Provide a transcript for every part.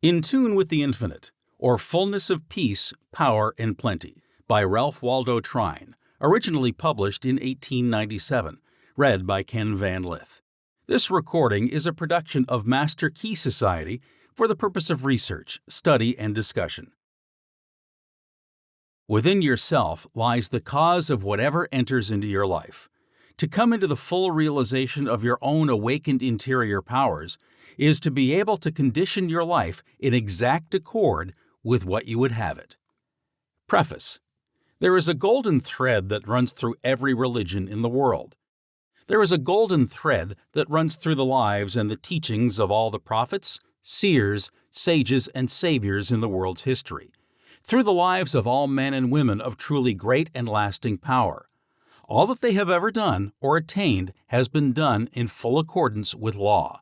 In Tune with the Infinite, or Fullness of Peace, Power, and Plenty, by Ralph Waldo Trine, originally published in 1897, read by Ken Van Lith. This recording is a production of Master Key Society for the purpose of research, study, and discussion. Within yourself lies the cause of whatever enters into your life. To come into the full realization of your own awakened interior powers is to be able to condition your life in exact accord with what you would have it. Preface. There is a golden thread that runs through every religion in the world. There is a golden thread that runs through the lives and the teachings of all the prophets, seers, sages, and saviors in the world's history, through the lives of all men and women of truly great and lasting power. All that they have ever done or attained has been done in full accordance with law.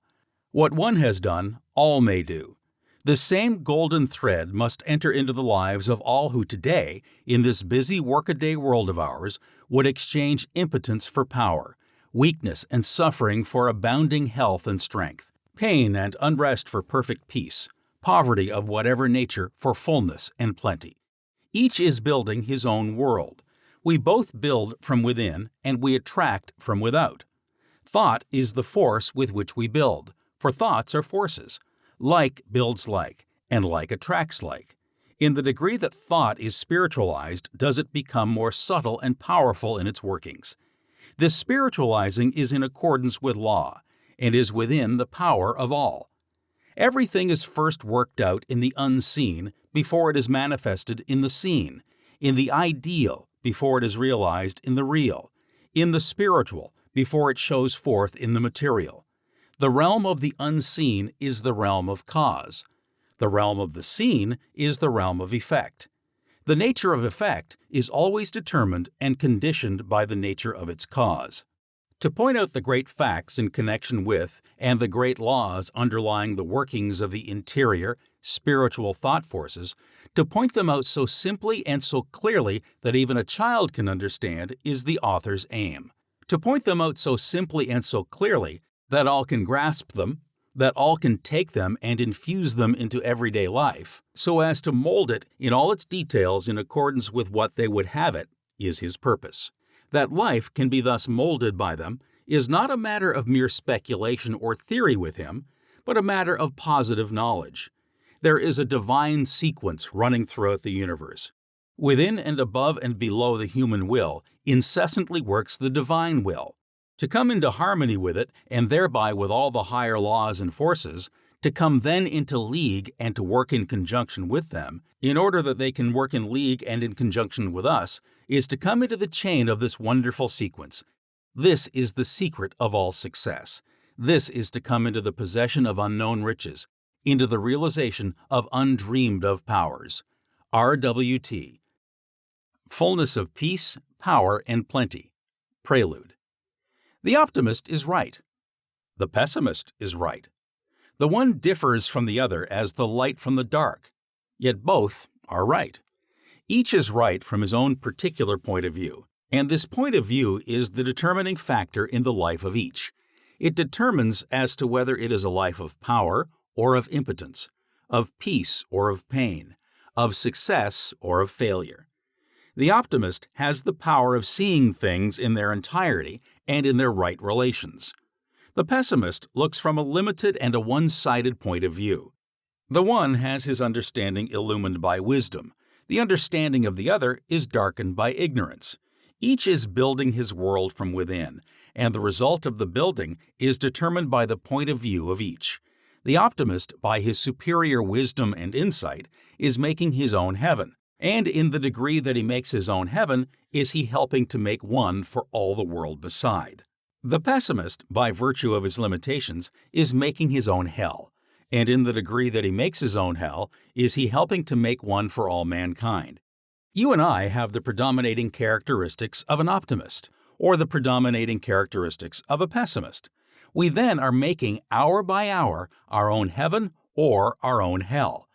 What one has done, all may do. The same golden thread must enter into the lives of all who today, in this busy workaday world of ours, would exchange impotence for power, weakness and suffering for abounding health and strength, pain and unrest for perfect peace, poverty of whatever nature for fullness and plenty. Each is building his own world. We both build from within and we attract from without. Thought is the force with which we build, for thoughts are forces. Like builds like, and like attracts like. In the degree that thought is spiritualized, does it become more subtle and powerful in its workings. This spiritualizing is in accordance with law, and is within the power of all. Everything is first worked out in the unseen before it is manifested in the seen, in the ideal before it is realized in the real, in the spiritual before it shows forth in the material. The realm of the unseen is the realm of cause. The realm of the seen is the realm of effect. The nature of effect is always determined and conditioned by the nature of its cause. To point out the great facts in connection with and the great laws underlying the workings of the interior, spiritual thought forces, to point them out so simply and so clearly that even a child can understand is the author's aim. To point them out so simply and so clearly that all can grasp them, that all can take them and infuse them into everyday life, so as to mold it in all its details in accordance with what they would have it, is his purpose. That life can be thus molded by them is not a matter of mere speculation or theory with him, but a matter of positive knowledge. There is a divine sequence running throughout the universe. Within and above and below the human will incessantly works the divine will. To come into harmony with it, and thereby with all the higher laws and forces, to come then into league and to work in conjunction with them, in order that they can work in league and in conjunction with us, is to come into the chain of this wonderful sequence. This is the secret of all success. This is to come into the possession of unknown riches, into the realization of undreamed-of powers. RWT. Fullness of Peace, Power, and Plenty. Prelude. The optimist is right. The pessimist is right. The one differs from the other as the light from the dark, yet both are right. Each is right from his own particular point of view, and this point of view is the determining factor in the life of each. It determines as to whether it is a life of power or of impotence, of peace or of pain, of success or of failure. The optimist has the power of seeing things in their entirety and in their right relations. The pessimist looks from a limited and a one-sided point of view. The one has his understanding illumined by wisdom. The understanding of the other is darkened by ignorance. Each is building his world from within, and the result of the building is determined by the point of view of each. The optimist, by his superior wisdom and insight, is making his own heaven. And in the degree that he makes his own heaven, is he helping to make one for all the world beside. The pessimist, by virtue of his limitations, is making his own hell. And in the degree that he makes his own hell, is he helping to make one for all mankind. You and I have the predominating characteristics of an optimist, or the predominating characteristics of a pessimist. We then are making, hour by hour, our own heaven or our own hell.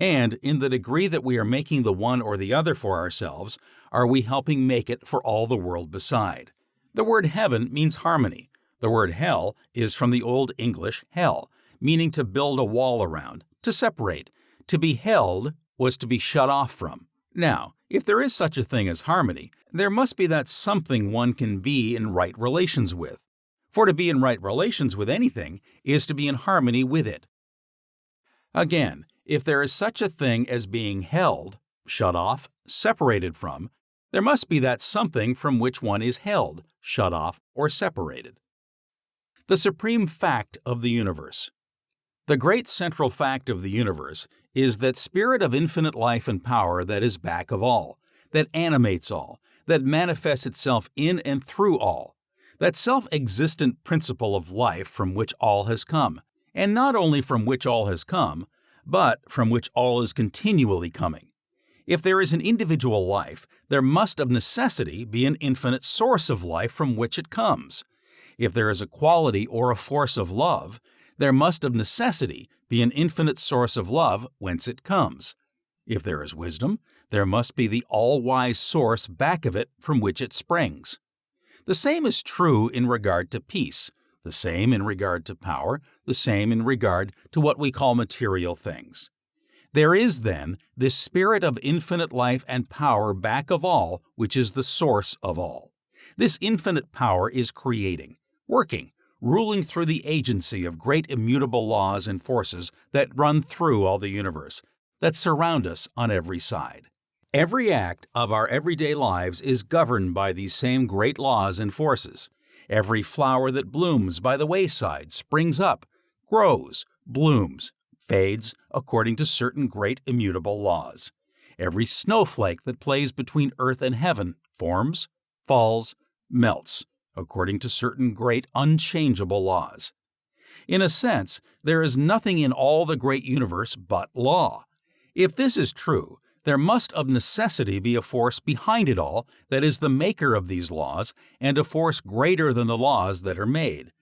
And in the degree that we are making the one or the other for ourselves, are we helping make it for all the world beside. The word heaven means harmony. The word hell is from the Old English hell, meaning to build a wall around, to separate. To be held was to be shut off from. Now, if there is such a thing as harmony, there must be that something one can be in right relations with. For to be in right relations with anything is to be in harmony with it. Again, if there is such a thing as being held, shut off, separated from, there must be that something from which one is held, shut off, or separated. The supreme fact of the universe. The great central fact of the universe is that spirit of infinite life and power that is back of all, that animates all, that manifests itself in and through all, that self-existent principle of life from which all has come, and not only from which all has come, but from which all is continually coming. If there is an individual life, there must of necessity be an infinite source of life from which it comes. If there is a quality or a force of love, there must of necessity be an infinite source of love whence it comes. If there is wisdom, there must be the all-wise source back of it from which it springs. The same is true in regard to peace, the same in regard to power, the same in regard to what we call material things. There is, then, this spirit of infinite life and power back of all, which is the source of all. This infinite power is creating, working, ruling through the agency of great immutable laws and forces that run through all the universe, that surround us on every side. Every act of our everyday lives is governed by these same great laws and forces. Every flower that blooms by the wayside springs up, grows, blooms, fades according to certain great immutable laws. Every snowflake that plays between earth and heaven forms, falls, melts, according to certain great unchangeable laws. In a sense, there is nothing in all the great universe but law. If this is true, there must of necessity be a force behind it all that is the maker of these laws, and a force greater than the laws that are made.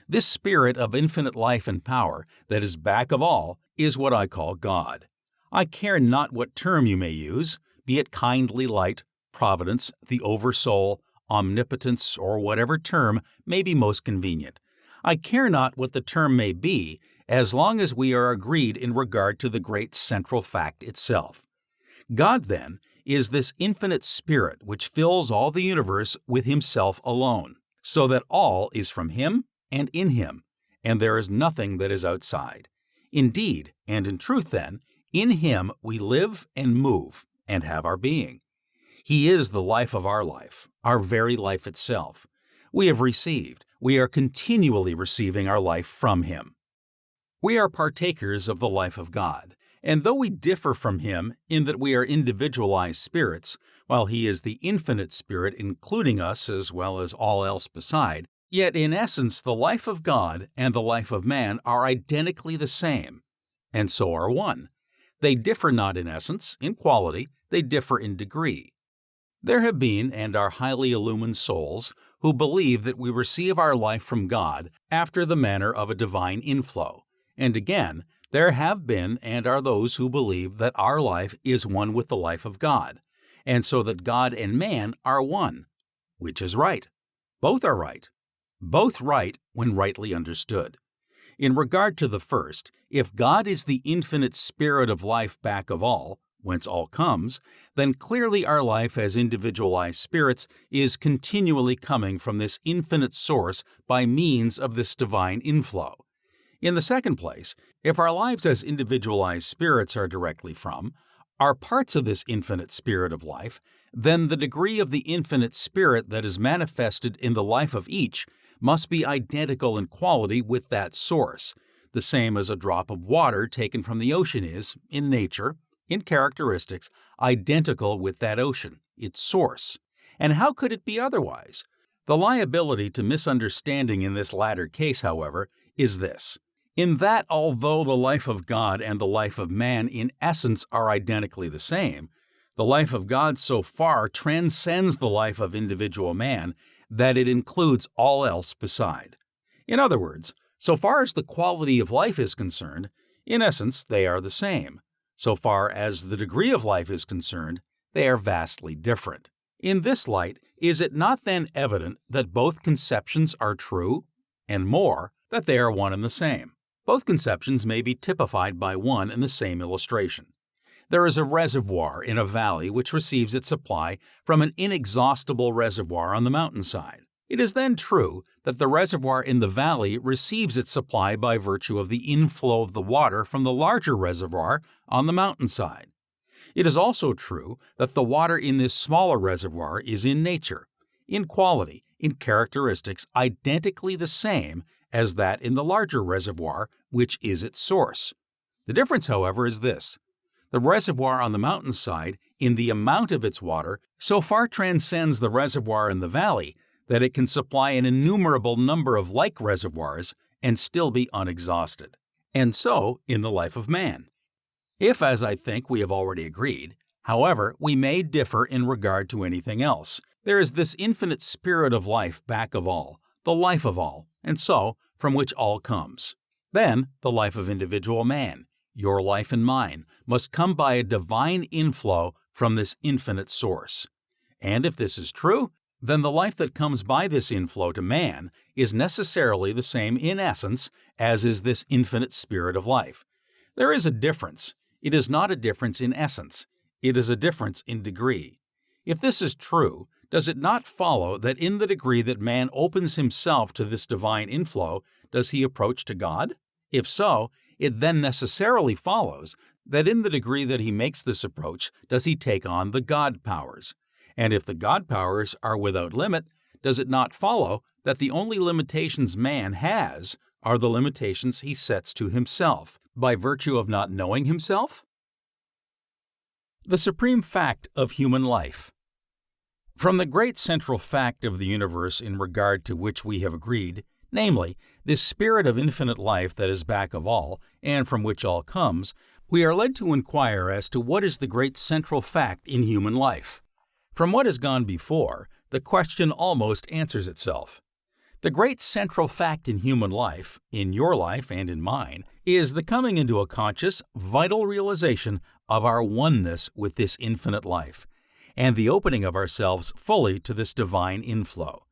This spirit of infinite life and power that is back of all is what I call God. I care not what term you may use, be it kindly light, providence, the oversoul, omnipotence, or whatever term may be most convenient. I care not what the term may be, as long as we are agreed in regard to the great central fact itself. God, then, is this infinite spirit which fills all the universe with himself alone, so that all is from him and in him, and there is nothing that is outside. Indeed, and in truth then, in him we live and move and have our being. He is the life of our life, our very life itself. We have received, we are continually receiving our life from him. We are partakers of the life of God, and though we differ from him in that we are individualized spirits, while he is the infinite spirit including us as well as all else beside, yet in essence the life of God and the life of man are identically the same, and so are one. They differ not in essence, in quality, they differ in degree. There have been and are highly illumined souls who believe that we receive our life from God after the manner of a divine inflow, and again, there have been and are those who believe that our life is one with the life of God, and so that God and man are one. Which is right? Both are right. Both right when rightly understood. In regard to the first, if God is the infinite spirit of life back of all, whence all comes, then clearly our life as individualized spirits is continually coming from this infinite source by means of this divine inflow. In the second place, if our lives as individualized spirits are directly are parts of this infinite spirit of life, then the degree of the infinite spirit that is manifested in the life of each must be identical in quality with that source, the same as a drop of water taken from the ocean is, in nature, in characteristics, identical with that ocean, its source. And how could it be otherwise? The liability to misunderstanding in this latter case, however, is this. In that although the life of God and the life of man in essence are identically the same, the life of God so far transcends the life of individual man that it includes all else beside. In other words, so far as the quality of life is concerned, in essence they are the same. So far as the degree of life is concerned, they are vastly different. In this light, is it not then evident that both conceptions are true, and more, that they are one and the same? Both conceptions may be typified by one and the same illustration. There is a reservoir in a valley which receives its supply from an inexhaustible reservoir on the mountainside. It is then true that the reservoir in the valley receives its supply by virtue of the inflow of the water from the larger reservoir on the mountainside. It is also true that the water in this smaller reservoir is in nature, in quality, in characteristics identically the same as that in the larger reservoir, which is its source. The difference, however, is this. The reservoir on the mountainside, in the amount of its water, so far transcends the reservoir in the valley that it can supply an innumerable number of like reservoirs and still be unexhausted. And so in the life of man. If, as I think we have already agreed, however, we may differ in regard to anything else, there is this infinite spirit of life back of all, the life of all, and so, from which all comes. Then, the life of individual man, your life and mine, must come by a divine inflow from this infinite source. And if this is true, then the life that comes by this inflow to man is necessarily the same in essence as is this infinite spirit of life. There is a difference. It is not a difference in essence. It is a difference in degree. If this is true, does it not follow that in the degree that man opens himself to this divine inflow, does he approach to God? If so, it then necessarily follows that in the degree that he makes this approach, does he take on the God powers? And if the God powers are without limit, does it not follow that the only limitations man has are the limitations he sets to himself, by virtue of not knowing himself? The supreme fact of human life. From the great central fact of the universe in regard to which we have agreed, namely, this spirit of infinite life that is back of all, and from which all comes, we are led to inquire as to what is the great central fact in human life. From what has gone before, the question almost answers itself. The great central fact in human life, in your life and in mine, is the coming into a conscious, vital realization of our oneness with this infinite life, and the opening of ourselves fully to this divine inflow.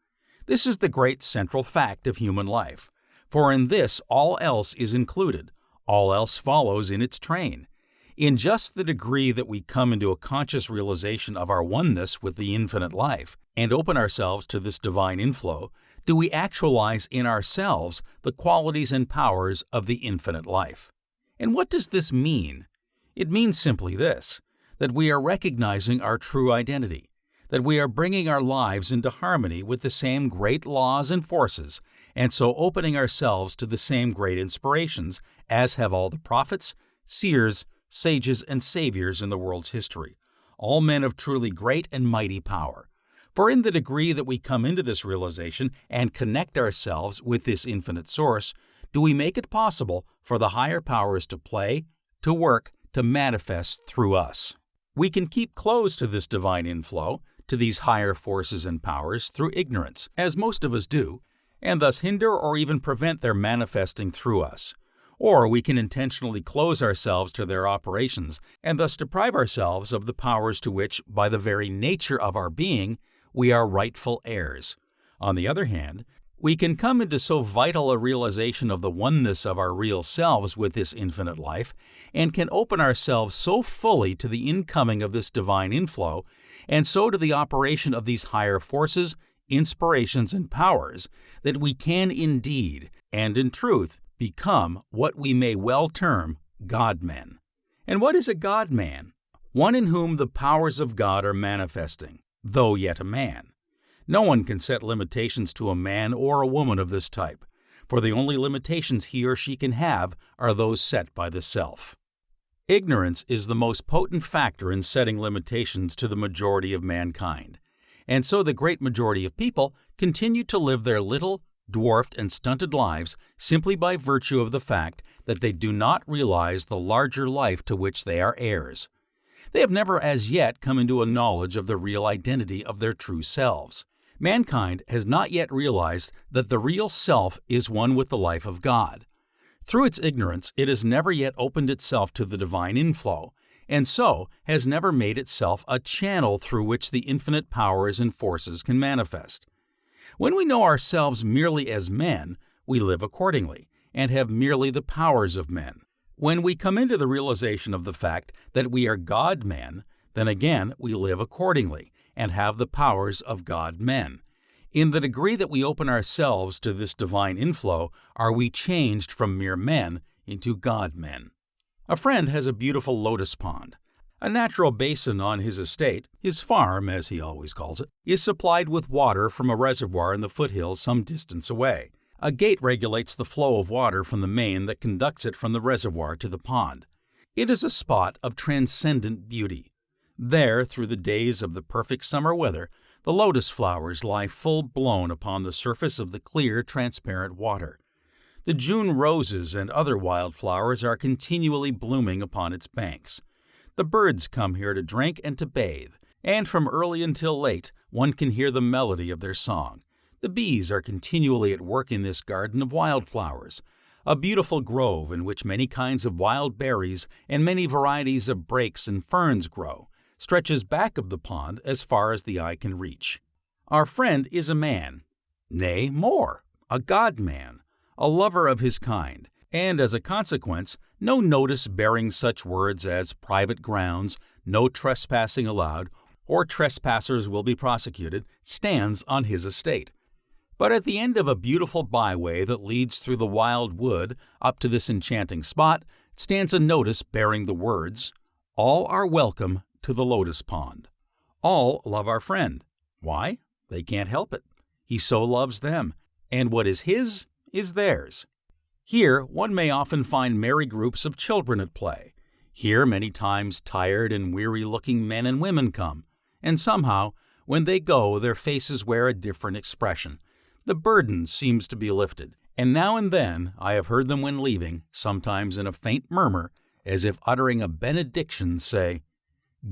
This is the great central fact of human life, for in this all else is included, all else follows in its train. In just the degree that we come into a conscious realization of our oneness with the infinite life, and open ourselves to this divine inflow, do we actualize in ourselves the qualities and powers of the infinite life. And what does this mean? It means simply this, that we are recognizing our true identity, that we are bringing our lives into harmony with the same great laws and forces, and so opening ourselves to the same great inspirations as have all the prophets, seers, sages, and saviors in the world's history, all men of truly great and mighty power. For in the degree that we come into this realization and connect ourselves with this infinite source, do we make it possible for the higher powers to play, to work, to manifest through us. We can keep close to this divine inflow, to these higher forces and powers through ignorance, as most of us do, and thus hinder or even prevent their manifesting through us. Or we can intentionally close ourselves to their operations and thus deprive ourselves of the powers to which, by the very nature of our being, we are rightful heirs. On the other hand, we can come into so vital a realization of the oneness of our real selves with this infinite life, and can open ourselves so fully to the incoming of this divine inflow, and so to the operation of these higher forces, inspirations, and powers, that we can indeed, and in truth, become what we may well term God-men. And what is a God-man? One in whom the powers of God are manifesting, though yet a man. No one can set limitations to a man or a woman of this type, for the only limitations he or she can have are those set by the self. Ignorance is the most potent factor in setting limitations to the majority of mankind, and so the great majority of people continue to live their little, dwarfed, and stunted lives simply by virtue of the fact that they do not realize the larger life to which they are heirs. They have never as yet come into a knowledge of the real identity of their true selves. Mankind has not yet realized that the real self is one with the life of God. Through its ignorance, it has never yet opened itself to the divine inflow, and so has never made itself a channel through which the infinite powers and forces can manifest. When we know ourselves merely as men, we live accordingly, and have merely the powers of men. When we come into the realization of the fact that we are God-men, then again we live accordingly and have the powers of God-men. In the degree that we open ourselves to this divine inflow, are we changed from mere men into God-men. A friend has a beautiful lotus pond. A natural basin on his estate, his farm as he always calls it, is supplied with water from a reservoir in the foothills some distance away. A gate regulates the flow of water from the main that conducts it from the reservoir to the pond. It is a spot of transcendent beauty. There, through the days of the perfect summer weather, the lotus flowers lie full-blown upon the surface of the clear, transparent water. The June roses and other wildflowers are continually blooming upon its banks. The birds come here to drink and to bathe, and from early until late one can hear the melody of their song. The bees are continually at work in this garden of wildflowers, a beautiful grove in which many kinds of wild berries and many varieties of brakes and ferns grow, stretches back of the pond as far as the eye can reach. Our friend is a man, nay, more, a God-man, a lover of his kind, and as a consequence, no notice bearing such words as private grounds, no trespassing allowed, or trespassers will be prosecuted, stands on his estate. But at the end of a beautiful byway that leads through the wild wood up to this enchanting spot stands a notice bearing the words, "All are welcome to the lotus pond." All love our friend. Why? They can't help it. He so loves them, and what is his is theirs. Here one may often find merry groups of children at play. Here many times tired and weary-looking men and women come, and somehow, when they go, their faces wear a different expression. The burden seems to be lifted, and now and then I have heard them when leaving, sometimes in a faint murmur, as if uttering a benediction, say,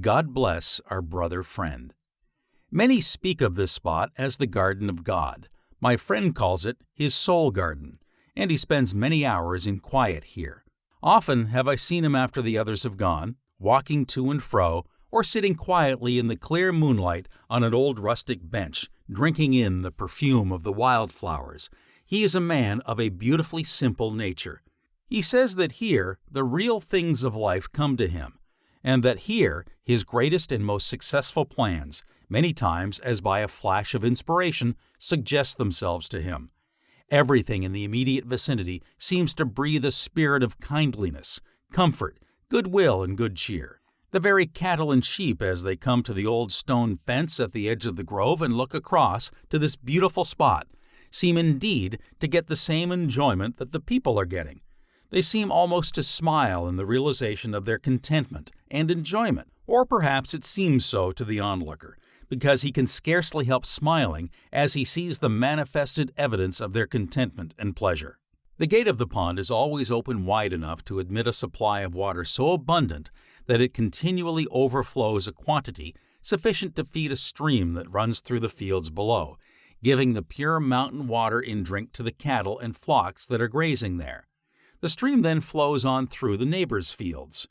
"God bless our brother friend." Many speak of this spot as the Garden of God. My friend calls it his soul garden, and he spends many hours in quiet here. Often have I seen him after the others have gone, walking to and fro, or sitting quietly in the clear moonlight on an old rustic bench, drinking in the perfume of the wildflowers. He is a man of a beautifully simple nature. He says that here the real things of life come to him, and that here his greatest and most successful plans, many times as by a flash of inspiration, suggest themselves to him. Everything in the immediate vicinity seems to breathe a spirit of kindliness, comfort, goodwill, and good cheer. The very cattle and sheep, as they come to the old stone fence at the edge of the grove and look across to this beautiful spot, seem indeed to get the same enjoyment that the people are getting. They seem almost to smile in the realization of their contentment and enjoyment, or perhaps it seems so to the onlooker, because he can scarcely help smiling as he sees the manifested evidence of their contentment and pleasure. The gate of the pond is always open wide enough to admit a supply of water so abundant that it continually overflows a quantity sufficient to feed a stream that runs through the fields below, giving the pure mountain water in drink to the cattle and flocks that are grazing there. The stream then flows on through the neighbors' fields.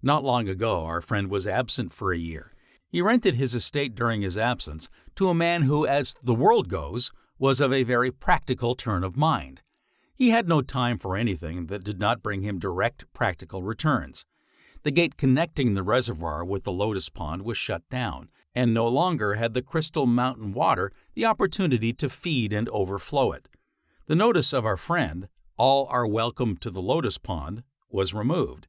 Not long ago our friend was absent for a year. He rented his estate during his absence to a man who, as the world goes, was of a very practical turn of mind. He had no time for anything that did not bring him direct practical returns. The gate connecting the reservoir with the lotus pond was shut down, and no longer had the crystal mountain water the opportunity to feed and overflow it. The notice of our friend, "All are welcome to the lotus pond," was removed,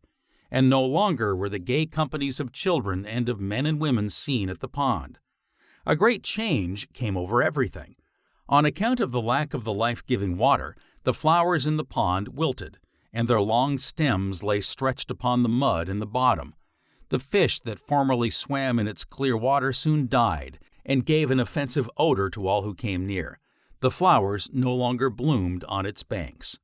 and no longer were the gay companies of children and of men and women seen at the pond. A great change came over everything. On account of the lack of the life-giving water, the flowers in the pond wilted, and their long stems lay stretched upon the mud in the bottom. The fish that formerly swam in its clear water soon died, and gave an offensive odor to all who came near. The flowers no longer bloomed on its banks.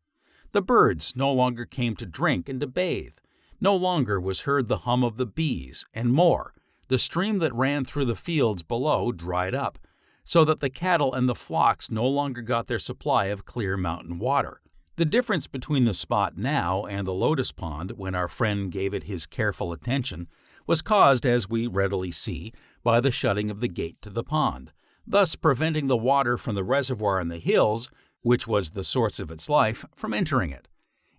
The birds no longer came to drink and to bathe. No longer was heard the hum of the bees, and more, the stream that ran through the fields below dried up, so that the cattle and the flocks no longer got their supply of clear mountain water. The difference between the spot now and the lotus pond, when our friend gave it his careful attention, was caused, as we readily see, by the shutting of the gate to the pond, thus preventing the water from the reservoir in the hills, which was the source of its life, from entering it.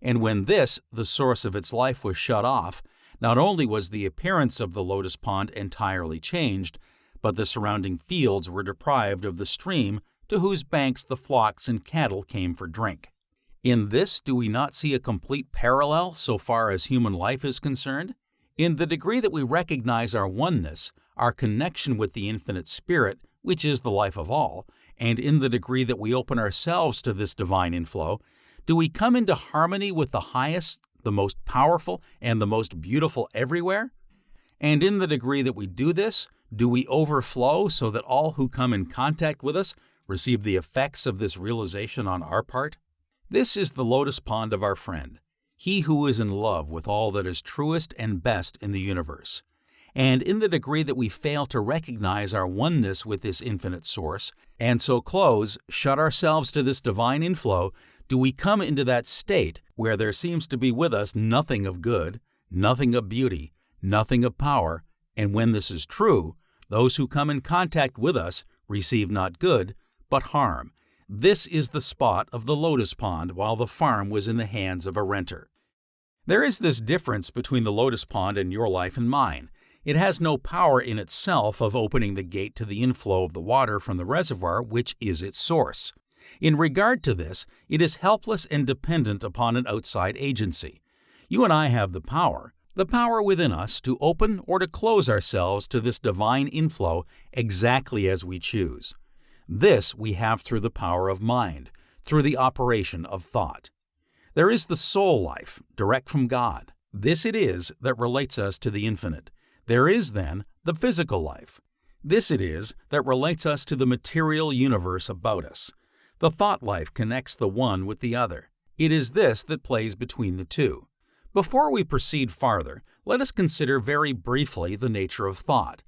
And when this, the source of its life, was shut off, not only was the appearance of the lotus pond entirely changed, but the surrounding fields were deprived of the stream to whose banks the flocks and cattle came for drink. In this, do we not see a complete parallel so far as human life is concerned? In the degree that we recognize our oneness, our connection with the infinite spirit, which is the life of all, and in the degree that we open ourselves to this divine inflow, do we come into harmony with the highest, the most powerful, and the most beautiful everywhere? And in the degree that we do this, do we overflow so that all who come in contact with us receive the effects of this realization on our part? This is the lotus pond of our friend, he who is in love with all that is truest and best in the universe. And in the degree that we fail to recognize our oneness with this infinite source, and so shut ourselves to this divine inflow, do we come into that state where there seems to be with us nothing of good, nothing of beauty, nothing of power, and when this is true, those who come in contact with us receive not good, but harm. This is the spot of the lotus pond while the farm was in the hands of a renter. There is this difference between the lotus pond and your life and mine. It has no power in itself of opening the gate to the inflow of the water from the reservoir, which is its source. In regard to this, it is helpless and dependent upon an outside agency. You and I have the power within us to open or to close ourselves to this divine inflow exactly as we choose. This we have through the power of mind, through the operation of thought. There is the soul life, direct from God. This it is that relates us to the infinite. There is, then, the physical life. This it is that relates us to the material universe about us. The thought life connects the one with the other. It is this that plays between the two. Before we proceed farther, let us consider very briefly the nature of thought.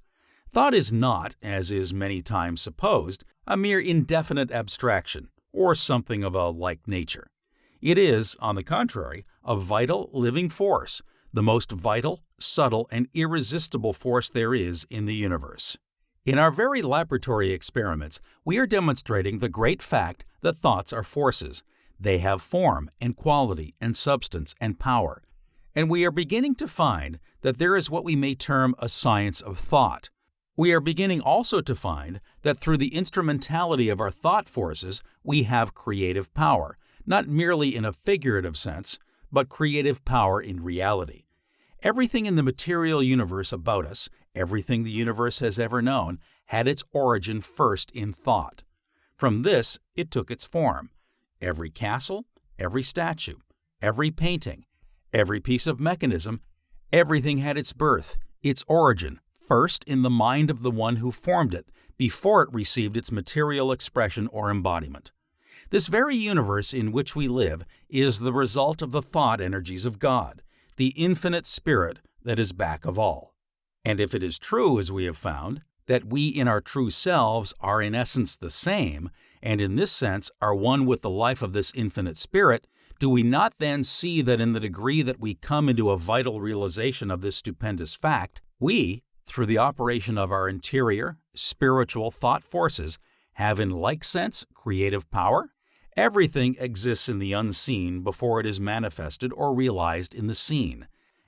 Thought is not, as is many times supposed, a mere indefinite abstraction, or something of a like nature. It is, on the contrary, a vital, living force, the most vital, subtle, and irresistible force there is in the universe. In our very laboratory experiments, we are demonstrating the great fact that thoughts are forces. They have form and quality and substance and power. And we are beginning to find that there is what we may term a science of thought. We are beginning also to find that through the instrumentality of our thought forces, we have creative power, not merely in a figurative sense, but creative power in reality. Everything in the material universe about us, everything the universe has ever known, had its origin first in thought. From this, it took its form. Every castle, every statue, every painting, every piece of mechanism, everything had its birth, its origin, first in the mind of the one who formed it, before it received its material expression or embodiment. This very universe in which we live is the result of the thought energies of God, the infinite spirit that is back of all. And if it is true, as we have found, that we in our true selves are in essence the same, and in this sense are one with the life of this infinite spirit, do we not then see that in the degree that we come into a vital realization of this stupendous fact, we, through the operation of our interior, spiritual thought forces, have in like sense creative power? Everything exists in the unseen before it is manifested or realized in the seen.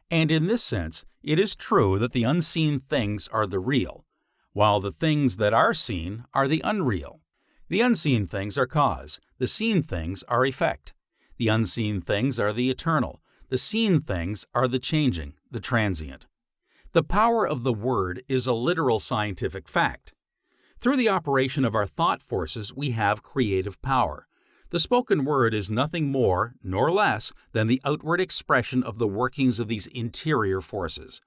And in this sense, it is true that the unseen things are the real, while the things that are seen are the unreal. The unseen things are cause, the seen things are effect. The unseen things are the eternal, the seen things are the changing, the transient. The power of the word is a literal scientific fact. Through the operation of our thought forces, we have creative power. The spoken word is nothing more nor less than the outward expression of the workings of these interior forces.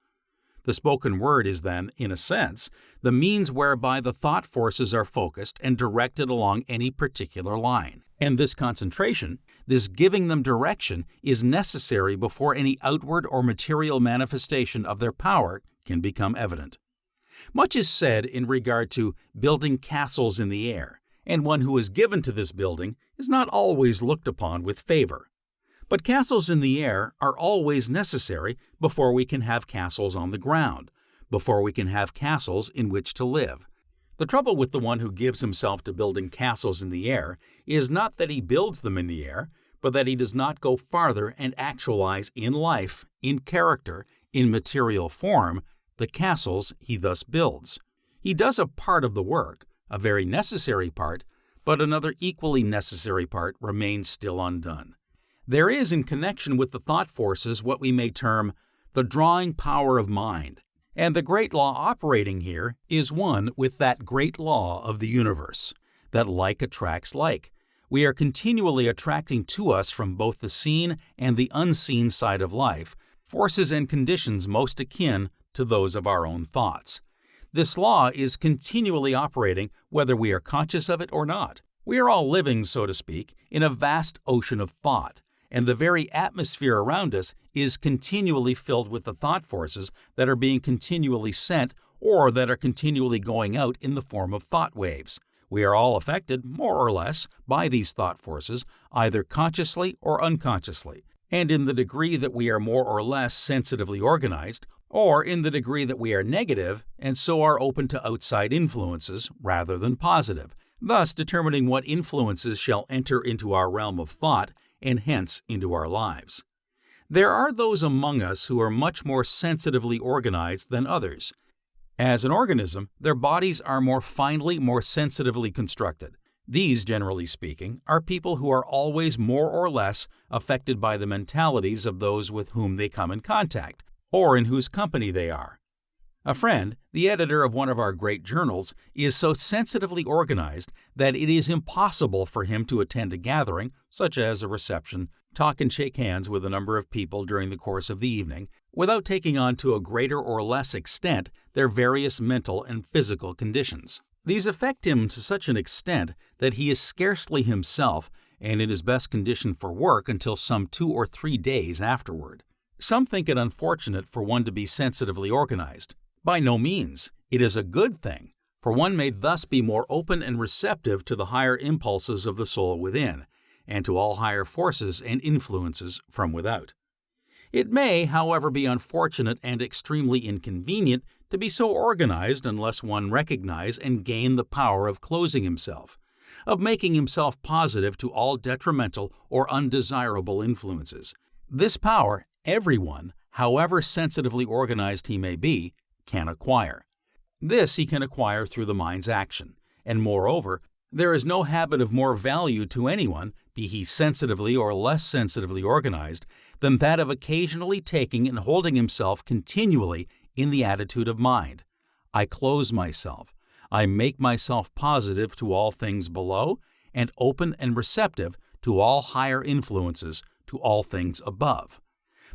The spoken word is then, in a sense, the means whereby the thought forces are focused and directed along any particular line. And this concentration, this giving them direction, is necessary before any outward or material manifestation of their power can become evident. Much is said in regard to building castles in the air, and one who is given to this building is not always looked upon with favor. But castles in the air are always necessary before we can have castles on the ground, before we can have castles in which to live. The trouble with the one who gives himself to building castles in the air is not that he builds them in the air, but that he does not go farther and actualize in life, in character, in material form, the castles he thus builds. He does a part of the work, a very necessary part, but another equally necessary part remains still undone. There is in connection with the thought forces what we may term the drawing power of mind, and the great law operating here is one with that great law of the universe, that like attracts like. We are continually attracting to us from both the seen and the unseen side of life forces and conditions most akin to those of our own thoughts. This law is continually operating whether we are conscious of it or not. We are all living, so to speak, in a vast ocean of thought, and the very atmosphere around us is continually filled with the thought forces that are being continually sent or that are continually going out in the form of thought waves. We are all affected, more or less, by these thought forces, either consciously or unconsciously, and in the degree that we are more or less sensitively organized, or in the degree that we are negative and so are open to outside influences rather than positive, thus determining what influences shall enter into our realm of thought and hence into our lives. There are those among us who are much more sensitively organized than others. As an organism, their bodies are more finely, more sensitively constructed. These, generally speaking, are people who are always more or less affected by the mentalities of those with whom they come in contact, or in whose company they are. A friend, the editor of one of our great journals, is so sensitively organized that it is impossible for him to attend a gathering, such as a reception, talk and shake hands with a number of people during the course of the evening, without taking on to a greater or less extent their various mental and physical conditions. These affect him to such an extent that he is scarcely himself and in his best condition for work until some 2 or 3 days afterward. Some think it unfortunate for one to be sensitively organized. By no means. It is a good thing, for one may thus be more open and receptive to the higher impulses of the soul within, and to all higher forces and influences from without. It may, however, be unfortunate and extremely inconvenient to be so organized unless one recognize and gain the power of closing himself, of making himself positive to all detrimental or undesirable influences. This power, everyone, however sensitively organized he may be, can acquire. This he can acquire through the mind's action, and moreover, there is no habit of more value to anyone, be he sensitively or less sensitively organized, than that of occasionally taking and holding himself continually in the attitude of mind. I close myself. I make myself positive to all things below, and open and receptive to all higher influences, to all things above.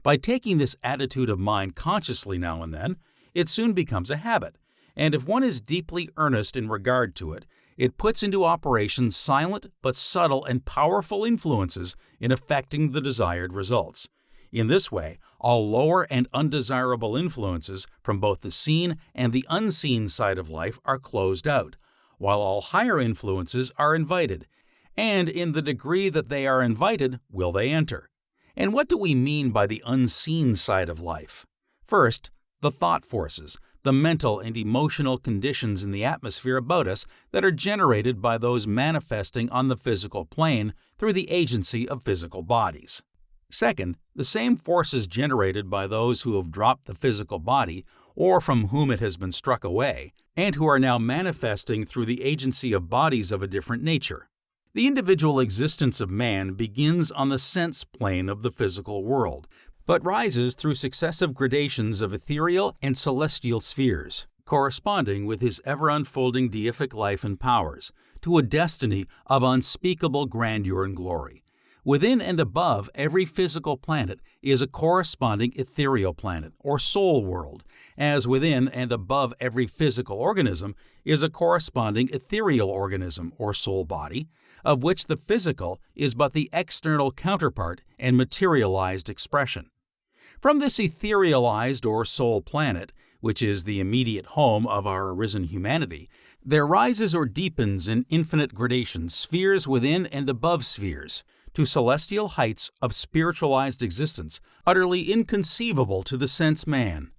By taking this attitude of mind consciously now and then, it soon becomes a habit, and if one is deeply earnest in regard to it, it puts into operation silent but subtle and powerful influences in effecting the desired results. In this way, all lower and undesirable influences from both the seen and the unseen side of life are closed out, while all higher influences are invited, and in the degree that they are invited will they enter. And what do we mean by the unseen side of life? First, the thought forces, the mental and emotional conditions in the atmosphere about us that are generated by those manifesting on the physical plane through the agency of physical bodies. Second, the same forces generated by those who have dropped the physical body or from whom it has been struck away, and who are now manifesting through the agency of bodies of a different nature. The individual existence of man begins on the sense plane of the physical world, but rises through successive gradations of ethereal and celestial spheres, corresponding with his ever-unfolding deific life and powers, to a destiny of unspeakable grandeur and glory. Within and above every physical planet is a corresponding ethereal planet, or soul world, as within and above every physical organism is a corresponding ethereal organism, or soul body, of which the physical is but the external counterpart and materialized expression. From this etherealized or soul planet, which is the immediate home of our arisen humanity, there rises or deepens in infinite gradations spheres within and above spheres, to celestial heights of spiritualized existence utterly inconceivable to the sense man.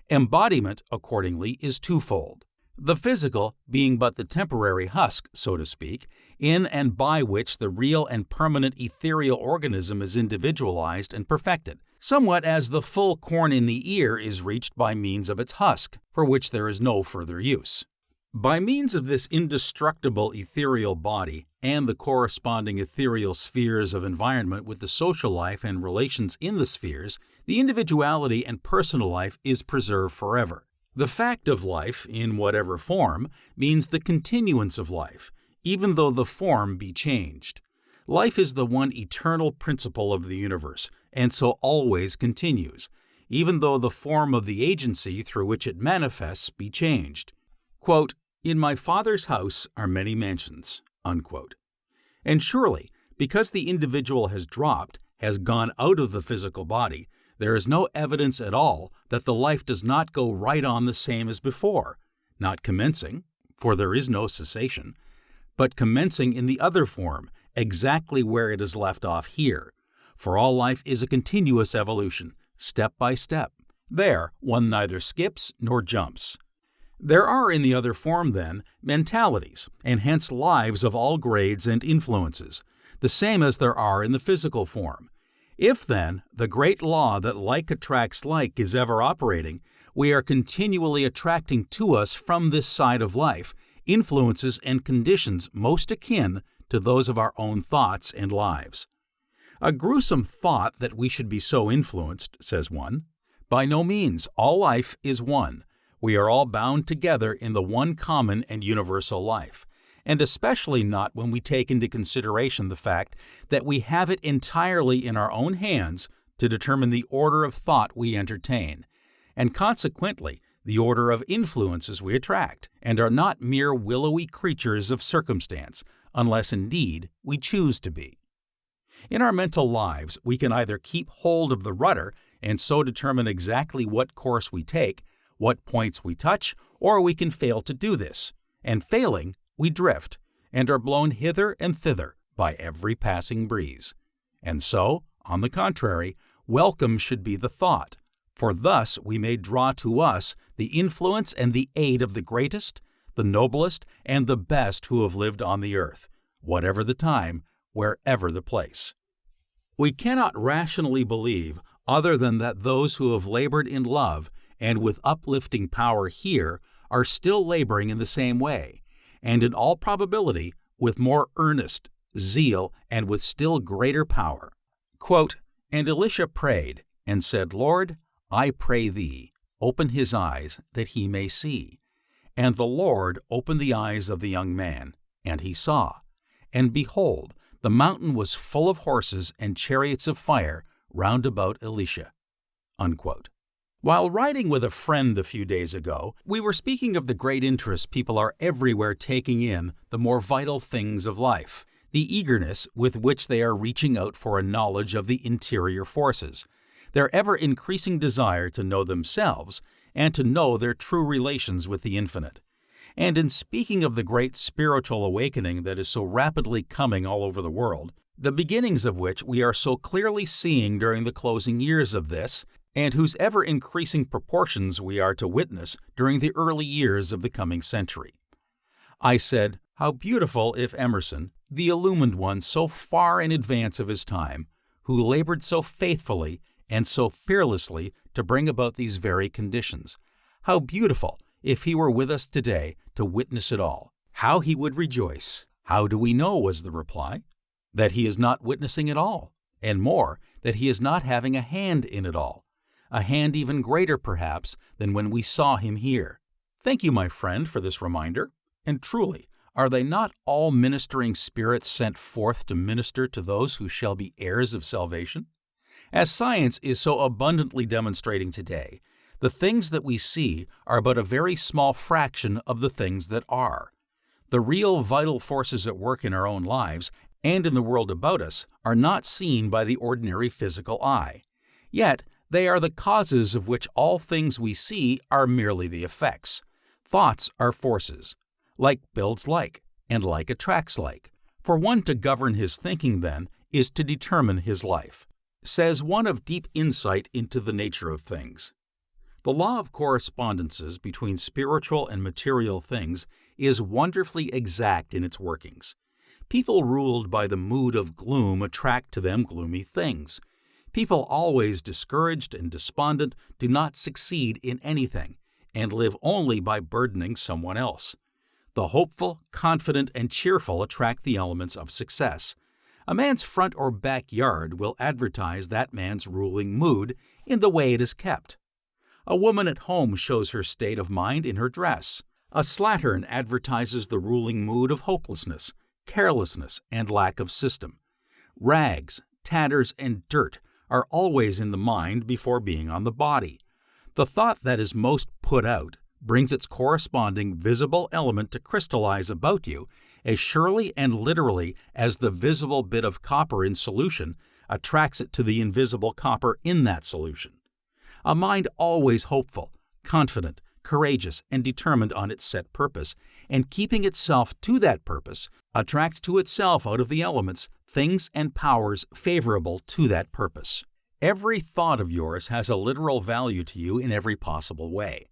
Embodiment, accordingly, is twofold. the physical being but the temporary husk, so to speak, in and by which the real and permanent ethereal organism is individualized and perfected, somewhat as the full corn in the ear is reached by means of its husk, for which there is no further use. By means of this indestructible ethereal body and the corresponding ethereal spheres of environment with the social life and relations in the spheres, the individuality and personal life is preserved forever. The fact of life, in whatever form, means the continuance of life, even though the form be changed. Life is the one eternal principle of the universe, and so always continues, even though the form of the agency through which it manifests be changed. Quote, "In my Father's house are many mansions," unquote. And surely, because the individual has dropped, has gone out of the physical body, there is no evidence at all that the life does not go right on the same as before, not commencing, for there is no cessation, but commencing in the other form, exactly where it is left off here, for all life is a continuous evolution, step by step. There, one neither skips nor jumps. There are in the other form, then, mentalities, and hence lives of all grades and influences, the same as there are in the physical form. If, then, the great law that like attracts like is ever operating, we are continually attracting to us from this side of life influences and conditions most akin to those of our own thoughts and lives. A gruesome thought that we should be so influenced, says one. By no means, all life is one. We are all bound together in the one common and universal life, and especially not when we take into consideration the fact that we have it entirely in our own hands to determine the order of thought we entertain, and consequently the order of influences we attract, and are not mere willowy creatures of circumstance, unless indeed we choose to be. In our mental lives, we can either keep hold of the rudder and so determine exactly what course we take, what points we touch, or we can fail to do this, and failing, we drift, and are blown hither and thither by every passing breeze. And so, on the contrary, welcome should be the thought, for thus we may draw to us the influence and the aid of the greatest, the noblest, and the best who have lived on the earth, whatever the time, wherever the place. We cannot rationally believe other than that those who have labored in love and with uplifting power here are still laboring in the same way, and in all probability with more earnest zeal and with still greater power. Quote, "And Elisha prayed, and said, Lord, I pray thee, open his eyes, that he may see. And the Lord opened the eyes of the young man, and he saw. And behold, the mountain was full of horses and chariots of fire round about Elisha." Unquote. While riding with a friend a few days ago, we were speaking of the great interest people are everywhere taking in the more vital things of life, the eagerness with which they are reaching out for a knowledge of the interior forces, their ever-increasing desire to know themselves and to know their true relations with the infinite. And in speaking of the great spiritual awakening that is so rapidly coming all over the world, the beginnings of which we are so clearly seeing during the closing years of this, and whose ever-increasing proportions we are to witness during the early years of the coming century. I said, how beautiful if Emerson, the illumined one so far in advance of his time, who labored so faithfully and so fearlessly to bring about these very conditions, how beautiful if he were with us today to witness it all. How he would rejoice. How do we know, was the reply? That he is not witnessing it all, and more, that he is not having a hand in it all. A hand even greater, perhaps, than when we saw him here. Thank you, my friend, for this reminder. And truly, are they not all ministering spirits sent forth to minister to those who shall be heirs of salvation? As science is so abundantly demonstrating today, the things that we see are but a very small fraction of the things that are. The real vital forces at work in our own lives and in the world about us are not seen by the ordinary physical eye. Yet, they are the causes of which all things we see are merely the effects. Thoughts are forces. Like builds like, and like attracts like. For one to govern his thinking, then, is to determine his life. Says one of deep insight into the nature of things. The law of correspondences between spiritual and material things is wonderfully exact in its workings. People ruled by the mood of gloom attract to them gloomy things. People always discouraged and despondent do not succeed in anything, and live only by burdening someone else. The hopeful, confident, and cheerful attract the elements of success. A man's front or backyard will advertise that man's ruling mood in the way it is kept. A woman at home shows her state of mind in her dress. A slattern advertises the ruling mood of hopelessness, carelessness, and lack of system. Rags, tatters, and dirt are always in the mind before being on the body. The thought that is most put out brings its corresponding visible element to crystallize about you as surely and literally as the visible bit of copper in solution attracts it to the invisible copper in that solution. A mind always hopeful, confident, courageous, and determined on its set purpose, and keeping itself to that purpose, attracts to itself out of the elements things and powers favorable to that purpose. Every thought of yours has a literal value to you in every possible way.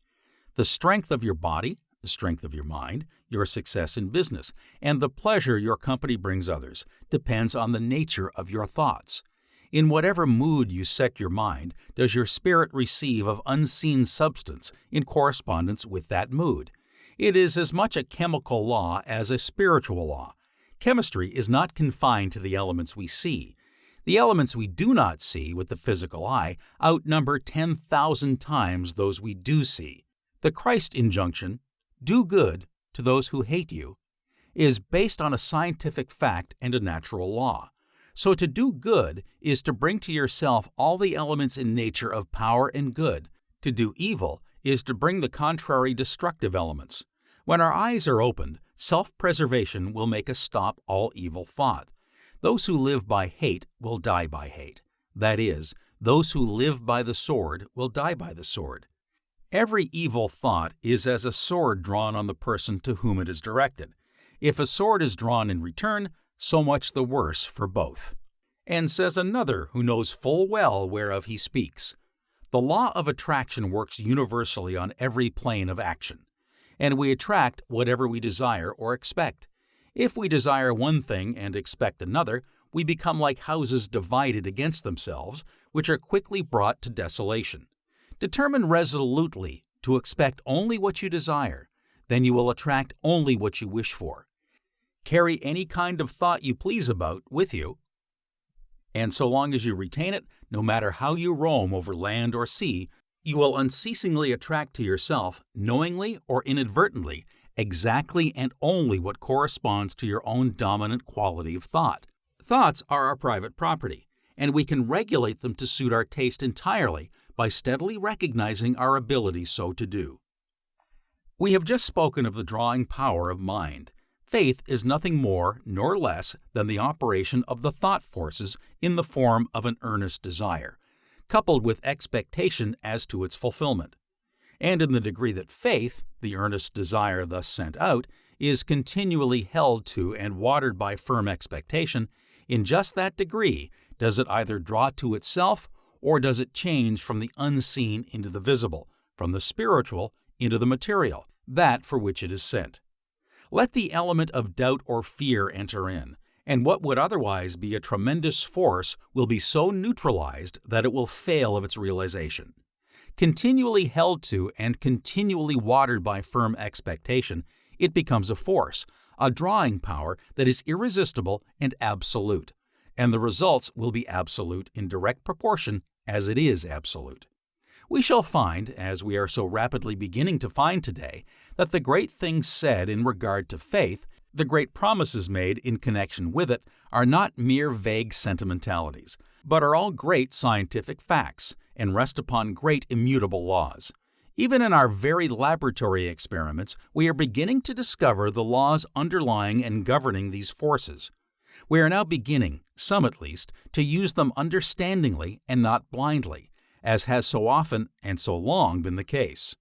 The strength of your body, the strength of your mind, your success in business, and the pleasure your company brings others depends on the nature of your thoughts. In whatever mood you set your mind, does your spirit receive of unseen substance in correspondence with that mood. It is as much a chemical law as a spiritual law. Chemistry is not confined to the elements we see. The elements we do not see with the physical eye outnumber 10,000 times those we do see. The Christ injunction, "Do good to those who hate you," is based on a scientific fact and a natural law. So to do good is to bring to yourself all the elements in nature of power and good. To do evil is to bring the contrary destructive elements. When our eyes are opened, self-preservation will make us stop all evil thought. Those who live by hate will die by hate. That is, those who live by the sword will die by the sword. Every evil thought is as a sword drawn on the person to whom it is directed. If a sword is drawn in return, so much the worse for both. And says another who knows full well whereof he speaks, "The law of attraction works universally on every plane of action, and we attract whatever we desire or expect. If we desire one thing and expect another, we become like houses divided against themselves, which are quickly brought to desolation. Determine resolutely to expect only what you desire, then you will attract only what you wish for. Carry any kind of thought you please about with you, and so long as you retain it, no matter how you roam over land or sea, you will unceasingly attract to yourself, knowingly or inadvertently, exactly and only what corresponds to your own dominant quality of thought. Thoughts are our private property, and we can regulate them to suit our taste entirely by steadily recognizing our ability so to do. We have just spoken of the drawing power of mind. Faith is nothing more nor less than the operation of the thought forces in the form of an earnest desire, coupled with expectation as to its fulfillment. And in the degree that faith, the earnest desire thus sent out, is continually held to and watered by firm expectation, in just that degree does it either draw to itself or does it change from the unseen into the visible, from the spiritual into the material, that for which it is sent. Let the element of doubt or fear enter in, and what would otherwise be a tremendous force will be so neutralized that it will fail of its realization. Continually held to and continually watered by firm expectation, it becomes a force, a drawing power that is irresistible and absolute, and the results will be absolute in direct proportion as it is absolute. We shall find, as we are so rapidly beginning to find today, that the great things said in regard to faith, the great promises made in connection with it, are not mere vague sentimentalities, but are all great scientific facts and rest upon great immutable laws. Even in our very laboratory experiments, we are beginning to discover the laws underlying and governing these forces. We are now beginning, some at least, to use them understandingly and not blindly, as has so often and so long been the case.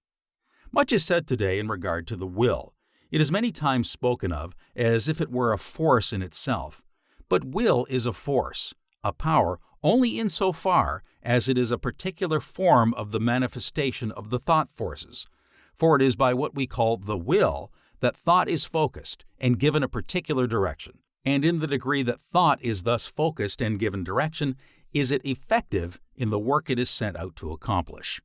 Much is said today in regard to the will. It is many times spoken of as if it were a force in itself. But will is a force, a power only insofar as it is a particular form of the manifestation of the thought forces, for it is by what we call the will that thought is focused and given a particular direction, and in the degree that thought is thus focused and given direction, is it effective in the work it is sent out to accomplish.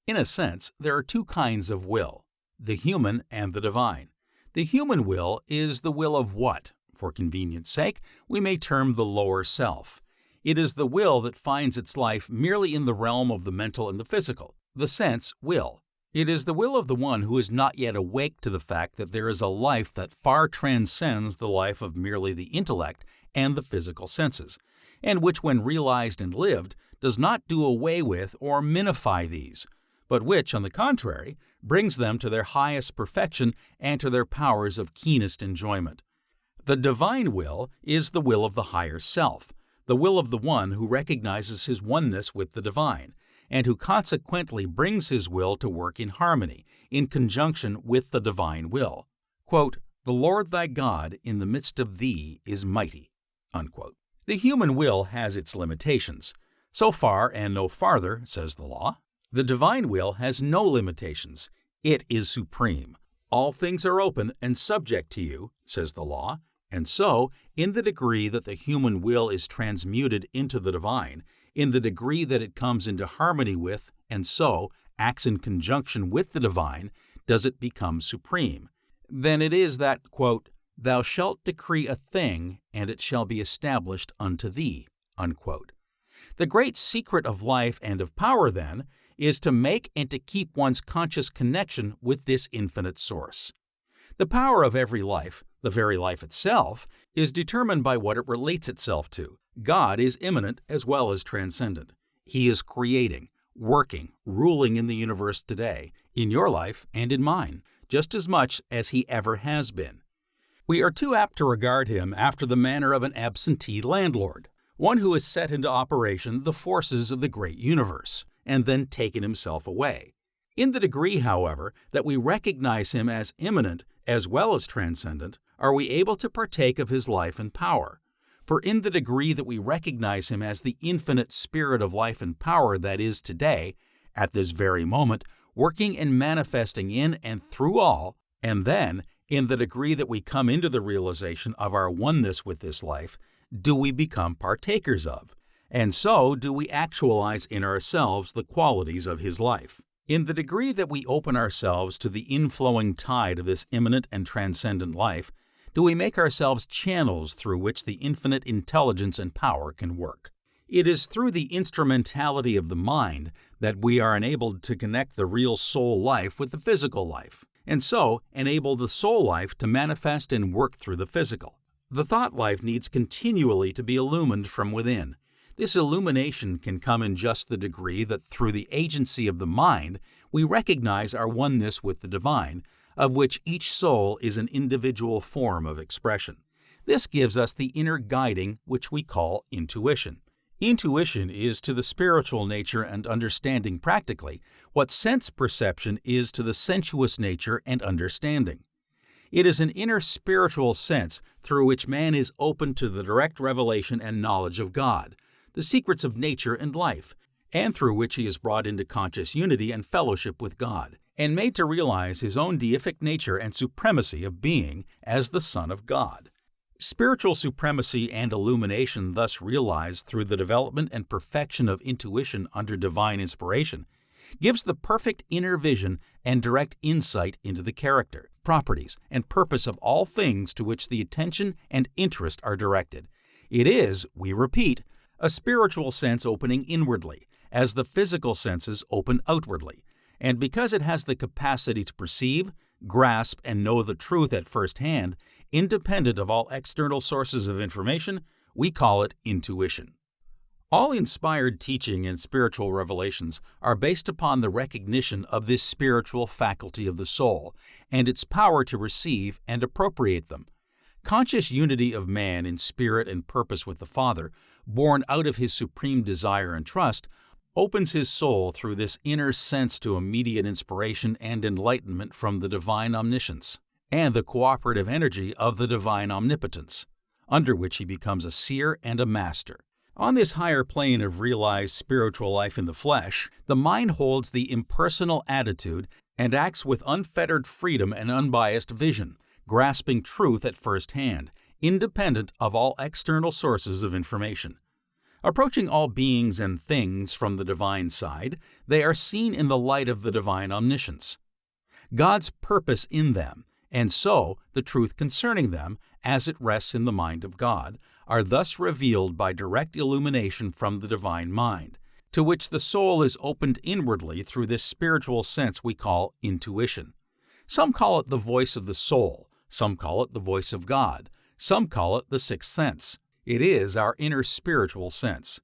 In a sense, there are two kinds of will, the human and the divine. The human will is the will of what, for convenience sake, we may term the lower self. It is the will that finds its life merely in the realm of the mental and the physical, the sense will. It is the will of the one who is not yet awake to the fact that there is a life that far transcends the life of merely the intellect and the physical senses, and which, when realized and lived, does not do away with or minify these, but which, on the contrary, brings them to their highest perfection and to their powers of keenest enjoyment. The divine will is the will of the higher self, the will of the one who recognizes his oneness with the divine, and who consequently brings his will to work in harmony, in conjunction with the divine will. Quote, "The Lord thy God in the midst of thee is mighty." Unquote. The human will has its limitations. So far and no farther, says the law. The divine will has no limitations. It is supreme. All things are open and subject to you, says the law, and so, in the degree that the human will is transmuted into the divine, in the degree that it comes into harmony with, and so acts in conjunction with the divine, does it become supreme. Then it is that, quote, "Thou shalt decree a thing, and it shall be established unto thee." Unquote. The great secret of life and of power, then, is to make and to keep one's conscious connection with this infinite source. The power of every life, the very life itself, is determined by what it relates itself to. God is immanent as well as transcendent. He is creating, working, ruling in the universe today, in your life and in mine, just as much as he ever has been. We are too apt to regard him after the manner of an absentee landlord, one who has set into operation the forces of the great universe, and then taken himself away. In the degree, however, that we recognize him as immanent as well as transcendent, are we able to partake of his life and power. For in the degree that we recognize him as the infinite spirit of life and power that is today, at this very moment, working and manifesting in and through all, and then, in the degree that we come into the realization of our oneness with this life, do we become partakers of, and so do we actualize in ourselves the qualities of his life. In the degree that we open ourselves to the inflowing tide of this immanent and transcendent life, do we make ourselves channels through which the infinite intelligence and power can work. It is through the instrumentality of the mind that we are enabled to connect the real soul life with the physical life, and so enable the soul life to manifest and work through the physical. The thought life needs continually to be illumined from within. This illumination can come in just the degree that through the agency of the mind we recognize our oneness with the divine, of which each soul is an individual form of expression. This gives us the inner guiding which we call intuition. Intuition is to the spiritual nature and understanding practically what sense perception is to the sensuous nature and understanding. It is an inner spiritual sense through which man is open to the direct revelation and knowledge of God, the secrets of nature and life, and through which he is brought into conscious unity and fellowship with God, and made to realize his own deific nature and supremacy of being as the Son of God. Spiritual supremacy and illumination thus realized through the development and perfection of intuition under divine inspiration gives the perfect inner vision and direct insight into the character, properties, and purpose of all things to which the attention and interest are directed. It is, we repeat, a spiritual sense opening inwardly, as the physical senses open outwardly, and because it has the capacity to perceive, grasp, and know the truth at first hand, independent of all external sources of information, we call it intuition. All inspired teaching and spiritual revelations are based upon the recognition of this spiritual faculty of the soul and its power to receive and appropriate them. Conscious unity of man in spirit and purpose with the Father, born out of his supreme desire and trust, opens his soul through this inner sense to immediate inspiration and enlightenment from the divine omniscience and the cooperative energy of the divine omnipotence, under which he becomes a seer and a master. On this higher plane of realized spiritual life in the flesh, the mind holds the impersonal attitude and acts with unfettered freedom and unbiased vision, grasping truth at first hand, independent of all external sources of information. Approaching all beings and things from the divine side, they are seen in the light of the divine omniscience, God's purpose in them, and so the truth concerning them, as it rests in the mind of God, are thus revealed by direct illumination from the divine mind, to which the soul is opened inwardly through this spiritual sense we call intuition. Some call it the voice of the soul, some call it the voice of God, some call it the sixth sense. It is our inner spiritual sense.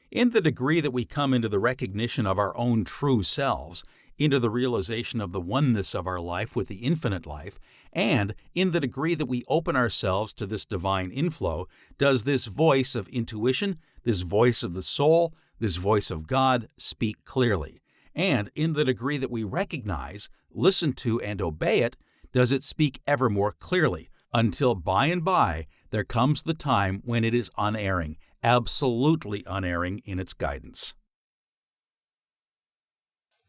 In the degree that we come into the recognition of our own true selves, into the realization of the oneness of our life with the infinite life, and in the degree that we open ourselves to this divine inflow, does this voice of intuition, this voice of the soul, this voice of God speak clearly. And in the degree that we recognize, listen to, and obey it, does it speak ever more clearly, until by and by there comes the time when it is unerring, absolutely unerring in its guidance.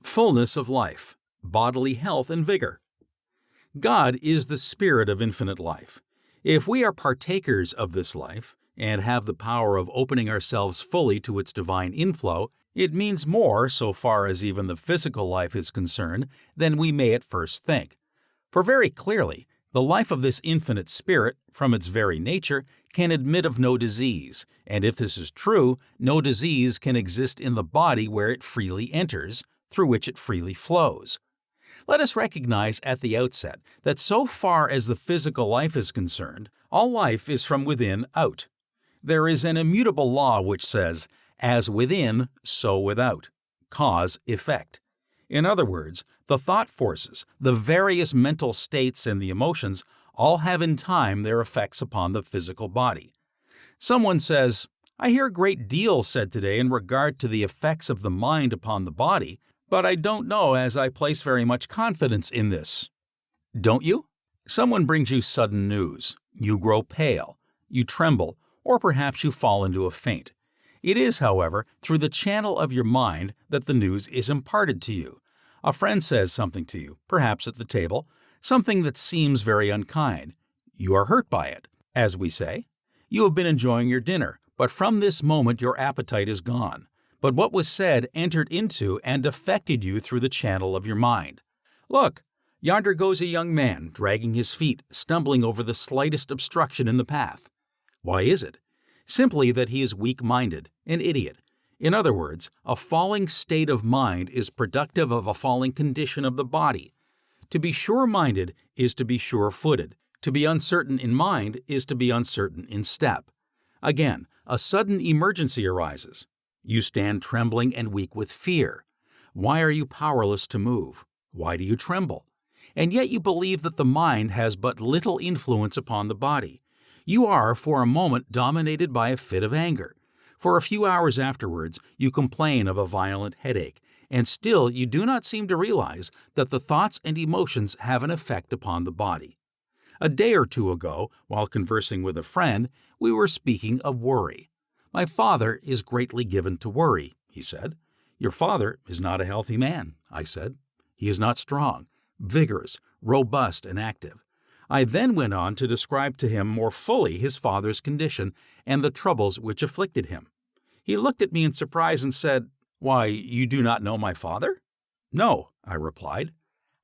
Fullness of life, bodily health and vigor. God is the spirit of infinite life. If we are partakers of this life and have the power of opening ourselves fully to its divine inflow, it means more, so far as even the physical life is concerned, than we may at first think. For very clearly, the life of this infinite spirit, from its very nature, can admit of no disease, and if this is true, no disease can exist in the body where it freely enters, through which it freely flows. Let us recognize at the outset that so far as the physical life is concerned, all life is from within out. There is an immutable law which says, as within, so without, cause, effect. In other words, the thought forces, the various mental states and the emotions all have in time their effects upon the physical body. Someone says, I hear a great deal said today in regard to the effects of the mind upon the body, but I don't know as I place very much confidence in this. Don't you? Someone brings you sudden news. You grow pale, you tremble, or perhaps you fall into a faint. It is, however, through the channel of your mind that the news is imparted to you. A friend says something to you, perhaps at the table, something that seems very unkind. You are hurt by it, as we say. You have been enjoying your dinner, but from this moment your appetite is gone. But what was said entered into and affected you through the channel of your mind. Look, yonder goes a young man, dragging his feet, stumbling over the slightest obstruction in the path. Why is it? Simply that he is weak-minded, an idiot. In other words, a falling state of mind is productive of a falling condition of the body. To be sure-minded is to be sure-footed. To be uncertain in mind is to be uncertain in step. Again, a sudden emergency arises. You stand trembling and weak with fear. Why are you powerless to move? Why do you tremble? And yet you believe that the mind has but little influence upon the body. You are, for a moment, dominated by a fit of anger. For a few hours afterwards, you complain of a violent headache, and still you do not seem to realize that the thoughts and emotions have an effect upon the body. A day or two ago, while conversing with a friend, we were speaking of worry. My father is greatly given to worry, he said. Your father is not a healthy man, I said. He is not strong, vigorous, robust, and active. I then went on to describe to him more fully his father's condition and the troubles which afflicted him. He looked at me in surprise and said, Why, you do not know my father? No, I replied.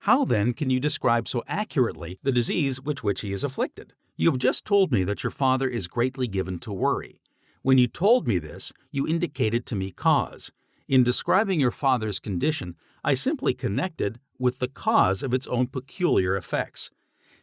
How then can you describe so accurately the disease with which he is afflicted? You have just told me that your father is greatly given to worry. When you told me this, you indicated to me cause. In describing your father's condition, I simply connected with the cause of its own peculiar effects.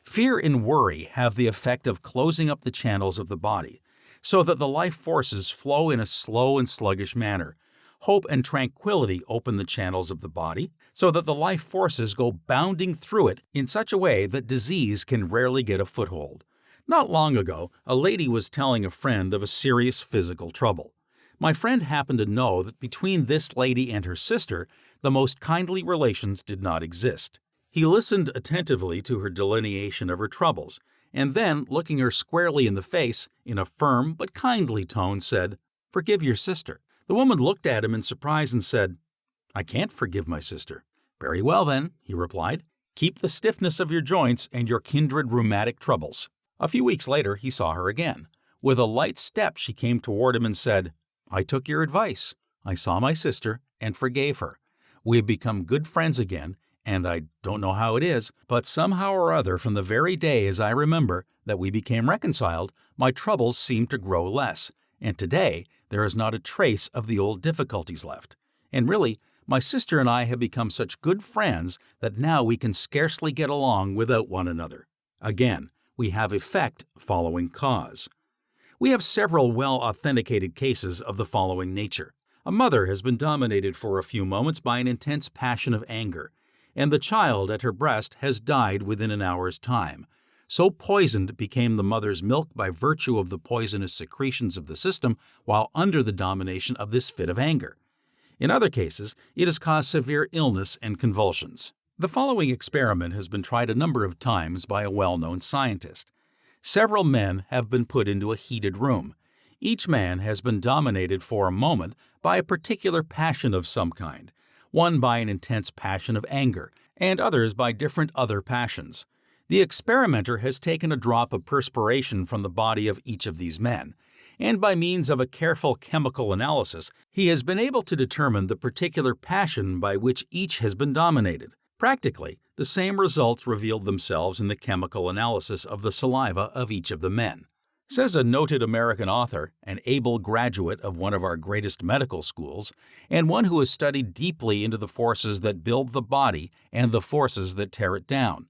Fear and worry have the effect of closing up the channels of the body, so that the life forces flow in a slow and sluggish manner. Hope and tranquility open the channels of the body, so that the life forces go bounding through it in such a way that disease can rarely get a foothold. Not long ago, a lady was telling a friend of a serious physical trouble. My friend happened to know that between this lady and her sister, the most kindly relations did not exist. He listened attentively to her delineation of her troubles, and then, looking her squarely in the face, in a firm but kindly tone, said, Forgive your sister." The woman looked at him in surprise and said, "I can't forgive my sister." "Very well then," he replied. "Keep the stiffness of your joints and your kindred rheumatic troubles." A few weeks later, he saw her again. With a light step, she came toward him and said, "I took your advice. I saw my sister and forgave her. We have become good friends again, and I don't know how it is, but somehow or other from the very day as I remember that we became reconciled, my troubles seemed to grow less, and today there is not a trace of the old difficulties left. And really, my sister and I have become such good friends that now we can scarcely get along without one another." Again, we have effect following cause. We have several well-authenticated cases of the following nature. A mother has been dominated for a few moments by an intense passion of anger, and the child at her breast has died within an hour's time. So poisoned became the mother's milk by virtue of the poisonous secretions of the system while under the domination of this fit of anger. In other cases, it has caused severe illness and convulsions. The following experiment has been tried a number of times by a well-known scientist. Several men have been put into a heated room. Each man has been dominated for a moment by a particular passion of some kind, one by an intense passion of anger, and others by different other passions. The experimenter has taken a drop of perspiration from the body of each of these men, and by means of a careful chemical analysis, he has been able to determine the particular passion by which each has been dominated. Practically, the same results revealed themselves in the chemical analysis of the saliva of each of the men. Says a noted American author, an able graduate of one of our greatest medical schools, and one who has studied deeply into the forces that build the body and the forces that tear it down.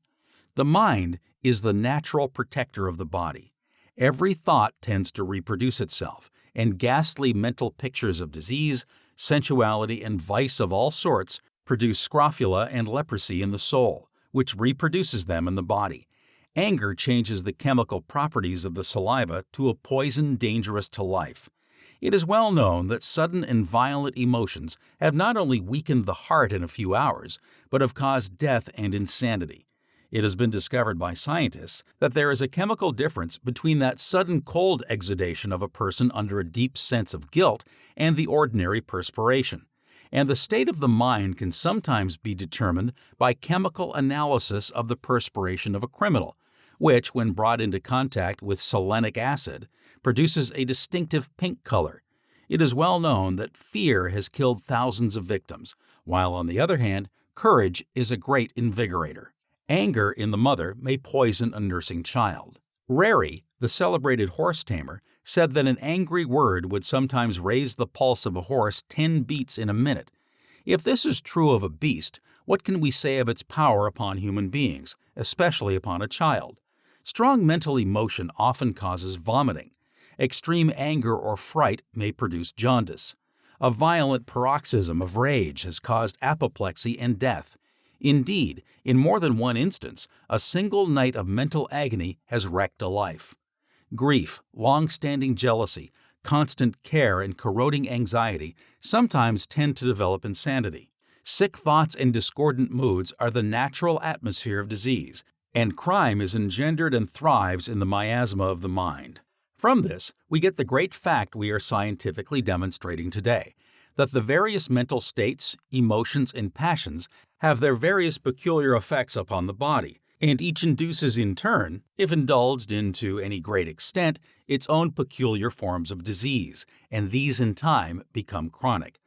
The mind is the natural protector of the body. Every thought tends to reproduce itself, and ghastly mental pictures of disease, sensuality, and vice of all sorts produce scrofula and leprosy in the soul, which reproduces them in the body. Anger changes the chemical properties of the saliva to a poison dangerous to life. It is well known that sudden and violent emotions have not only weakened the heart in a few hours, but have caused death and insanity. It has been discovered by scientists that there is a chemical difference between that sudden cold exudation of a person under a deep sense of guilt and the ordinary perspiration. And the state of the mind can sometimes be determined by chemical analysis of the perspiration of a criminal, which, when brought into contact with selenic acid, produces a distinctive pink color. It is well known that fear has killed thousands of victims, while on the other hand, courage is a great invigorator. Anger in the mother may poison a nursing child. Rary, the celebrated horse tamer, said that an angry word would sometimes raise the pulse of a horse 10 beats in a minute. If this is true of a beast, what can we say of its power upon human beings, especially upon a child? Strong mental emotion often causes vomiting. Extreme anger or fright may produce jaundice. A violent paroxysm of rage has caused apoplexy and death. Indeed, in more than one instance, a single night of mental agony has wrecked a life. Grief, long-standing jealousy, constant care, and corroding anxiety sometimes tend to develop insanity. Sick thoughts and discordant moods are the natural atmosphere of disease, and crime is engendered and thrives in the miasma of the mind. From this, we get the great fact we are scientifically demonstrating today, that the various mental states, emotions, and passions have their various peculiar effects upon the body, and each induces in turn, if indulged in to any great extent, its own peculiar forms of disease, and these in time become chronic.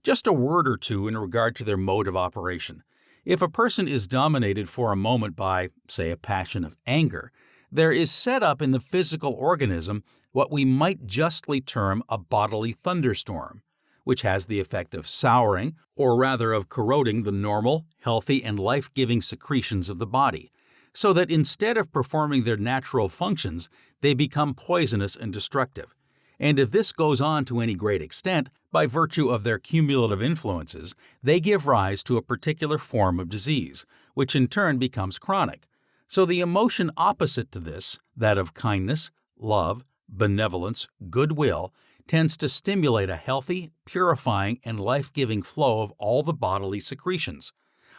Just a word or two in regard to their mode of operation. If a person is dominated for a moment by, say, a passion of anger, there is set up in the physical organism what we might justly term a bodily thunderstorm, which has the effect of souring, or rather of corroding the normal, healthy, and life-giving secretions of the body, so that instead of performing their natural functions, they become poisonous and destructive. And if this goes on to any great extent, by virtue of their cumulative influences, they give rise to a particular form of disease, which in turn becomes chronic. So the emotion opposite to this, that of kindness, love, benevolence, goodwill, tends to stimulate a healthy, purifying, and life-giving flow of all the bodily secretions.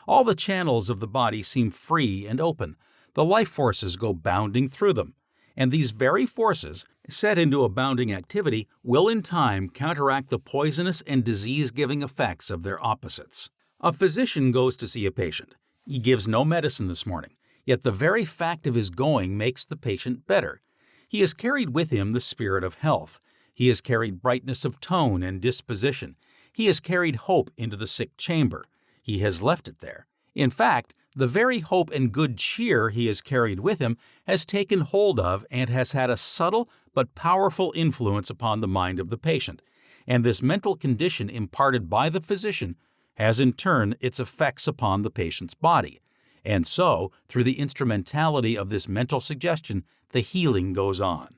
All the channels of the body seem free and open. The life forces go bounding through them. and these very forces, set into abounding activity, will in time counteract the poisonous and disease-giving effects of their opposites. A physician goes to see a patient. He gives no medicine this morning, yet the very fact of his going makes the patient better. He has carried with him the spirit of health. He has carried brightness of tone and disposition. He has carried hope into the sick chamber. He has left it there. In fact, the very hope and good cheer he has carried with him has taken hold of and has had a subtle but powerful influence upon the mind of the patient, and this mental condition imparted by the physician has in turn its effects upon the patient's body. And so, through the instrumentality of this mental suggestion, the healing goes on.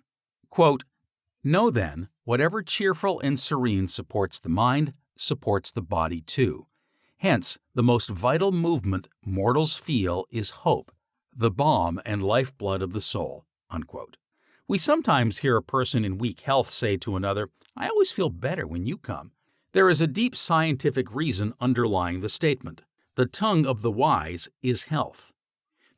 Quote, "Know then, whatever cheerful and serene supports the mind, supports the body too. Hence, the most vital movement mortals feel is hope, the balm and lifeblood of the soul." Unquote. We sometimes hear a person in weak health say to another, "I always feel better when you come." There is a deep scientific reason underlying the statement. The tongue of the wise is health.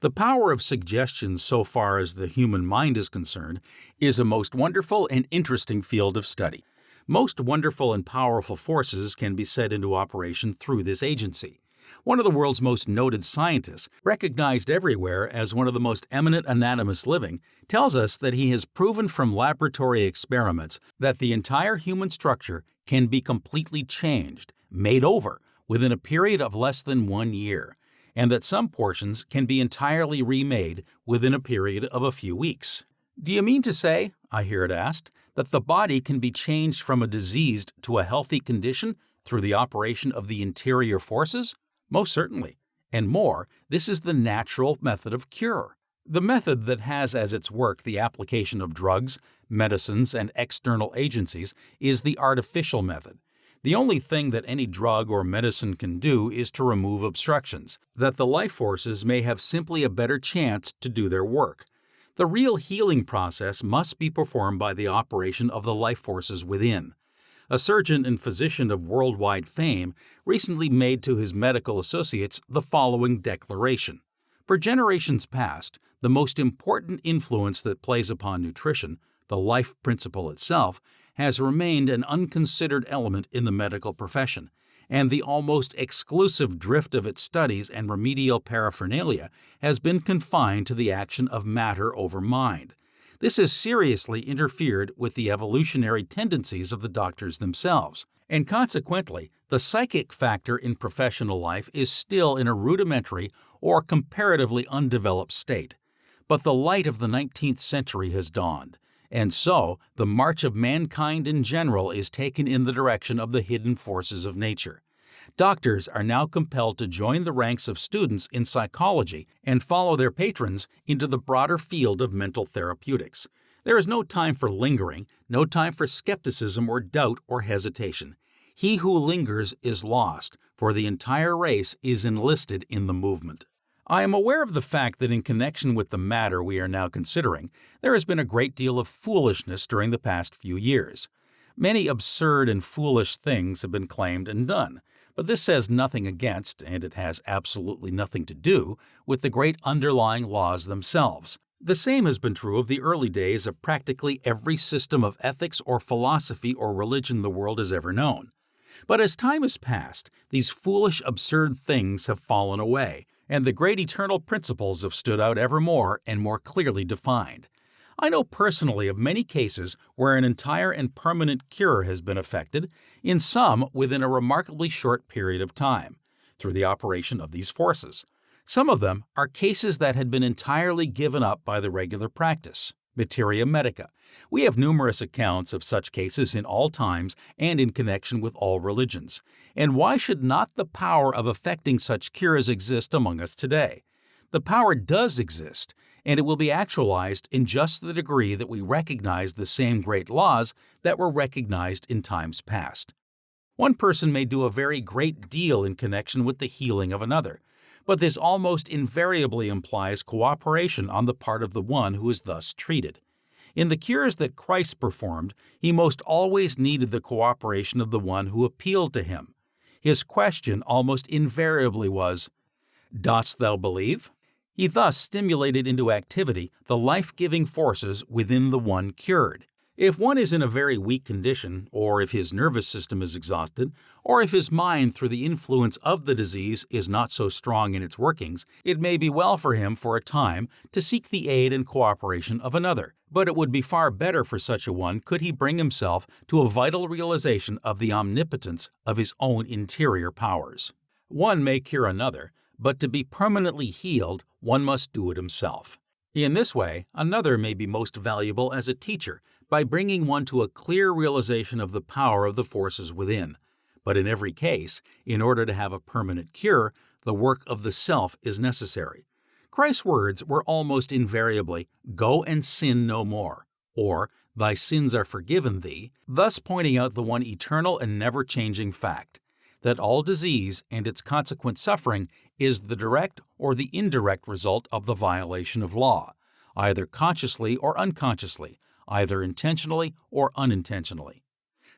The power of suggestion, so far as the human mind is concerned, is a most wonderful and interesting field of study. Most wonderful and powerful forces can be set into operation through this agency. One of the world's most noted scientists, recognized everywhere as one of the most eminent anatomists living, tells us that he has proven from laboratory experiments that the entire human structure can be completely changed, made over, within a period of less than 1 year, and that some portions can be entirely remade within a period of a few weeks. Do you mean to say, I hear it asked, that the body can be changed from a diseased to a healthy condition through the operation of the interior forces? Most certainly. And more, this is the natural method of cure. The method that has as its work the application of drugs, medicines, and external agencies is the artificial method. The only thing that any drug or medicine can do is to remove obstructions, that the life forces may have simply a better chance to do their work. The real healing process must be performed by the operation of the life forces within. A surgeon and physician of worldwide fame recently made to his medical associates the following declaration. For generations past, the most important influence that plays upon nutrition, the life principle itself, has remained an unconsidered element in the medical profession, and the almost exclusive drift of its studies and remedial paraphernalia has been confined to the action of matter over mind. This has seriously interfered with the evolutionary tendencies of the doctors themselves, and consequently, the psychic factor in professional life is still in a rudimentary or comparatively undeveloped state. But the light of the 19th century has dawned, and so the march of mankind in general is taken in the direction of the hidden forces of nature. Doctors are now compelled to join the ranks of students in psychology and follow their patrons into the broader field of mental therapeutics. There is no time for lingering, no time for skepticism or doubt or hesitation. He who lingers is lost, for the entire race is enlisted in the movement. I am aware of the fact that in connection with the matter we are now considering, there has been a great deal of foolishness during the past few years. Many absurd and foolish things have been claimed and done, but this says nothing against, and it has absolutely nothing to do, with the great underlying laws themselves. The same has been true of the early days of practically every system of ethics or philosophy or religion the world has ever known. But as time has passed, these foolish, absurd things have fallen away, and the great eternal principles have stood out ever more and more clearly defined. I know personally of many cases where an entire and permanent cure has been effected, in some within a remarkably short period of time, through the operation of these forces. Some of them are cases that had been entirely given up by the regular practice, materia medica. We have numerous accounts of such cases in all times and in connection with all religions. And why should not the power of effecting such cures exist among us today? The power does exist, and it will be actualized in just the degree that we recognize the same great laws that were recognized in times past. One person may do a very great deal in connection with the healing of another, but this almost invariably implies cooperation on the part of the one who is thus treated. In the cures that Christ performed, he most always needed the cooperation of the one who appealed to him. His question almost invariably was, "Dost thou believe?" He thus stimulated into activity the life-giving forces within the one cured. If one is in a very weak condition, or if his nervous system is exhausted, or if his mind through the influence of the disease is not so strong in its workings, it may be well for him for a time to seek the aid and cooperation of another. But it would be far better for such a one could he bring himself to a vital realization of the omnipotence of his own interior powers. One may cure another, but to be permanently healed, one must do it himself. In this way, another may be most valuable as a teacher by bringing one to a clear realization of the power of the forces within. But in every case, in order to have a permanent cure, the work of the self is necessary. Christ's words were almost invariably, "Go and sin no more," or "Thy sins are forgiven thee," thus pointing out the one eternal and never-changing fact, that all disease and its consequent suffering is the direct or the indirect result of the violation of law, either consciously or unconsciously, either intentionally or unintentionally.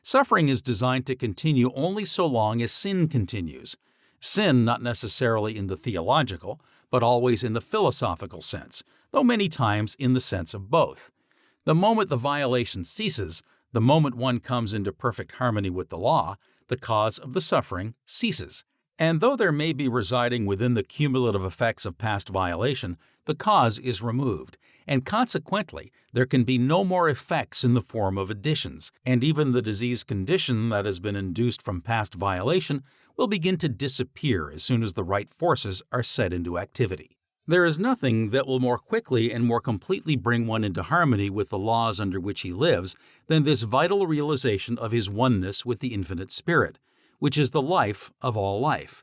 Suffering is designed to continue only so long as sin continues. Sin not necessarily in the theological, but always in the philosophical sense, though many times in the sense of both. The moment the violation ceases, the moment one comes into perfect harmony with the law, the cause of the suffering ceases. And though there may be residing within the cumulative effects of past violation, the cause is removed, and consequently there can be no more effects in the form of additions, and even the disease condition that has been induced from past violation will begin to disappear as soon as the right forces are set into activity. There is nothing that will more quickly and more completely bring one into harmony with the laws under which he lives than this vital realization of his oneness with the infinite spirit, which is the life of all life.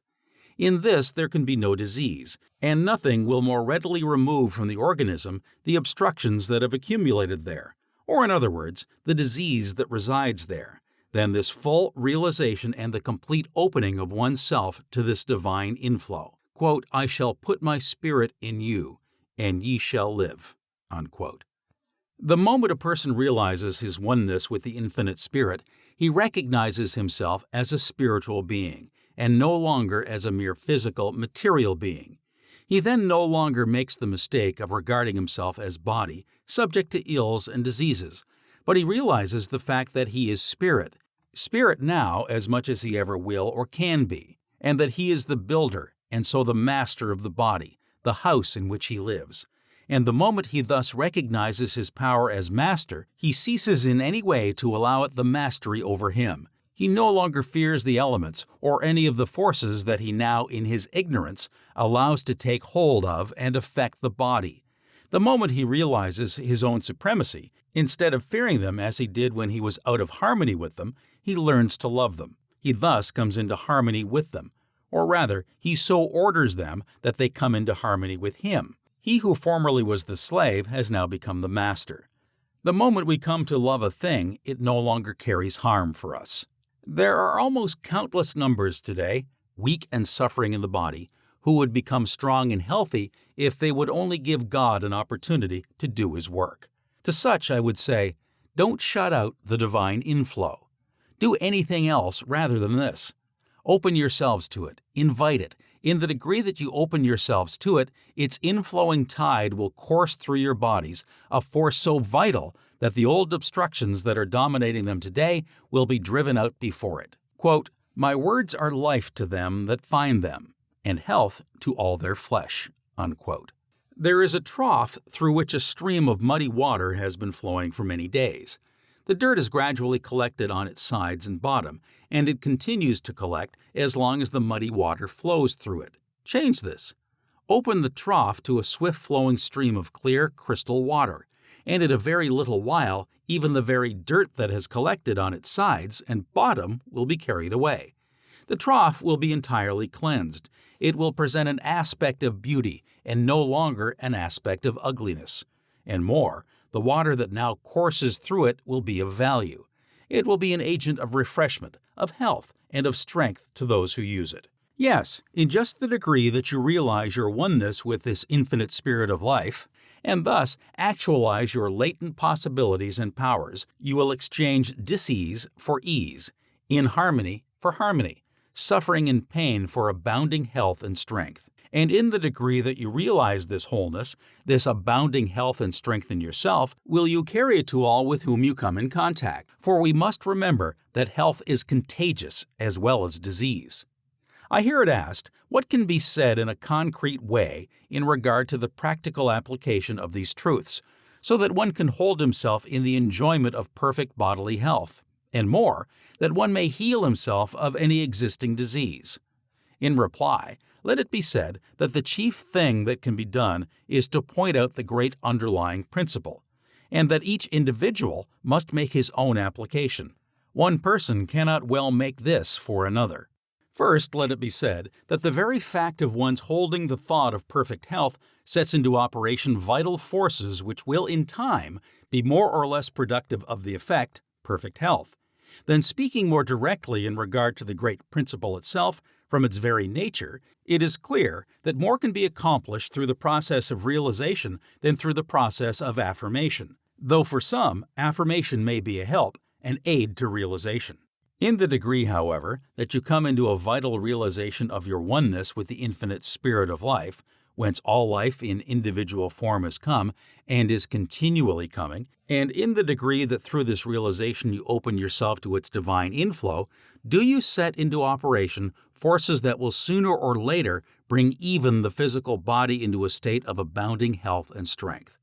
In this there can be no disease, and nothing will more readily remove from the organism the obstructions that have accumulated there, or in other words, the disease that resides there, than this full realization and the complete opening of oneself to this divine inflow. Quote, "I shall put my spirit in you, and ye shall live." Unquote. The moment a person realizes his oneness with the infinite spirit, he recognizes himself as a spiritual being, and no longer as a mere physical, material being. He then no longer makes the mistake of regarding himself as body, subject to ills and diseases, but he realizes the fact that he is spirit now as much as he ever will or can be, and that he is the builder, and so the master of the body, the house in which he lives. And the moment he thus recognizes his power as master, he ceases in any way to allow it the mastery over him. He no longer fears the elements or any of the forces that he now, in his ignorance, allows to take hold of and affect the body. The moment he realizes his own supremacy, instead of fearing them as he did when he was out of harmony with them, he learns to love them. He thus comes into harmony with them, or rather, he so orders them that they come into harmony with him. He who formerly was the slave has now become the master. The moment we come to love a thing, it no longer carries harm for us. There are almost countless numbers today, weak and suffering in the body, who would become strong and healthy if they would only give God an opportunity to do His work. To such I would say, don't shut out the divine inflow. Do anything else rather than this. Open yourselves to it, invite it. In the degree that you open yourselves to it, its inflowing tide will course through your bodies, a force so vital that the old obstructions that are dominating them today will be driven out before it. Quote, "My words are life to them that find them, and health to all their flesh." Unquote. There is a trough through which a stream of muddy water has been flowing for many days. The dirt is gradually collected on its sides and bottom, and it continues to collect as long as the muddy water flows through it. Change this. Open the trough to a swift-flowing stream of clear, crystal water, and in a very little while, even the very dirt that has collected on its sides and bottom will be carried away. The trough will be entirely cleansed. It will present an aspect of beauty and no longer an aspect of ugliness. And more, the water that now courses through it will be of value. It will be an agent of refreshment, of health, and of strength to those who use it. Yes, in just the degree that you realize your oneness with this infinite spirit of life, and thus actualize your latent possibilities and powers, you will exchange dis-ease for ease, inharmony for harmony, suffering and pain for abounding health and strength. And in the degree that you realize this wholeness, this abounding health and strength in yourself, will you carry it to all with whom you come in contact. For we must remember that health is contagious as well as disease. I hear it asked, what can be said in a concrete way in regard to the practical application of these truths, so that one can hold himself in the enjoyment of perfect bodily health, and more, that one may heal himself of any existing disease? In reply, let it be said that the chief thing that can be done is to point out the great underlying principle, and that each individual must make his own application. One person cannot well make this for another. First, let it be said that the very fact of one's holding the thought of perfect health sets into operation vital forces which will, in time, be more or less productive of the effect, perfect health. Then, speaking more directly in regard to the great principle itself, from its very nature, it is clear that more can be accomplished through the process of realization than through the process of affirmation, though for some, affirmation may be a help, an aid to realization. In the degree, however, that you come into a vital realization of your oneness with the infinite spirit of life, whence all life in individual form has come and is continually coming, and in the degree that through this realization you open yourself to its divine inflow, do you set into operation forces that will sooner or later bring even the physical body into a state of abounding health and strength.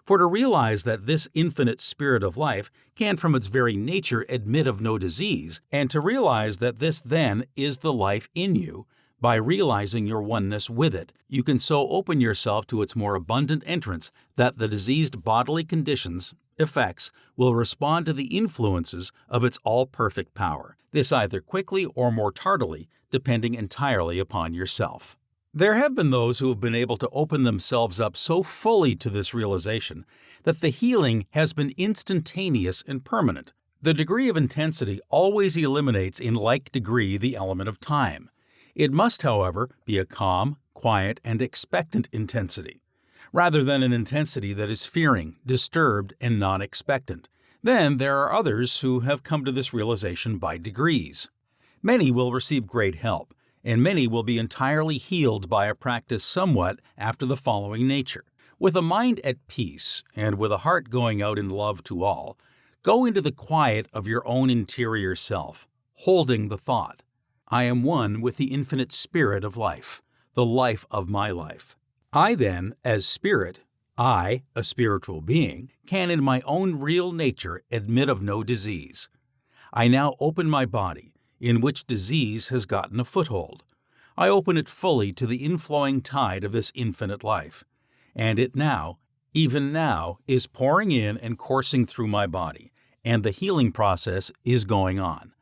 For to realize that this infinite spirit of life can from its very nature admit of no disease, and to realize that this then is the life in you, by realizing your oneness with it, you can so open yourself to its more abundant entrance that the diseased bodily conditions, effects, will respond to the influences of its all-perfect power, this either quickly or more tardily, depending entirely upon yourself. There have been those who have been able to open themselves up so fully to this realization that the healing has been instantaneous and permanent. The degree of intensity always eliminates in like degree the element of time. It must, however, be a calm, quiet, and expectant intensity, rather than an intensity that is fearing, disturbed, and non-expectant. Then there are others who have come to this realization by degrees. Many will receive great help, and many will be entirely healed by a practice somewhat after the following nature. With a mind at peace, and with a heart going out in love to all, go into the quiet of your own interior self, holding the thought, I am one with the infinite spirit of life, the life of my life. I then, as spirit, I, a spiritual being, can in my own real nature admit of no disease. I now open my body, in which disease has gotten a foothold. I open it fully to the inflowing tide of this infinite life, and it now, even now, is pouring in and coursing through my body, and the healing process is going on.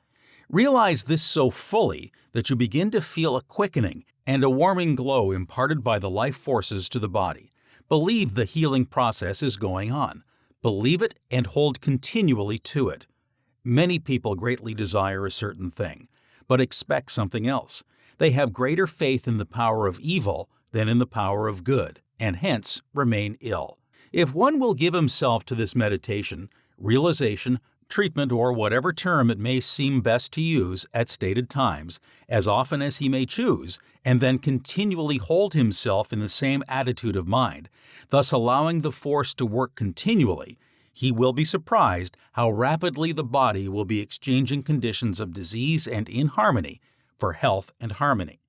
Realize this so fully that you begin to feel a quickening and a warming glow imparted by the life forces to the body. Believe the healing process is going on. Believe it and hold continually to it. Many people greatly desire a certain thing, but expect something else. They have greater faith in the power of evil than in the power of good, and hence remain ill. If one will give himself to this meditation, realization, treatment, or whatever term it may seem best to use at stated times, as often as he may choose, and then continually hold himself in the same attitude of mind, thus allowing the force to work continually, he will be surprised how rapidly the body will be exchanging conditions of disease and inharmony for health and harmony.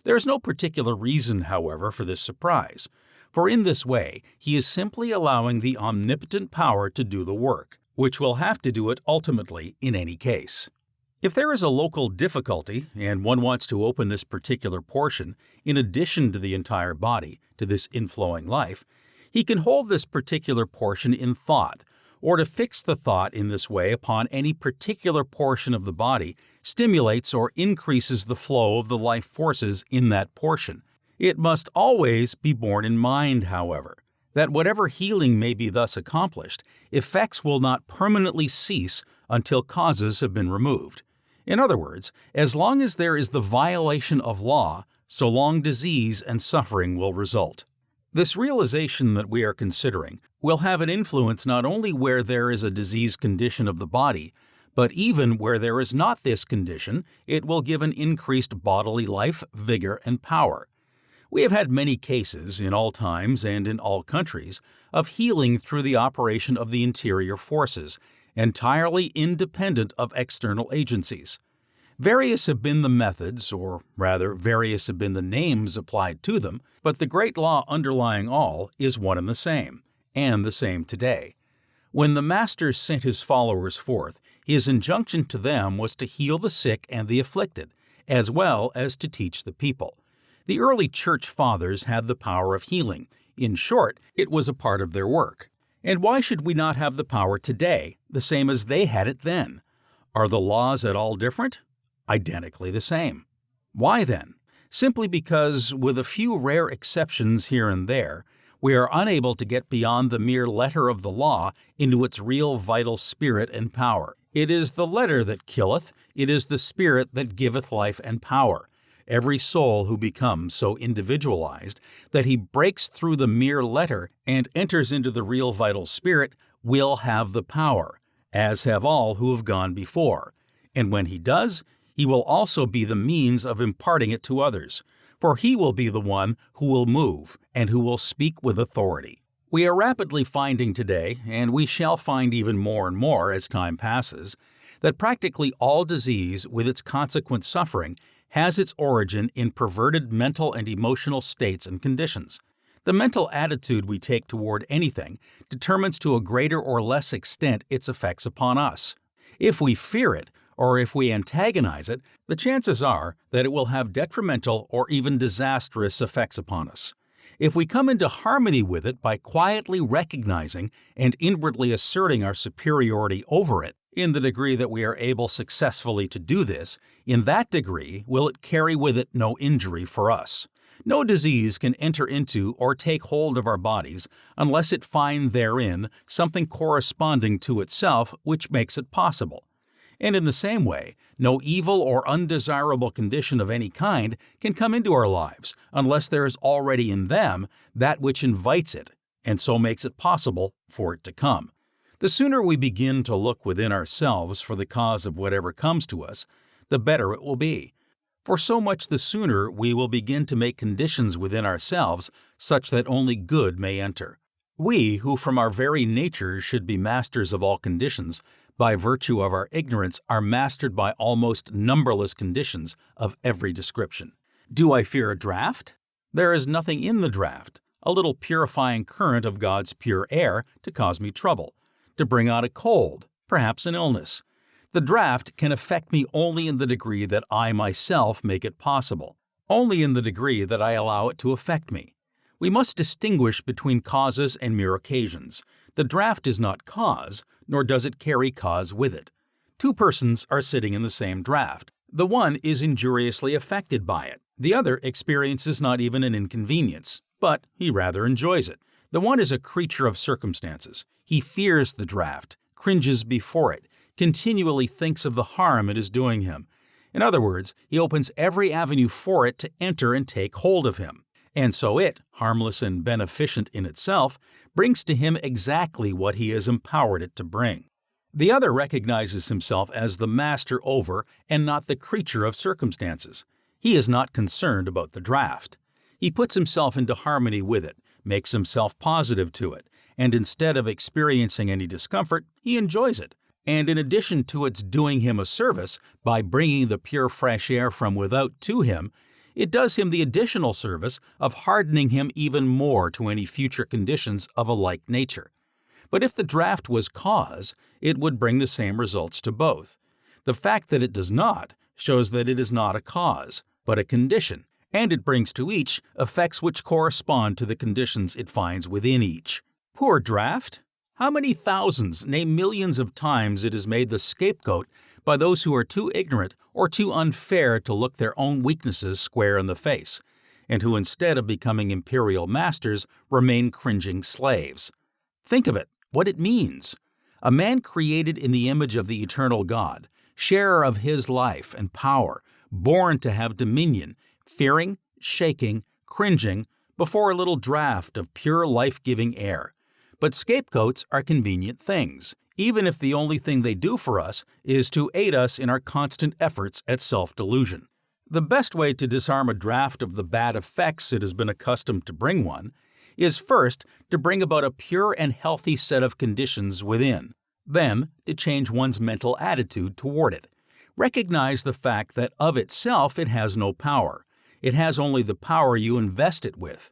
There is no particular reason, however, for this surprise, for in this way he is simply allowing the omnipotent power to do the work, which will have to do it ultimately in any case. If there is a local difficulty and one wants to open this particular portion in addition to the entire body to this inflowing life, he can hold this particular portion in thought, or to fix the thought in this way upon any particular portion of the body stimulates or increases the flow of the life forces in that portion. It must always be borne in mind, however, that whatever healing may be thus accomplished, effects will not permanently cease until causes have been removed. In other words, as long as there is the violation of law, so long disease and suffering will result. This realization that we are considering will have an influence not only where there is a disease condition of the body, but even where there is not this condition, it will give an increased bodily life, vigor, and power. We have had many cases, in all times and in all countries, of healing through the operation of the interior forces, entirely independent of external agencies. Various have been the methods, or rather, various have been the names applied to them, but the great law underlying all is one and the same today. When the Master sent his followers forth, his injunction to them was to heal the sick and the afflicted, as well as to teach the people. The early church fathers had the power of healing. In short, it was a part of their work. And why should we not have the power today, the same as they had it then? Are the laws at all different? Identically the same. Why then? Simply because, with a few rare exceptions here and there, we are unable to get beyond the mere letter of the law into its real vital spirit and power. It is the letter that killeth, it is the spirit that giveth life and power. Every soul who becomes so individualized that he breaks through the mere letter and enters into the real vital spirit will have the power, as have all who have gone before. And when he does, he will also be the means of imparting it to others, for he will be the one who will move and who will speak with authority. We are rapidly finding today, and we shall find even more and more as time passes, that practically all disease with its consequent suffering has its origin in perverted mental and emotional states and conditions. The mental attitude we take toward anything determines to a greater or less extent its effects upon us. If we fear it, or if we antagonize it, the chances are that it will have detrimental or even disastrous effects upon us. If we come into harmony with it by quietly recognizing and inwardly asserting our superiority over it, in the degree that we are able successfully to do this, in that degree will it carry with it no injury for us. No disease can enter into or take hold of our bodies unless it find therein something corresponding to itself which makes it possible. And in the same way, no evil or undesirable condition of any kind can come into our lives unless there is already in them that which invites it, and so makes it possible for it to come. The sooner we begin to look within ourselves for the cause of whatever comes to us, the better it will be. For so much the sooner we will begin to make conditions within ourselves such that only good may enter. We, who from our very nature should be masters of all conditions, by virtue of our ignorance are mastered by almost numberless conditions of every description. Do I fear a draught? There is nothing in the draught, a little purifying current of God's pure air to cause me trouble, to bring on a cold, perhaps an illness. The draught can affect me only in the degree that I myself make it possible, only in the degree that I allow it to affect me. We must distinguish between causes and mere occasions. The draught is not cause, nor does it carry cause with it. Two persons are sitting in the same draught. The one is injuriously affected by it. The other experiences not even an inconvenience, but he rather enjoys it. The one is a creature of circumstances. He fears the draught, cringes before it, continually thinks of the harm it is doing him. In other words, he opens every avenue for it to enter and take hold of him. And so it, harmless and beneficent in itself, brings to him exactly what he has empowered it to bring. The other recognizes himself as the master over and not the creature of circumstances. He is not concerned about the draught. He puts himself into harmony with it, makes himself positive to it, and instead of experiencing any discomfort, he enjoys it. And in addition to its doing him a service by bringing the pure fresh air from without to him, it does him the additional service of hardening him even more to any future conditions of a like nature. But if the draught was cause, it would bring the same results to both. The fact that it does not shows that it is not a cause, but a condition, and it brings to each effects which correspond to the conditions it finds within each. Poor draught! How many thousands, nay millions of times it is made the scapegoat by those who are too ignorant or too unfair to look their own weaknesses square in the face, and who instead of becoming imperial masters remain cringing slaves. Think of it, what it means. A man created in the image of the eternal God, sharer of his life and power, born to have dominion, fearing, shaking, cringing before a little draught of pure life-giving air. But scapegoats are convenient things, even if the only thing they do for us is to aid us in our constant efforts at self-delusion. The best way to disarm a draft of the bad effects it has been accustomed to bring one is first to bring about a pure and healthy set of conditions within, then to change one's mental attitude toward it. Recognize the fact that of itself it has no power. It has only the power you invest it with.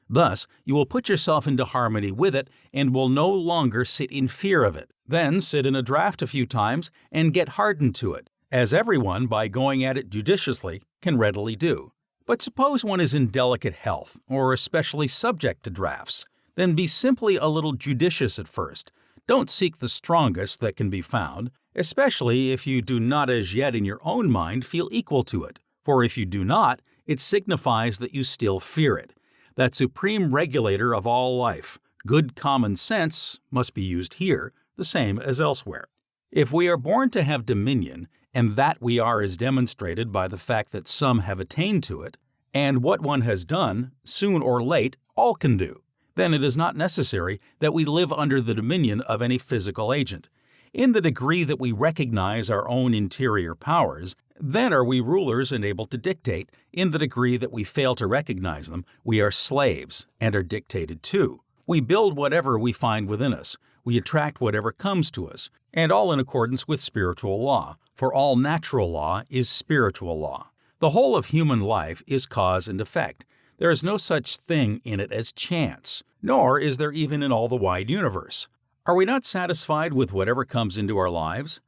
Thus, you will put yourself into harmony with it and will no longer sit in fear of it. Then sit in a draft a few times and get hardened to it, as everyone, by going at it judiciously, can readily do. But suppose one is in delicate health or especially subject to drafts, then be simply a little judicious at first. Don't seek the strongest that can be found, especially if you do not as yet in your own mind feel equal to it. For if you do not, it signifies that you still fear it. That supreme regulator of all life, good common sense, must be used here, the same as elsewhere. If we are born to have dominion, and that we are is demonstrated by the fact that some have attained to it, and what one has done, soon or late, all can do, then it is not necessary that we live under the dominion of any physical agent. In the degree that we recognize our own interior powers, then are we rulers and able to dictate. In the degree that we fail to recognize them, we are slaves and are dictated to. We build whatever we find within us. We attract whatever comes to us, and all in accordance with spiritual law, for all natural law is spiritual law. The whole of human life is cause and effect. There is no such thing in it as chance, nor is there even in all the wide universe. Are we not satisfied with whatever comes into our lives?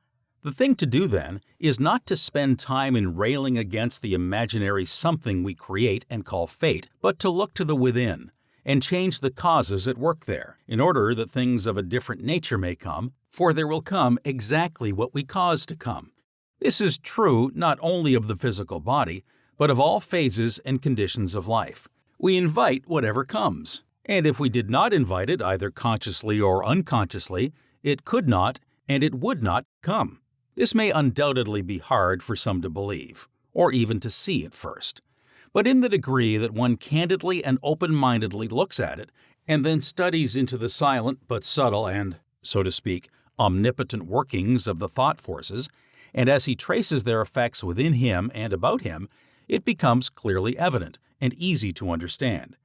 The thing to do, then, is not to spend time in railing against the imaginary something we create and call fate, but to look to the within, and change the causes at work there, in order that things of a different nature may come, for there will come exactly what we cause to come. This is true not only of the physical body, but of all phases and conditions of life. We invite whatever comes, and if we did not invite it either consciously or unconsciously, it could not and it would not come. This may undoubtedly be hard for some to believe, or even to see at first. But in the degree that one candidly and open-mindedly looks at it, and then studies into the silent but subtle and, so to speak, omnipotent workings of the thought forces, and as he traces their effects within him and about him, it becomes clearly evident and easy to understand.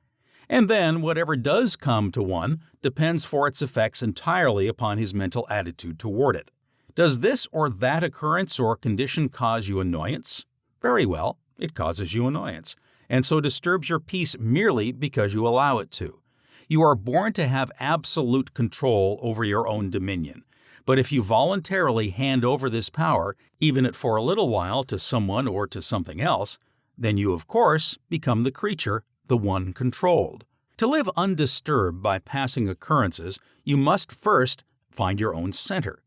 And then whatever does come to one depends for its effects entirely upon his mental attitude toward it. Does this or that occurrence or condition cause you annoyance? Very well, it causes you annoyance, and so disturbs your peace merely because you allow it to. You are born to have absolute control over your own dominion. But if you voluntarily hand over this power, even if for a little while, to someone or to something else, then you, of course, become the creature, the one controlled. To live undisturbed by passing occurrences, you must first find your own center.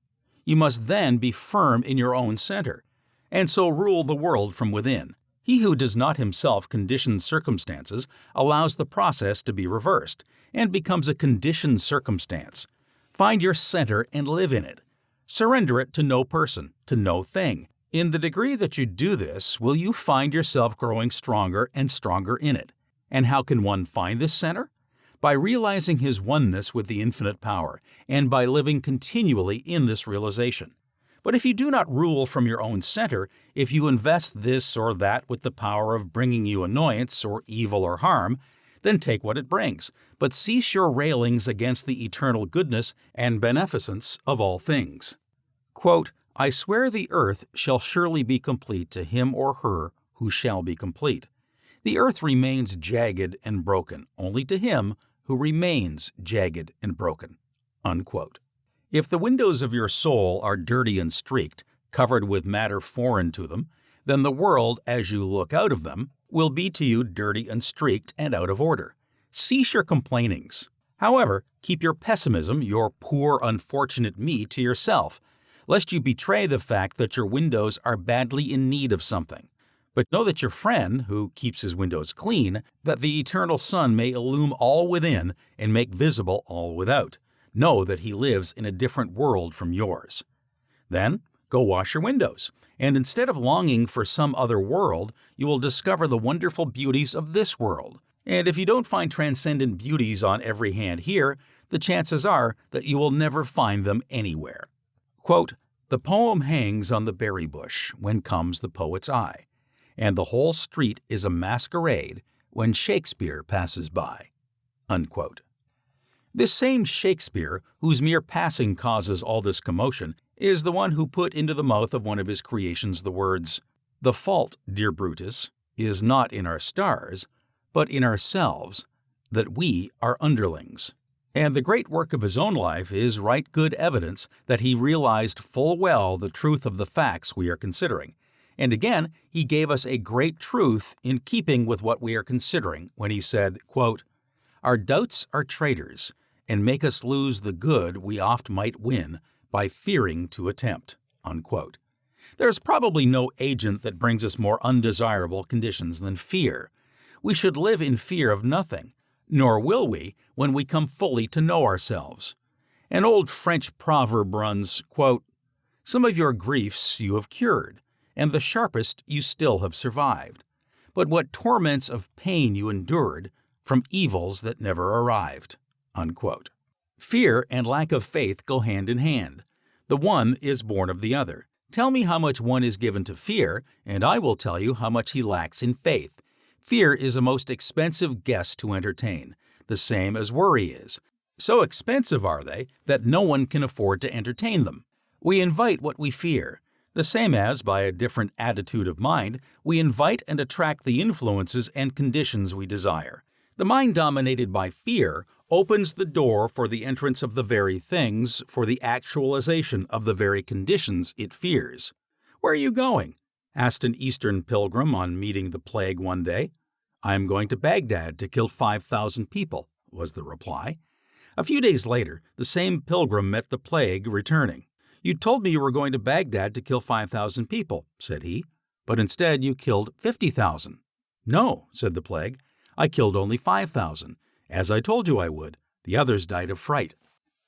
You must then be firm in your own center, and so rule the world from within. He who does not himself condition circumstances allows the process to be reversed, and becomes a conditioned circumstance. Find your center and live in it. Surrender it to no person, to no thing. In the degree that you do this, will you find yourself growing stronger and stronger in it. And how can one find this center? By realizing his oneness with the infinite power, and by living continually in this realization. But if you do not rule from your own center, if you invest this or that with the power of bringing you annoyance or evil or harm, then take what it brings, but cease your railings against the eternal goodness and beneficence of all things. Quote, I swear the earth shall surely be complete to him or her who shall be complete. The earth remains jagged and broken only to him who remains jagged and broken. Unquote. If the windows of your soul are dirty and streaked, covered with matter foreign to them, then the world, as you look out of them, will be to you dirty and streaked and out of order. Cease your complainings. However, keep your pessimism, your poor, unfortunate me, to yourself, lest you betray the fact that your windows are badly in need of something. But know that your friend, who keeps his windows clean, that the eternal sun may illume all within and make visible all without. Know that he lives in a different world from yours. Then, go wash your windows, and instead of longing for some other world, you will discover the wonderful beauties of this world. And if you don't find transcendent beauties on every hand here, the chances are that you will never find them anywhere. Quote, the poem hangs on the berry bush when comes the poet's eye, and the whole street is a masquerade when Shakespeare passes by." Unquote. This same Shakespeare, whose mere passing causes all this commotion, is the one who put into the mouth of one of his creations the words, "The fault, dear Brutus, is not in our stars, but in ourselves, that we are underlings." And the great work of his own life is right good evidence that he realized full well the truth of the facts we are considering. And again, he gave us a great truth in keeping with what we are considering when he said, quote, "Our doubts are traitors, and make us lose the good we oft might win by fearing to attempt." Unquote. There's probably no agent that brings us more undesirable conditions than fear. We should live in fear of nothing, nor will we when we come fully to know ourselves. An old French proverb runs, quote, "Some of your griefs you have cured, and the sharpest you still have survived. But what torments of pain you endured from evils that never arrived." Unquote. Fear and lack of faith go hand in hand. The one is born of the other. Tell me how much one is given to fear, and I will tell you how much he lacks in faith. Fear is a most expensive guest to entertain, the same as worry is. So expensive are they that no one can afford to entertain them. We invite what we fear, the same as, by a different attitude of mind, we invite and attract the influences and conditions we desire. The mind dominated by fear opens the door for the entrance of the very things, for the actualization of the very conditions it fears. "Where are you going?" asked an Eastern pilgrim on meeting the plague one day. "I am going to Baghdad to kill 5,000 people," was the reply. A few days later, the same pilgrim met the plague returning. "You told me you were going to Baghdad to kill 5,000 people," said he, "but instead you killed 50,000. "No," said the plague, "I killed only 5,000. As I told you I would. The others died of fright."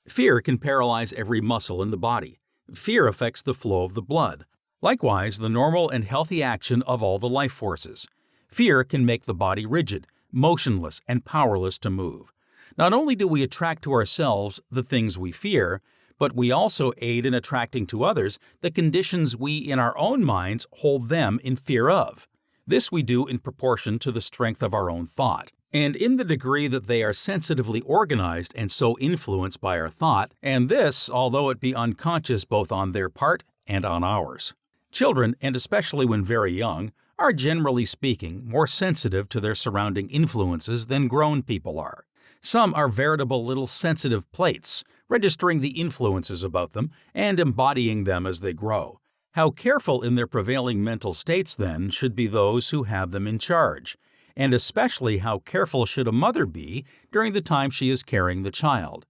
Fear can paralyze every muscle in the body. Fear affects the flow of the blood. Likewise, the normal and healthy action of all the life forces. Fear can make the body rigid, motionless, and powerless to move. Not only do we attract to ourselves the things we fear, but we also aid in attracting to others the conditions we in our own minds hold them in fear of. This we do in proportion to the strength of our own thought, and in the degree that they are sensitively organized and so influenced by our thought, and this, although it be unconscious both on their part and on ours. Children, and especially when very young, are generally speaking more sensitive to their surrounding influences than grown people are. Some are veritable little sensitive plates, registering the influences about them and embodying them as they grow. How careful in their prevailing mental states, then, should be those who have them in charge, and especially how careful should a mother be during the time she is carrying the child,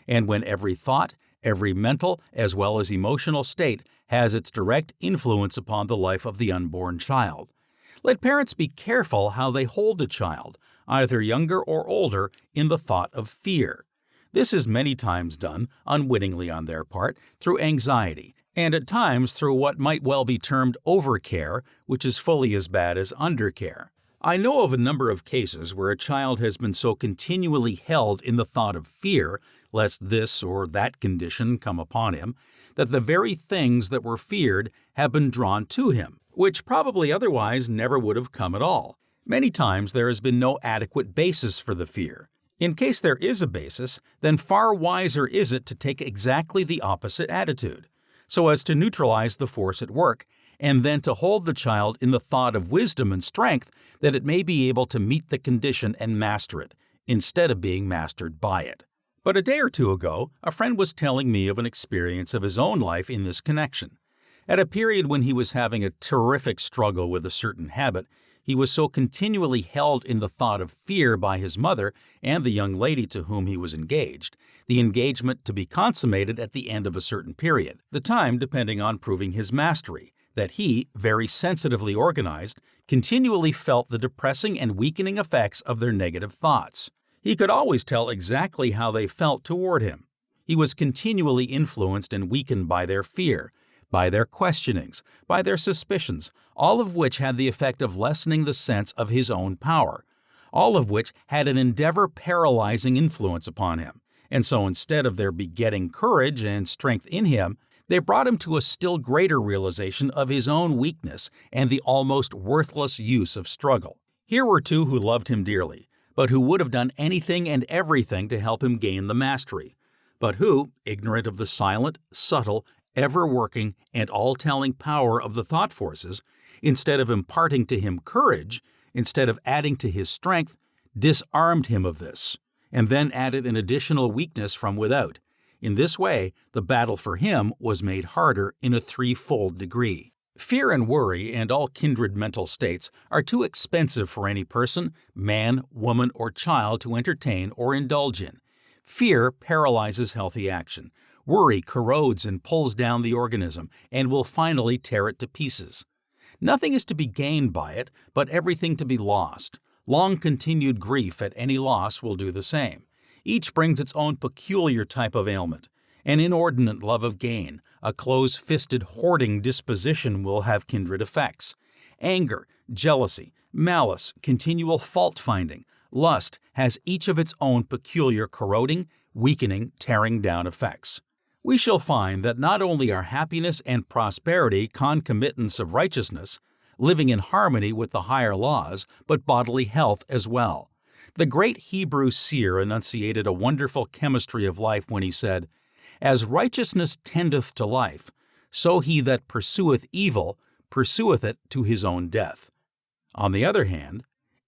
and when every thought, every mental as well as emotional state has its direct influence upon the life of the unborn child. Let parents be careful how they hold a child, either younger or older, in the thought of fear. This is many times done, unwittingly on their part, through anxiety, and at times through what might well be termed overcare, which is fully as bad as undercare. I know of a number of cases where a child has been so continually held in the thought of fear, lest this or that condition come upon him, that the very things that were feared have been drawn to him, which probably otherwise never would have come at all. Many times there has been no adequate basis for the fear. In case there is a basis, then far wiser is it to take exactly the opposite attitude, so as to neutralize the force at work, and then to hold the child in the thought of wisdom and strength that it may be able to meet the condition and master it, instead of being mastered by it. But a day or two ago, a friend was telling me of an experience of his own life in this connection. At a period when he was having a terrific struggle with a certain habit, he was so continually held in the thought of fear by his mother and the young lady to whom he was engaged, the engagement to be consummated at the end of a certain period, the time depending on proving his mastery, that he, very sensitively organized, continually felt the depressing and weakening effects of their negative thoughts. He could always tell exactly how they felt toward him. He was continually influenced and weakened by their fear, by their questionings, by their suspicions, all of which had the effect of lessening the sense of his own power, all of which had an endeavor-paralyzing influence upon him. And so instead of there begetting courage and strength in him, They brought him to a still greater realization of his own weakness and the almost worthless use of struggle. Here were two who loved him dearly, but who would have done anything and everything to help him gain the mastery, but who, ignorant of the silent, subtle, ever-working, and all-telling power of the thought forces, instead of imparting to him courage, instead of adding to his strength, disarmed him of this, and then added an additional weakness from without. In this way, the battle for him was made harder in a threefold degree. Fear and worry and all kindred mental states are too expensive for any person, man, woman, or child to entertain or indulge in. Fear paralyzes healthy action. Worry corrodes and pulls down the organism and will finally tear it to pieces. Nothing is to be gained by it, but everything to be lost. Long-continued grief at any loss will do the same. Each brings its own peculiar type of ailment. An inordinate love of gain, a close-fisted hoarding disposition will have kindred effects. Anger, jealousy, malice, continual fault-finding, lust has each of its own peculiar corroding, weakening, tearing down effects. We shall find that not only are happiness and prosperity concomitants of righteousness, living in harmony with the higher laws, but bodily health as well. The great Hebrew seer enunciated a wonderful chemistry of life when he said, "As righteousness tendeth to life, so he that pursueth evil pursueth it to his own death." On the other hand,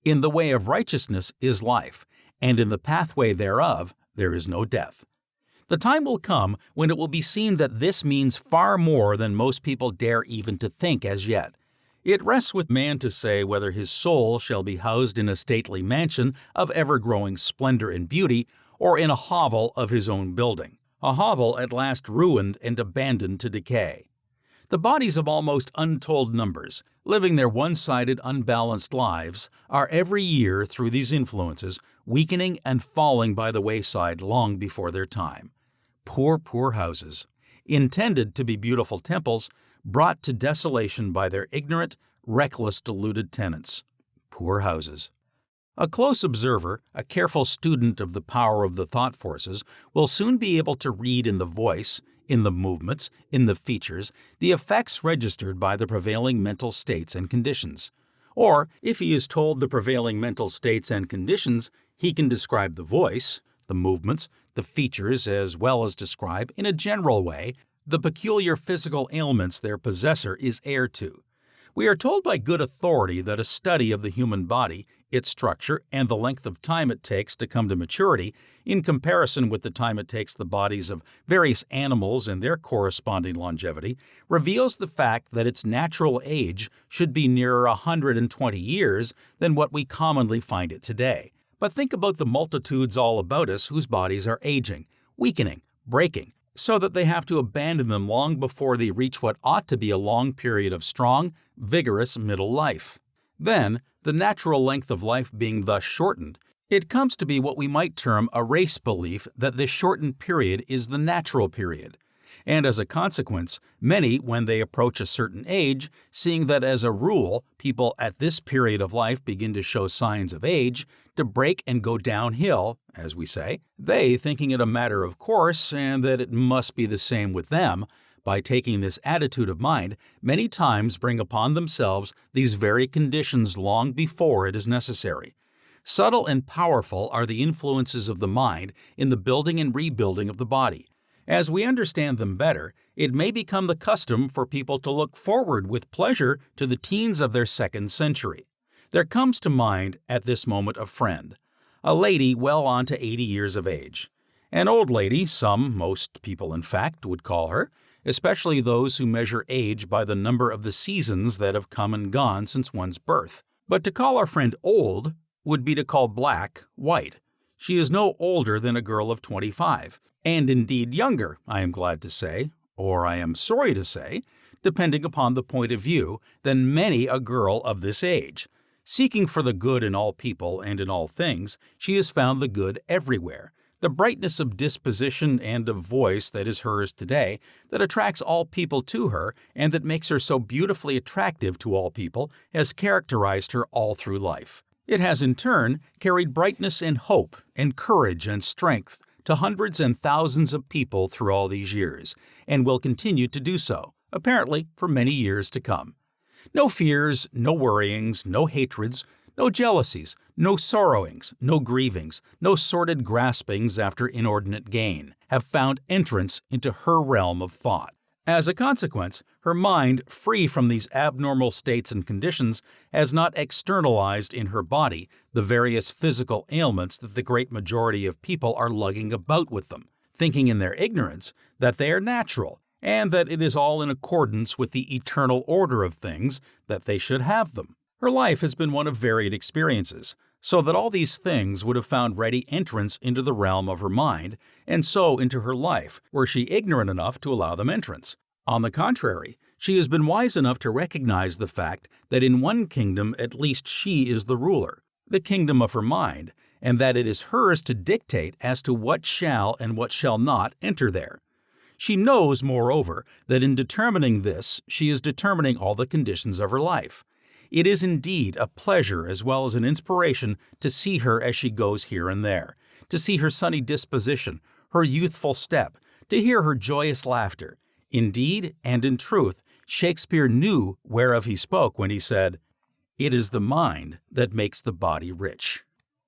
in the way of righteousness is life, and in the pathway thereof there is no death. The time will come when it will be seen that this means far more than most people dare even to think as yet. It rests with man to say whether his soul shall be housed in a stately mansion of ever-growing splendor and beauty, or in a hovel of his own building, a hovel at last ruined and abandoned to decay. The bodies of almost untold numbers, living their one-sided, unbalanced lives, are every year, through these influences, weakening and falling by the wayside long before their time. Poor, poor houses, intended to be beautiful temples, brought to desolation by their ignorant, reckless, deluded tenants. Poor houses. A close observer, a careful student of the power of the thought forces, will soon be able to read in the voice, in the movements, in the features, the effects registered by the prevailing mental states and conditions. Or, if he is told the prevailing mental states and conditions, he can describe the voice, the movements, the features, as well as describe, in a general way, the peculiar physical ailments their possessor is heir to. We are told by good authority that a study of the human body, its structure, and the length of time it takes to come to maturity, in comparison with the time it takes the bodies of various animals and their corresponding longevity, reveals the fact that its natural age should be nearer 120 years than what we commonly find it today. But think about the multitudes all about us whose bodies are aging, weakening, breaking, so that they have to abandon them long before they reach what ought to be a long period of strong, vigorous middle life. Then, the natural length of life being thus shortened, it comes to be what we might term a race belief that this shortened period is the natural period. And as a consequence, many, when they approach a certain age, seeing that as a rule people at this period of life begin to show signs of age, to break and go downhill, as we say, they, thinking it a matter of course and that it must be the same with them, by taking this attitude of mind, many times bring upon themselves these very conditions long before it is necessary. Subtle and powerful are the influences of the mind in the building and rebuilding of the body. As we understand them better, it may become the custom for people to look forward with pleasure to the teens of their second century. There comes to mind at this moment a friend, a lady well on to 80 years of age. An old lady, most people in fact, would call her, especially those who measure age by the number of the seasons that have come and gone since one's birth. But to call our friend old would be to call black white. She is no older than a girl of 25, and indeed younger, I am glad to say, or I am sorry to say, depending upon the point of view, than many a girl of this age. Seeking for the good in all people and in all things, she has found the good everywhere, the brightness of disposition and of voice that is hers today, that attracts all people to her and that makes her so beautifully attractive to all people, has characterized her all through life. It has in turn carried brightness and hope and courage and strength to hundreds and thousands of people through all these years, and will continue to do so, apparently for many years to come. No fears, no worryings, no hatreds, no jealousies, no sorrowings, no grievings, no sordid graspings after inordinate gain have found entrance into her realm of thought. As a consequence, her mind, free from these abnormal states and conditions, has not externalized in her body the various physical ailments that the great majority of people are lugging about with them, thinking in their ignorance that they are natural and that it is all in accordance with the eternal order of things that they should have them. Her life has been one of varied experiences, so that all these things would have found ready entrance into the realm of her mind, and so into her life, were she ignorant enough to allow them entrance. On the contrary, she has been wise enough to recognize the fact that in one kingdom at least she is the ruler, the kingdom of her mind, and that it is hers to dictate as to what shall and what shall not enter there. She knows, moreover, that in determining this, she is determining all the conditions of her life. It is indeed a pleasure as well as an inspiration to see her as she goes here and there, to see her sunny disposition, her youthful step, to hear her joyous laughter. Indeed, and in truth, Shakespeare knew whereof he spoke when he said, "It is the mind that makes the body rich."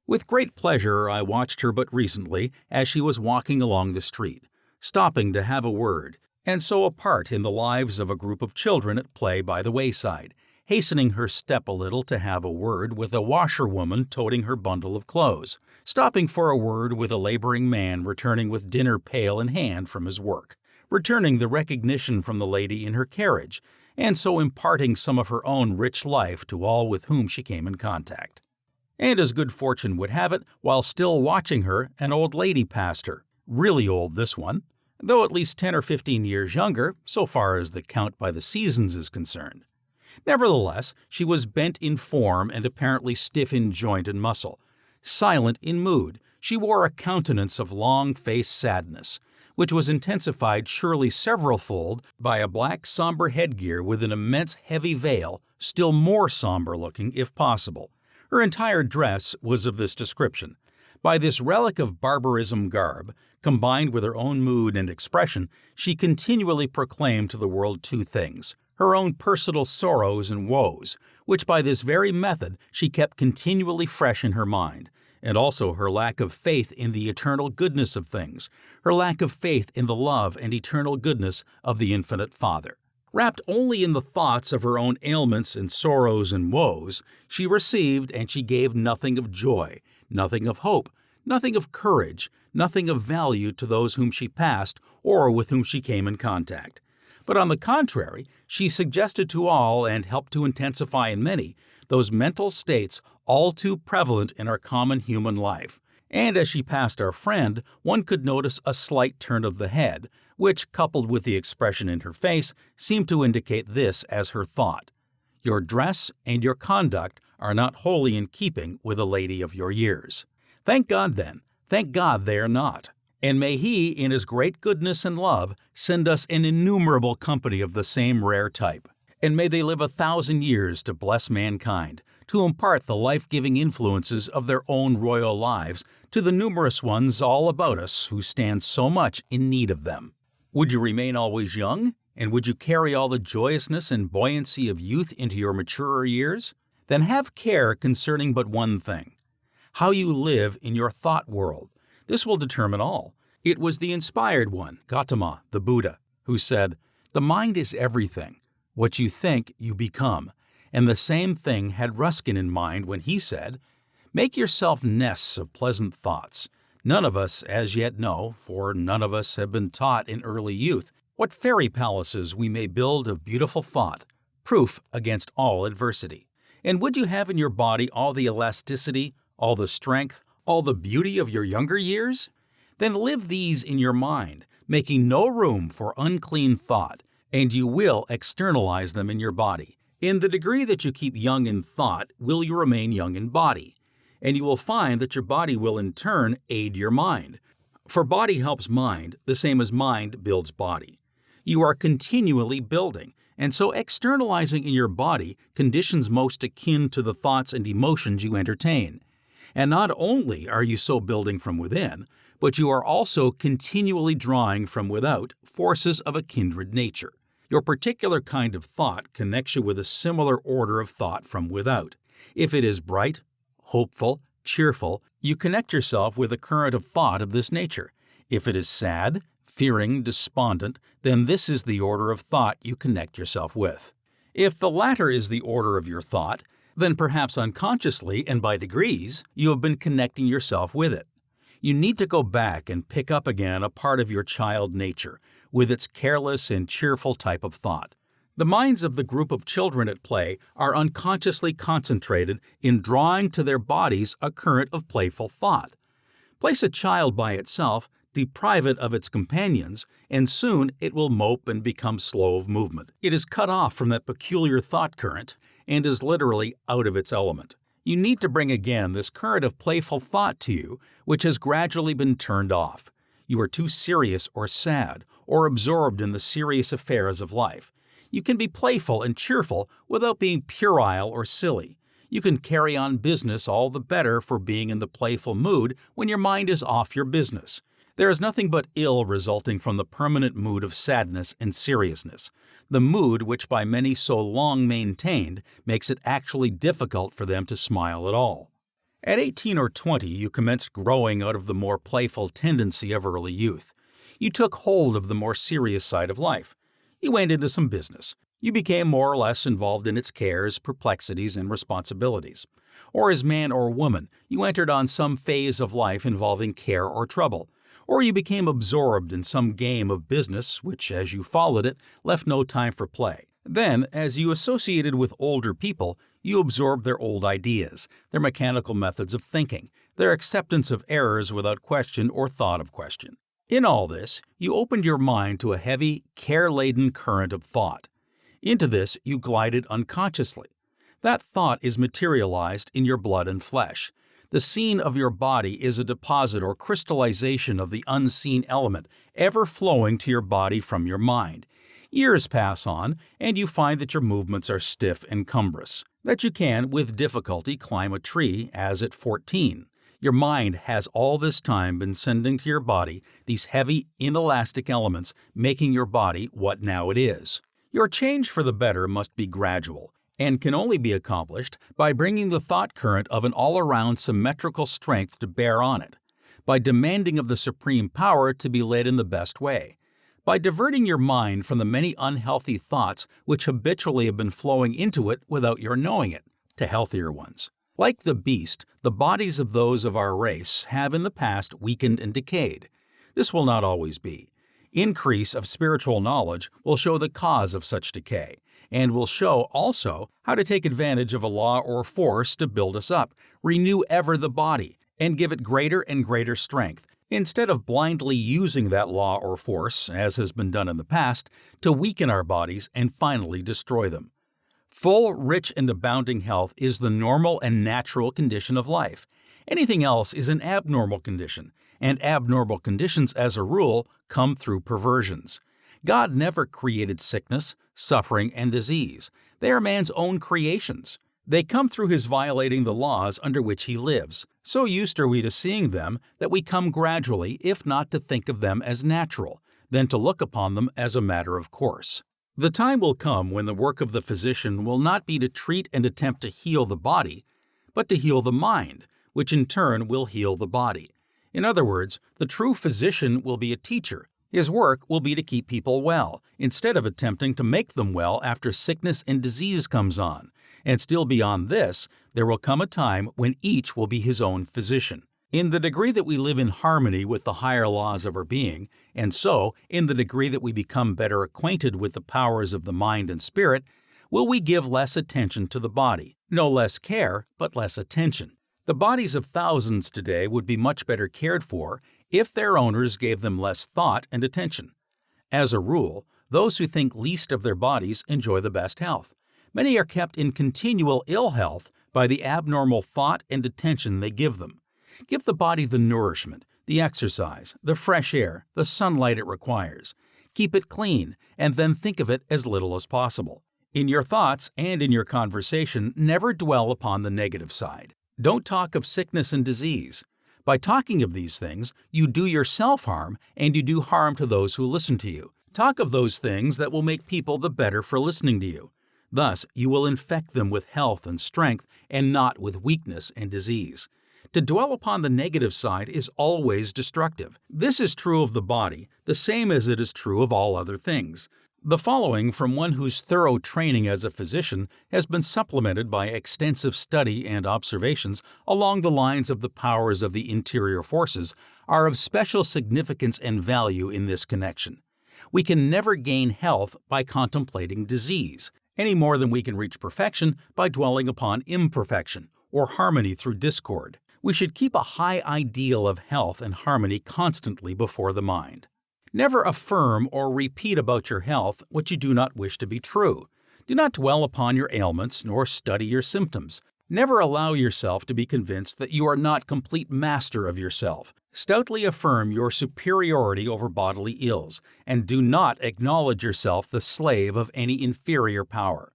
With great pleasure I watched her but recently as she was walking along the street, stopping to have a word, and so a part in the lives of a group of children at play by the wayside, hastening her step a little to have a word with a washerwoman toting her bundle of clothes, stopping for a word with a laboring man returning with dinner pail in hand from his work, returning the recognition from the lady in her carriage, and so imparting some of her own rich life to all with whom she came in contact. And as good fortune would have it, while still watching her, an old lady passed her, really old this one, though at least 10 or 15 years younger, so far as the count by the seasons is concerned. Nevertheless, she was bent in form and apparently stiff in joint and muscle. Silent in mood, she wore a countenance of long-faced sadness, which was intensified surely several-fold by a black somber headgear with an immense heavy veil, still more somber-looking if possible. Her entire dress was of this description. By this relic of barbarism garb, combined with her own mood and expression, she continually proclaimed to the world two things: her own personal sorrows and woes, which by this very method she kept continually fresh in her mind, and also her lack of faith in the eternal goodness of things, her lack of faith in the love and eternal goodness of the infinite Father. Wrapped only in the thoughts of her own ailments and sorrows and woes, she received and she gave nothing of joy, nothing of hope, nothing of courage, nothing of value to those whom she passed or with whom she came in contact. But on the contrary, she suggested to all and helped to intensify in many those mental states all too prevalent in our common human life. And as she passed our friend, one could notice a slight turn of the head, which, coupled with the expression in her face, seemed to indicate this as her thought: "Your dress and your conduct are not wholly in keeping with a lady of your years." Thank God, then. Thank God they are not. And may He, in His great goodness and love, send us an innumerable company of the same rare type. And may they live 1,000 years to bless mankind, to impart the life-giving influences of their own royal lives to the numerous ones all about us who stand so much in need of them. Would you remain always young? And would you carry all the joyousness and buoyancy of youth into your maturer years? Then have care concerning but one thing: how you live in your thought world. This will determine all. It was the inspired one, Gautama, the Buddha, who said, "The mind is everything. What you think, you become." And the same thing had Ruskin in mind when he said, "Make yourself nests of pleasant thoughts." None of us as yet know, for none of us have been taught in early youth, what fairy palaces we may build of beautiful thought, proof against all adversity. And would you have in your body all the elasticity, all the strength, all the beauty of your younger years? Then live these in your mind, making no room for unclean thought, and you will externalize them in your body. In the degree that you keep young in thought, will you remain young in body. And you will find that your body will in turn aid your mind. For body helps mind, the same as mind builds body. You are continually building, and so externalizing in your body conditions most akin to the thoughts and emotions you entertain. And not only are you so building from within, but you are also continually drawing from without forces of a kindred nature. Your particular kind of thought connects you with a similar order of thought from without. If it is bright, hopeful, cheerful, you connect yourself with a current of thought of this nature. If it is sad, fearing, despondent, then this is the order of thought you connect yourself with. If the latter is the order of your thought, then perhaps unconsciously and by degrees, you have been connecting yourself with it. You need to go back and pick up again a part of your child nature, with its careless and cheerful type of thought. The minds of the group of children at play are unconsciously concentrated in drawing to their bodies a current of playful thought. Place a child by itself, deprive it of its companions, and soon it will mope and become slow of movement. It is cut off from that peculiar thought current and is literally out of its element. You need to bring again this current of playful thought to you, which has gradually been turned off. You are too serious or sad or absorbed in the serious affairs of life. You can be playful and cheerful without being puerile or silly. You can carry on business all the better for being in the playful mood when your mind is off your business. There is nothing but ill resulting from the permanent mood of sadness and seriousness, the mood which by many so long maintained makes it actually difficult for them to smile at all. At 18 or 20, you commenced growing out of the more playful tendency of early youth. You took hold of the more serious side of life. You went into some business. You became more or less involved in its cares, perplexities, and responsibilities. Or as man or woman, you entered on some phase of life involving care or trouble. Or you became absorbed in some game of business which, as you followed it, left no time for play. Then, as you associated with older people, you absorbed their old ideas, their mechanical methods of thinking, their acceptance of errors without question or thought of question. In all this, you opened your mind to a heavy, care-laden current of thought. Into this you glided unconsciously. That thought is materialized in your blood and flesh. The scene of your body is a deposit or crystallization of the unseen element ever flowing to your body from your mind. Years pass on, and you find that your movements are stiff and cumbrous, that you can, with difficulty, climb a tree, as at 14. Your mind has all this time been sending to your body these heavy, inelastic elements, making your body what now it is. Your change for the better must be gradual, and can only be accomplished by bringing the thought current of an all-around symmetrical strength to bear on it, by demanding of the Supreme Power to be led in the best way, by diverting your mind from the many unhealthy thoughts which habitually have been flowing into it without your knowing it, to healthier ones. Like the beast, the bodies of those of our race have in the past weakened and decayed. This will not always be. Increase of spiritual knowledge will show the cause of such decay, and will show also how to take advantage of a law or force to build us up, renew ever the body, and give it greater and greater strength, instead of blindly using that law or force, as has been done in the past, to weaken our bodies and finally destroy them. Full, rich, and abounding health is the normal and natural condition of life. Anything else is an abnormal condition, and abnormal conditions, as a rule, come through perversions. God never created sickness, suffering, and disease. They are man's own creations. They come through his violating the laws under which he lives. So used are we to seeing them that we come gradually, if not to think of them as natural, then to look upon them as a matter of course. The time will come when the work of the physician will not be to treat and attempt to heal the body, but to heal the mind, which in turn will heal the body. In other words, the true physician will be a teacher. His work will be to keep people well, instead of attempting to make them well after sickness and disease comes on. And still beyond this, there will come a time when each will be his own physician. In the degree that we live in harmony with the higher laws of our being, and so, in the degree that we become better acquainted with the powers of the mind and spirit, will we give less attention to the body. No less care, but less attention. The bodies of thousands today would be much better cared for if their owners gave them less thought and attention. As a rule, those who think least of their bodies enjoy the best health. Many are kept in continual ill health by the abnormal thought and attention they give them. Give the body the nourishment, the exercise, the fresh air, the sunlight it requires. Keep it clean, and then think of it as little as possible. In your thoughts and in your conversation, never dwell upon the negative side. Don't talk of sickness and disease. By talking of these things, you do yourself harm and you do harm to those who listen to you. Talk of those things that will make people the better for listening to you. Thus, you will infect them with health and strength and not with weakness and disease. To dwell upon the negative side is always destructive. This is true of the body, the same as it is true of all other things. The following from one whose thorough training as a physician has been supplemented by extensive study and observations along the lines of the powers of the interior forces are of special significance and value in this connection. We can never gain health by contemplating disease, any more than we can reach perfection by dwelling upon imperfection or harmony through discord. We should keep a high ideal of health and harmony constantly before the mind. Never affirm or repeat about your health what you do not wish to be true. Do not dwell upon your ailments nor study your symptoms. Never allow yourself to be convinced that you are not complete master of yourself. Stoutly affirm your superiority over bodily ills, and do not acknowledge yourself the slave of any inferior power.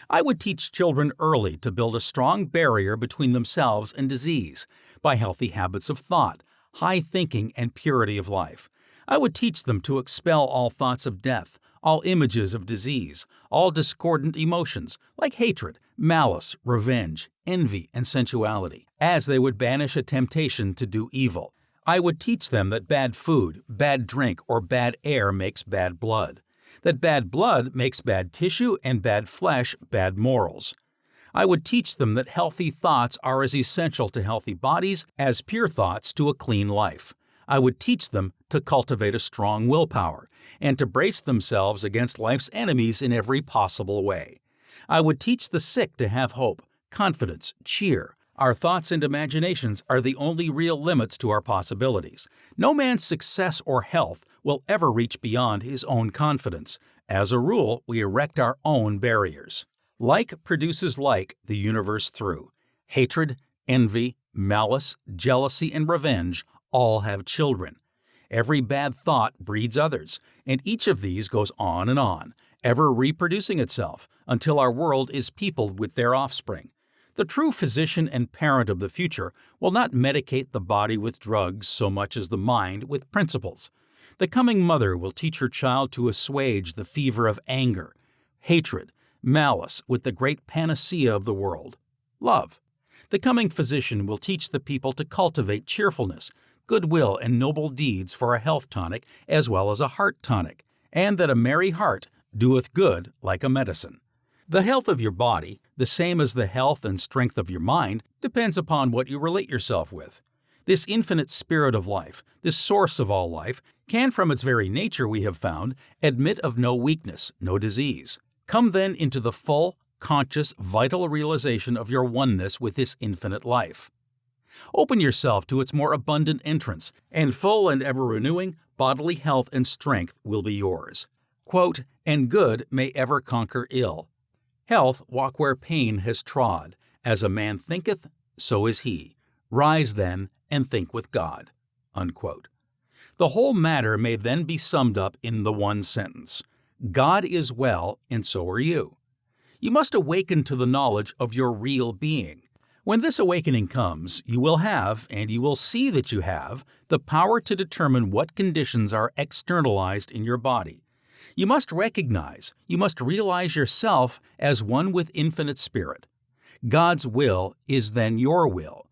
I would teach children early to build a strong barrier between themselves and disease by healthy habits of thought, high thinking, and purity of life. I would teach them to expel all thoughts of death, all images of disease, all discordant emotions like hatred, malice, revenge, envy, and sensuality, as they would banish a temptation to do evil. I would teach them that bad food, bad drink, or bad air makes bad blood, that bad blood makes bad tissue and bad flesh bad morals. I would teach them that healthy thoughts are as essential to healthy bodies as pure thoughts to a clean life. I would teach them to cultivate a strong willpower and to brace themselves against life's enemies in every possible way. I would teach the sick to have hope, confidence, cheer. Our thoughts and imaginations are the only real limits to our possibilities. No man's success or health will ever reach beyond his own confidence. As a rule, we erect our own barriers. Like produces like the universe through. Hatred, envy, malice, jealousy, and revenge all have children. Every bad thought breeds others, and each of these goes on, ever reproducing itself, until our world is peopled with their offspring. The true physician and parent of the future will not medicate the body with drugs so much as the mind with principles. The coming mother will teach her child to assuage the fever of anger, hatred, malice with the great panacea of the world, love. The coming physician will teach the people to cultivate cheerfulness, goodwill, and noble deeds for a health tonic as well as a heart tonic, and that a merry heart doeth good like a medicine. The health of your body, the same as the health and strength of your mind, depends upon what you relate yourself with. This infinite spirit of life, this source of all life, can from its very nature, we have found, admit of no weakness, no disease. Come then into the full, conscious, vital realization of your oneness with this infinite life. Open yourself to its more abundant entrance, and full and ever-renewing bodily health and strength will be yours. Quote, "And good may ever conquer ill. Health walk where pain has trod. As a man thinketh, so is he. Rise then, and think with God." Unquote. The whole matter may then be summed up in the one sentence: God is well, and so are you. You must awaken to the knowledge of your real being. When this awakening comes, you will have, and you will see that you have, the power to determine what conditions are externalized in your body. You must realize yourself as one with infinite spirit. God's will is then your will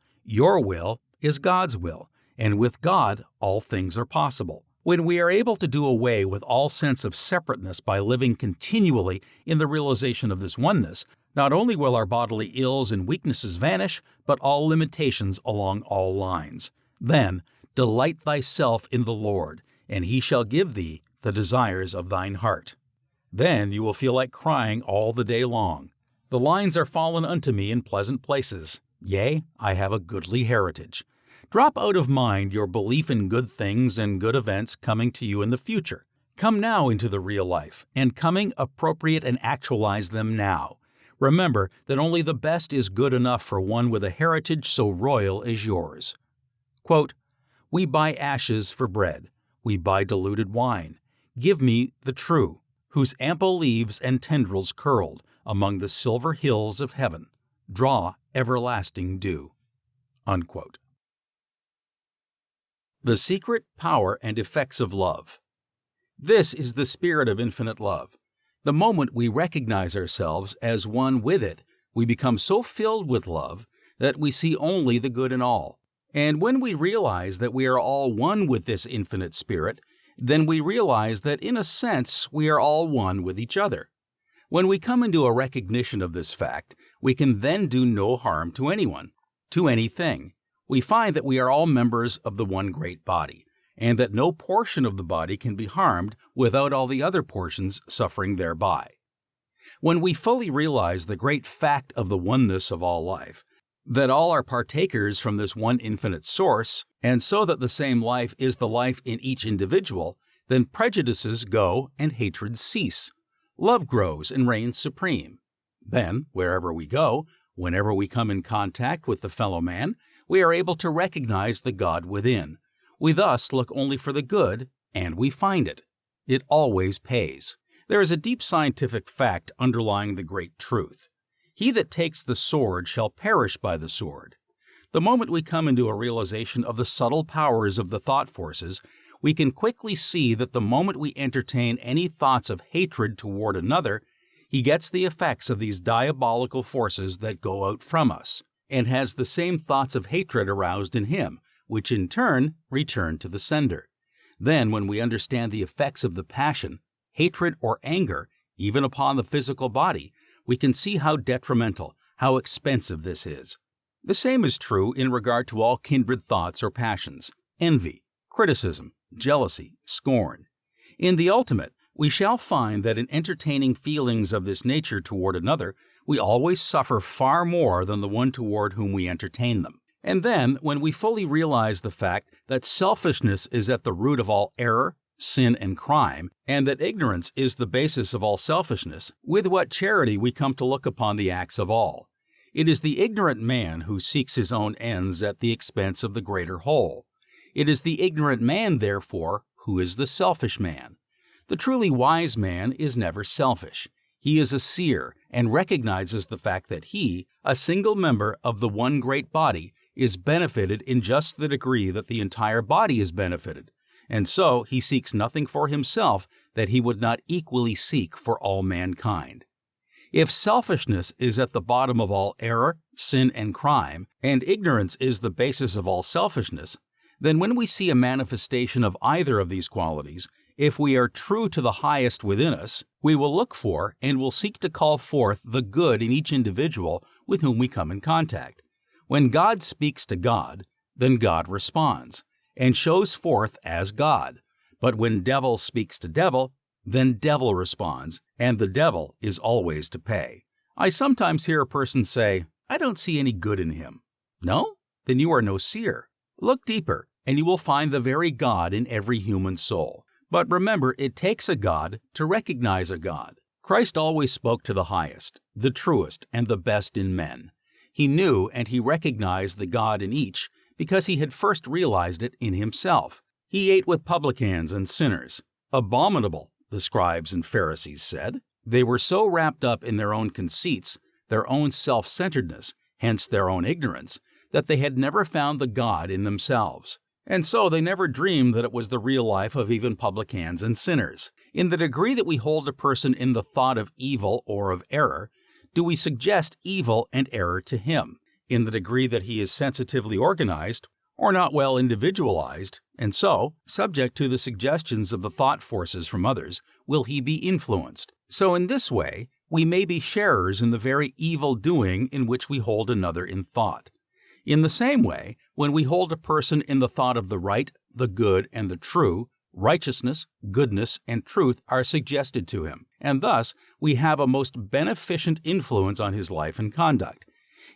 is God's will, and with God all things are possible. When we are able to do away with all sense of separateness by living continually in the realization of this oneness, not only will our bodily ills and weaknesses vanish, but all limitations along all lines. Then, delight thyself in the Lord, and he shall give thee the desires of thine heart. Then you will feel like crying all the day long. The lines are fallen unto me in pleasant places. Yea, I have a goodly heritage. Drop out of mind your belief in good things and good events coming to you in the future. Come now into the real life, and coming, appropriate and actualize them now. Remember that only the best is good enough for one with a heritage so royal as yours. Quote, "We buy ashes for bread. We buy diluted wine. Give me the true, whose ample leaves and tendrils curled among the silver hills of heaven draw everlasting dew." Unquote. The secret, power, and effects of love. This is the spirit of infinite love. The moment we recognize ourselves as one with it, we become so filled with love that we see only the good in all. And when we realize that we are all one with this infinite spirit, then we realize that in a sense we are all one with each other. When we come into a recognition of this fact, we can then do no harm to anyone, to anything. We find that we are all members of the one great body, and that no portion of the body can be harmed without all the other portions suffering thereby. When we fully realize the great fact of the oneness of all life, that all are partakers from this one infinite source, and so that the same life is the life in each individual, then prejudices go and hatreds cease. Love grows and reigns supreme. Then, wherever we go, whenever we come in contact with the fellow man, we are able to recognize the God within. We thus look only for the good, and we find it. It always pays. There is a deep scientific fact underlying the great truth. He that takes the sword shall perish by the sword. The moment we come into a realization of the subtle powers of the thought forces, we can quickly see that the moment we entertain any thoughts of hatred toward another, he gets the effects of these diabolical forces that go out from us, and has the same thoughts of hatred aroused in him, which in turn return to the sender. Then, when we understand the effects of the passion, hatred or anger, even upon the physical body, we can see how detrimental, how expensive this is. The same is true in regard to all kindred thoughts or passions, envy, criticism, jealousy, scorn. In the ultimate, we shall find that in entertaining feelings of this nature toward another, we always suffer far more than the one toward whom we entertain them. And then, when we fully realize the fact that selfishness is at the root of all error, sin, and crime, and that ignorance is the basis of all selfishness, with what charity we come to look upon the acts of all. It is the ignorant man who seeks his own ends at the expense of the greater whole. It is the ignorant man, therefore, who is the selfish man. The truly wise man is never selfish. He is a seer and recognizes the fact that he, a single member of the one great body, is benefited in just the degree that the entire body is benefited, and so he seeks nothing for himself that he would not equally seek for all mankind. If selfishness is at the bottom of all error, sin, and crime, and ignorance is the basis of all selfishness, then when we see a manifestation of either of these qualities, if we are true to the highest within us, we will look for and will seek to call forth the good in each individual with whom we come in contact. When God speaks to God, then God responds, and shows forth as God. But when devil speaks to devil, then devil responds, and the devil is always to pay. I sometimes hear a person say, "I don't see any good in him." No? Then you are no seer. Look deeper, and you will find the very God in every human soul. But remember, it takes a God to recognize a God. Christ always spoke to the highest, the truest, and the best in men. He knew and he recognized the God in each because he had first realized it in himself. He ate with publicans and sinners. Abominable, the scribes and Pharisees said. They were so wrapped up in their own conceits, their own self-centeredness, hence their own ignorance, that they had never found the God in themselves. And so they never dreamed that it was the real life of even publicans and sinners. In the degree that we hold a person in the thought of evil or of error, do we suggest evil and error to him? In the degree that he is sensitively organized, or not well individualized, and so, subject to the suggestions of the thought forces from others, will he be influenced. So in this way, we may be sharers in the very evil doing in which we hold another in thought. In the same way, when we hold a person in the thought of the right, the good, and the true, righteousness, goodness, and truth are suggested to him, and thus we have a most beneficent influence on his life and conduct.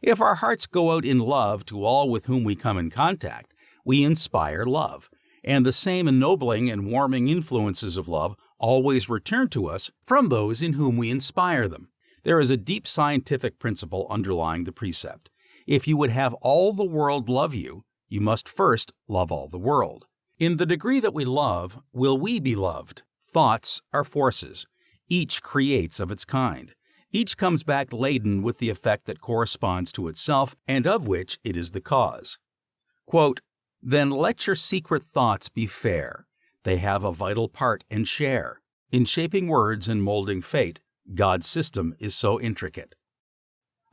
If our hearts go out in love to all with whom we come in contact, we inspire love, and the same ennobling and warming influences of love always return to us from those in whom we inspire them. There is a deep scientific principle underlying the precept. If you would have all the world love you, you must first love all the world. In the degree that we love, will we be loved? Thoughts are forces. Each creates of its kind. Each comes back laden with the effect that corresponds to itself and of which it is the cause. Quote, Then let your secret thoughts be fair. They have a vital part and share. In shaping words and molding fate, God's system is so intricate.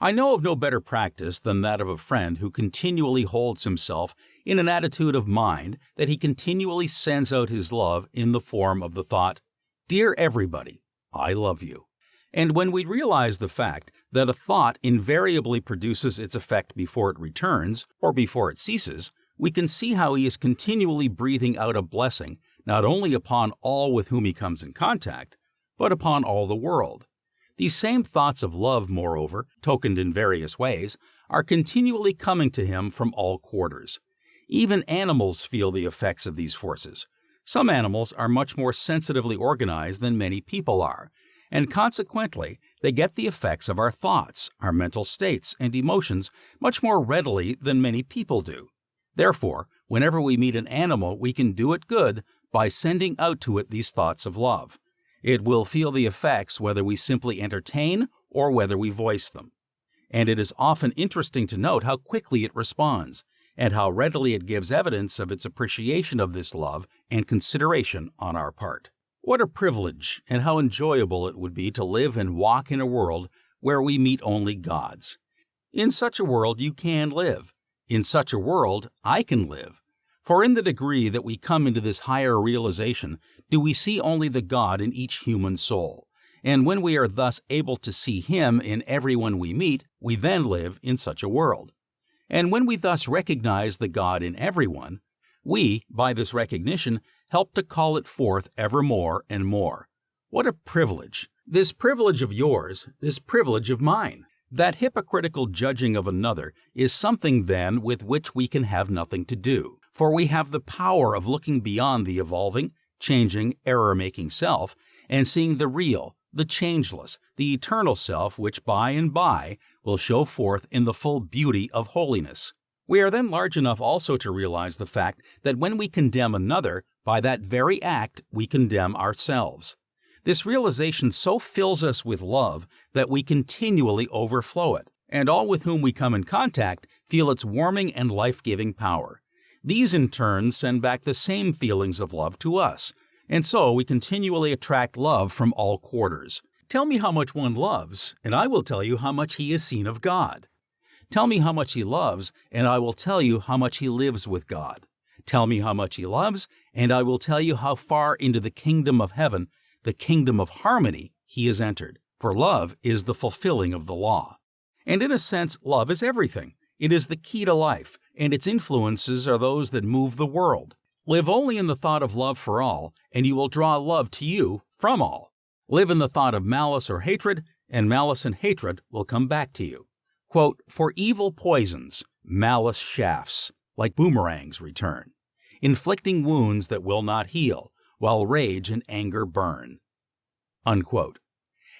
I know of no better practice than that of a friend who continually holds himself in an attitude of mind that he continually sends out his love in the form of the thought, "Dear everybody, I love you." And when we realize the fact that a thought invariably produces its effect before it returns or before it ceases, we can see how he is continually breathing out a blessing not only upon all with whom he comes in contact, but upon all the world. These same thoughts of love, moreover, tokened in various ways, are continually coming to him from all quarters. Even animals feel the effects of these forces. Some animals are much more sensitively organized than many people are, and consequently, they get the effects of our thoughts, our mental states, and emotions much more readily than many people do. Therefore, whenever we meet an animal, we can do it good by sending out to it these thoughts of love. It will feel the effects whether we simply entertain or whether we voice them. And it is often interesting to note how quickly it responds, and how readily it gives evidence of its appreciation of this love and consideration on our part. What a privilege and how enjoyable it would be to live and walk in a world where we meet only gods. In such a world you can live. In such a world I can live. For in the degree that we come into this higher realization, do we see only the God in each human soul. And when we are thus able to see Him in everyone we meet, we then live in such a world. And when we thus recognize the God in everyone, we, by this recognition, help to call it forth ever more and more. What a privilege! This privilege of yours, this privilege of mine. That hypocritical judging of another is something then with which we can have nothing to do, for we have the power of looking beyond the evolving, changing, error-making self and seeing the real, the changeless, the eternal self which by and by will show forth in the full beauty of holiness. We are then large enough also to realize the fact that when we condemn another, by that very act we condemn ourselves. This realization so fills us with love that we continually overflow it, and all with whom we come in contact feel its warming and life-giving power. These in turn send back the same feelings of love to us, and so we continually attract love from all quarters. Tell me how much one loves, and I will tell you how much he has seen of God. Tell me how much he loves, and I will tell you how much he lives with God. Tell me how much he loves, and I will tell you how far into the kingdom of heaven, the kingdom of harmony, he has entered. For love is the fulfilling of the law. And in a sense, love is everything. It is the key to life, and its influences are those that move the world. Live only in the thought of love for all, and you will draw love to you from all. Live in the thought of malice or hatred, and malice and hatred will come back to you. Quote, "For evil poisons, malice shafts, like boomerangs return, inflicting wounds that will not heal, while rage and anger burn." Unquote.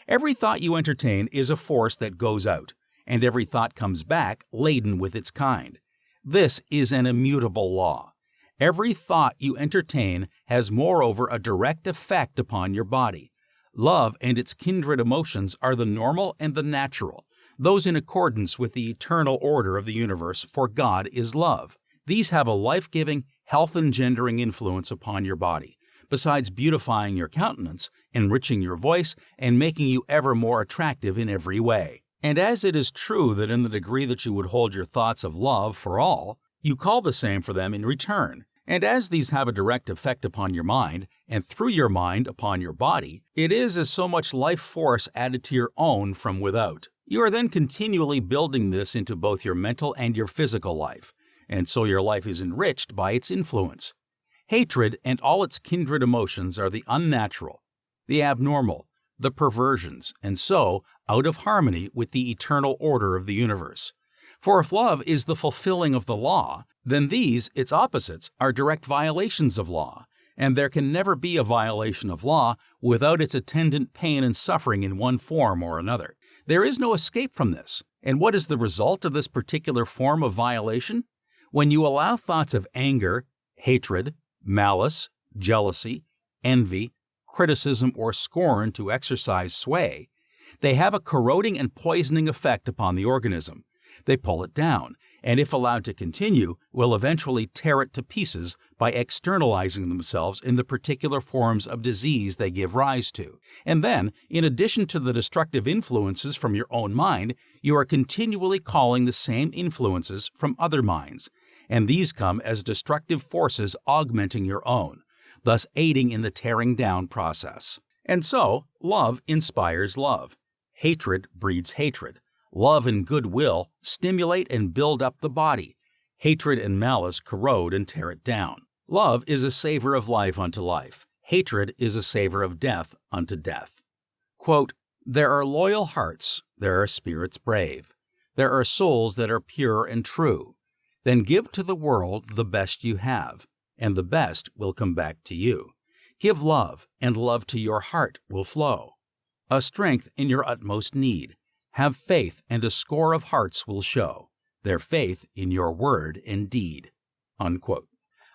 Every thought you entertain is a force that goes out, and every thought comes back laden with its kind. This is an immutable law. Every thought you entertain has moreover a direct effect upon your body. Love and its kindred emotions are the normal and the natural, those in accordance with the eternal order of the universe, for God is love. These have a life-giving, health-engendering influence upon your body, besides beautifying your countenance, enriching your voice, and making you ever more attractive in every way. And as it is true that in the degree that you would hold your thoughts of love for all, you call the same for them in return, and as these have a direct effect upon your mind, and through your mind upon your body, it is as so much life force added to your own from without. You are then continually building this into both your mental and your physical life, and so your life is enriched by its influence. Hatred and all its kindred emotions are the unnatural, the abnormal, the perversions, and so out of harmony with the eternal order of the universe. For if love is the fulfilling of the law, then these, its opposites, are direct violations of law, and there can never be a violation of law without its attendant pain and suffering in one form or another. There is no escape from this. And what is the result of this particular form of violation? When you allow thoughts of anger, hatred, malice, jealousy, envy, criticism, or scorn to exercise sway, they have a corroding and poisoning effect upon the organism. They pull it down, and if allowed to continue, will eventually tear it to pieces by externalizing themselves in the particular forms of disease they give rise to. And then, in addition to the destructive influences from your own mind, you are continually calling the same influences from other minds, and these come as destructive forces augmenting your own, thus aiding in the tearing down process. And so, love inspires love. Hatred breeds hatred. Love and goodwill stimulate and build up the body. Hatred and malice corrode and tear it down. Love is a savor of life unto life. Hatred is a savor of death unto death. Quote, "There are loyal hearts, there are spirits brave. There are souls that are pure and true. Then give to the world the best you have, and the best will come back to you. Give love, and love to your heart will flow. A strength in your utmost need. Have faith, and a score of hearts will show their faith in your word and deed." Unquote.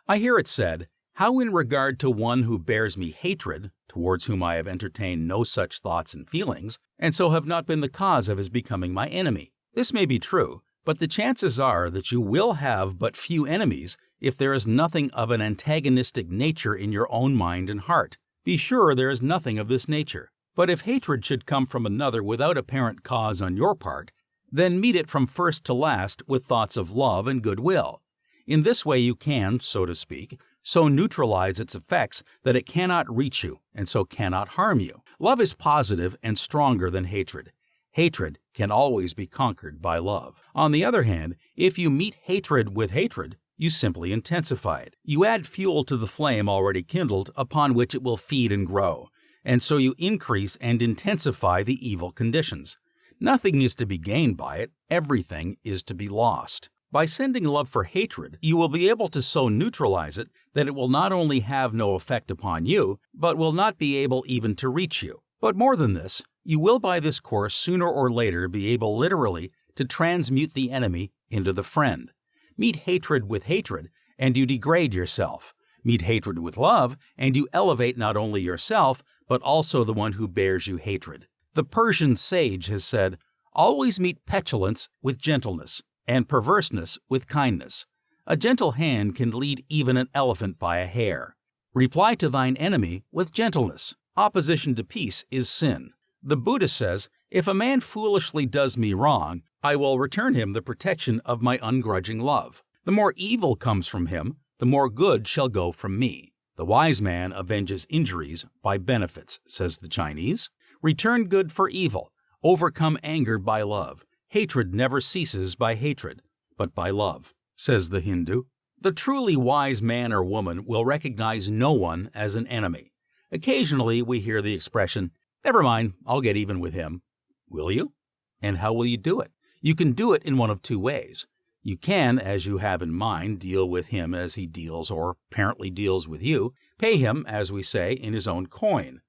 I hear it said, "How in regard to one who bears me hatred, towards whom I have entertained no such thoughts and feelings, and so have not been the cause of his becoming my enemy?" This may be true, but the chances are that you will have but few enemies if there is nothing of an antagonistic nature in your own mind and heart. Be sure there is nothing of this nature. But if hatred should come from another without apparent cause on your part, then meet it from first to last with thoughts of love and goodwill. In this way you can, so to speak, so neutralize its effects that it cannot reach you and so cannot harm you. Love is positive and stronger than hatred. Hatred can always be conquered by love. On the other hand, if you meet hatred with hatred, you simply intensify it. You add fuel to the flame already kindled upon which it will feed and grow. And so you increase and intensify the evil conditions. Nothing is to be gained by it, everything is to be lost. By sending love for hatred, you will be able to so neutralize it that it will not only have no effect upon you, but will not be able even to reach you. But more than this, you will by this course sooner or later be able literally to transmute the enemy into the friend. Meet hatred with hatred, and you degrade yourself. Meet hatred with love, and you elevate not only yourself, but also the one who bears you hatred. The Persian sage has said, "Always meet petulance with gentleness, and perverseness with kindness. A gentle hand can lead even an elephant by a hair. Reply to thine enemy with gentleness. Opposition to peace is sin." The Buddha says, "If a man foolishly does me wrong, I will return him the protection of my ungrudging love. The more evil comes from him, the more good shall go from me. The wise man avenges injuries by benefits," says the Chinese. "Return good for evil. Overcome anger by love. Hatred never ceases by hatred, but by love," says the Hindu. The truly wise man or woman will recognize no one as an enemy. Occasionally we hear the expression, "Never mind, I'll get even with him." Will you? And how will you do it? You can do it in one of two ways. You can, as you have in mind, deal with him as he deals or apparently deals with you, pay him, as we say, in his own coin.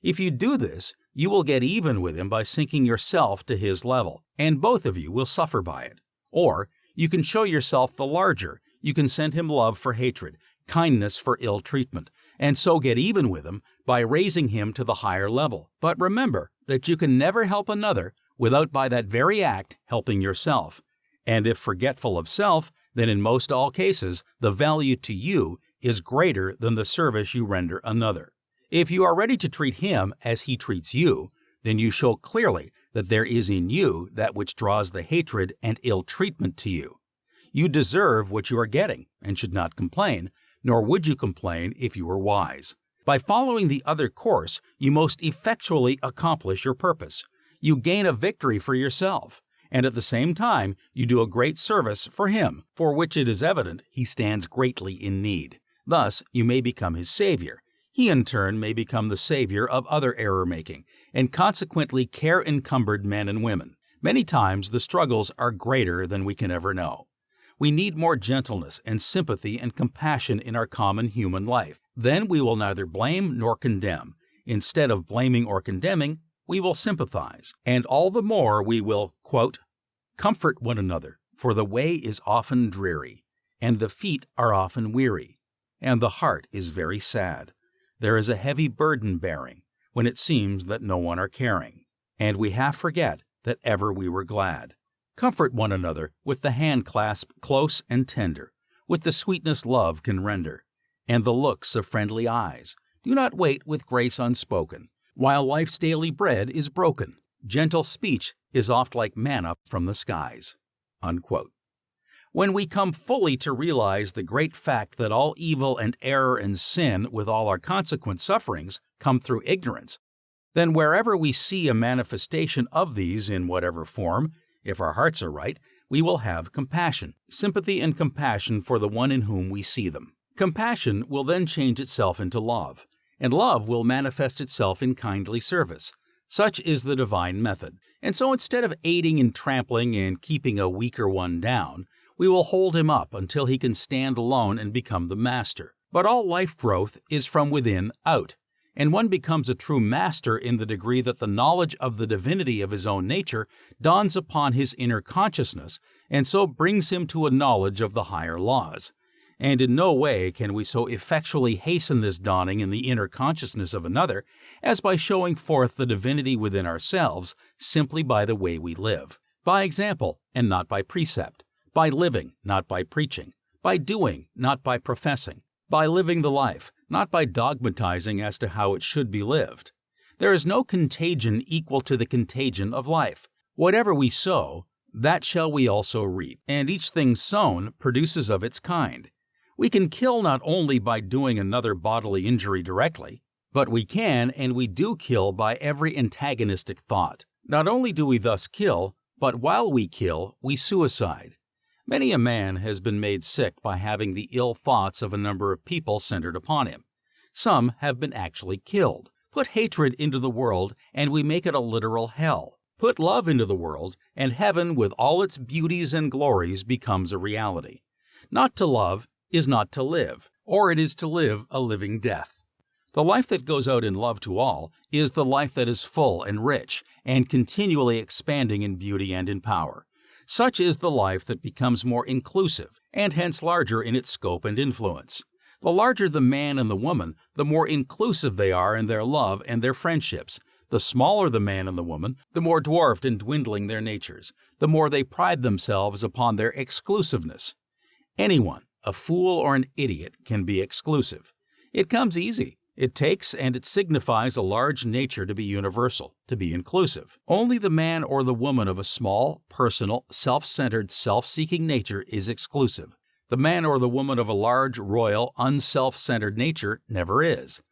If you do this, you will get even with him by sinking yourself to his level, and both of you will suffer by it. Or you can show yourself the larger. You can send him love for hatred, kindness for ill treatment, and so get even with him by raising him to the higher level. But remember that you can never help another without by that very act helping yourself. And if forgetful of self, then in most all cases, the value to you is greater than the service you render another. If you are ready to treat him as he treats you, then you show clearly that there is in you that which draws the hatred and ill treatment to you. You deserve what you are getting and should not complain, nor would you complain if you were wise. By following the other course, you most effectually accomplish your purpose. You gain a victory for yourself, and at the same time you do a great service for him, for which it is evident he stands greatly in need. Thus you may become his savior. He in turn may become the savior of other error-making, and consequently care-encumbered men and women. Many times the struggles are greater than we can ever know. We need more gentleness and sympathy and compassion in our common human life. Then we will neither blame nor condemn. Instead of blaming or condemning, we will sympathize, and all the more we will, quote, "Comfort one another, for the way is often dreary, and the feet are often weary, and the heart is very sad. There is a heavy burden bearing, when it seems that no one are caring, and we half forget that ever we were glad. Comfort one another with the hand clasp close and tender, with the sweetness love can render, and the looks of friendly eyes. Do not wait with grace unspoken, while life's daily bread is broken. Gentle speech is oft like manna from the skies." Unquote. When we come fully to realize the great fact that all evil and error and sin, with all our consequent sufferings, come through ignorance, then wherever we see a manifestation of these in whatever form, if our hearts are right, we will have compassion, sympathy and compassion for the one in whom we see them. Compassion will then change itself into love, and love will manifest itself in kindly service. Such is the divine method. And so instead of aiding and trampling and keeping a weaker one down, we will hold him up until he can stand alone and become the master. But all life growth is from within out, and one becomes a true master in the degree that the knowledge of the divinity of his own nature dawns upon his inner consciousness, and so brings him to a knowledge of the higher laws. And in no way can we so effectually hasten this dawning in the inner consciousness of another as by showing forth the divinity within ourselves simply by the way we live. By example, and not by precept. By living, not by preaching. By doing, not by professing. By living the life, not by dogmatizing as to how it should be lived. There is no contagion equal to the contagion of life. Whatever we sow, that shall we also reap, and each thing sown produces of its kind. We can kill not only by doing another bodily injury directly, but we can and we do kill by every antagonistic thought. Not only do we thus kill, but while we kill, we suicide. Many a man has been made sick by having the ill thoughts of a number of people centered upon him. Some have been actually killed. Put hatred into the world, and we make it a literal hell. Put love into the world, and heaven with all its beauties and glories becomes a reality. Not to love is not to live, or it is to live a living death. The life that goes out in love to all is the life that is full and rich, and continually expanding in beauty and in power. Such is the life that becomes more inclusive, and hence larger in its scope and influence. The larger the man and the woman, the more inclusive they are in their love and their friendships. The smaller the man and the woman, the more dwarfed and dwindling their natures, the more they pride themselves upon their exclusiveness. Anyone, a fool or an idiot, can be exclusive. It comes easy. It takes and it signifies a large nature to be universal, to be inclusive. Only the man or the woman of a small, personal, self-centered, self-seeking nature is exclusive. The man or the woman of a large, royal, unself-centered nature never is.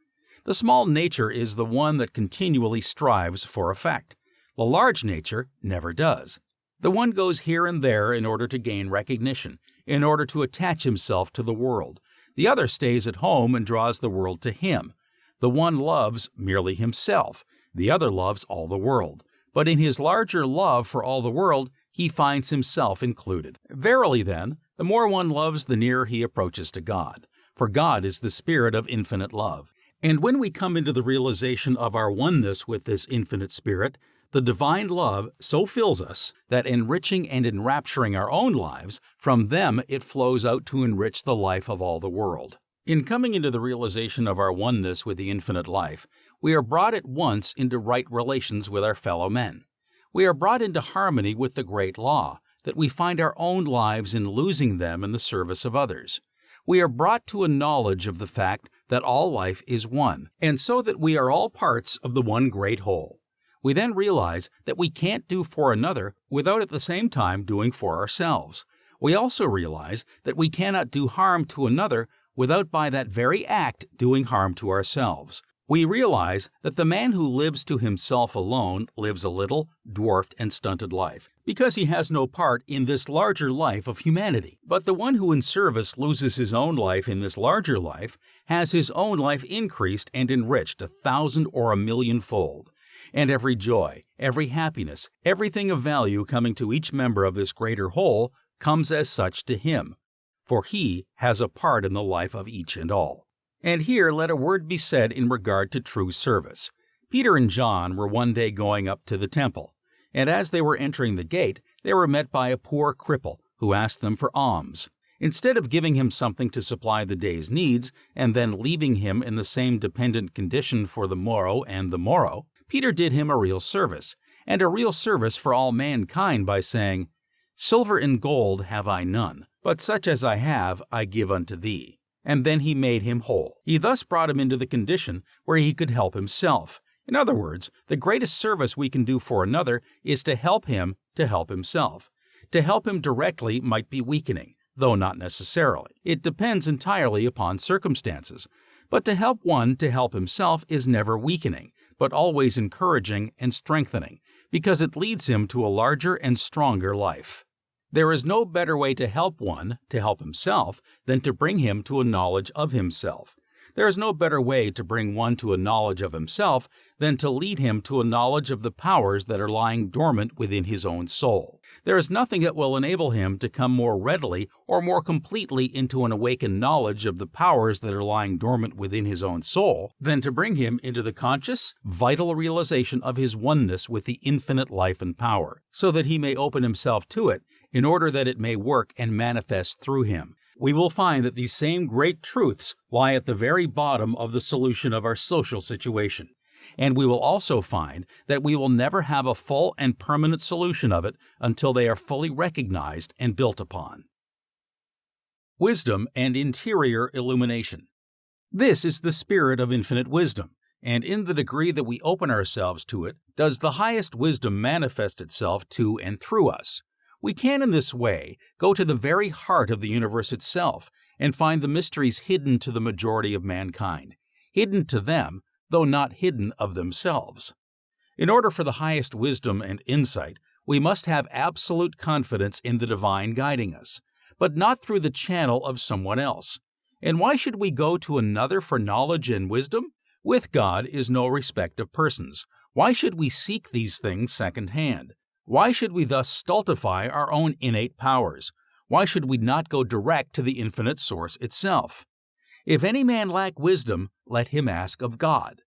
The small nature is the one that continually strives for effect. The large nature never does. The one goes here and there in order to gain recognition, in order to attach himself to the world. The other stays at home and draws the world to him. The one loves merely himself, the other loves all the world. But in his larger love for all the world, he finds himself included. Verily then, the more one loves, the nearer he approaches to God. For God is the spirit of infinite love. And when we come into the realization of our oneness with this infinite spirit, the divine love so fills us that enriching and enrapturing our own lives, from them it flows out to enrich the life of all the world. In coming into the realization of our oneness with the infinite life, we are brought at once into right relations with our fellow men. We are brought into harmony with the great law, that we find our own lives in losing them in the service of others. We are brought to a knowledge of the fact that all life is one, and so that we are all parts of the one great whole. We then realize that we can't do for another without at the same time doing for ourselves. We also realize that we cannot do harm to another without by that very act doing harm to ourselves. We realize that the man who lives to himself alone lives a little, dwarfed, and stunted life, because he has no part in this larger life of humanity. But the one who in service loses his own life in this larger life has his own life increased and enriched 1,000 or 1,000,000-fold. And every joy, every happiness, everything of value coming to each member of this greater whole comes as such to him, for he has a part in the life of each and all. And here let a word be said in regard to true service. Peter and John were one day going up to the temple, and as they were entering the gate, they were met by a poor cripple who asked them for alms. Instead of giving him something to supply the day's needs, and then leaving him in the same dependent condition for the morrow and the morrow, Peter did him a real service, and a real service for all mankind by saying, "Silver and gold have I none, but such as I have I give unto thee." And then he made him whole. He thus brought him into the condition where he could help himself. In other words, the greatest service we can do for another is to help him to help himself. To help him directly might be weakening, though not necessarily. It depends entirely upon circumstances. But to help one to help himself is never weakening, but always encouraging and strengthening, because it leads him to a larger and stronger life. There is no better way to help one to help himself than to bring him to a knowledge of himself. There is no better way to bring one to a knowledge of himself than to lead him to a knowledge of the powers that are lying dormant within his own soul. There is nothing that will enable him to come more readily or more completely into an awakened knowledge of the powers that are lying dormant within his own soul than to bring him into the conscious, vital realization of his oneness with the infinite life and power, so that he may open himself to it in order that it may work and manifest through him. We will find that these same great truths lie at the very bottom of the solution of our social situation. And we will also find that we will never have a full and permanent solution of it until they are fully recognized and built upon. Wisdom and interior illumination. This is the spirit of infinite wisdom, and in the degree that we open ourselves to it, does the highest wisdom manifest itself to and through us. We can in this way go to the very heart of the universe itself and find the mysteries hidden to the majority of mankind, hidden to them, though not hidden of themselves. In order for the highest wisdom and insight, we must have absolute confidence in the divine guiding us, but not through the channel of someone else. And why should we go to another for knowledge and wisdom? With God is no respect of persons. Why should we seek these things second-hand? Why should we thus stultify our own innate powers? Why should we not go direct to the infinite source itself? If any man lack wisdom, let him ask of God.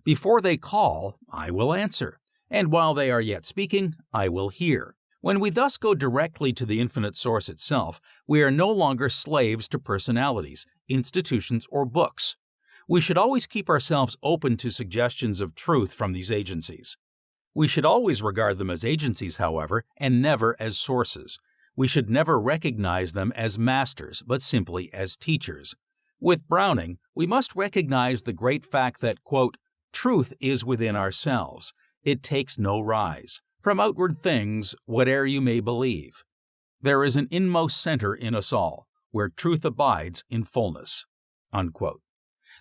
Before they call, I will answer, and while they are yet speaking, I will hear. When we thus go directly to the infinite source itself, we are no longer slaves to personalities, institutions, or books. We should always keep ourselves open to suggestions of truth from these agencies. We should always regard them as agencies, however, and never as sources. We should never recognize them as masters, but simply as teachers. With Browning, we must recognize the great fact that, quote, "Truth is within ourselves. It takes no rise. From outward things, whate'er you may believe. There is an inmost center in us all, where truth abides in fullness." Unquote.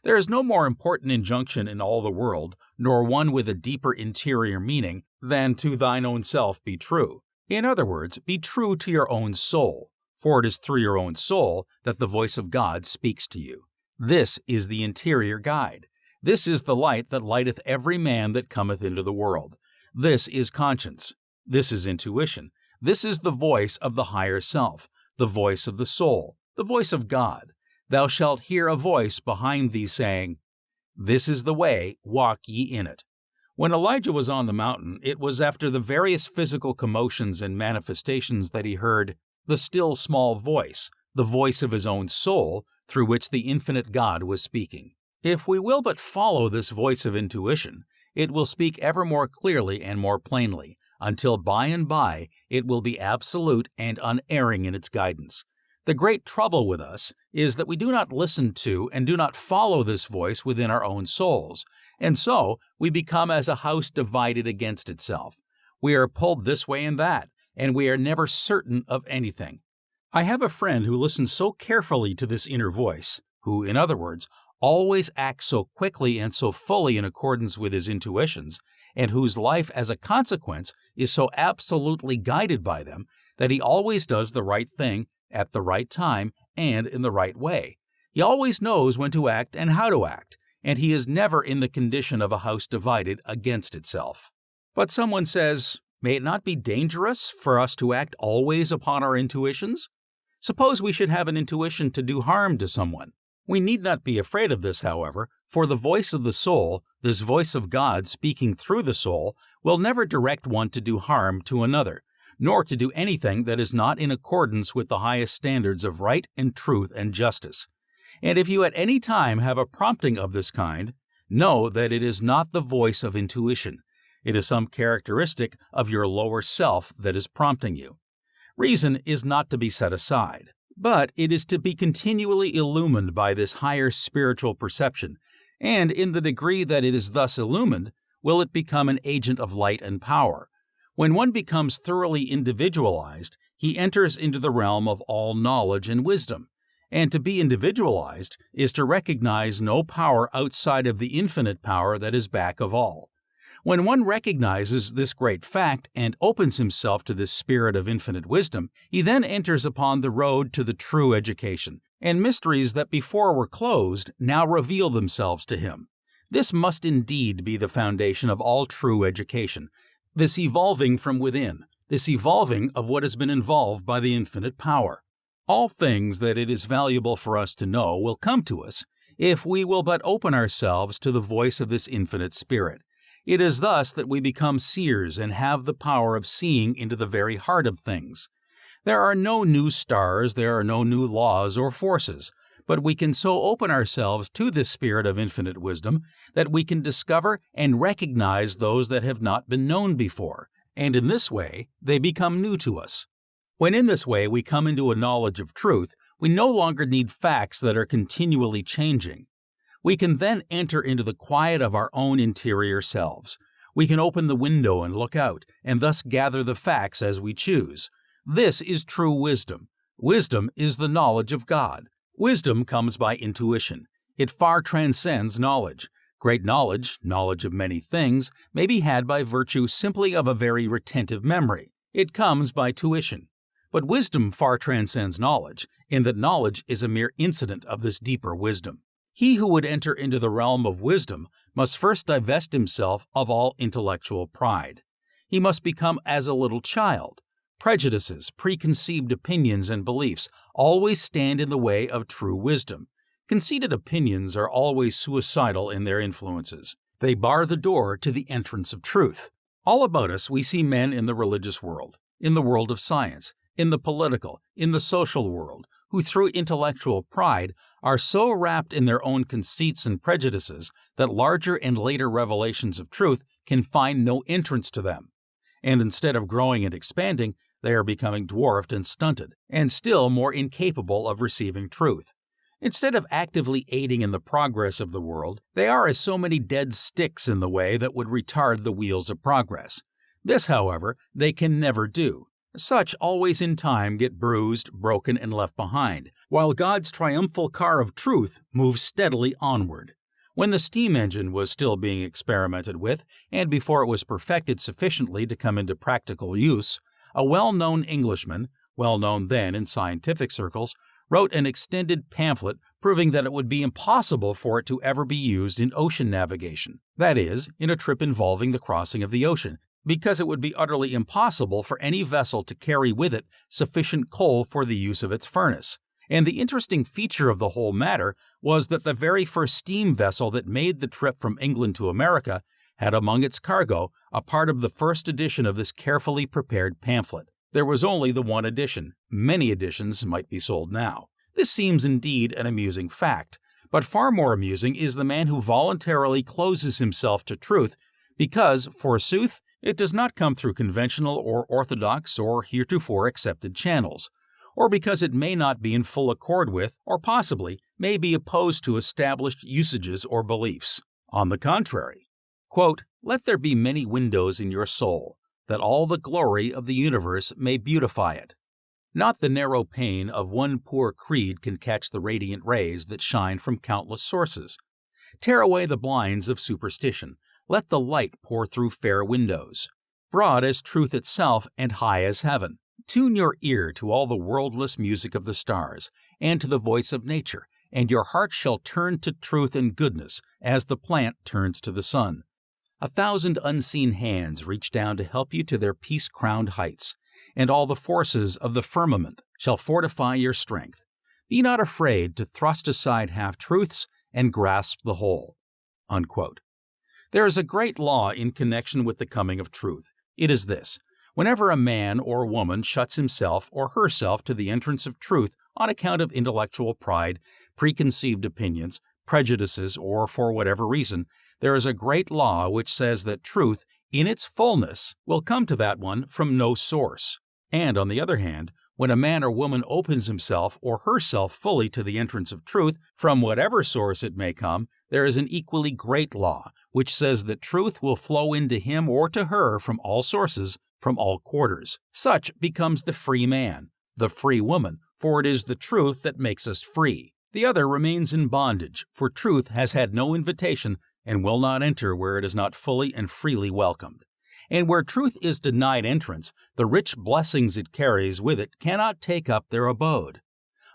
There is no more important injunction in all the world, nor one with a deeper interior meaning, than "to thine own self be true." In other words, be true to your own soul, for it is through your own soul that the voice of God speaks to you. This is the interior guide. This is the light that lighteth every man that cometh into the world. This is conscience. This is intuition. This is the voice of the higher self, the voice of the soul, the voice of God. Thou shalt hear a voice behind thee saying, "This is the way, walk ye in it." When Elijah was on the mountain, it was after the various physical commotions and manifestations that he heard the still small voice, the voice of his own soul, through which the infinite God was speaking. If we will but follow this voice of intuition, it will speak ever more clearly and more plainly, until by and by it will be absolute and unerring in its guidance. The great trouble with us is that we do not listen to and do not follow this voice within our own souls, and so we become as a house divided against itself. We are pulled this way and that, and we are never certain of anything. I have a friend who listens so carefully to this inner voice, who, in other words, always acts so quickly and so fully in accordance with his intuitions, and whose life as a consequence is so absolutely guided by them, that he always does the right thing at the right time and in the right way. He always knows when to act and how to act, and he is never in the condition of a house divided against itself. But someone says, may it not be dangerous for us to act always upon our intuitions? Suppose we should have an intuition to do harm to someone. We need not be afraid of this, however, for the voice of the soul, this voice of God speaking through the soul, will never direct one to do harm to another, nor to do anything that is not in accordance with the highest standards of right and truth and justice. And if you at any time have a prompting of this kind, know that it is not the voice of intuition. It is some characteristic of your lower self that is prompting you. Reason is not to be set aside, but it is to be continually illumined by this higher spiritual perception, and in the degree that it is thus illumined, will it become an agent of light and power. When one becomes thoroughly individualized, he enters into the realm of all knowledge and wisdom. And to be individualized is to recognize no power outside of the infinite power that is back of all. When one recognizes this great fact and opens himself to this spirit of infinite wisdom, he then enters upon the road to the true education, and mysteries that before were closed now reveal themselves to him. This must indeed be the foundation of all true education, this evolving from within, this evolving of what has been involved by the infinite power. All things that it is valuable for us to know will come to us if we will but open ourselves to the voice of this infinite spirit. It is thus that we become seers and have the power of seeing into the very heart of things. There are no new stars, there are no new laws or forces, but we can so open ourselves to this spirit of infinite wisdom that we can discover and recognize those that have not been known before, and in this way they become new to us. When in this way we come into a knowledge of truth, we no longer need facts that are continually changing. We can then enter into the quiet of our own interior selves. We can open the window and look out, and thus gather the facts as we choose. This is true wisdom. Wisdom is the knowledge of God. Wisdom comes by intuition. It far transcends knowledge. Great knowledge, knowledge of many things, may be had by virtue simply of a very retentive memory. It comes by tuition. But wisdom far transcends knowledge, in that knowledge is a mere incident of this deeper wisdom. He who would enter into the realm of wisdom must first divest himself of all intellectual pride. He must become as a little child. Prejudices, preconceived opinions, and beliefs always stand in the way of true wisdom. Conceited opinions are always suicidal in their influences. They bar the door to the entrance of truth. All about us we see men in the religious world, in the world of science, in the political, in the social world, who through intellectual pride are so wrapped in their own conceits and prejudices that larger and later revelations of truth can find no entrance to them. And instead of growing and expanding, they are becoming dwarfed and stunted, and still more incapable of receiving truth. Instead of actively aiding in the progress of the world, they are as so many dead sticks in the way that would retard the wheels of progress. This, however, they can never do. Such always in time get bruised, broken, and left behind, while God's triumphal car of truth moves steadily onward. When the steam engine was still being experimented with, and before it was perfected sufficiently to come into practical use, a well-known Englishman, well-known then in scientific circles, wrote an extended pamphlet proving that it would be impossible for it to ever be used in ocean navigation, that is, in a trip involving the crossing of the ocean, because it would be utterly impossible for any vessel to carry with it sufficient coal for the use of its furnace. And the interesting feature of the whole matter was that the very first steam vessel that made the trip from England to America had among its cargo a part of the first edition of this carefully prepared pamphlet. There was only the one edition. Many editions might be sold now. This seems indeed an amusing fact, but far more amusing is the man who voluntarily closes himself to truth because, forsooth, it does not come through conventional or orthodox or heretofore accepted channels, or because it may not be in full accord with, or possibly may be opposed to established usages or beliefs. On the contrary, quote, "Let there be many windows in your soul, that all the glory of the universe may beautify it. Not the narrow pane of one poor creed can catch the radiant rays that shine from countless sources. Tear away the blinds of superstition. Let the light pour through fair windows, broad as truth itself and high as heaven. Tune your ear to all the worldless music of the stars, and to the voice of nature, and your heart shall turn to truth and goodness as the plant turns to the sun. 1,000 unseen hands reach down to help you to their peace-crowned heights, and all the forces of the firmament shall fortify your strength. Be not afraid to thrust aside half-truths and grasp the whole." Unquote. There is a great law in connection with the coming of truth. It is this: whenever a man or woman shuts himself or herself to the entrance of truth on account of intellectual pride, preconceived opinions, prejudices, or for whatever reason, there is a great law which says that truth, in its fullness, will come to that one from no source. And on the other hand, when a man or woman opens himself or herself fully to the entrance of truth, from whatever source it may come, there is an equally great law, which says that truth will flow into him or to her from all sources, from all quarters. Such becomes the free man, the free woman, for it is the truth that makes us free. The other remains in bondage, for truth has had no invitation and will not enter where it is not fully and freely welcomed. And where truth is denied entrance, the rich blessings it carries with it cannot take up their abode.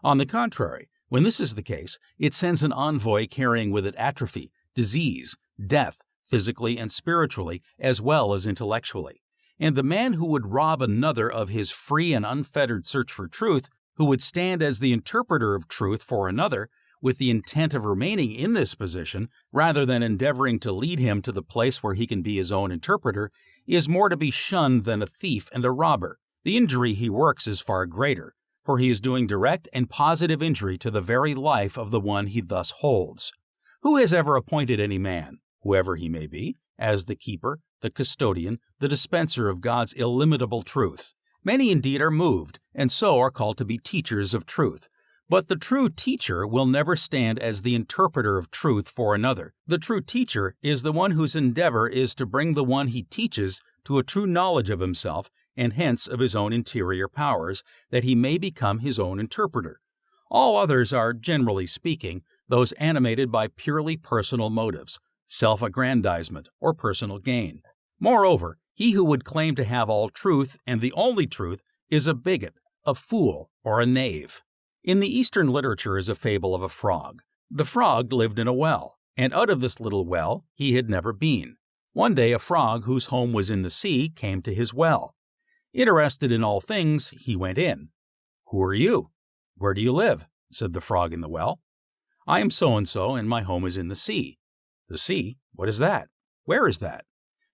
On the contrary, when this is the case, it sends an envoy carrying with it atrophy, disease, death, physically and spiritually, as well as intellectually. And the man who would rob another of his free and unfettered search for truth, who would stand as the interpreter of truth for another, with the intent of remaining in this position, rather than endeavoring to lead him to the place where he can be his own interpreter, is more to be shunned than a thief and a robber. The injury he works is far greater, for he is doing direct and positive injury to the very life of the one he thus holds. Who has ever appointed any man, whoever he may be, as the keeper, the custodian, the dispenser of God's illimitable truth? Many indeed are moved, and so are called to be teachers of truth. But the true teacher will never stand as the interpreter of truth for another. The true teacher is the one whose endeavor is to bring the one he teaches to a true knowledge of himself and hence of his own interior powers, that he may become his own interpreter. All others are, generally speaking, those animated by purely personal motives, self-aggrandizement, or personal gain. Moreover, he who would claim to have all truth and the only truth is a bigot, a fool, or a knave. In the Eastern literature is a fable of a frog. The frog lived in a well, and out of this little well he had never been. One day a frog whose home was in the sea came to his well. Interested in all things, he went in. "Who are you? Where do you live?" said the frog in the well. "I am so-and-so, and my home is in the sea." "The sea? What is that? Where is that?"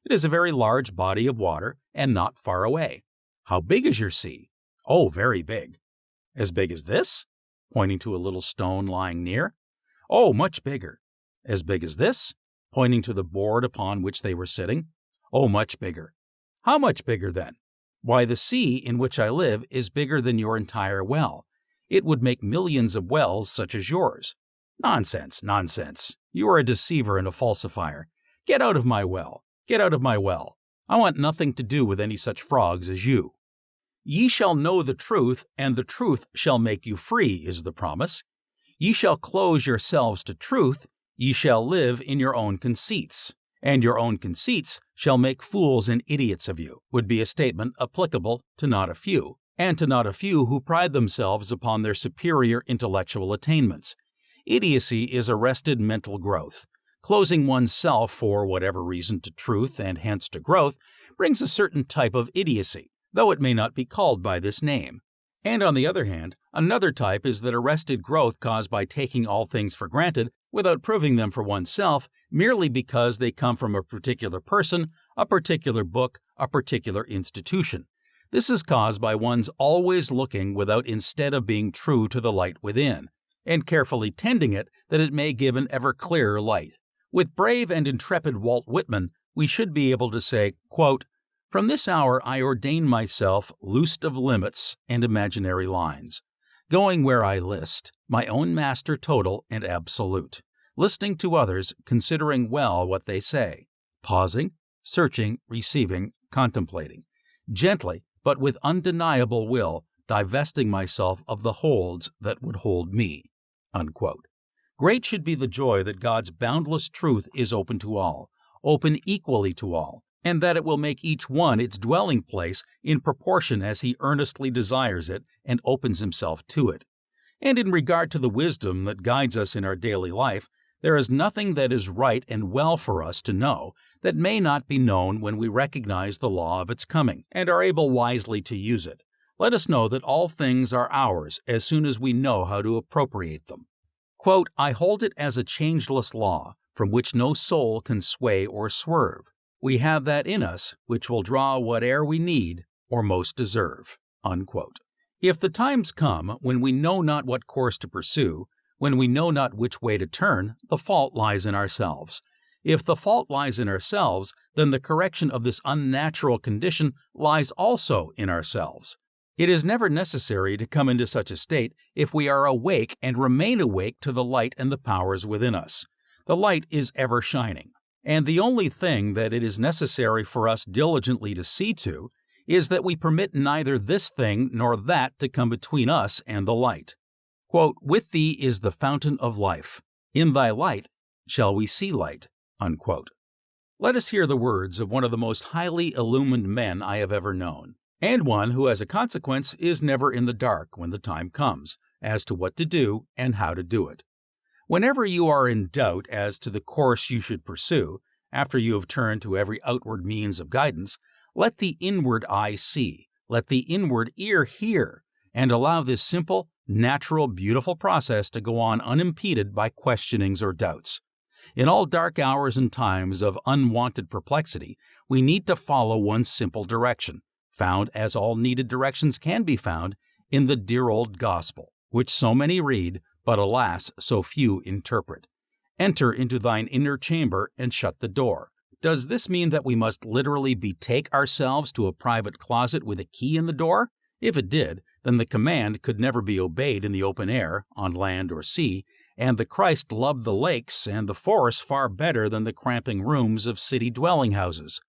"It is a very large body of water, and not far away." "How big is your sea?" "Oh, very big." "As big as this?" pointing to a little stone lying near. "Oh, much bigger." "As big as this?" pointing to the board upon which they were sitting. "Oh, much bigger." "How much bigger, then?" "Why, the sea in which I live is bigger than your entire well. It would make millions of wells such as yours." "Nonsense, nonsense. You are a deceiver and a falsifier. Get out of my well. Get out of my well. I want nothing to do with any such frogs as you." "Ye shall know the truth, and the truth shall make you free," is the promise. "Ye shall close yourselves to truth, ye shall live in your own conceits, and your own conceits shall make fools and idiots of you," would be a statement applicable to not a few, and to not a few who pride themselves upon their superior intellectual attainments. Idiocy is arrested mental growth. Closing oneself for whatever reason to truth and hence to growth brings a certain type of idiocy, though it may not be called by this name. And on the other hand, another type is that arrested growth caused by taking all things for granted without proving them for oneself, merely because they come from a particular person, a particular book, a particular institution. This is caused by one's always looking without instead of being true to the light within, and carefully tending it that it may give an ever clearer light. With brave and intrepid Walt Whitman, we should be able to say, quote, "From this hour I ordain myself loosed of limits and imaginary lines, going where I list, my own master total and absolute, listening to others, considering well what they say, pausing, searching, receiving, contemplating, gently but with undeniable will, divesting myself of the holds that would hold me." Unquote. Great should be the joy that God's boundless truth is open to all, open equally to all, and that it will make each one its dwelling place in proportion as he earnestly desires it and opens himself to it. And in regard to the wisdom that guides us in our daily life, there is nothing that is right and well for us to know that may not be known when we recognize the law of its coming and are able wisely to use it. Let us know that all things are ours as soon as we know how to appropriate them. Quote, "I hold it as a changeless law, from which no soul can sway or swerve. We have that in us which will draw whate'er we need or most deserve." Unquote. If the times come when we know not what course to pursue, when we know not which way to turn, the fault lies in ourselves. If the fault lies in ourselves, then the correction of this unnatural condition lies also in ourselves. It is never necessary to come into such a state if we are awake and remain awake to the light and the powers within us. The light is ever shining, and the only thing that it is necessary for us diligently to see to is that we permit neither this thing nor that to come between us and the light. Quote, "With thee is the fountain of life. In thy light shall we see light." Unquote. Let us hear the words of one of the most highly illumined men I have ever known, and one who, as a consequence, is never in the dark when the time comes, as to what to do and how to do it. Whenever you are in doubt as to the course you should pursue, after you have turned to every outward means of guidance, let the inward eye see, let the inward ear hear, and allow this simple, natural, beautiful process to go on unimpeded by questionings or doubts. In all dark hours and times of unwanted perplexity, we need to follow one simple direction, found, as all needed directions can be found, in the dear old gospel, which so many read, but alas, so few interpret. Enter into thine inner chamber and shut the door. Does this mean that we must literally betake ourselves to a private closet with a key in the door? If it did, then the command could never be obeyed in the open air, on land or sea, and the Christ loved the lakes and the forests far better than the cramping rooms of city dwelling houses.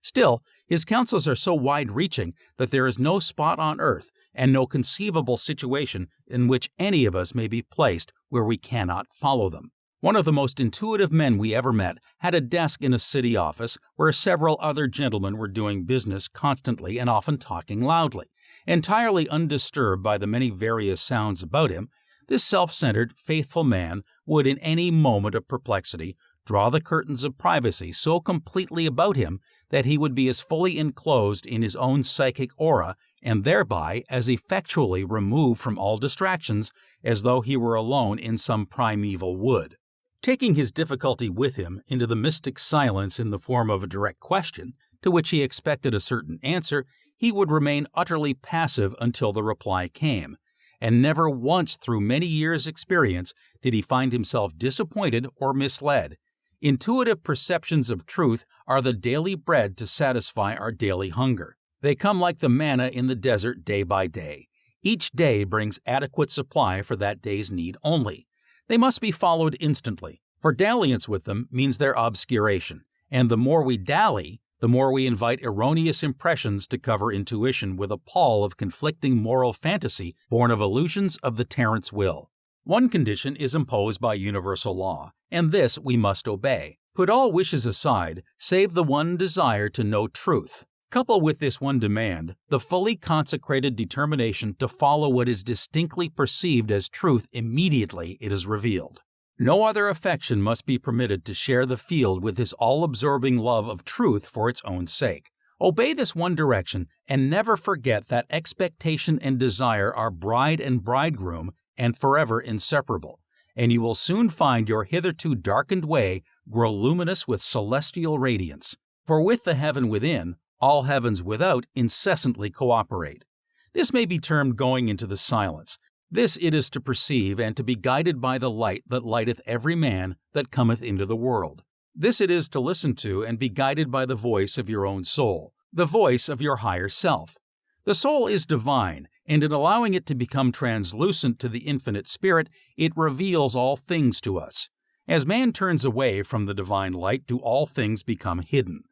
Still, his counsels are so wide-reaching that there is no spot on earth and no conceivable situation in which any of us may be placed where we cannot follow them. One of the most intuitive men we ever met had a desk in a city office where several other gentlemen were doing business constantly and often talking loudly. Entirely undisturbed by the many various sounds about him, this self-centered, faithful man would, in any moment of perplexity, draw the curtains of privacy so completely about him that he would be as fully enclosed in his own psychic aura and thereby as effectually removed from all distractions as though he were alone in some primeval wood. Taking his difficulty with him into the mystic silence in the form of a direct question, to which he expected a certain answer, he would remain utterly passive until the reply came, and never once through many years' experience did he find himself disappointed or misled. Intuitive perceptions of truth are the daily bread to satisfy our daily hunger. They come like the manna in the desert day by day. Each day brings adequate supply for that day's need only. They must be followed instantly, for dalliance with them means their obscuration, and the more we dally, the more we invite erroneous impressions to cover intuition with a pall of conflicting moral fantasy born of illusions of the tyrant's will. One condition is imposed by universal law, and this we must obey. Put all wishes aside, save the one desire to know truth. Couple with this one demand the fully consecrated determination to follow what is distinctly perceived as truth immediately it is revealed. No other affection must be permitted to share the field with this all-absorbing love of truth for its own sake. Obey this one direction and never forget that expectation and desire are bride and bridegroom and forever inseparable, and you will soon find your hitherto darkened way grow luminous with celestial radiance. For with the heaven within, all heavens without incessantly cooperate. This may be termed going into the silence. This it is to perceive and to be guided by the light that lighteth every man that cometh into the world. This it is to listen to and be guided by the voice of your own soul, the voice of your higher self. The soul is divine, and in allowing it to become translucent to the infinite spirit, it reveals all things to us. As man turns away from the divine light, do all things become hidden.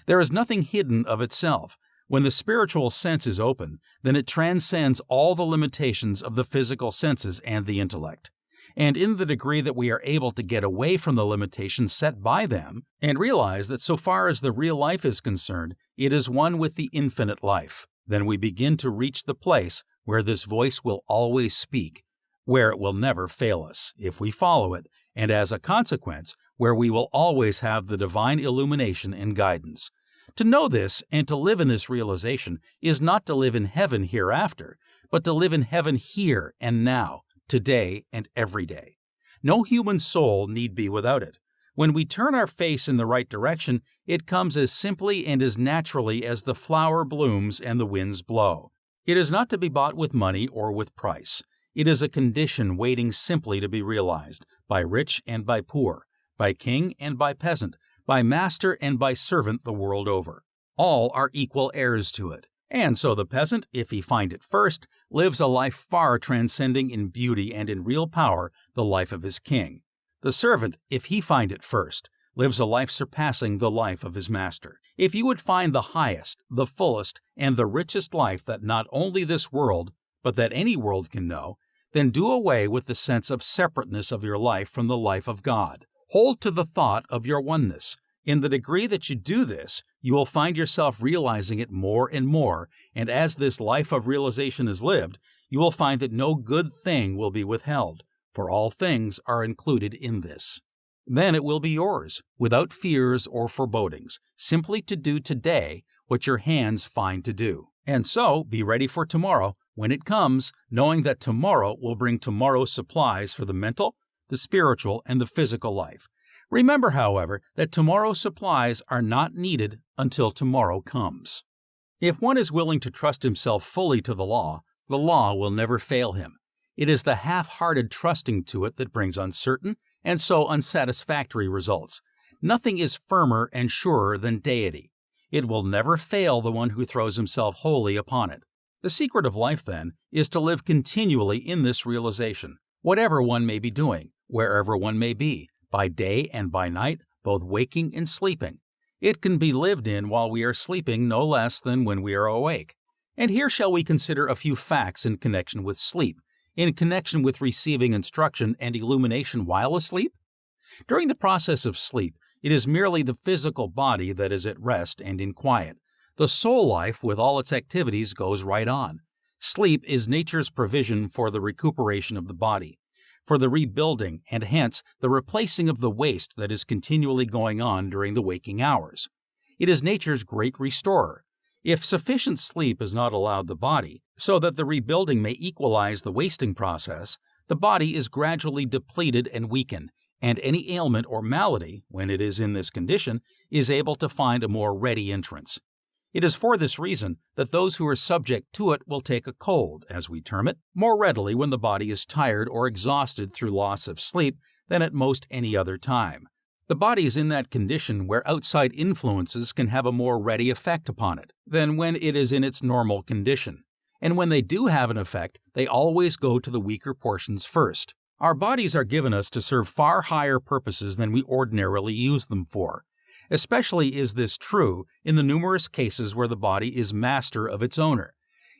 There is nothing hidden of itself. When the spiritual sense is open, then it transcends all the limitations of the physical senses and the intellect. And in the degree that we are able to get away from the limitations set by them, and realize that so far as the real life is concerned, it is one with the infinite life, then we begin to reach the place where this voice will always speak, where it will never fail us, if we follow it, and as a consequence, where we will always have the divine illumination and guidance. To know this and to live in this realization is not to live in heaven hereafter, but to live in heaven here and now, today and every day. No human soul need be without it. When we turn our face in the right direction, it comes as simply and as naturally as the flower blooms and the winds blow. It is not to be bought with money or with price. It is a condition waiting simply to be realized, by rich and by poor, by king and by peasant, by master and by servant the world over. All are equal heirs to it. And so the peasant, if he find it first, lives a life far transcending in beauty and in real power the life of his king. The servant, if he find it first, lives a life surpassing the life of his master. If you would find the highest, the fullest, and the richest life that not only this world, but that any world can know, then do away with the sense of separateness of your life from the life of God. Hold to the thought of your oneness. In the degree that you do this, you will find yourself realizing it more and more, and as this life of realization is lived, you will find that no good thing will be withheld, for all things are included in this. Then it will be yours, without fears or forebodings, simply to do today what your hands find to do. And so, be ready for tomorrow, when it comes, knowing that tomorrow will bring tomorrow's supplies for the mental, the spiritual, and the physical life. Remember, however, that tomorrow's supplies are not needed until tomorrow comes. If one is willing to trust himself fully to the law will never fail him. It is the half-hearted trusting to it that brings uncertain and so unsatisfactory results. Nothing is firmer and surer than deity. It will never fail the one who throws himself wholly upon it. The secret of life, then, is to live continually in this realization, whatever one may be doing, wherever one may be, by day and by night, both waking and sleeping. It can be lived in while we are sleeping no less than when we are awake. And here shall we consider a few facts in connection with sleep, in connection with receiving instruction and illumination while asleep? During the process of sleep, it is merely the physical body that is at rest and in quiet. The soul life, with all its activities, goes right on. Sleep is nature's provision for the recuperation of the body, for the rebuilding and hence the replacing of the waste that is continually going on during the waking hours. It is nature's great restorer. If sufficient sleep is not allowed the body, so that the rebuilding may equalize the wasting process, the body is gradually depleted and weakened, and any ailment or malady, when it is in this condition, is able to find a more ready entrance. It is for this reason that those who are subject to it will take a cold, as we term it, more readily when the body is tired or exhausted through loss of sleep than at most any other time. The body is in that condition where outside influences can have a more ready effect upon it than when it is in its normal condition. And when they do have an effect, they always go to the weaker portions first. Our bodies are given us to serve far higher purposes than we ordinarily use them for. Especially is this true in the numerous cases where the body is master of its owner.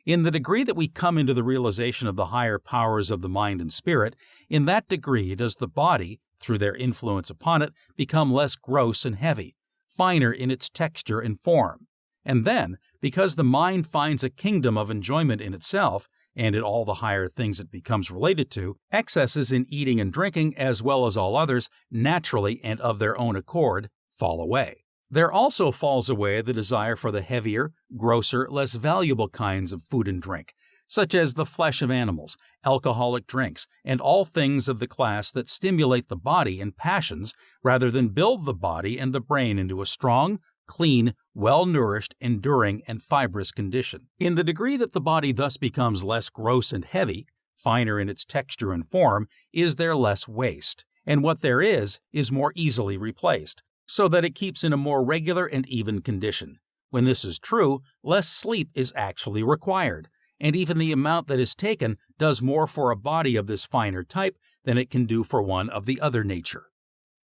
In the degree that we come into the realization of the higher powers of the mind and spirit, in that degree does the body, through their influence upon it, become less gross and heavy, finer in its texture and form. And then, because the mind finds a kingdom of enjoyment in itself, and in all the higher things it becomes related to, excesses in eating and drinking, as well as all others, naturally and of their own accord, fall away. There also falls away the desire for the heavier, grosser, less valuable kinds of food and drink, such as the flesh of animals, alcoholic drinks, and all things of the class that stimulate the body and passions rather than build the body and the brain into a strong, clean, well-nourished, enduring, and fibrous condition. In the degree that the body thus becomes less gross and heavy, finer in its texture and form, is there less waste, and what there is more easily replaced, so that it keeps in a more regular and even condition. When this is true, less sleep is actually required, and even the amount that is taken does more for a body of this finer type than it can do for one of the other nature.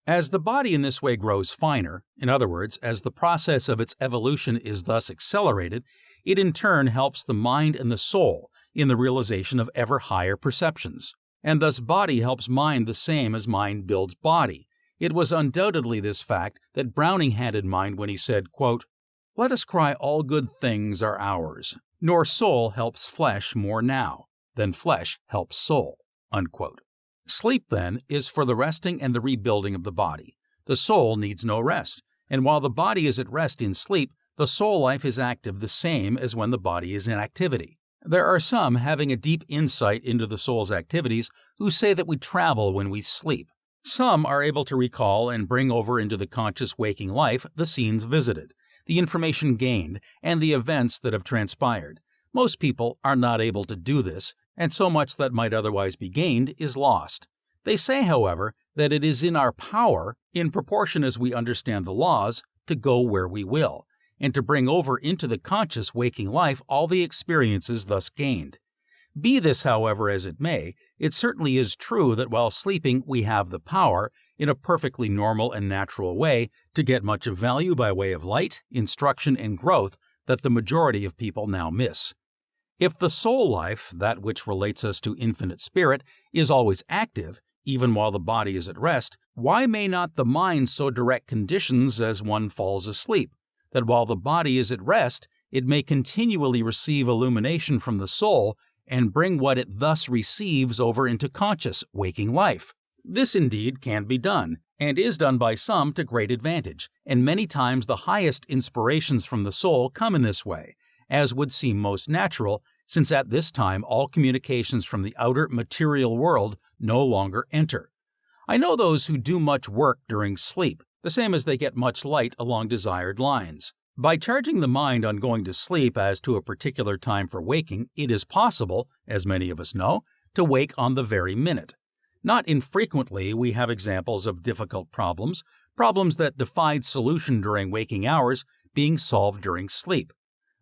As the body in this way grows finer, in other words, as the process of its evolution is thus accelerated, it in turn helps the mind and the soul in the realization of ever higher perceptions. And thus body helps mind the same as mind builds body. It was undoubtedly this fact that Browning had in mind when he said, quote, "Let us cry all good things are ours, nor soul helps flesh more now than flesh helps soul." Unquote. Sleep, then, is for the resting and the rebuilding of the body. The soul needs no rest, and while the body is at rest in sleep, the soul life is active the same as when the body is in activity. There are some having a deep insight into the soul's activities who say that we travel when we sleep. Some are able to recall and bring over into the conscious waking life the scenes visited, the information gained, and the events that have transpired. Most people are not able to do this, and so much that might otherwise be gained is lost. They say, however, that it is in our power, in proportion as we understand the laws, to go where we will, and to bring over into the conscious waking life all the experiences thus gained. Be this, however, as it may, it certainly is true that while sleeping we have the power, in a perfectly normal and natural way, to get much of value by way of light, instruction, and growth that the majority of people now miss. If the soul life, that which relates us to infinite spirit, is always active, even while the body is at rest, why may not the mind so direct conditions as one falls asleep, that while the body is at rest, it may continually receive illumination from the soul and bring what it thus receives over into conscious, waking life? This indeed can be done, and is done by some to great advantage, and many times the highest inspirations from the soul come in this way, as would seem most natural, since at this time all communications from the outer material world no longer enter. I know those who do much work during sleep, the same as they get much light along desired lines. By charging the mind on going to sleep as to a particular time for waking, it is possible, as many of us know, to wake on the very minute. Not infrequently we have examples of difficult problems that defied solution during waking hours, being solved during sleep.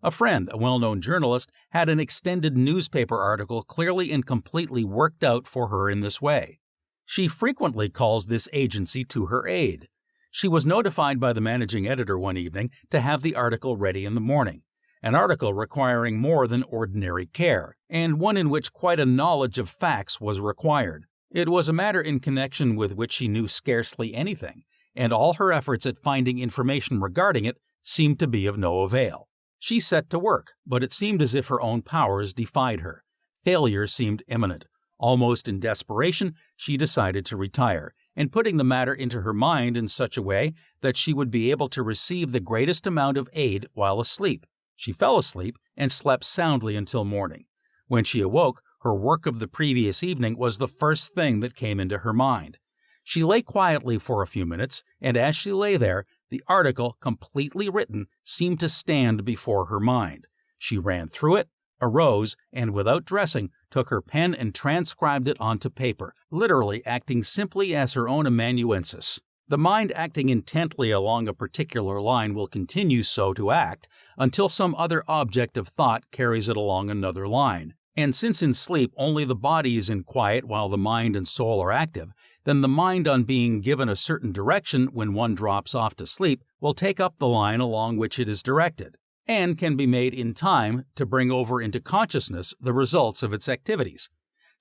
A friend, a well-known journalist, had an extended newspaper article clearly and completely worked out for her in this way. She frequently calls this agency to her aid. She was notified by the managing editor one evening to have the article ready in the morning, an article requiring more than ordinary care, and one in which quite a knowledge of facts was required. It was a matter in connection with which she knew scarcely anything, and all her efforts at finding information regarding it seemed to be of no avail. She set to work, but it seemed as if her own powers defied her. Failure seemed imminent. Almost in desperation, she decided to retire, and putting the matter into her mind in such a way that she would be able to receive the greatest amount of aid while asleep. She fell asleep and slept soundly until morning. When she awoke, her work of the previous evening was the first thing that came into her mind. She lay quietly for a few minutes, and as she lay there, the article, completely written, seemed to stand before her mind. She ran through it, arose, and without dressing, took her pen and transcribed it onto paper, literally acting simply as her own amanuensis. The mind acting intently along a particular line will continue so to act until some other object of thought carries it along another line. And since in sleep only the body is in quiet while the mind and soul are active, then the mind, on being given a certain direction when one drops off to sleep, will take up the line along which it is directed, and can be made in time to bring over into consciousness the results of its activities.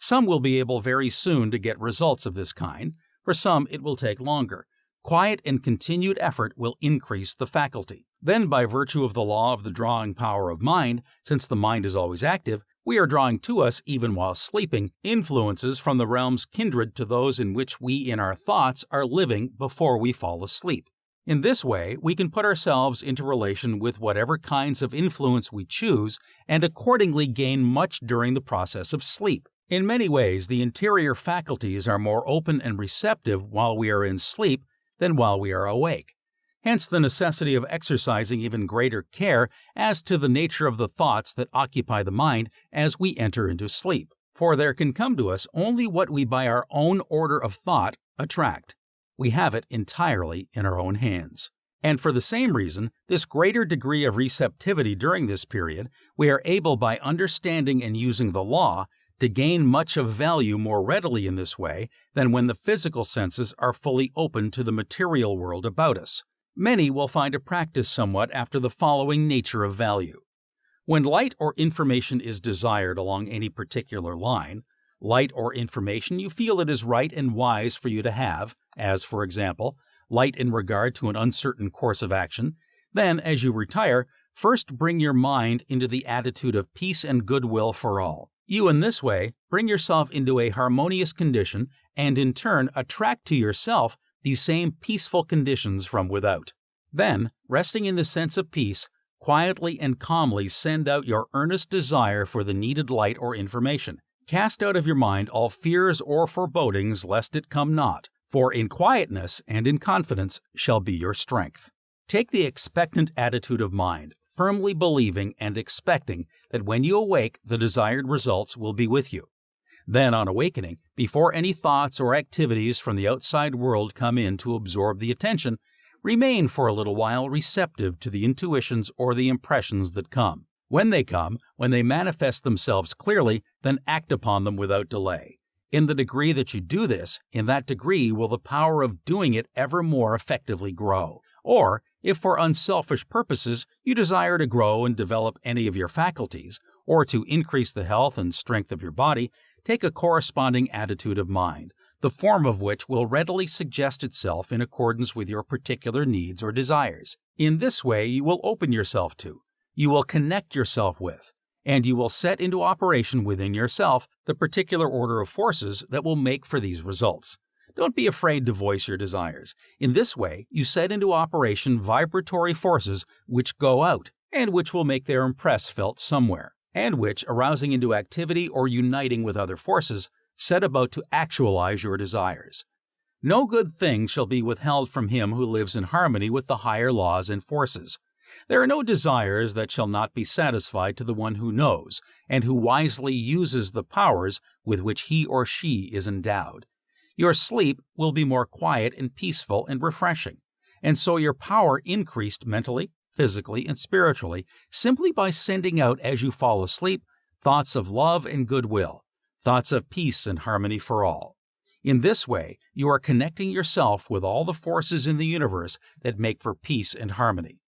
Some will be able very soon to get results of this kind, for some it will take longer. Quiet and continued effort will increase the faculty. Then, by virtue of the law of the drawing power of mind, since the mind is always active, we are drawing to us, even while sleeping, influences from the realms kindred to those in which we in our thoughts are living before we fall asleep. In this way, we can put ourselves into relation with whatever kinds of influence we choose and accordingly gain much during the process of sleep. In many ways, the interior faculties are more open and receptive while we are in sleep than while we are awake. Hence the necessity of exercising even greater care as to the nature of the thoughts that occupy the mind as we enter into sleep. For there can come to us only what we by our own order of thought attract. We have it entirely in our own hands. And for the same reason, this greater degree of receptivity during this period, we are able by understanding and using the law to gain much of value more readily in this way than when the physical senses are fully open to the material world about us. Many will find a practice somewhat after the following nature of value. When light or information is desired along any particular line, light or information you feel it is right and wise for you to have, as, for example, light in regard to an uncertain course of action, then, as you retire, first bring your mind into the attitude of peace and goodwill for all. You, in this way, bring yourself into a harmonious condition and, in turn, attract to yourself these same peaceful conditions from without. Then, resting in the sense of peace, quietly and calmly send out your earnest desire for the needed light or information. Cast out of your mind all fears or forebodings lest it come not, for in quietness and in confidence shall be your strength. Take the expectant attitude of mind, firmly believing and expecting that when you awake the desired results will be with you. Then, on awakening, before any thoughts or activities from the outside world come in to absorb the attention, Remain for a little while receptive to the intuitions or the impressions that come. When they manifest themselves clearly, then act upon them without delay. In the degree that you do this, in that degree will the power of doing it ever more effectively grow. Or, if for unselfish purposes you desire to grow and develop any of your faculties, or to increase the health and strength of your body, take a corresponding attitude of mind, the form of which will readily suggest itself in accordance with your particular needs or desires. In this way you will open yourself to, you will connect yourself with, and you will set into operation within yourself the particular order of forces that will make for these results. Don't be afraid to voice your desires. In this way, you set into operation vibratory forces which go out, and which will make their impress felt somewhere, and which, arousing into activity or uniting with other forces, set about to actualize your desires. No good thing shall be withheld from him who lives in harmony with the higher laws and forces. There are no desires that shall not be satisfied to the one who knows, and who wisely uses the powers with which he or she is endowed. Your sleep will be more quiet and peaceful and refreshing, and so your power increased mentally, physically, and spiritually simply by sending out as you fall asleep thoughts of love and goodwill, thoughts of peace and harmony for all. In this way, you are connecting yourself with all the forces in the universe that make for peace and harmony.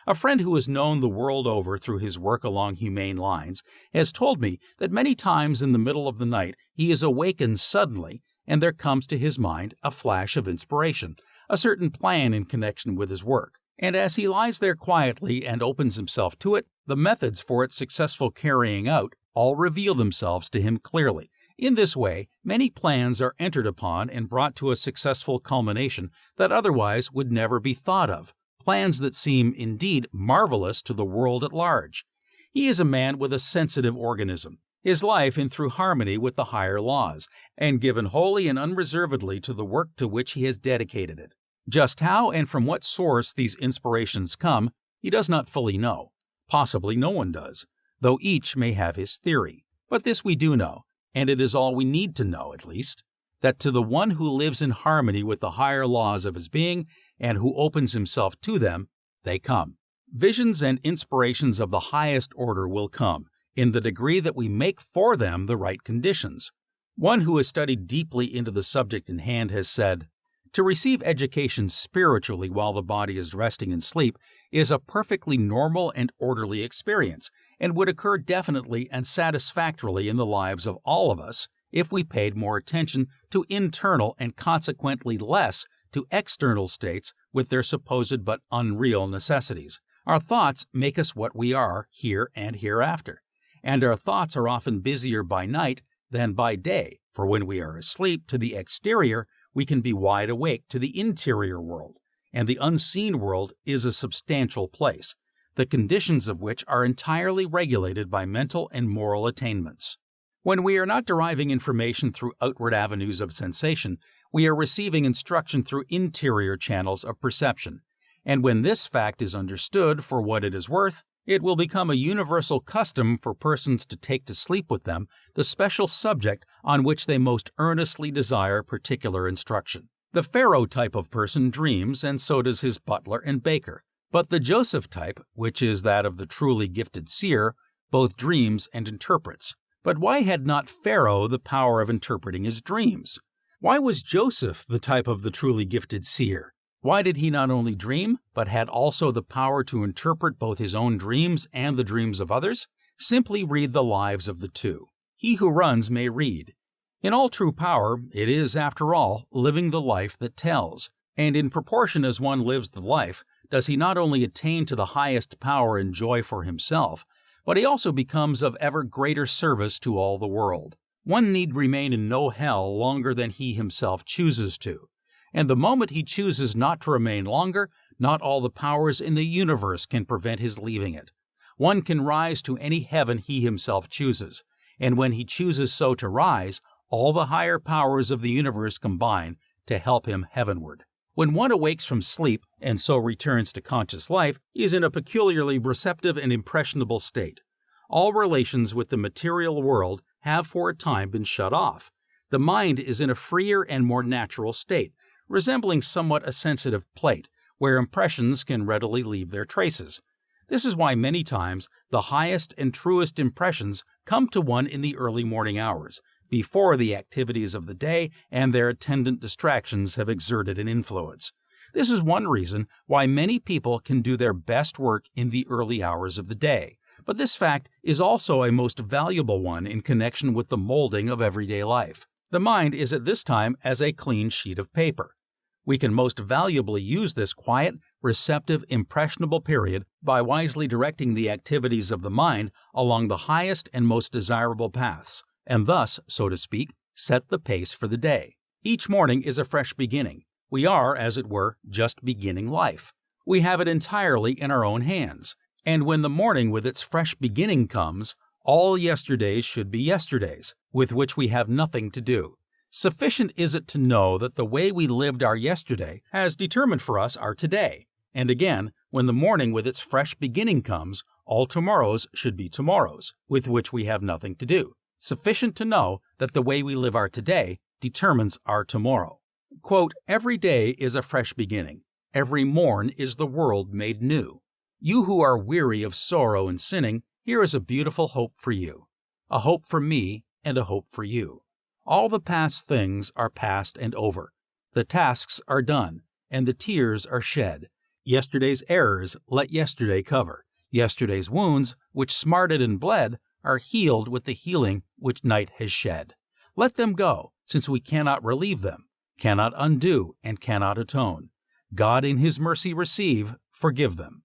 A friend who has known the world over through his work along humane lines has told me that many times in the middle of the night he is awakened suddenly and there comes to his mind a flash of inspiration, a certain plan in connection with his work. And as he lies there quietly and opens himself to it, the methods for its successful carrying out all reveal themselves to him clearly. In this way, many plans are entered upon and brought to a successful culmination that otherwise would never be thought of, plans that seem indeed marvelous to the world at large. He is a man with a sensitive organism, his life in through harmony with the higher laws, and given wholly and unreservedly to the work to which he has dedicated it. Just how and from what source these inspirations come, he does not fully know. Possibly no one does, though each may have his theory. But this we do know, and it is all we need to know at least, that to the one who lives in harmony with the higher laws of his being and who opens himself to them, they come. Visions and inspirations of the highest order will come, in the degree that we make for them the right conditions. One who has studied deeply into the subject in hand has said, "To receive education spiritually while the body is resting in sleep is a perfectly normal and orderly experience, and would occur definitely and satisfactorily in the lives of all of us if we paid more attention to internal and consequently less to external states with their supposed but unreal necessities. Our thoughts make us what we are here and hereafter, and our thoughts are often busier by night than by day, for when we are asleep to the exterior, we can be wide awake to the interior world, and the unseen world is a substantial place, the conditions of which are entirely regulated by mental and moral attainments. When we are not deriving information through outward avenues of sensation, we are receiving instruction through interior channels of perception, and when this fact is understood for what it is worth, it will become a universal custom for persons to take to sleep with them the special subject on which they most earnestly desire particular instruction. The Pharaoh type of person dreams, and so does his butler and baker. But the Joseph type, which is that of the truly gifted seer, both dreams and interprets. But why had not Pharaoh the power of interpreting his dreams? Why was Joseph the type of the truly gifted seer? Why did he not only dream, but had also the power to interpret both his own dreams and the dreams of others? Simply read the lives of the two. He who runs may read. In all true power, it is, after all, living the life that tells. And in proportion as one lives the life, does he not only attain to the highest power and joy for himself, but he also becomes of ever greater service to all the world. One need remain in no hell longer than he himself chooses to. And the moment he chooses not to remain longer, not all the powers in the universe can prevent his leaving it. One can rise to any heaven he himself chooses, and when he chooses so to rise, all the higher powers of the universe combine to help him heavenward. When one awakes from sleep and so returns to conscious life, he is in a peculiarly receptive and impressionable state. All relations with the material world have for a time been shut off. The mind is in a freer and more natural state, resembling somewhat a sensitive plate, where impressions can readily leave their traces. This is why many times the highest and truest impressions come to one in the early morning hours, before the activities of the day and their attendant distractions have exerted an influence. This is one reason why many people can do their best work in the early hours of the day. But this fact is also a most valuable one in connection with the molding of everyday life. The mind is at this time as a clean sheet of paper. We can most valuably use this quiet, receptive, impressionable period by wisely directing the activities of the mind along the highest and most desirable paths, and thus, so to speak, set the pace for the day. Each morning is a fresh beginning. We are, as it were, just beginning life. We have it entirely in our own hands. And when the morning with its fresh beginning comes, all yesterdays should be yesterdays, with which we have nothing to do. Sufficient is it to know that the way we lived our yesterday has determined for us our today. And again, when the morning with its fresh beginning comes, all tomorrows should be tomorrows, with which we have nothing to do. Sufficient to know that the way we live our today determines our tomorrow. Quote, "Every day is a fresh beginning. Every morn is the world made new. You who are weary of sorrow and sinning, here is a beautiful hope for you. A hope for me and a hope for you. All the past things are past and over. The tasks are done, and the tears are shed. Yesterday's errors let yesterday cover. Yesterday's wounds, which smarted and bled, are healed with the healing which night has shed. Let them go, since we cannot relieve them, cannot undo, and cannot atone. God in His mercy receive, forgive them.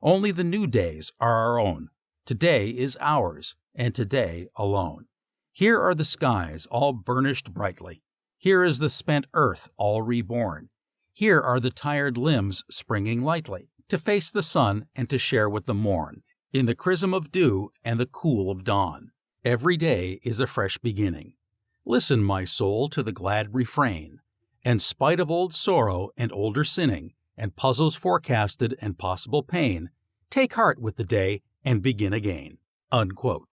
Only the new days are our own. Today is ours, and today alone. Here are the skies all burnished brightly. Here is the spent earth all reborn. Here are the tired limbs springing lightly, to face the sun and to share with the morn, in the chrism of dew and the cool of dawn. Every day is a fresh beginning. Listen, my soul, to the glad refrain. And spite of old sorrow and older sinning, and puzzles forecasted and possible pain, take heart with the day and begin again." Unquote.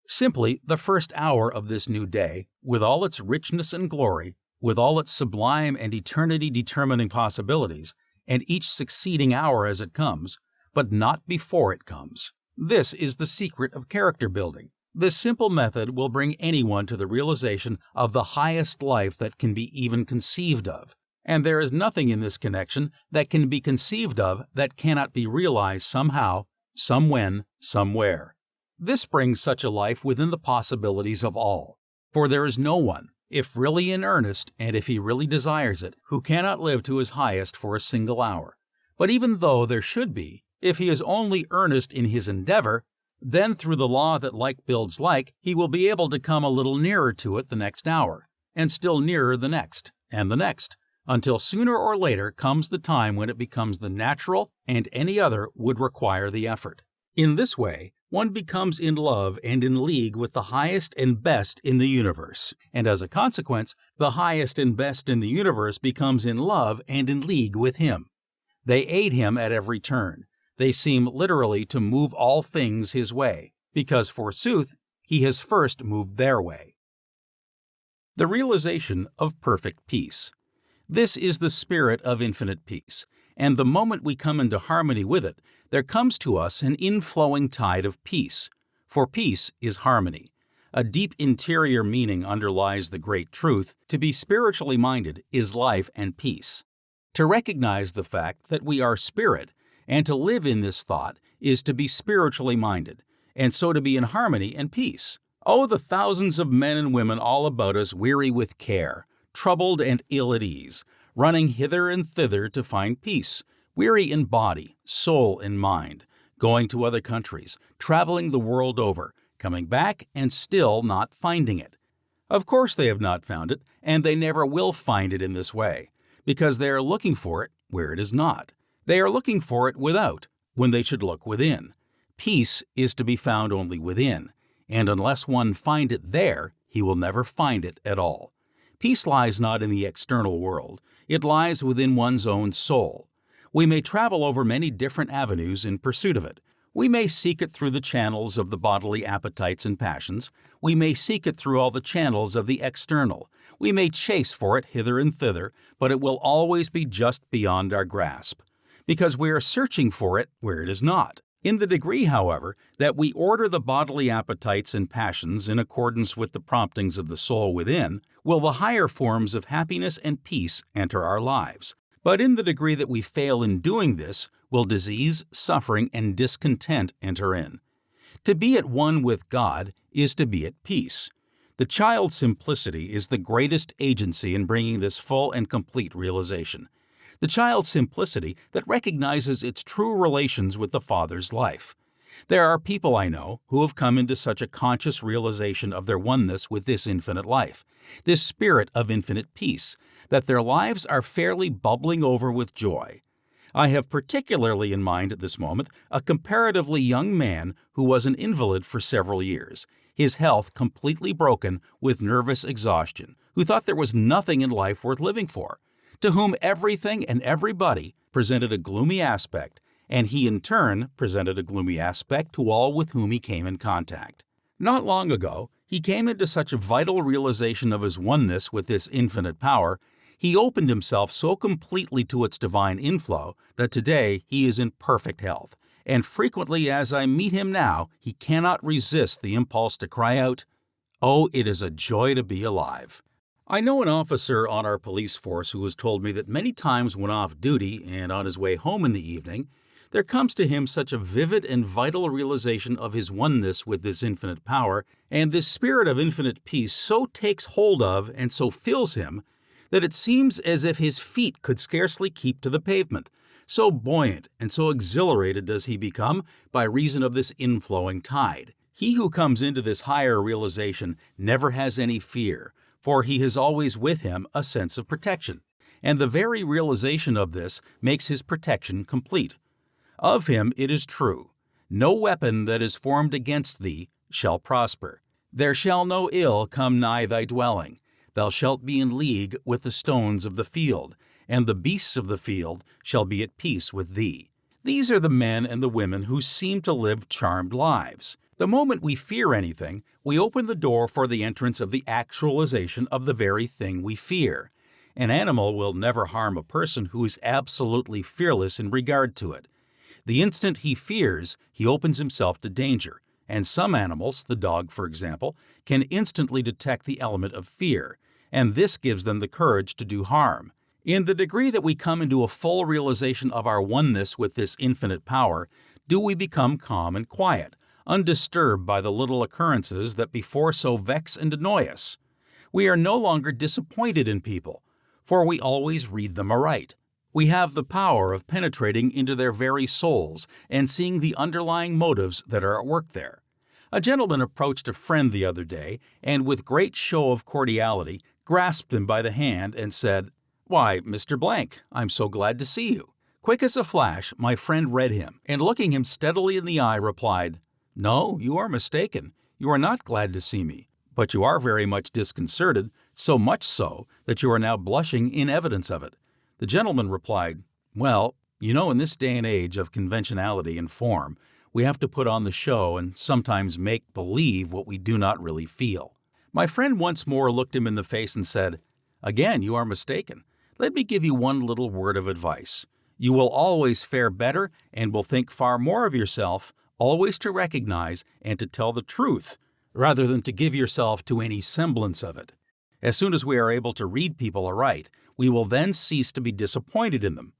Simply, the first hour of this new day, with all its richness and glory, with all its sublime and eternity-determining possibilities, and each succeeding hour as it comes, but not before it comes. This is the secret of character building. This simple method will bring anyone to the realization of the highest life that can be even conceived of. And there is nothing in this connection that can be conceived of that cannot be realized somehow, somewhen, somewhere. This brings such a life within the possibilities of all. For there is no one, if really in earnest and if he really desires it, who cannot live to his highest for a single hour. But even though there should be, if he is only earnest in his endeavor, then through the law that like builds like, he will be able to come a little nearer to it the next hour, and still nearer the next, and the next, until sooner or later comes the time when it becomes the natural and any other would require the effort. In this way, one becomes in love and in league with the highest and best in the universe, and as a consequence, the highest and best in the universe becomes in love and in league with him. They aid him at every turn. They seem literally to move all things his way, because forsooth, he has first moved their way. The realization of perfect peace. This is the spirit of infinite peace, and the moment we come into harmony with it, there comes to us an inflowing tide of peace, for peace is harmony. A deep interior meaning underlies the great truth: to be spiritually minded is life and peace. To recognize the fact that we are spirit, and to live in this thought, is to be spiritually minded, and so to be in harmony and peace. Oh, the thousands of men and women all about us weary with care, troubled and ill at ease, running hither and thither to find peace, weary in body, soul, and mind, going to other countries, traveling the world over, coming back and still not finding it. Of course they have not found it, and they never will find it in this way, because they are looking for it where it is not. They are looking for it without, when they should look within. Peace is to be found only within, and unless one find it there, he will never find it at all. Peace lies not in the external world. It lies within one's own soul. We may travel over many different avenues in pursuit of it. We may seek it through the channels of the bodily appetites and passions. We may seek it through all the channels of the external. We may chase for it hither and thither, but it will always be just beyond our grasp. because we are searching for it where it is not. In the degree, however, that we order the bodily appetites and passions in accordance with the promptings of the soul within, will the higher forms of happiness and peace enter our lives. But in the degree that we fail in doing this, will disease, suffering, and discontent enter in. To be at one with God is to be at peace. The child's simplicity is the greatest agency in bringing this full and complete realization. The child's simplicity that recognizes its true relations with the Father's life. There are people I know who have come into such a conscious realization of their oneness with this infinite life, this spirit of infinite peace, that their lives are fairly bubbling over with joy. I have particularly in mind at this moment a comparatively young man who was an invalid for several years, his health completely broken with nervous exhaustion, who thought there was nothing in life worth living for, to whom everything and everybody presented a gloomy aspect, and he in turn presented a gloomy aspect to all with whom he came in contact. Not long ago, he came into such a vital realization of his oneness with this infinite power, he opened himself so completely to its divine inflow that today he is in perfect health, and frequently as I meet him now, he cannot resist the impulse to cry out, "Oh, it is a joy to be alive." I know an officer on our police force who has told me that many times when off duty and on his way home in the evening, there comes to him such a vivid and vital realization of his oneness with this infinite power, and this spirit of infinite peace so takes hold of and so fills him, that it seems as if his feet could scarcely keep to the pavement. So buoyant and so exhilarated does he become by reason of this inflowing tide. He who comes into this higher realization never has any fear, for he has always with him a sense of protection, and the very realization of this makes his protection complete. Of him it is true, "No weapon that is formed against thee shall prosper. There shall no ill come nigh thy dwelling. Thou shalt be in league with the stones of the field, and the beasts of the field shall be at peace with thee." These are the men and the women who seem to live charmed lives. The moment we fear anything, we open the door for the entrance of the actualization of the very thing we fear. An animal will never harm a person who is absolutely fearless in regard to it. The instant he fears, he opens himself to danger, and some animals, the dog for example, can instantly detect the element of fear, and this gives them the courage to do harm. In the degree that we come into a full realization of our oneness with this infinite power, do we become calm and quiet, undisturbed by the little occurrences that before so vex and annoy us. We are no longer disappointed in people, for we always read them aright. We have the power of penetrating into their very souls and seeing the underlying motives that are at work there. A gentleman approached a friend the other day and with great show of cordiality grasped him by the hand and said, "Why, Mr. Blank, I'm so glad to see you." Quick as a flash, my friend read him, and looking him steadily in the eye, replied, "No, you are mistaken. You are not glad to see me, but you are very much disconcerted, so much so that you are now blushing in evidence of it." The gentleman replied, "Well, you know, in this day and age of conventionality and form, we have to put on the show and sometimes make believe what we do not really feel." My friend once more looked him in the face and said, "Again, you are mistaken. Let me give you one little word of advice. You will always fare better and will think far more of yourself, always to recognize and to tell the truth, rather than to give yourself to any semblance of it. As soon as we are able to read people aright, we will then cease to be disappointed in them.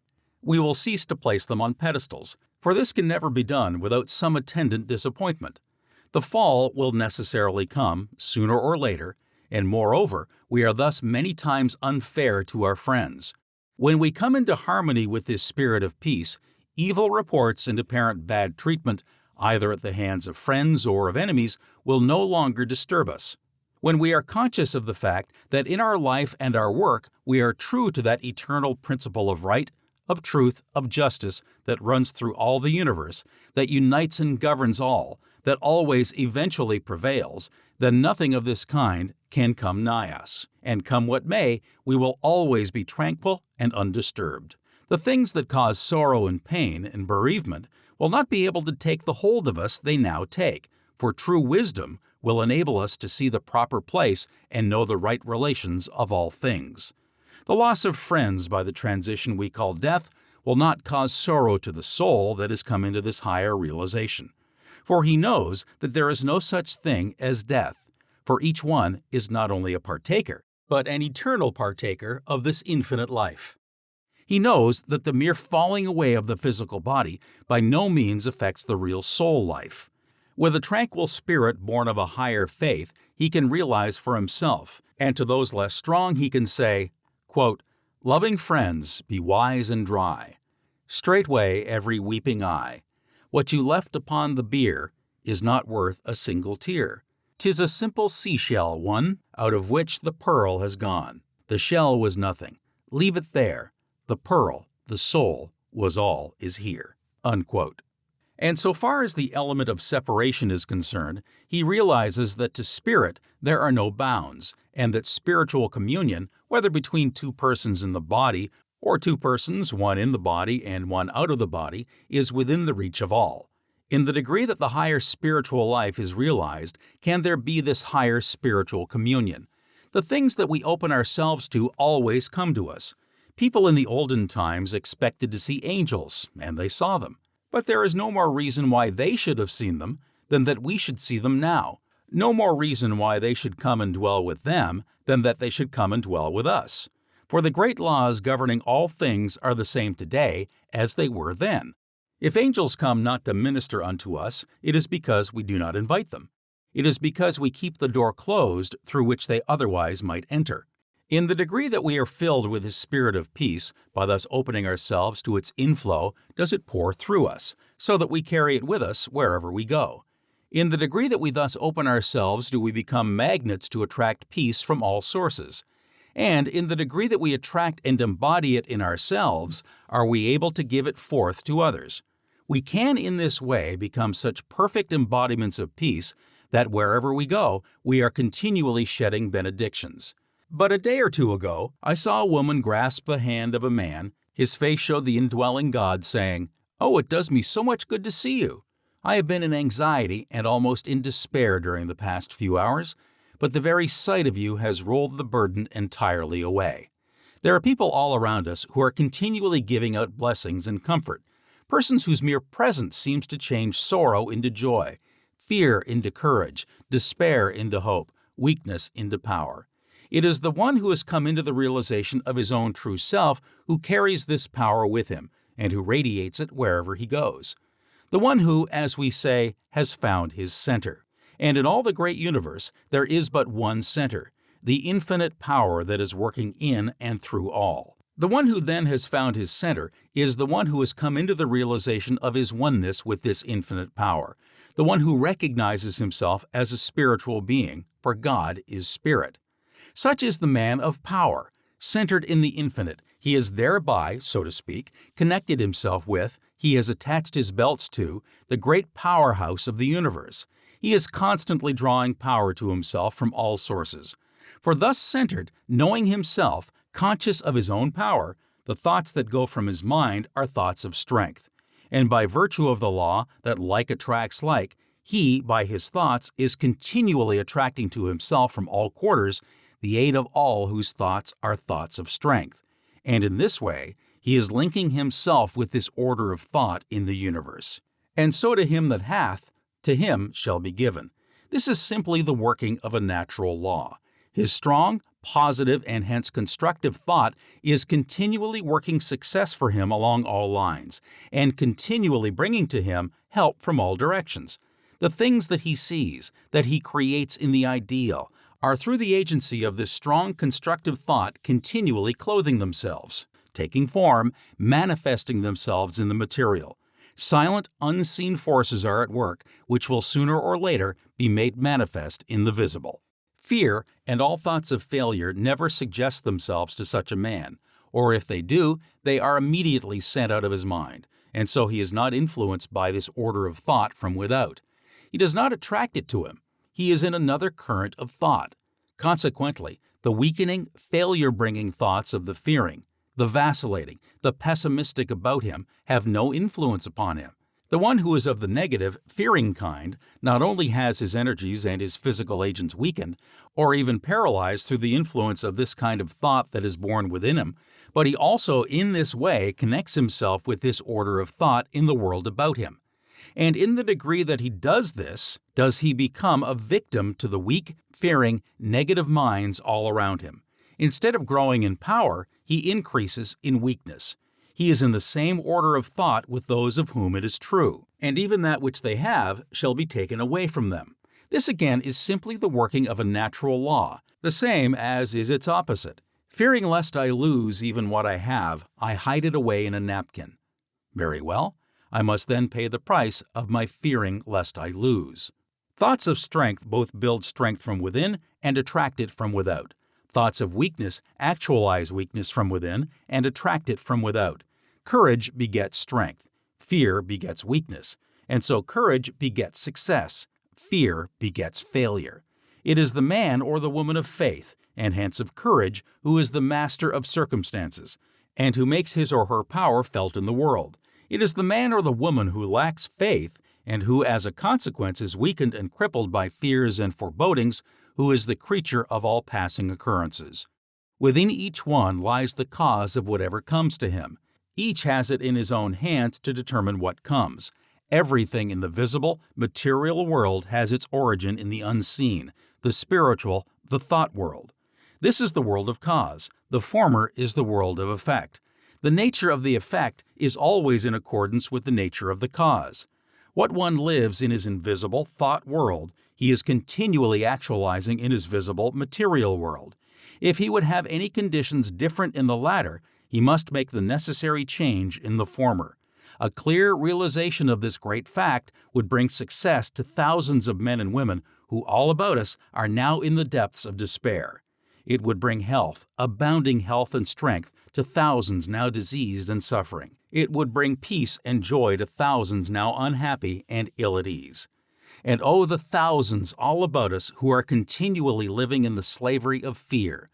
We will cease to place them on pedestals, for this can never be done without some attendant disappointment. The fall will necessarily come, sooner or later, and moreover, we are thus many times unfair to our friends. When we come into harmony with this spirit of peace, evil reports and apparent bad treatment, either at the hands of friends or of enemies, will no longer disturb us. When we are conscious of the fact that in our life and our work we are true to that eternal principle of right, of truth, of justice that runs through all the universe, that unites and governs all, that always eventually prevails, then nothing of this kind can come nigh us. And come what may, we will always be tranquil and undisturbed. The things that cause sorrow and pain and bereavement will not be able to take the hold of us they now take, for true wisdom will enable us to see the proper place and know the right relations of all things. The loss of friends by the transition we call death will not cause sorrow to the soul that has come into this higher realization. For he knows that there is no such thing as death, for each one is not only a partaker, but an eternal partaker of this infinite life. He knows that the mere falling away of the physical body by no means affects the real soul life. With a tranquil spirit born of a higher faith, he can realize for himself, and to those less strong he can say, quote, "Loving friends, be wise and dry. Straightway every weeping eye. What you left upon the bier is not worth a single tear. 'Tis a simple seashell one, out of which the pearl has gone. The shell was nothing. Leave it there. The pearl, the soul, was all is here." Unquote. And so far as the element of separation is concerned, he realizes that to spirit there are no bounds, and that spiritual communion, whether between two persons in the body or two persons, one in the body and one out of the body, is within the reach of all. In the degree that the higher spiritual life is realized, can there be this higher spiritual communion. The things that we open ourselves to always come to us. People in the olden times expected to see angels, and they saw them. But there is no more reason why they should have seen them than that we should see them now. No more reason why they should come and dwell with them than that they should come and dwell with us. For the great laws governing all things are the same today as they were then. If angels come not to minister unto us, it is because we do not invite them. It is because we keep the door closed through which they otherwise might enter. In the degree that we are filled with His Spirit of peace, by thus opening ourselves to its inflow, does it pour through us, so that we carry it with us wherever we go. In the degree that we thus open ourselves do we become magnets to attract peace from all sources. And in the degree that we attract and embody it in ourselves, are we able to give it forth to others. We can in this way become such perfect embodiments of peace that wherever we go, we are continually shedding benedictions. But a day or two ago, I saw a woman grasp the hand of a man. His face showed the indwelling God, saying, "Oh, it does me so much good to see you. I have been in anxiety and almost in despair during the past few hours, but the very sight of you has rolled the burden entirely away." There are people all around us who are continually giving out blessings and comfort, persons whose mere presence seems to change sorrow into joy, fear into courage, despair into hope, weakness into power. It is the one who has come into the realization of his own true self who carries this power with him and who radiates it wherever he goes. The one who, as we say, has found his center. And in all the great universe, there is but one center, the infinite power that is working in and through all. The one who then has found his center is the one who has come into the realization of his oneness with this infinite power, the one who recognizes himself as a spiritual being, for God is spirit. Such is the man of power, centered in the infinite. He has thereby, so to speak, connected himself with, he has attached his belts to, the great powerhouse of the universe. He is constantly drawing power to himself from all sources. For thus centered, knowing himself, conscious of his own power, the thoughts that go from his mind are thoughts of strength. And by virtue of the law that like attracts like, he, by his thoughts, is continually attracting to himself from all quarters the aid of all whose thoughts are thoughts of strength. And in this way, he is linking himself with this order of thought in the universe. And so to him that hath, to him shall be given. This is simply the working of a natural law. His strong, positive, and hence constructive thought is continually working success for him along all lines, and continually bringing to him help from all directions. The things that he sees, that he creates in the ideal, are through the agency of this strong constructive thought continually clothing themselves, taking form, manifesting themselves in the material. Silent, unseen forces are at work, which will sooner or later be made manifest in the visible. Fear and all thoughts of failure never suggest themselves to such a man, or if they do, they are immediately sent out of his mind, and so he is not influenced by this order of thought from without. He does not attract it to him. He is in another current of thought. Consequently, the weakening, failure-bringing thoughts of the fearing, the vacillating, the pessimistic about him have no influence upon him. The one who is of the negative, fearing kind not only has his energies and his physical agents weakened, or even paralyzed through the influence of this kind of thought that is born within him, but he also in this way connects himself with this order of thought in the world about him. And in the degree that he does this, does he become a victim to the weak, fearing, negative minds all around him. Instead of growing in power, he increases in weakness. He is in the same order of thought with those of whom it is true, and even that which they have shall be taken away from them. This again is simply the working of a natural law, the same as is its opposite. Fearing lest I lose even what I have, I hide it away in a napkin. Very well, I must then pay the price of my fearing lest I lose. Thoughts of strength both build strength from within and attract it from without. Thoughts of weakness actualize weakness from within and attract it from without. Courage begets strength. Fear begets weakness. And so courage begets success. Fear begets failure. It is the man or the woman of faith, and hence of courage, who is the master of circumstances, and who makes his or her power felt in the world. It is the man or the woman who lacks faith, and who as a consequence is weakened and crippled by fears and forebodings, who is the creature of all passing occurrences. Within each one lies the cause of whatever comes to him. Each has it in his own hands to determine what comes. Everything in the visible, material world has its origin in the unseen, the spiritual, the thought world. This is the world of cause. The former is the world of effect. The nature of the effect is always in accordance with the nature of the cause. What one lives in his invisible thought world, he is continually actualizing in his visible material world. If he would have any conditions different in the latter, he must make the necessary change in the former. A clear realization of this great fact would bring success to thousands of men and women who all about us are now in the depths of despair. It would bring health, abounding health and strength, to thousands now diseased and suffering. It would bring peace and joy to thousands now unhappy and ill at ease. And oh, the thousands all about us who are continually living in the slavery of fear.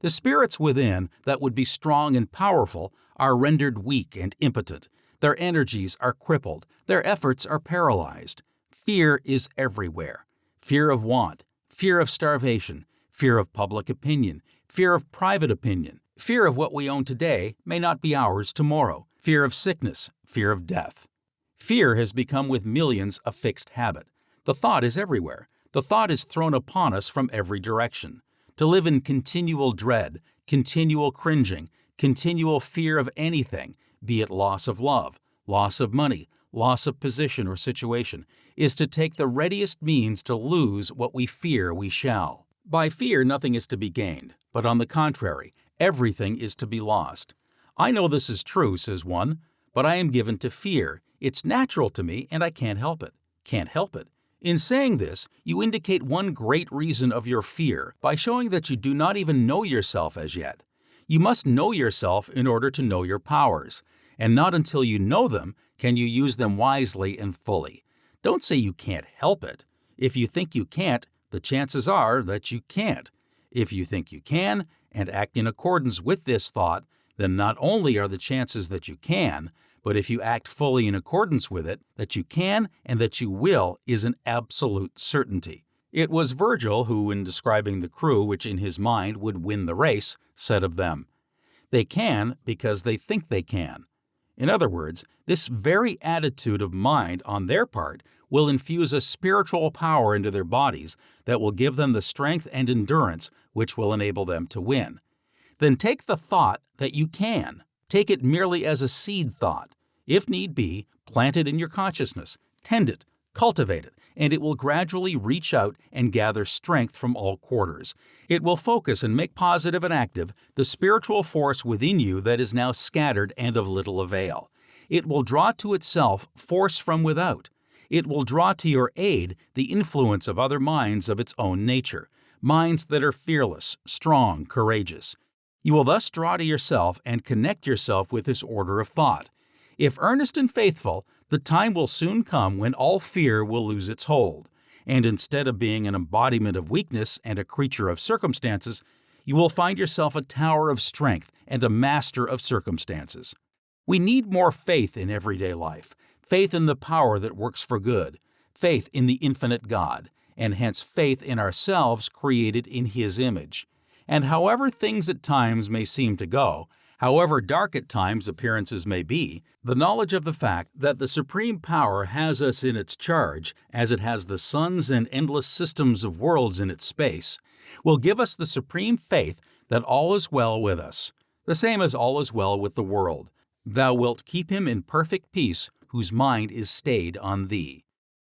The spirits within that would be strong and powerful are rendered weak and impotent. Their energies are crippled. Their efforts are paralyzed. Fear is everywhere. Fear of want, fear of starvation, fear of public opinion, fear of private opinion, fear of what we own today may not be ours tomorrow, fear of sickness, fear of death. Fear has become with millions a fixed habit. The thought is everywhere. The thought is thrown upon us from every direction. To live in continual dread, continual cringing, continual fear of anything, be it loss of love, loss of money, loss of position or situation, is to take the readiest means to lose what we fear we shall. By fear nothing is to be gained, but on the contrary, everything is to be lost. I know this is true, says one, but I am given to fear. It's natural to me and I can't help it. Can't help it. In saying this, you indicate one great reason of your fear by showing that you do not even know yourself as yet. You must know yourself in order to know your powers, and not until you know them can you use them wisely and fully. Don't say you can't help it. If you think you can't, the chances are that you can't. If you think you can, and act in accordance with this thought, then not only are the chances that you can, but if you act fully in accordance with it, that you can and that you will is an absolute certainty. It was Virgil who, in describing the crew which in his mind would win the race, said of them, "They can because they think they can." In other words, this very attitude of mind on their part will infuse a spiritual power into their bodies that will give them the strength and endurance which will enable them to win. Then take the thought that you can. Take it merely as a seed thought. If need be, plant it in your consciousness, tend it, cultivate it, and it will gradually reach out and gather strength from all quarters. It will focus and make positive and active the spiritual force within you that is now scattered and of little avail. It will draw to itself force from without. It will draw to your aid the influence of other minds of its own nature, minds that are fearless, strong, courageous. You will thus draw to yourself and connect yourself with this order of thought. If earnest and faithful, the time will soon come when all fear will lose its hold, and instead of being an embodiment of weakness and a creature of circumstances, you will find yourself a tower of strength and a master of circumstances. We need more faith in everyday life, faith in the power that works for good, faith in the infinite God, and hence faith in ourselves created in His image. And however things at times may seem to go, however dark at times appearances may be, the knowledge of the fact that the Supreme Power has us in its charge, as it has the suns and endless systems of worlds in its space, will give us the supreme faith that all is well with us, the same as all is well with the world. Thou wilt keep him in perfect peace whose mind is stayed on thee.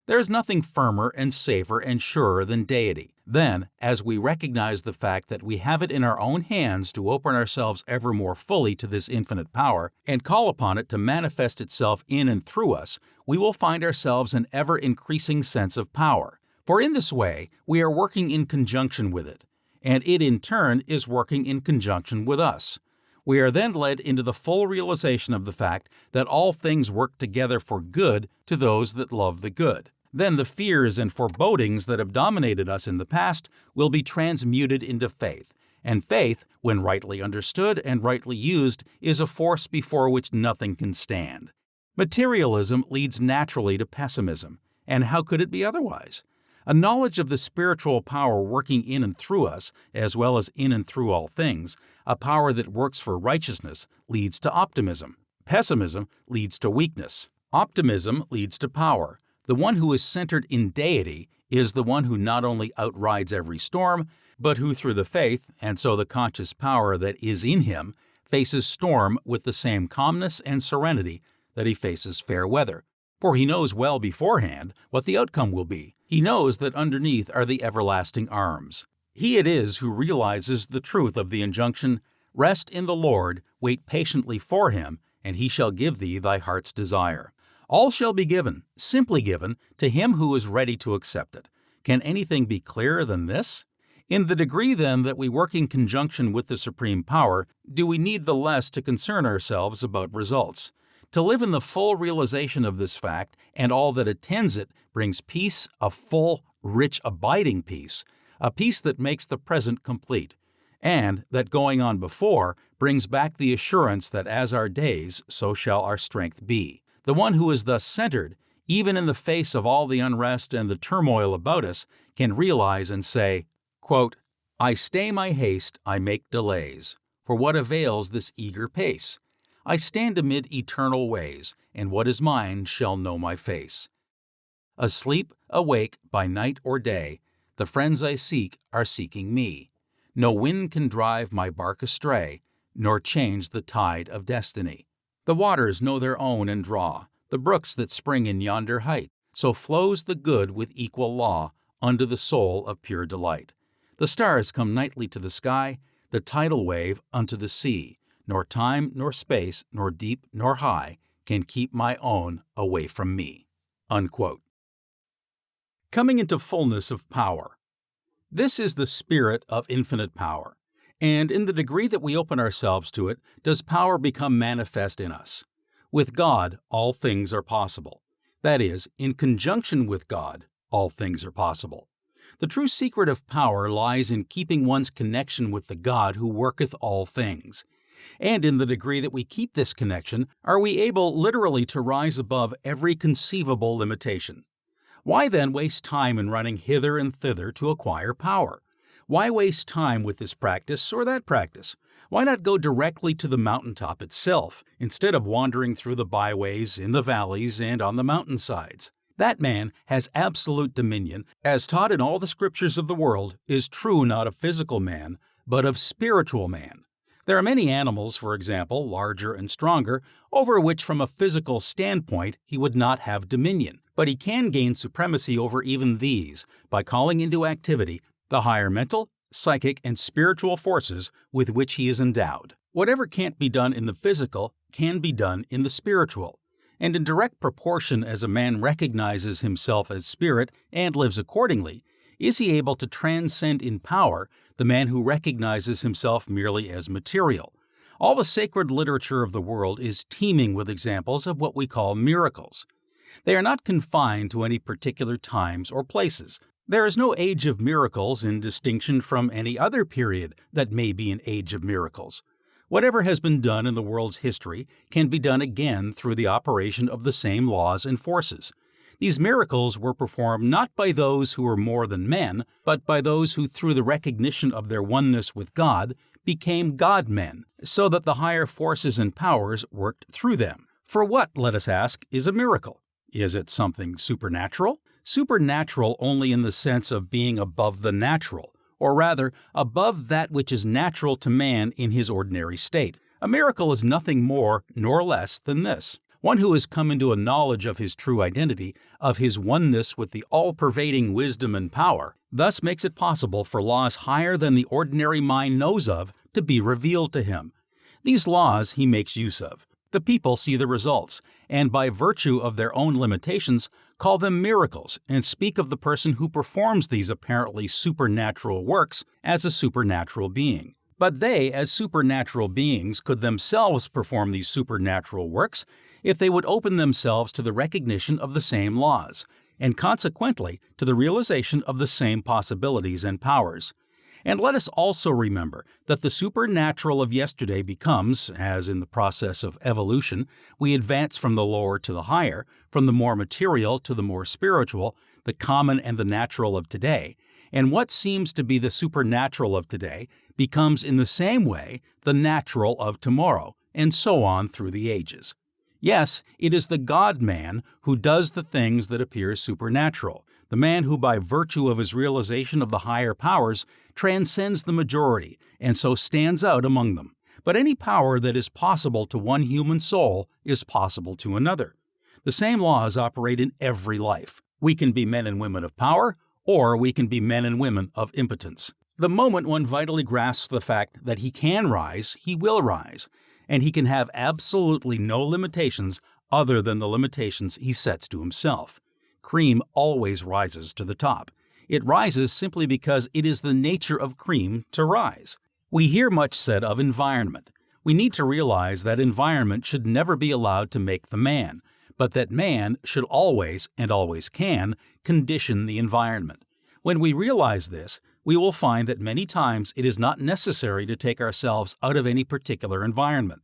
There is nothing firmer and safer and surer than deity. Then, as we recognize the fact that we have it in our own hands to open ourselves ever more fully to this infinite power and call upon it to manifest itself in and through us, we will find ourselves an ever-increasing sense of power. For in this way, we are working in conjunction with it, and it in turn is working in conjunction with us. We are then led into the full realization of the fact that all things work together for good to those that love the good. Then the fears and forebodings that have dominated us in the past will be transmuted into faith, and faith, when rightly understood and rightly used, is a force before which nothing can stand. Materialism leads naturally to pessimism, and how could it be otherwise? A knowledge of the spiritual power working in and through us, as well as in and through all things, a power that works for righteousness, leads to optimism. Pessimism leads to weakness. Optimism leads to power. The one who is centered in deity is the one who not only outrides every storm, but who through the faith, and so the conscious power that is in him, faces storm with the same calmness and serenity that he faces fair weather. For he knows well beforehand what the outcome will be. He knows that underneath are the everlasting arms. He it is who realizes the truth of the injunction, "Rest in the Lord, wait patiently for Him, and He shall give thee thy heart's desire." All shall be given, simply given, to him who is ready to accept it. Can anything be clearer than this? In the degree, then, that we work in conjunction with the Supreme Power, do we need the less to concern ourselves about results. To live in the full realization of this fact and all that attends it brings peace, a full, rich, abiding peace, a peace that makes the present complete, and that going on before brings back the assurance that as our days, so shall our strength be. The one who is thus centered, even in the face of all the unrest and the turmoil about us, can realize and say, quote, "I stay my haste, I make delays. For what avails this eager pace? I stand amid eternal ways, and what is mine shall know my face. Asleep, awake, by night or day, the friends I seek are seeking me. No wind can drive my bark astray, nor change the tide of destiny. The waters know their own and draw, the brooks that spring in yonder height, so flows the good with equal law unto the soul of pure delight. The stars come nightly to the sky, the tidal wave unto the sea, nor time, nor space, nor deep, nor high, can keep my own away from me." Unquote. Coming into fullness of power. This is the spirit of infinite power. And in the degree that we open ourselves to it, does power become manifest in us. With God, all things are possible. That is, in conjunction with God, all things are possible. The true secret of power lies in keeping one's connection with the God who worketh all things. And in the degree that we keep this connection, are we able literally to rise above every conceivable limitation. Why then waste time in running hither and thither to acquire power? Why waste time with this practice or that practice? Why not go directly to the mountaintop itself, instead of wandering through the byways, in the valleys, and on the mountainsides? That man has absolute dominion, as taught in all the scriptures of the world, is true not of physical man, but of spiritual man. There are many animals, for example, larger and stronger, over which from a physical standpoint he would not have dominion, but he can gain supremacy over even these by calling into activity the higher mental, psychic, and spiritual forces with which he is endowed. Whatever can't be done in the physical can be done in the spiritual, and in direct proportion as a man recognizes himself as spirit and lives accordingly, is he able to transcend in power the man who recognizes himself merely as material. All the sacred literature of the world is teeming with examples of what we call miracles. They are not confined to any particular times or places. There is no age of miracles in distinction from any other period that may be an age of miracles. Whatever has been done in the world's history can be done again through the operation of the same laws and forces. These miracles were performed not by those who were more than men, but by those who, through the recognition of their oneness with God, became God-men, so that the higher forces and powers worked through them. For what, let us ask, is a miracle? Is it something supernatural? Supernatural only in the sense of being above the natural, or rather, above that which is natural to man in his ordinary state. A miracle is nothing more nor less than this. One who has come into a knowledge of his true identity, of his oneness with the all-pervading wisdom and power, thus makes it possible for laws higher than the ordinary mind knows of to be revealed to him. These laws he makes use of. The people see the results, and by virtue of their own limitations, call them miracles and speak of the person who performs these apparently supernatural works as a supernatural being. But they, as supernatural beings, could themselves perform these supernatural works if they would open themselves to the recognition of the same laws, and consequently to the realization of the same possibilities and powers. And let us also remember that the supernatural of yesterday becomes, as in the process of evolution, we advance from the lower to the higher, from the more material to the more spiritual, the common and the natural of today, and what seems to be the supernatural of today becomes in the same way the natural of tomorrow, and so on through the ages. Yes, it is the God-man who does the things that appear supernatural, the man who by virtue of his realization of the higher powers transcends the majority and so stands out among them. But any power that is possible to one human soul is possible to another. The same laws operate in every life. We can be men and women of power, or we can be men and women of impotence. The moment one vitally grasps the fact that he can rise, he will rise, and he can have absolutely no limitations other than the limitations he sets to himself. Cream always rises to the top. It rises simply because it is the nature of cream to rise. We hear much said of environment. We need to realize that environment should never be allowed to make the man, but that man should always, and always can, condition the environment. When we realize this, we will find that many times it is not necessary to take ourselves out of any particular environment,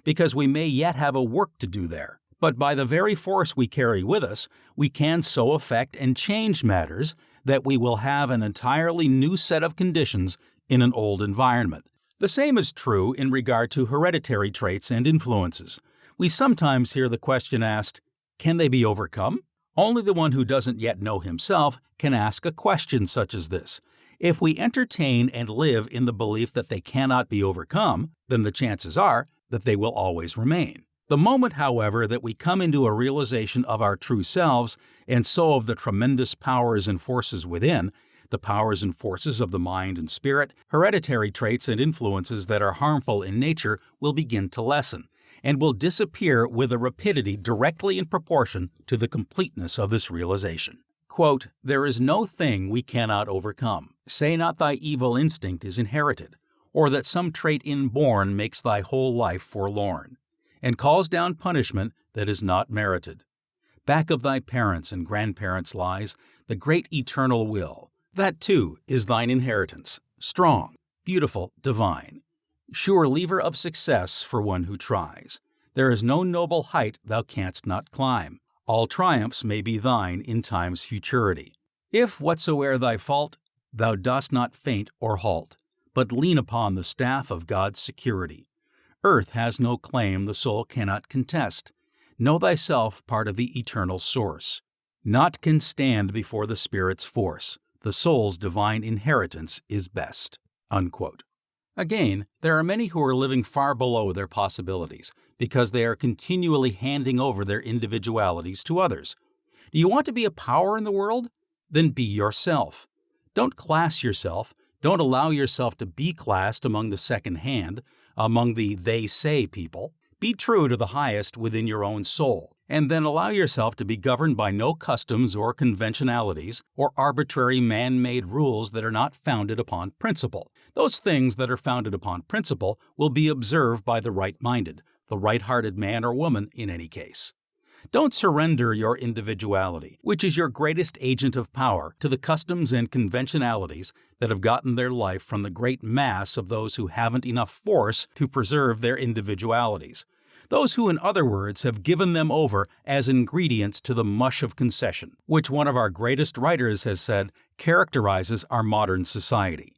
because we may yet have a work to do there. But by the very force we carry with us, we can so affect and change matters that we will have an entirely new set of conditions in an old environment. The same is true in regard to hereditary traits and influences. We sometimes hear the question asked, can they be overcome? Only the one who doesn't yet know himself can ask a question such as this. If we entertain and live in the belief that they cannot be overcome, then the chances are that they will always remain. The moment, however, that we come into a realization of our true selves, and so of the tremendous powers and forces within, the powers and forces of the mind and spirit, hereditary traits and influences that are harmful in nature will begin to lessen, and will disappear with a rapidity directly in proportion to the completeness of this realization. Quote, "There is no thing we cannot overcome. Say not thy evil instinct is inherited, or that some trait inborn makes thy whole life forlorn, and calls down punishment that is not merited. Back of thy parents and grandparents lies the great eternal will. That too is thine inheritance, strong, beautiful, divine. Sure lever of success for one who tries. There is no noble height thou canst not climb. All triumphs may be thine in time's futurity. If whatsoe'er thy fault, thou dost not faint or halt, but lean upon the staff of God's security. Earth has no claim the soul cannot contest. Know thyself part of the eternal source. Naught can stand before the Spirit's force. The soul's divine inheritance is best." Unquote. Again, there are many who are living far below their possibilities because they are continually handing over their individualities to others. Do you want to be a power in the world? Then be yourself. Don't class yourself. Don't allow yourself to be classed among the second-hand, among the they-say people. Be true to the highest within your own soul, and then allow yourself to be governed by no customs or conventionalities or arbitrary man-made rules that are not founded upon principle. Those things that are founded upon principle will be observed by the right-minded, the right-hearted man or woman in any case. Don't surrender your individuality, which is your greatest agent of power, to the customs and conventionalities that have gotten their life from the great mass of those who haven't enough force to preserve their individualities. Those who, in other words, have given them over as ingredients to the mush of concession, which one of our greatest writers has said characterizes our modern society.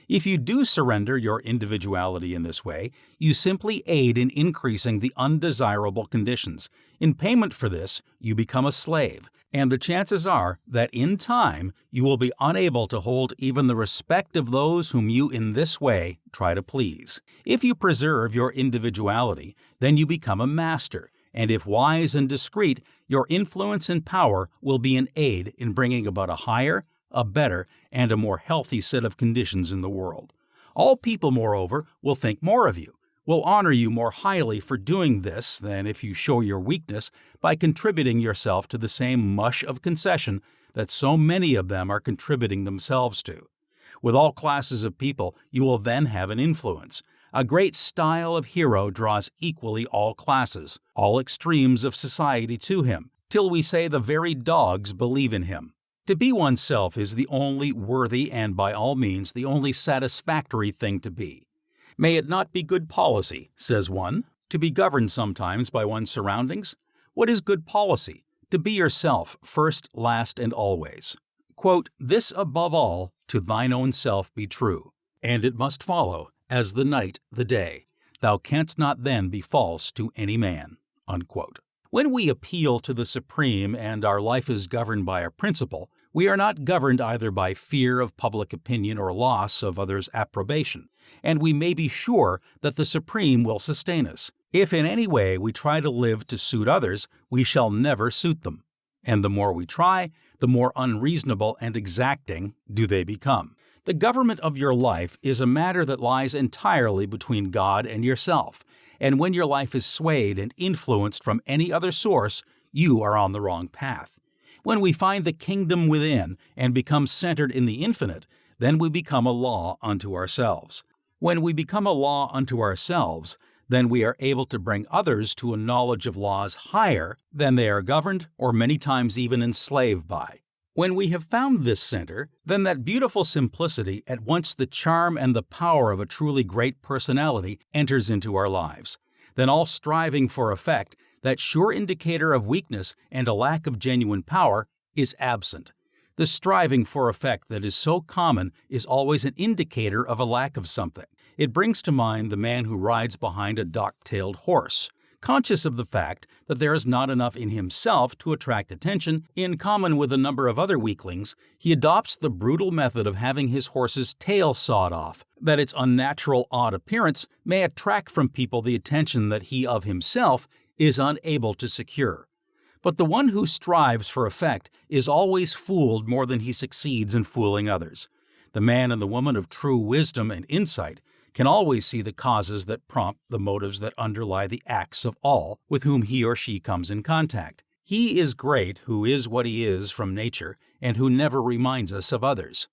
If you do surrender your individuality in this way, you simply aid in increasing the undesirable conditions. In payment for this, you become a slave, and the chances are that in time you will be unable to hold even the respect of those whom you in this way try to please. If you preserve your individuality, then you become a master, and if wise and discreet, your influence and power will be an aid in bringing about a higher, a better, and a more healthy set of conditions in the world. All people, moreover, will think more of you, will honor you more highly for doing this than if you show your weakness by contributing yourself to the same mush of concession that so many of them are contributing themselves to. With all classes of people, you will then have an influence. A great style of hero draws equally all classes, all extremes of society to him, till we say the very dogs believe in him. To be oneself is the only worthy and, by all means, the only satisfactory thing to be. May it not be good policy, says one, to be governed sometimes by one's surroundings? What is good policy? To be yourself, first, last, and always. Quote, "This above all, to thine own self be true, and it must follow, as the night the day. Thou canst not then be false to any man." Unquote. When we appeal to the Supreme and our life is governed by a principle, we are not governed either by fear of public opinion or loss of others' approbation, and we may be sure that the Supreme will sustain us. If in any way we try to live to suit others, we shall never suit them, and the more we try, the more unreasonable and exacting do they become. The government of your life is a matter that lies entirely between God and yourself, and when your life is swayed and influenced from any other source, you are on the wrong path. When we find the kingdom within and become centered in the infinite, then we become a law unto ourselves. When we become a law unto ourselves, then we are able to bring others to a knowledge of laws higher than they are governed or many times even enslaved by. When we have found this center, then that beautiful simplicity, at once the charm and the power of a truly great personality, enters into our lives. Then all striving for effect, that sure indicator of weakness and a lack of genuine power, is absent. The striving for effect that is so common is always an indicator of a lack of something. It brings to mind the man who rides behind a dock-tailed horse. Conscious of the fact that there is not enough in himself to attract attention, in common with a number of other weaklings, he adopts the brutal method of having his horse's tail sawed off, that its unnatural, odd appearance may attract from people the attention that he of himself is unable to secure. But the one who strives for effect is always fooled more than he succeeds in fooling others. The man and the woman of true wisdom and insight can always see the causes that prompt the motives that underlie the acts of all with whom he or she comes in contact. He is great who is what he is from nature and who never reminds us of others.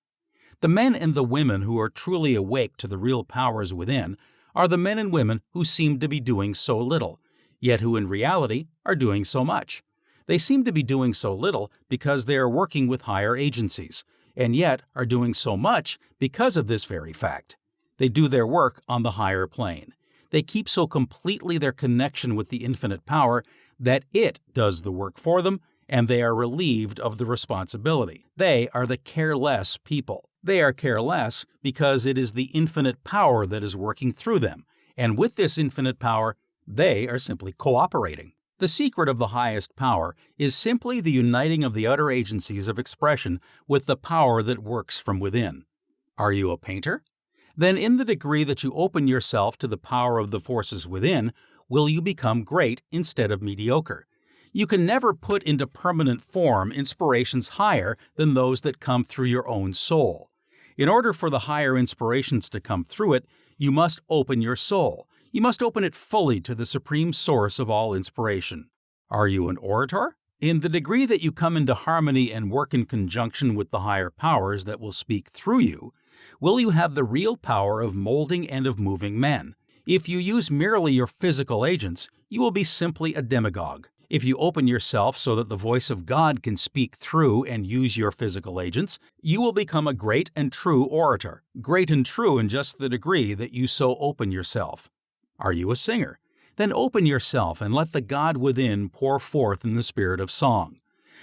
The men and the women who are truly awake to the real powers within are the men and women who seem to be doing so little, yet who in reality are doing so much. They seem to be doing so little because they are working with higher agencies, and yet are doing so much because of this very fact. They do their work on the higher plane. They keep so completely their connection with the infinite power that it does the work for them, and they are relieved of the responsibility. They are the careless people. They are careless because it is the infinite power that is working through them, and with this infinite power, they are simply cooperating. The secret of the highest power is simply the uniting of the outer agencies of expression with the power that works from within. Are you a painter? Then in the degree that you open yourself to the power of the forces within, will you become great instead of mediocre. You can never put into permanent form inspirations higher than those that come through your own soul. In order for the higher inspirations to come through it, you must open your soul. You must open it fully to the supreme source of all inspiration. Are you an orator? In the degree that you come into harmony and work in conjunction with the higher powers that will speak through you, will you have the real power of molding and of moving men. If you use merely your physical agents, you will be simply a demagogue. If you open yourself so that the voice of God can speak through and use your physical agents, you will become a great and true orator, great and true in just the degree that you so open yourself. Are you a singer? Then open yourself and let the God within pour forth in the spirit of song.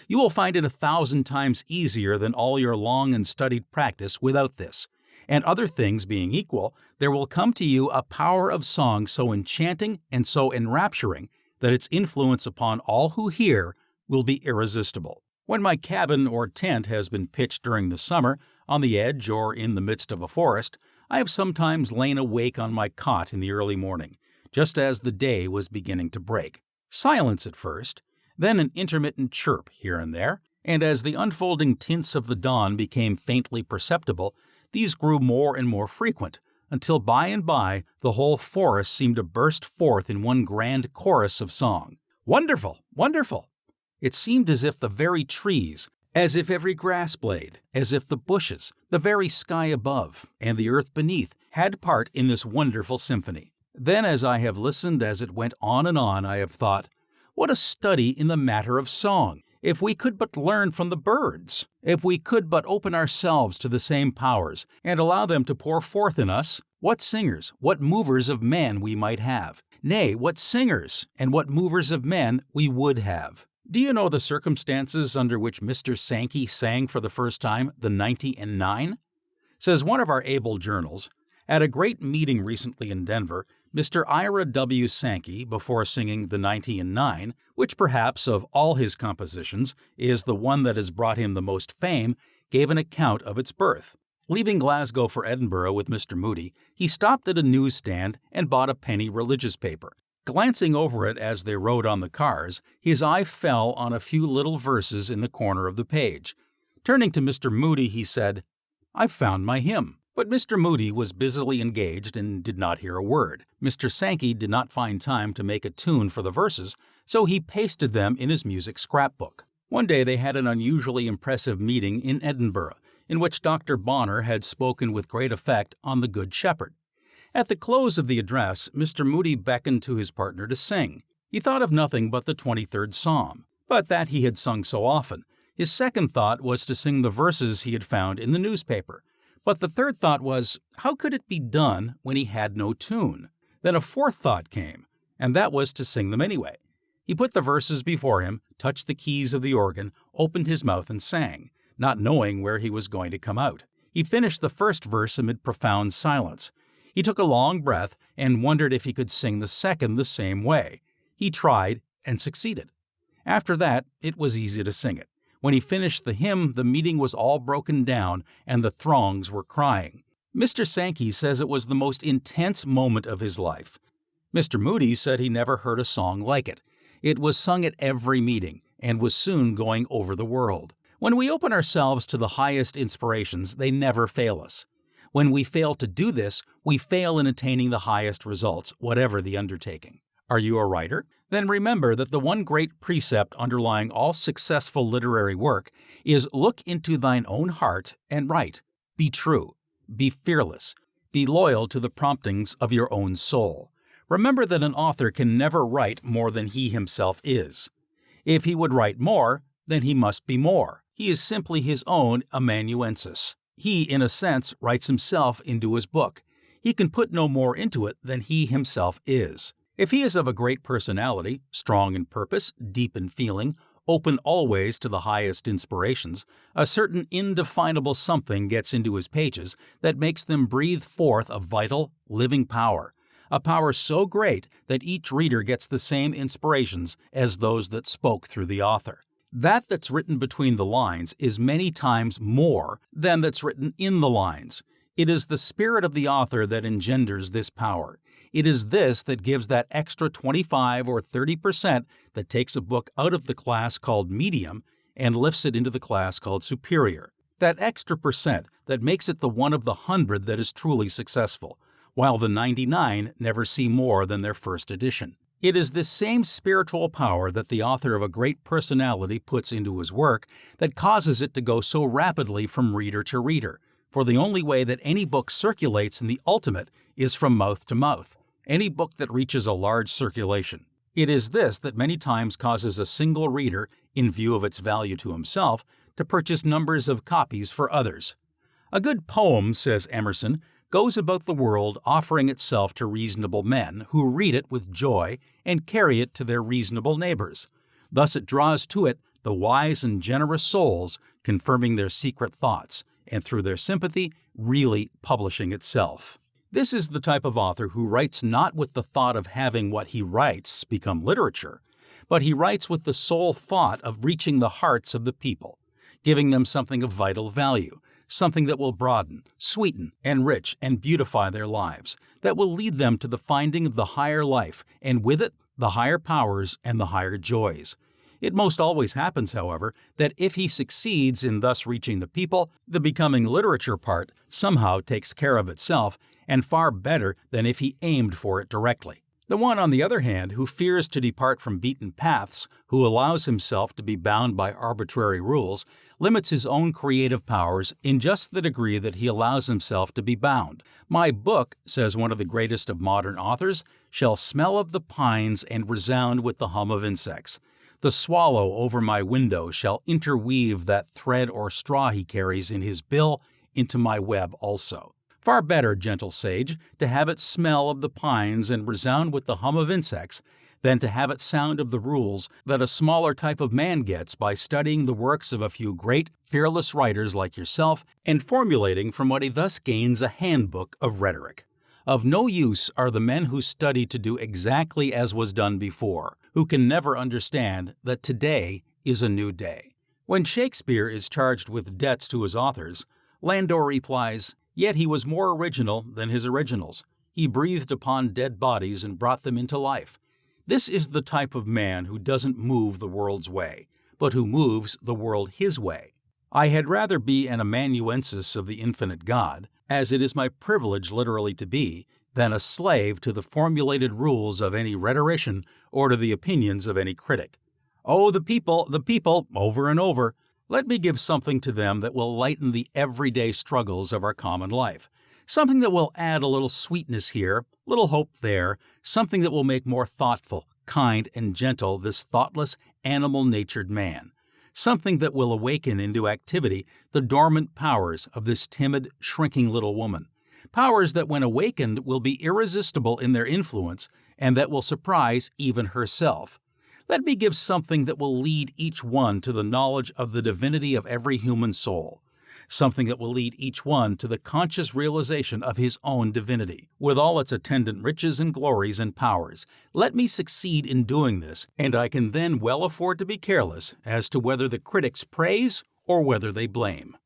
You will find it 1,000 times easier than all your long and studied practice without this. And other things being equal, there will come to you a power of song so enchanting and so enrapturing that its influence upon all who hear will be irresistible. When my cabin or tent has been pitched during the summer, on the edge or in the midst of a forest, I have sometimes lain awake on my cot in the early morning, just as the day was beginning to break. Silence at first, then an intermittent chirp here and there, and as the unfolding tints of the dawn became faintly perceptible, these grew more and more frequent, until by and by the whole forest seemed to burst forth in one grand chorus of song. Wonderful! Wonderful! It seemed as if the very trees, as if every grass blade, as if the bushes, the very sky above, and the earth beneath had part in this wonderful symphony. Then as I have listened as it went on and on, I have thought, what a study in the matter of song! If we could but learn from the birds, if we could but open ourselves to the same powers and allow them to pour forth in us, what singers, what movers of men we might have. Nay, what singers and what movers of men we would have. Do you know the circumstances under which Mr. Sankey sang for the first time the 90 and 9? Says one of our able journals, at a great meeting recently in Denver, Mr. Ira W. Sankey, before singing the 90 and 9, which perhaps of all his compositions is the one that has brought him the most fame, gave an account of its birth. Leaving Glasgow for Edinburgh with Mr. Moody, he stopped at a newsstand and bought a penny religious paper. Glancing over it as they rode on the cars, his eye fell on a few little verses in the corner of the page. Turning to Mr. Moody, he said, "I've found my hymn." But Mr. Moody was busily engaged and did not hear a word. Mr. Sankey did not find time to make a tune for the verses, so he pasted them in his music scrapbook. One day they had an unusually impressive meeting in Edinburgh, in which Dr. Bonner had spoken with great effect on the Good Shepherd. At the close of the address, Mr. Moody beckoned to his partner to sing. He thought of nothing but the 23rd Psalm, but that he had sung so often. His second thought was to sing the verses he had found in the newspaper. But the third thought was, how could it be done when he had no tune? Then a fourth thought came, and that was to sing them anyway. He put the verses before him, touched the keys of the organ, opened his mouth and sang, not knowing where he was going to come out. He finished the first verse amid profound silence. He took a long breath and wondered if he could sing the second the same way. He tried and succeeded. After that, it was easy to sing it. When he finished the hymn, the meeting was all broken down and the throngs were crying. Mr. Sankey says it was the most intense moment of his life. Mr. Moody said he never heard a song like it. It was sung at every meeting and was soon going over the world. When we open ourselves to the highest inspirations, they never fail us. When we fail to do this, we fail in attaining the highest results, whatever the undertaking. Are you a writer? Then remember that the one great precept underlying all successful literary work is look into thine own heart and write. Be true. Be fearless. Be loyal to the promptings of your own soul. Remember that an author can never write more than he himself is. If he would write more, then he must be more. He is simply his own amanuensis. He, in a sense, writes himself into his book. He can put no more into it than he himself is. If he is of a great personality, strong in purpose, deep in feeling, open always to the highest inspirations, a certain indefinable something gets into his pages that makes them breathe forth a vital, living power, a power so great that each reader gets the same inspirations as those that spoke through the author. That that's written between the lines is many times more than that's written in the lines. It is the spirit of the author that engenders this power. It is this that gives that extra 25 or 30% that takes a book out of the class called medium and lifts it into the class called superior. That extra percent that makes it the one of the 100 that is truly successful, while the 99 never see more than their first edition. It is this same spiritual power that the author of a great personality puts into his work that causes it to go so rapidly from reader to reader, for the only way that any book circulates in the ultimate is from mouth to mouth. Any book that reaches a large circulation. It is this that many times causes a single reader, in view of its value to himself, to purchase numbers of copies for others. A good poem, says Emerson, goes about the world offering itself to reasonable men who read it with joy and carry it to their reasonable neighbors. Thus it draws to it the wise and generous souls, confirming their secret thoughts, and through their sympathy, really publishing itself. This is the type of author who writes not with the thought of having what he writes become literature, but he writes with the sole thought of reaching the hearts of the people, giving them something of vital value, something that will broaden, sweeten, enrich, and beautify their lives, that will lead them to the finding of the higher life, and with it, the higher powers and the higher joys. It most always happens, however, that if he succeeds in thus reaching the people, the becoming literature part somehow takes care of itself, and far better than if he aimed for it directly. The one, on the other hand, who fears to depart from beaten paths, who allows himself to be bound by arbitrary rules, limits his own creative powers in just the degree that he allows himself to be bound. My book, says one of the greatest of modern authors, shall smell of the pines and resound with the hum of insects. The swallow over my window shall interweave that thread or straw he carries in his bill into my web also. Far better, gentle sage, to have it smell of the pines and resound with the hum of insects than to have it sound of the rules that a smaller type of man gets by studying the works of a few great, fearless writers like yourself and formulating from what he thus gains a handbook of rhetoric. Of no use are the men who study to do exactly as was done before, who can never understand that today is a new day. When Shakespeare is charged with debts to his authors, Landor replies, "Yet he was more original than his originals. He breathed upon dead bodies and brought them into life." This is the type of man who doesn't move the world's way, but who moves the world his way. I had rather be an amanuensis of the infinite God, as it is my privilege literally to be, than a slave to the formulated rules of any rhetorician or to the opinions of any critic. Oh, the people, over and over. Let me give something to them that will lighten the everyday struggles of our common life. Something that will add a little sweetness here, little hope there, something that will make more thoughtful, kind, and gentle this thoughtless, animal-natured man. Something that will awaken into activity the dormant powers of this timid, shrinking little woman. Powers that when awakened will be irresistible in their influence and that will surprise even herself. Let me give something that will lead each one to the knowledge of the divinity of every human soul. Something that will lead each one to the conscious realization of his own divinity, with all its attendant riches and glories and powers. Let me succeed in doing this, and I can then well afford to be careless as to whether the critics praise or whether they blame.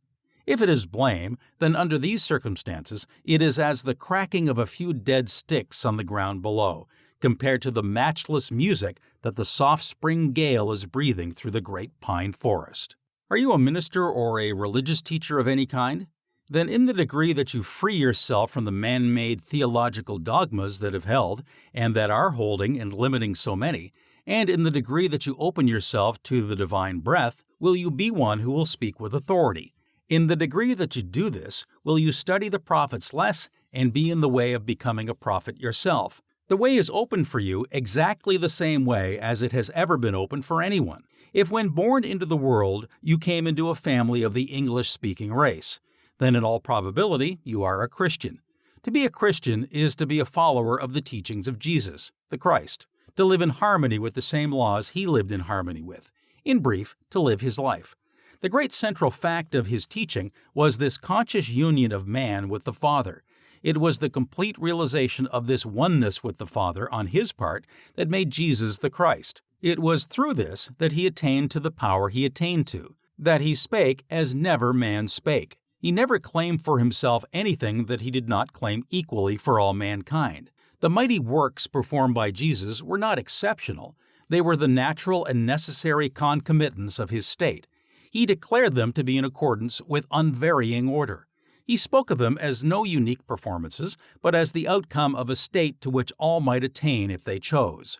If it is blame, then under these circumstances it is as the cracking of a few dead sticks on the ground below, compared to the matchless music that the soft spring gale is breathing through the great pine forest. Are you a minister or a religious teacher of any kind? Then in the degree that you free yourself from the man-made theological dogmas that have held, and that are holding and limiting so many, and in the degree that you open yourself to the divine breath, will you be one who will speak with authority. In the degree that you do this, will you study the prophets less and be in the way of becoming a prophet yourself. The way is open for you exactly the same way as it has ever been open for anyone. If when born into the world you came into a family of the English-speaking race, then in all probability you are a Christian. To be a Christian is to be a follower of the teachings of Jesus, the Christ, to live in harmony with the same laws he lived in harmony with, in brief, to live his life. The great central fact of his teaching was this conscious union of man with the Father. It was the complete realization of this oneness with the Father on his part that made Jesus the Christ. It was through this that he attained to the power he attained to, that he spake as never man spake. He never claimed for himself anything that he did not claim equally for all mankind. The mighty works performed by Jesus were not exceptional. They were the natural and necessary concomitants of his state. He declared them to be in accordance with unvarying order. He spoke of them as no unique performances, but as the outcome of a state to which all might attain if they chose.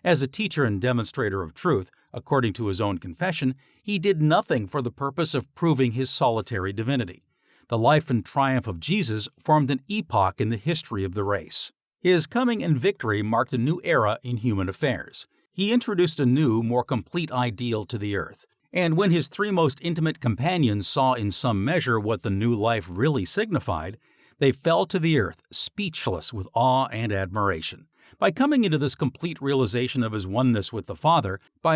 As a teacher and demonstrator of truth, according to his own confession, he did nothing for the purpose of proving his solitary divinity. The life and triumph of Jesus formed an epoch in the history of the race. His coming and victory marked a new era in human affairs. He introduced a new, more complete ideal to the earth. And when his three most intimate companions saw in some measure what the new life really signified, they fell to the earth, speechless with awe and admiration. By coming into this complete realization of his oneness with the Father, by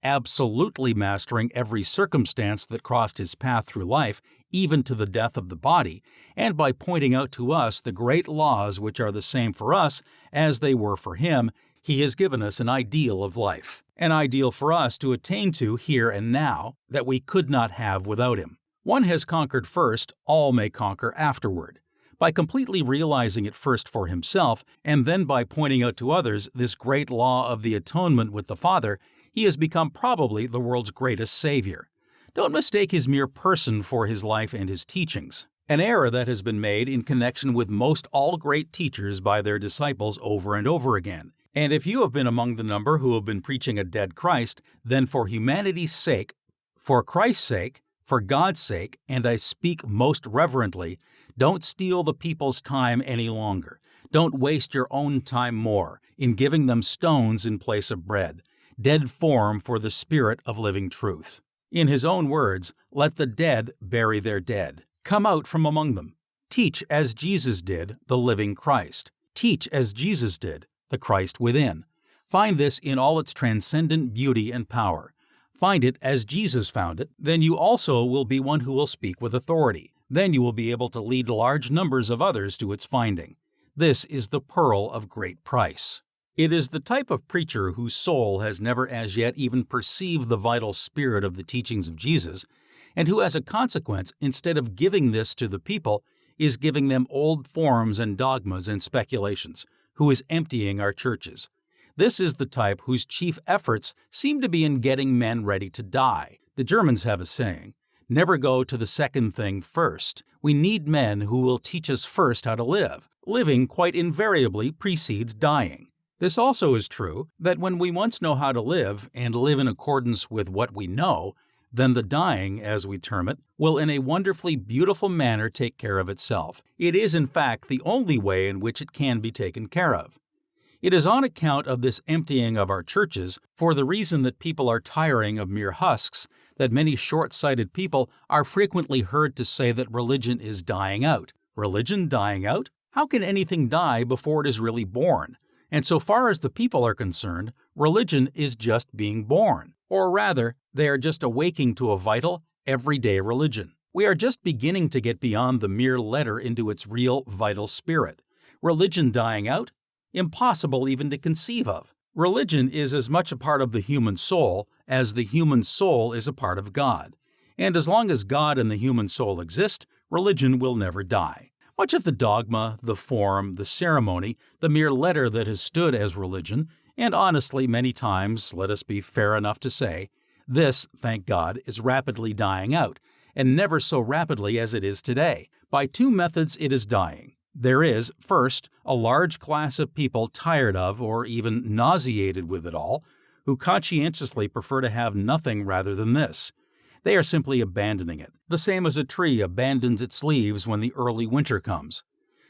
absolutely mastering every circumstance that crossed his path through life, even to the death of the body, and by pointing out to us the great laws which are the same for us as they were for him, he has given us an ideal of life, an ideal for us to attain to here and now that we could not have without him. One has conquered first, all may conquer afterward. By completely realizing it first for himself, and then by pointing out to others this great law of the atonement with the Father, he has become probably the world's greatest Savior. Don't mistake his mere person for his life and his teachings, an error that has been made in connection with most all great teachers by their disciples over and over again. And if you have been among the number who have been preaching a dead Christ, then for humanity's sake, for Christ's sake, for God's sake, and I speak most reverently, don't steal the people's time any longer. Don't waste your own time more in giving them stones in place of bread, dead form for the spirit of living truth. In his own words, let the dead bury their dead. Come out from among them. Teach as Jesus did, the living Christ. Teach as Jesus did, the Christ within. Find this in all its transcendent beauty and power. Find it as Jesus found it, then you also will be one who will speak with authority. Then you will be able to lead large numbers of others to its finding. This is the pearl of great price. It is the type of preacher whose soul has never as yet even perceived the vital spirit of the teachings of Jesus, and who as a consequence, instead of giving this to the people, is giving them old forms and dogmas and speculations, who is emptying our churches. This is the type whose chief efforts seem to be in getting men ready to die. The Germans have a saying, never go to the second thing first. We need men who will teach us first how to live. Living quite invariably precedes dying. This also is true that when we once know how to live and live in accordance with what we know, then the dying, as we term it, will in a wonderfully beautiful manner take care of itself. It is, in fact, the only way in which it can be taken care of. It is on account of this emptying of our churches, for the reason that people are tiring of mere husks, that many short-sighted people are frequently heard to say that religion is dying out. Religion dying out? How can anything die before it is really born? And so far as the people are concerned, religion is just being born. Or rather, they are just awaking to a vital, everyday religion. We are just beginning to get beyond the mere letter into its real, vital spirit. Religion dying out? Impossible even to conceive of. Religion is as much a part of the human soul as the human soul is a part of God. And as long as God and the human soul exist, religion will never die. Much of the dogma, the form, the ceremony, the mere letter that has stood as religion, and honestly, many times, let us be fair enough to say, this, thank God, is rapidly dying out, and never so rapidly as it is today. By two methods it is dying. There is, first, a large class of people tired of or even nauseated with it all, who conscientiously prefer to have nothing rather than this. They are simply abandoning it, the same as a tree abandons its leaves when the early winter comes.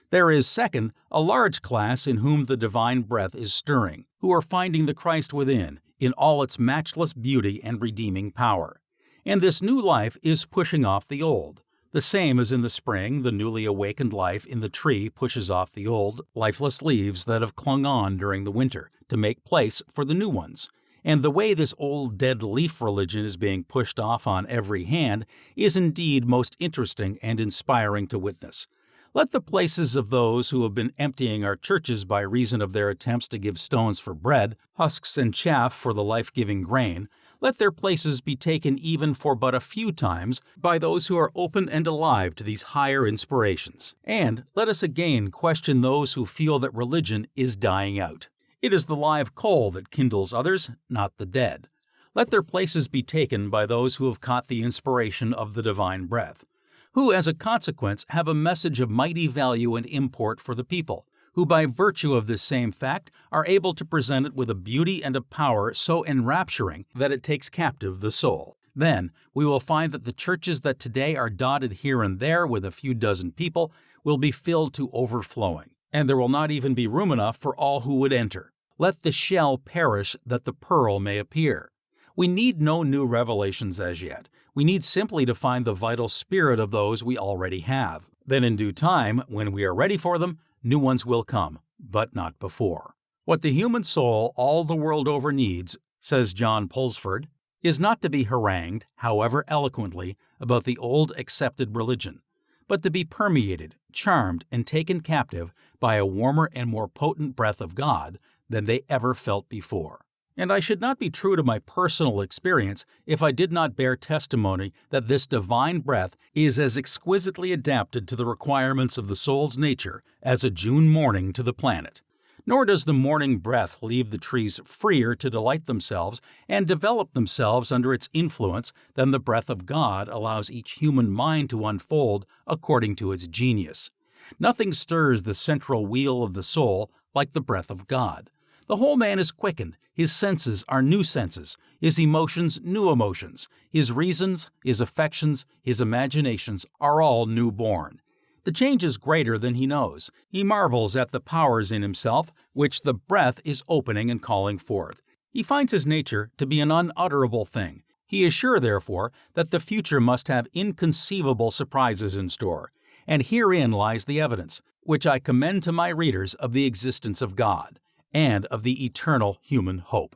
There is, second, a large class in whom the divine breath is stirring, who are finding the Christ within, in all its matchless beauty and redeeming power. And this new life is pushing off the old. The same as in the spring, the newly awakened life in the tree pushes off the old, lifeless leaves that have clung on during the winter to make place for the new ones. And the way this old dead leaf religion is being pushed off on every hand is indeed most interesting and inspiring to witness. Let the places of those who have been emptying our churches by reason of their attempts to give stones for bread, husks and chaff for the life-giving grain, let their places be taken even for but a few times by those who are open and alive to these higher inspirations. And let us again question those who feel that religion is dying out. It is the live coal that kindles others, not the dead. Let their places be taken by those who have caught the inspiration of the divine breath, who as a consequence have a message of mighty value and import for the people, who by virtue of this same fact are able to present it with a beauty and a power so enrapturing that it takes captive the soul. Then we will find that the churches that today are dotted here and there with a few dozen people will be filled to overflowing. and there will not even be room enough for all who would enter. Let the shell perish that the pearl may appear. We need no new revelations as yet. We need simply to find the vital spirit of those we already have. Then in due time, when we are ready for them, new ones will come, but not before. What the human soul all the world over needs, says John Pulsford, is not to be harangued, however eloquently, about the old accepted religion, but to be permeated, charmed, and taken captive by a warmer and more potent breath of God than they ever felt before. And I should not be true to my personal experience if I did not bear testimony that this divine breath is as exquisitely adapted to the requirements of the soul's nature as a June morning to the planet. Nor does the morning breath leave the trees freer to delight themselves and develop themselves under its influence than the breath of God allows each human mind to unfold according to its genius. Nothing stirs the central wheel of the soul like the breath of God. The whole man is quickened, his senses are new senses, his emotions new emotions, his reasons, his affections, his imaginations are all newborn. The change is greater than he knows. He marvels at the powers in himself, which the breath is opening and calling forth. He finds his nature to be an unutterable thing. He is sure, therefore, that the future must have inconceivable surprises in store. And herein lies the evidence, which I commend to my readers of the existence of God, and of the eternal human hope.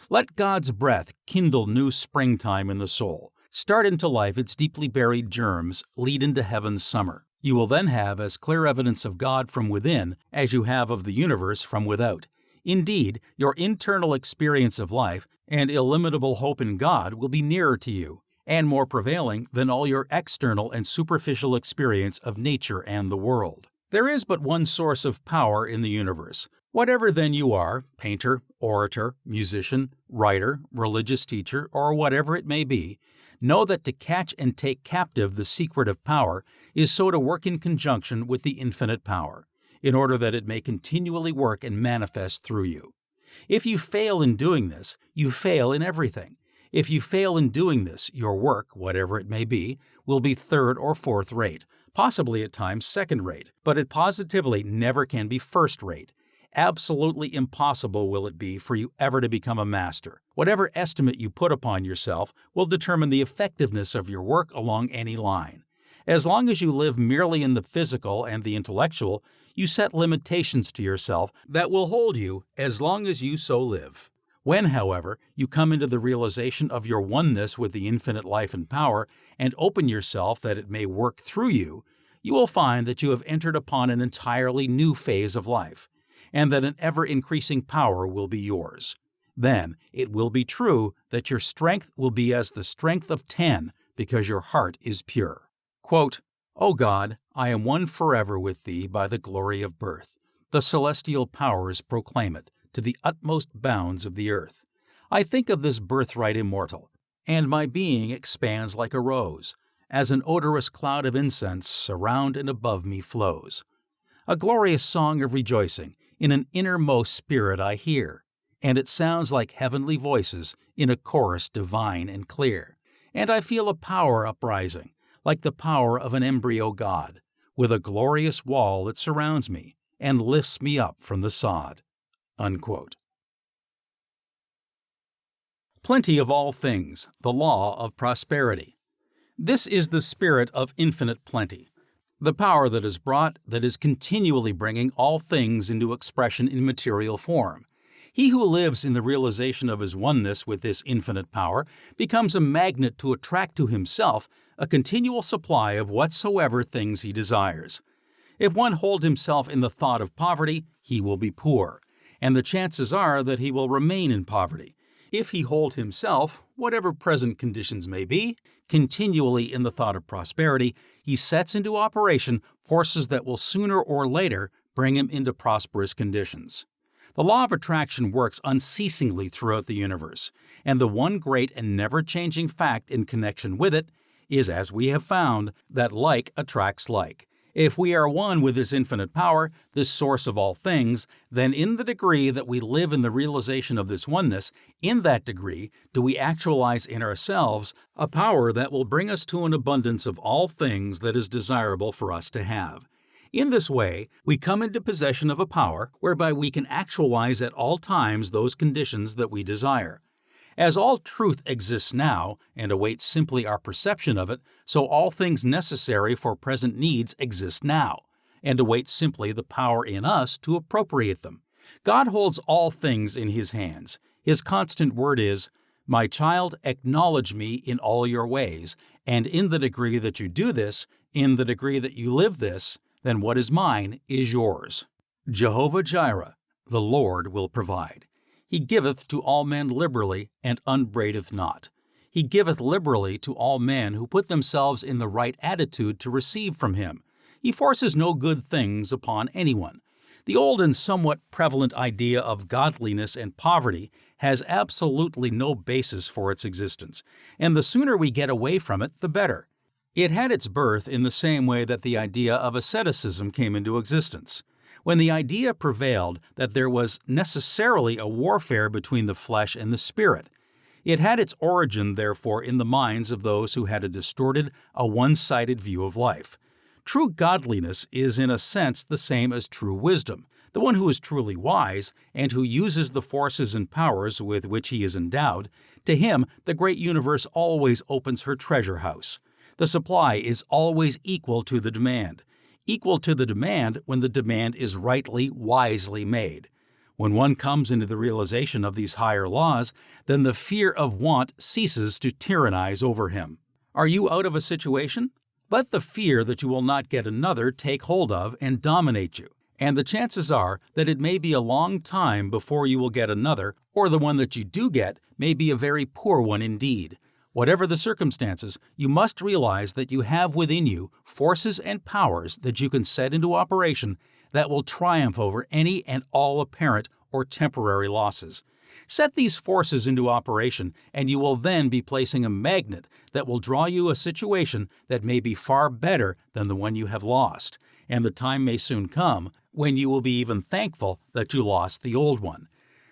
Let God's breath kindle new springtime in the soul, start into life its deeply buried germs, lead into heaven's summer. You will then have as clear evidence of God from within as you have of the universe from without. Indeed, your internal experience of life and illimitable hope in God will be nearer to you, and more prevailing than all your external and superficial experience of nature and the world. There is but one source of power in the universe. Whatever then you are, painter, orator, musician, writer, religious teacher, or whatever it may be, know that to catch and take captive the secret of power is so to work in conjunction with the infinite power, in order that it may continually work and manifest through you. If you fail in doing this, you fail in everything. If you fail in doing this, your work, whatever it may be, will be third or fourth rate, possibly at times second rate, but it positively never can be first rate. Absolutely impossible will it be for you ever to become a master. Whatever estimate you put upon yourself will determine the effectiveness of your work along any line. As long as you live merely in the physical and the intellectual, you set limitations to yourself that will hold you as long as you so live. When, however, you come into the realization of your oneness with the infinite life and power and open yourself that it may work through you, you will find that you have entered upon an entirely new phase of life, and that an ever-increasing power will be yours. Then it will be true that your strength will be as the strength of 10 because your heart is pure. Quote, O God, I am one forever with Thee by the glory of birth. The celestial powers proclaim it to the utmost bounds of the earth. I think of this birthright immortal, and my being expands like a rose, as an odorous cloud of incense around and above me flows. A glorious song of rejoicing in an innermost spirit I hear, and it sounds like heavenly voices in a chorus divine and clear. And I feel a power uprising, like the power of an embryo God, with a glorious wall that surrounds me and lifts me up from the sod." Unquote. Plenty of all things, the law of prosperity. This is the spirit of infinite plenty, the power that is continually bringing all things into expression in material form. He who lives in the realization of his oneness with this infinite power becomes a magnet to attract to himself a continual supply of whatsoever things he desires. If one hold himself in the thought of poverty, he will be poor, and the chances are that he will remain in poverty. If he hold himself, whatever present conditions may be, continually in the thought of prosperity, he sets into operation forces that will sooner or later bring him into prosperous conditions. The law of attraction works unceasingly throughout the universe, and the one great and never-changing fact in connection with it is, as we have found, that like attracts like. If we are one with this infinite power, this source of all things, then in the degree that we live in the realization of this oneness, in that degree do we actualize in ourselves a power that will bring us to an abundance of all things that is desirable for us to have. In this way, we come into possession of a power whereby we can actualize at all times those conditions that we desire. As all truth exists now and awaits simply our perception of it, so all things necessary for present needs exist now, and await simply the power in us to appropriate them. God holds all things in His hands. His constant word is, "My child, acknowledge me in all your ways, and in the degree that you do this, in the degree that you live this, then what is mine is yours." Jehovah Jireh, the Lord will provide. He giveth to all men liberally, and upbraideth not. He giveth liberally to all men who put themselves in the right attitude to receive from Him. He forces no good things upon anyone. The old and somewhat prevalent idea of godliness and poverty has absolutely no basis for its existence, and the sooner we get away from it, the better. It had its birth in the same way that the idea of asceticism came into existence, when the idea prevailed that there was necessarily a warfare between the flesh and the spirit. It had its origin, therefore, in the minds of those who had a distorted, a one-sided view of life. True godliness is in a sense the same as true wisdom. The one who is truly wise, and who uses the forces and powers with which he is endowed, to him the great universe always opens her treasure house. The supply is always equal to the demand. Equal to the demand when the demand is rightly, wisely made. When one comes into the realization of these higher laws, then the fear of want ceases to tyrannize over him. Are you out of a situation? Let the fear that you will not get another take hold of and dominate you, and the chances are that it may be a long time before you will get another, or the one that you do get may be a very poor one indeed. Whatever the circumstances, you must realize that you have within you forces and powers that you can set into operation that will triumph over any and all apparent or temporary losses. Set these forces into operation, and you will then be placing a magnet that will draw you a situation that may be far better than the one you have lost, and the time may soon come when you will be even thankful that you lost the old one.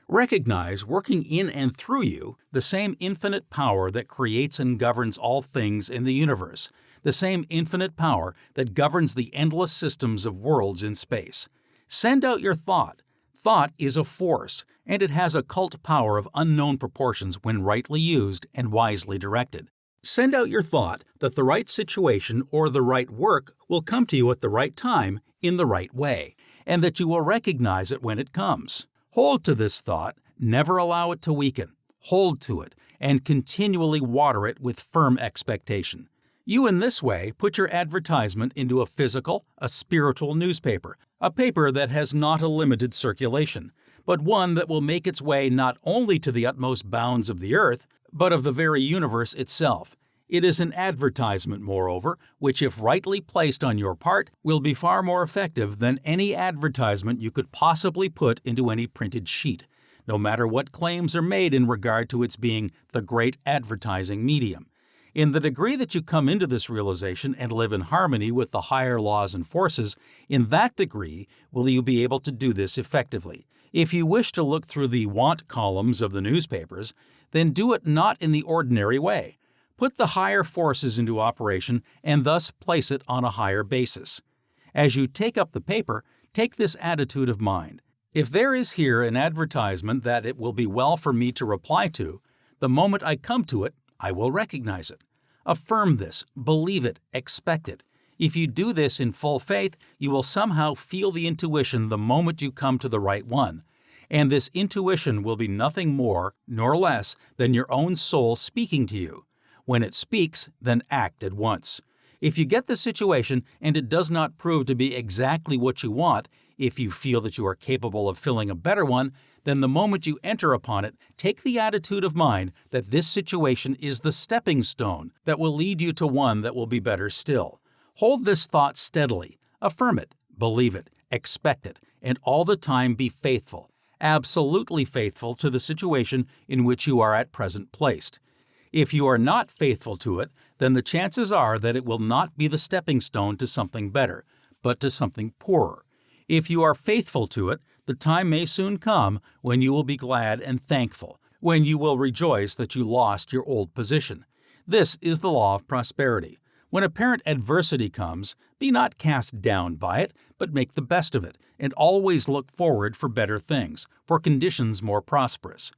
Recognize, working in and through you, the same infinite power that creates and governs all things in the universe, the same infinite power that governs the endless systems of worlds in space. Send out your thought. Thought is a force, and it has occult power of unknown proportions when rightly used and wisely directed. Send out your thought that the right situation or the right work will come to you at the right time in the right way, and that you will recognize it when it comes. Hold to this thought, never allow it to weaken. Hold to it, and continually water it with firm expectation. You in this way put your advertisement into a physical, a spiritual newspaper, a paper that has not a limited circulation, but one that will make its way not only to the utmost bounds of the earth, but of the very universe itself. It is an advertisement, moreover, which if rightly placed on your part, will be far more effective than any advertisement you could possibly put into any printed sheet, no matter what claims are made in regard to its being the great advertising medium. In the degree that you come into this realization and live in harmony with the higher laws and forces, in that degree will you be able to do this effectively. If you wish to look through the want columns of the newspapers, then do it not in the ordinary way. Put the higher forces into operation and thus place it on a higher basis. As you take up the paper, take this attitude of mind. If there is here an advertisement that it will be well for me to reply to, the moment I come to it, I will recognize it. Affirm this, believe it, expect it. If you do this in full faith, you will somehow feel the intuition the moment you come to the right one. And this intuition will be nothing more nor less than your own soul speaking to you. When it speaks, then act at once. If you get the situation and it does not prove to be exactly what you want, if you feel that you are capable of filling a better one, then the moment you enter upon it, take the attitude of mind that this situation is the stepping stone that will lead you to one that will be better still. Hold this thought steadily, affirm it, believe it, expect it, and all the time be faithful, absolutely faithful to the situation in which you are at present placed. If you are not faithful to it, then the chances are that it will not be the stepping stone to something better, but to something poorer. If you are faithful to it, the time may soon come when you will be glad and thankful, when you will rejoice that you lost your old position. This is the law of prosperity. When apparent adversity comes, be not cast down by it, but make the best of it, and always look forward for better things, for conditions more prosperous.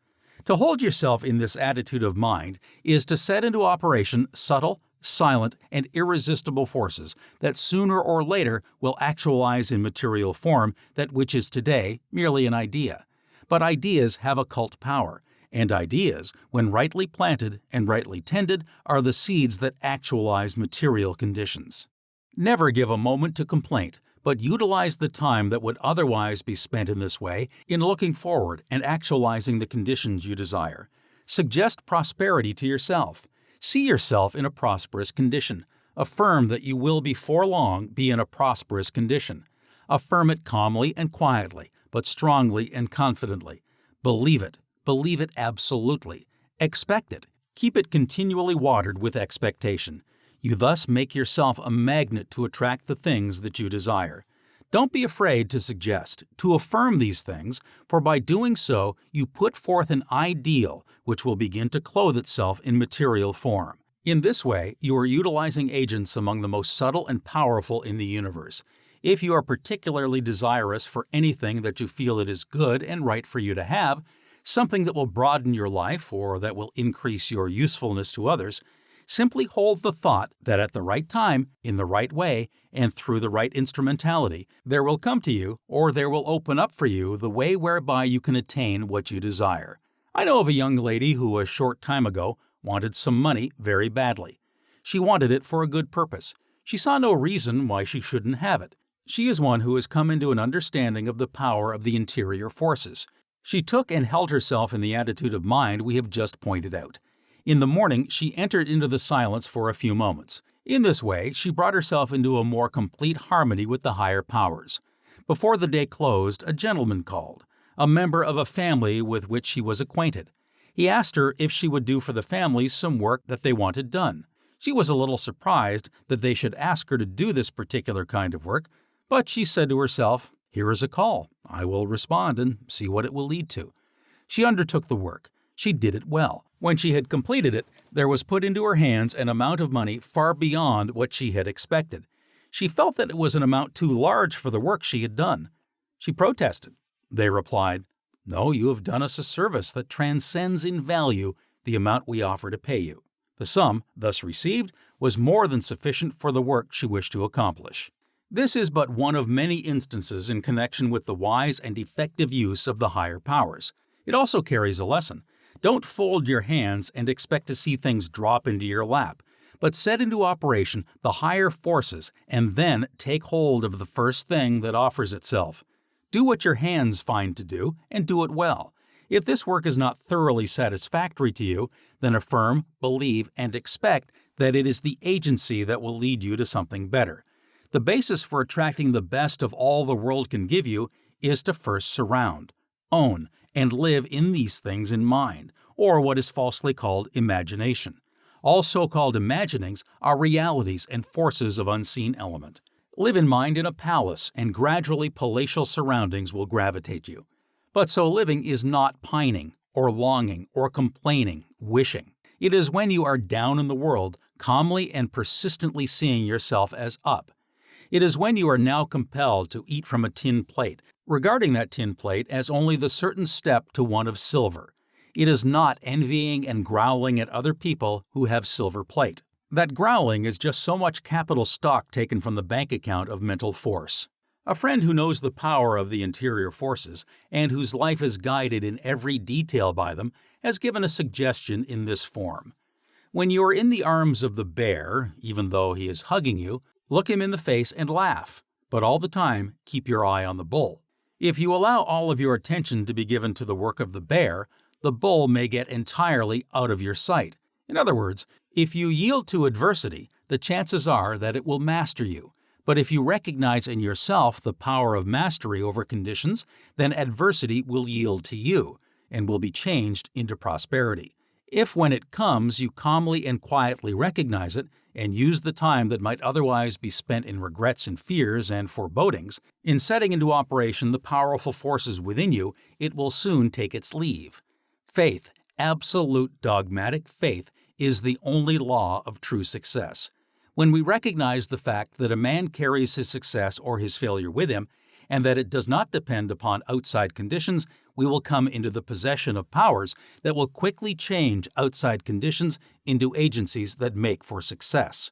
To hold yourself in this attitude of mind is to set into operation subtle, silent, and irresistible forces that sooner or later will actualize in material form that which is today merely an idea. But ideas have occult power, and ideas, when rightly planted and rightly tended, are the seeds that actualize material conditions. Never give a moment to complaint, but utilize the time that would otherwise be spent in this way in looking forward and actualizing the conditions you desire. Suggest prosperity to yourself. See yourself in a prosperous condition. Affirm that you will before long be in a prosperous condition. Affirm it calmly and quietly, but strongly and confidently. Believe it. Believe it absolutely. Expect it. Keep it continually watered with expectation. You thus make yourself a magnet to attract the things that you desire. Don't be afraid to suggest, to affirm these things, for by doing so you put forth an ideal which will begin to clothe itself in material form. In this way, you are utilizing agents among the most subtle and powerful in the universe. If you are particularly desirous for anything that you feel it is good and right for you to have, something that will broaden your life or that will increase your usefulness to others, simply hold the thought that at the right time, in the right way, and through the right instrumentality, there will come to you, or there will open up for you, the way whereby you can attain what you desire. I know of a young lady who a short time ago wanted some money very badly. She wanted it for a good purpose. She saw no reason why she shouldn't have it. She is one who has come into an understanding of the power of the interior forces. She took and held herself in the attitude of mind we have just pointed out. In the morning, she entered into the silence for a few moments. In this way, she brought herself into a more complete harmony with the higher powers. Before the day closed, a gentleman called, a member of a family with which she was acquainted. He asked her if she would do for the family some work that they wanted done. She was a little surprised that they should ask her to do this particular kind of work, but she said to herself, "Here is a call. I will respond and see what it will lead to." She undertook the work. She did it well. When she had completed it, there was put into her hands an amount of money far beyond what she had expected. She felt that it was an amount too large for the work she had done. She protested. They replied, "No, you have done us a service that transcends in value the amount we offer to pay you." The sum thus received was more than sufficient for the work she wished to accomplish. This is but one of many instances in connection with the wise and effective use of the higher powers. It also carries a lesson. Don't fold your hands and expect to see things drop into your lap, but set into operation the higher forces and then take hold of the first thing that offers itself. Do what your hands find to do, and do it well. If this work is not thoroughly satisfactory to you, then affirm, believe, and expect that it is the agency that will lead you to something better. The basis for attracting the best of all the world can give you is to first surround, own, and live in these things in mind, or what is falsely called imagination. All so-called imaginings are realities and forces of unseen element. Live in mind in a palace, and gradually palatial surroundings will gravitate you. But so living is not pining, or longing, or complaining, wishing. It is when you are down in the world, calmly and persistently seeing yourself as up. It is when you are now compelled to eat from a tin plate, regarding that tin plate as only the certain step to one of silver. It is not envying and growling at other people who have silver plate. That growling is just so much capital stock taken from the bank account of mental force. A friend who knows the power of the interior forces, and whose life is guided in every detail by them, has given a suggestion in this form. When you are in the arms of the bear, even though he is hugging you, look him in the face and laugh, but all the time keep your eye on the bull. If you allow all of your attention to be given to the work of the bear, the bull may get entirely out of your sight. In other words, if you yield to adversity, the chances are that it will master you. But if you recognize in yourself the power of mastery over conditions, then adversity will yield to you and will be changed into prosperity. If when it comes you calmly and quietly recognize it and use the time that might otherwise be spent in regrets and fears and forebodings, in setting into operation the powerful forces within you, it will soon take its leave. Faith, absolute dogmatic faith, is the only law of true success. When we recognize the fact that a man carries his success or his failure with him, and that it does not depend upon outside conditions, we will come into the possession of powers that will quickly change outside conditions into agencies that make for success.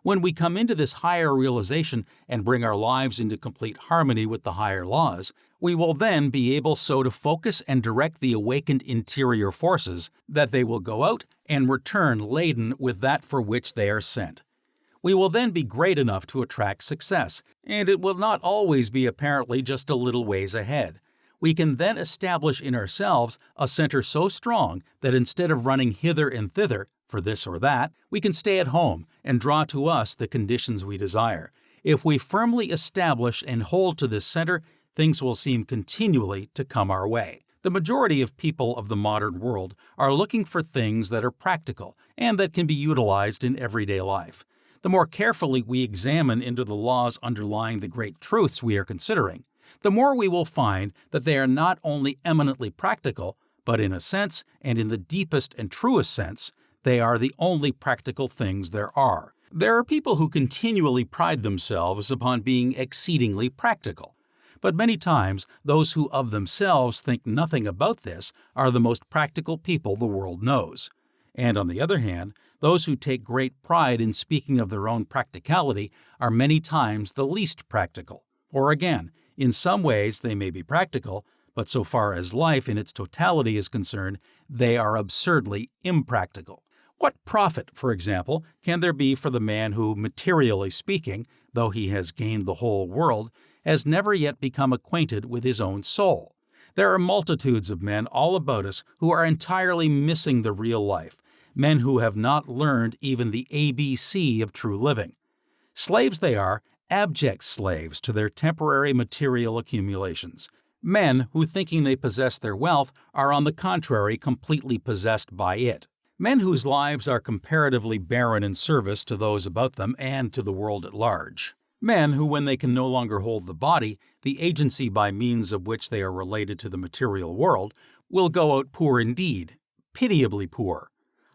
When we come into this higher realization and bring our lives into complete harmony with the higher laws, we will then be able so to focus and direct the awakened interior forces that they will go out and return laden with that for which they are sent. We will then be great enough to attract success, and it will not always be apparently just a little ways ahead. We can then establish in ourselves a center so strong that instead of running hither and thither for this or that, we can stay at home and draw to us the conditions we desire. If we firmly establish and hold to this center, things will seem continually to come our way. The majority of people of the modern world are looking for things that are practical and that can be utilized in everyday life. The more carefully we examine into the laws underlying the great truths we are considering, the more we will find that they are not only eminently practical, but in a sense, and in the deepest and truest sense, they are the only practical things there are. There are people who continually pride themselves upon being exceedingly practical. But many times, those who of themselves think nothing about this are the most practical people the world knows. And on the other hand, those who take great pride in speaking of their own practicality are many times the least practical. Or again, in some ways they may be practical, but so far as life in its totality is concerned, they are absurdly impractical. What profit, for example, can there be for the man who, materially speaking, though he has gained the whole world, has never yet become acquainted with his own soul? There are multitudes of men all about us who are entirely missing the real life, men who have not learned even the ABC of true living. Slaves they are, abject slaves to their temporary material accumulations. Men who, thinking they possess their wealth, are on the contrary completely possessed by it. Men whose lives are comparatively barren in service to those about them and to the world at large. Men who, when they can no longer hold the body, the agency by means of which they are related to the material world, will go out poor indeed, pitiably poor.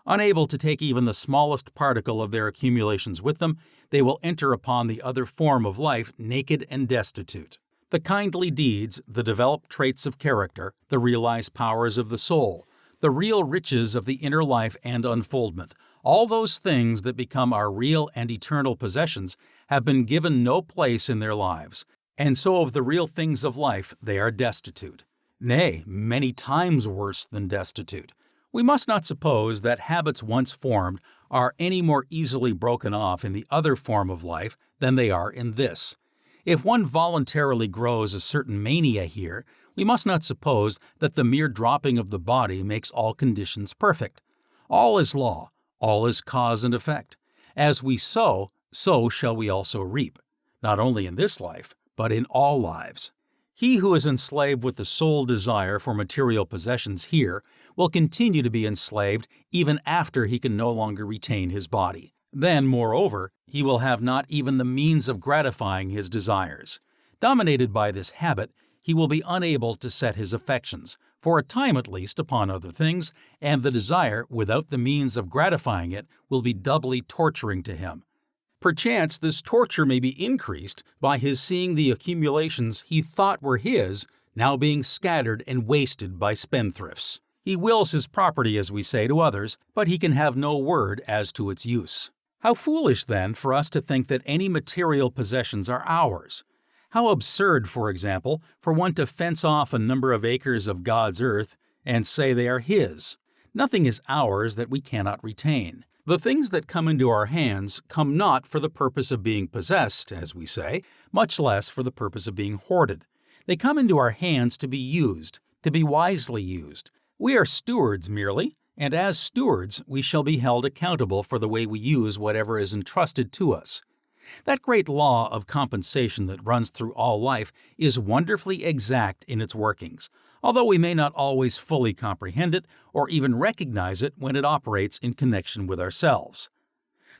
Unable to take even the smallest particle of their accumulations with them, they will enter upon the other form of life naked and destitute. The kindly deeds, the developed traits of character, the realized powers of the soul, the real riches of the inner life and unfoldment, all those things that become our real and eternal possessions, have been given no place in their lives, and so of the real things of life they are destitute. Nay, many times worse than destitute. We must not suppose that habits once formed are any more easily broken off in the other form of life than they are in this. If one voluntarily grows a certain mania here, we must not suppose that the mere dropping of the body makes all conditions perfect. All is law, all is cause and effect. As we sow, so shall we also reap, not only in this life, but in all lives. He who is enslaved with the sole desire for material possessions here will continue to be enslaved even after he can no longer retain his body. Then, moreover, he will have not even the means of gratifying his desires. Dominated by this habit, he will be unable to set his affections, for a time at least, upon other things, and the desire, without the means of gratifying it, will be doubly torturing to him. Perchance this torture may be increased by his seeing the accumulations he thought were his now being scattered and wasted by spendthrifts. He wills his property, as we say, to others, but he can have no word as to its use. How foolish, then, for us to think that any material possessions are ours. How absurd, for example, for one to fence off a number of acres of God's earth and say they are his. Nothing is ours that we cannot retain. The things that come into our hands come not for the purpose of being possessed, as we say, much less for the purpose of being hoarded. They come into our hands to be used, to be wisely used. We are stewards merely, and as stewards we shall be held accountable for the way we use whatever is entrusted to us. That great law of compensation that runs through all life is wonderfully exact in its workings, although we may not always fully comprehend it or even recognize it when it operates in connection with ourselves.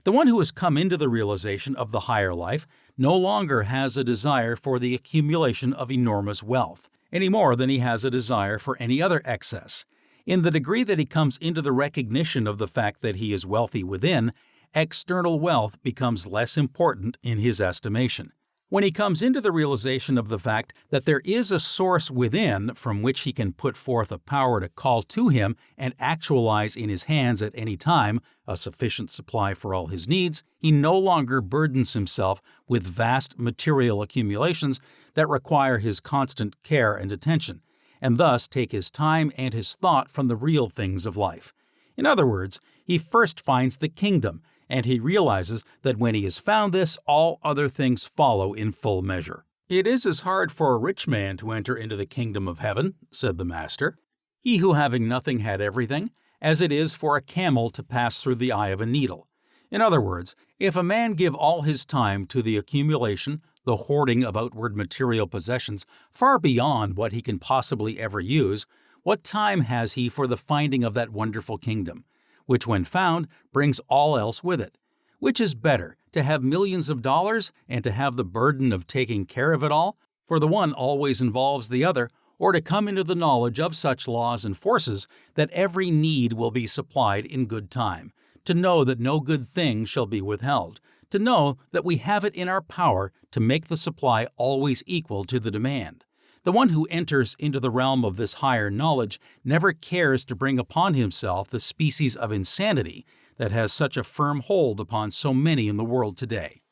The one who has come into the realization of the higher life no longer has a desire for the accumulation of enormous wealth, any more than he has a desire for any other excess. In the degree that he comes into the recognition of the fact that he is wealthy within, external wealth becomes less important in his estimation. When he comes into the realization of the fact that there is a source within from which he can put forth a power to call to him and actualize in his hands at any time a sufficient supply for all his needs, he no longer burdens himself with vast material accumulations that require his constant care and attention, and thus take his time and his thought from the real things of life. In other words, he first finds the kingdom, and he realizes that when he has found this, all other things follow in full measure. "It is as hard for a rich man to enter into the kingdom of heaven," said the Master, "he who having nothing had everything, as it is for a camel to pass through the eye of a needle." In other words, if a man give all his time to the accumulation, the hoarding of outward material possessions far beyond what he can possibly ever use, what time has he for the finding of that wonderful kingdom, which when found brings all else with it? Which is better, to have millions of dollars and to have the burden of taking care of it all, for the one always involves the other, or to come into the knowledge of such laws and forces that every need will be supplied in good time, to know that no good thing shall be withheld, to know that we have it in our power to make the supply always equal to the demand. The one who enters into the realm of this higher knowledge never cares to bring upon himself the species of insanity that has such a firm hold upon so many in the world today.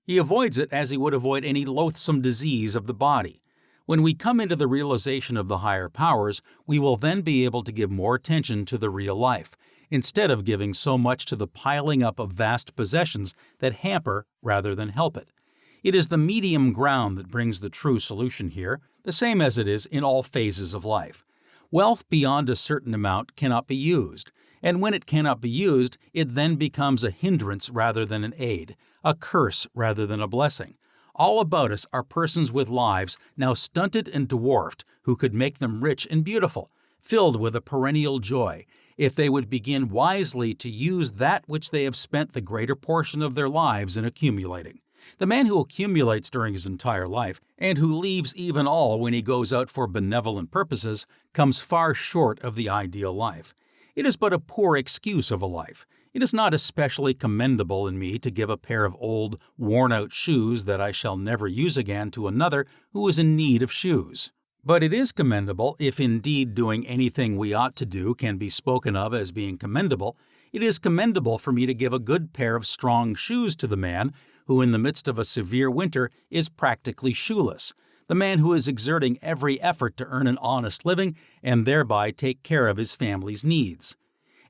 He avoids it as he would avoid any loathsome disease of the body. When we come into the realization of the higher powers, we will then be able to give more attention to the real life, instead of giving so much to the piling up of vast possessions that hamper rather than help it. It is the medium ground that brings the true solution here, the same as it is in all phases of life. Wealth beyond a certain amount cannot be used, and when it cannot be used, it then becomes a hindrance rather than an aid, a curse rather than a blessing. All about us are persons with lives now stunted and dwarfed who could make them rich and beautiful, filled with a perennial joy, if they would begin wisely to use that which they have spent the greater portion of their lives in accumulating. The man who accumulates during his entire life, and who leaves even all when he goes out for benevolent purposes, comes far short of the ideal life. It is but a poor excuse of a life. It is not especially commendable in me to give a pair of old, worn-out shoes that I shall never use again to another who is in need of shoes. But it is commendable, if indeed doing anything we ought to do can be spoken of as being commendable, it is commendable for me to give a good pair of strong shoes to the man who in the midst of a severe winter is practically shoeless, the man who is exerting every effort to earn an honest living and thereby take care of his family's needs.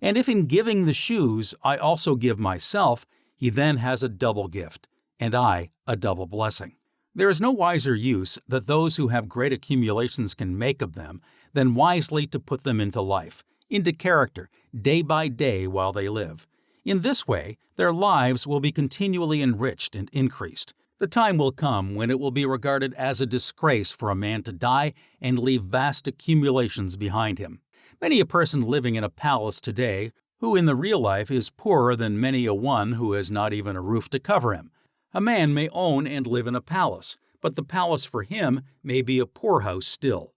And if in giving the shoes I also give myself, he then has a double gift, and I a double blessing. There is no wiser use that those who have great accumulations can make of them than wisely to put them into life, into character, day by day while they live. In this way, their lives will be continually enriched and increased. The time will come when it will be regarded as a disgrace for a man to die and leave vast accumulations behind him. Many a person living in a palace today, who in the real life is poorer than many a one who has not even a roof to cover him. A man may own and live in a palace, but the palace for him may be a poorhouse still.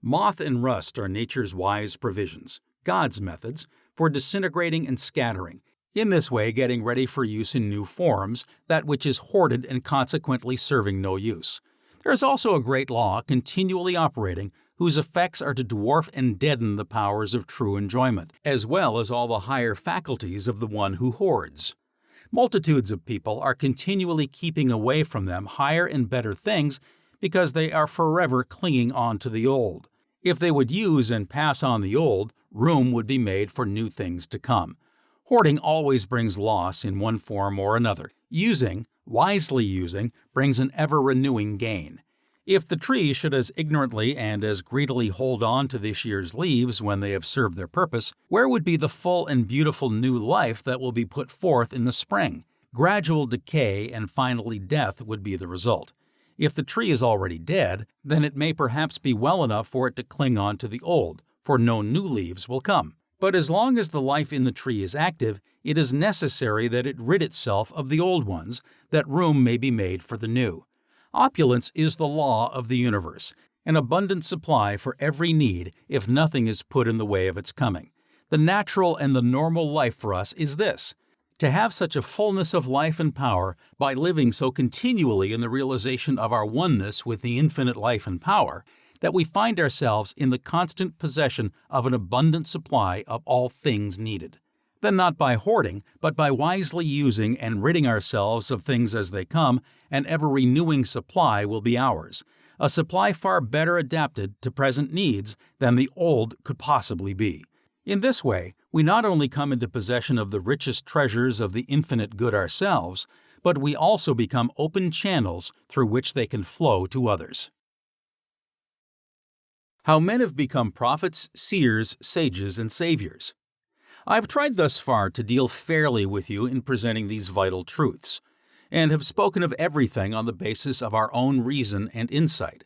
Moth and rust are nature's wise provisions, God's methods, for disintegrating and scattering, in this way getting ready for use in new forms, that which is hoarded and consequently serving no use. There is also a great law continually operating, whose effects are to dwarf and deaden the powers of true enjoyment, as well as all the higher faculties of the one who hoards. Multitudes of people are continually keeping away from them higher and better things because they are forever clinging on to the old. If they would use and pass on the old, room would be made for new things to come. Hoarding always brings loss in one form or another. Wisely using, brings an ever-renewing gain. If the tree should as ignorantly and as greedily hold on to this year's leaves when they have served their purpose, where would be the full and beautiful new life that will be put forth in the spring? Gradual decay and finally death would be the result. If the tree is already dead, then it may perhaps be well enough for it to cling on to the old, for no new leaves will come. But as long as the life in the tree is active, it is necessary that it rid itself of the old ones, that room may be made for the new. Opulence is the law of the universe, an abundant supply for every need if nothing is put in the way of its coming. The natural and the normal life for us is this: to have such a fullness of life and power by living so continually in the realization of our oneness with the infinite life and power that we find ourselves in the constant possession of an abundant supply of all things needed. Then not by hoarding, but by wisely using and ridding ourselves of things as they come, an ever-renewing supply will be ours, a supply far better adapted to present needs than the old could possibly be. In this way, we not only come into possession of the richest treasures of the infinite good ourselves, but we also become open channels through which they can flow to others. How men have become prophets, seers, sages, and saviors. I've tried thus far to deal fairly with you in presenting these vital truths, and have spoken of everything on the basis of our own reason and insight.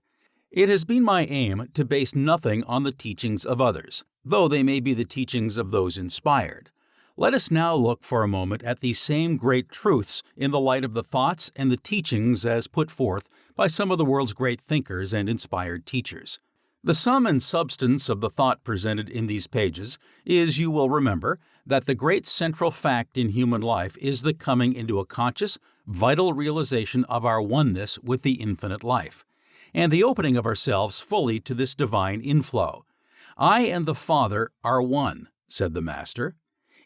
It has been my aim to base nothing on the teachings of others, though they may be the teachings of those inspired. Let us now look for a moment at these same great truths in the light of the thoughts and the teachings as put forth by some of the world's great thinkers and inspired teachers. The sum and substance of the thought presented in these pages is, you will remember, that the great central fact in human life is the coming into a conscious, vital realization of our oneness with the infinite life, and the opening of ourselves fully to this divine inflow. I and the Father are one, said the Master.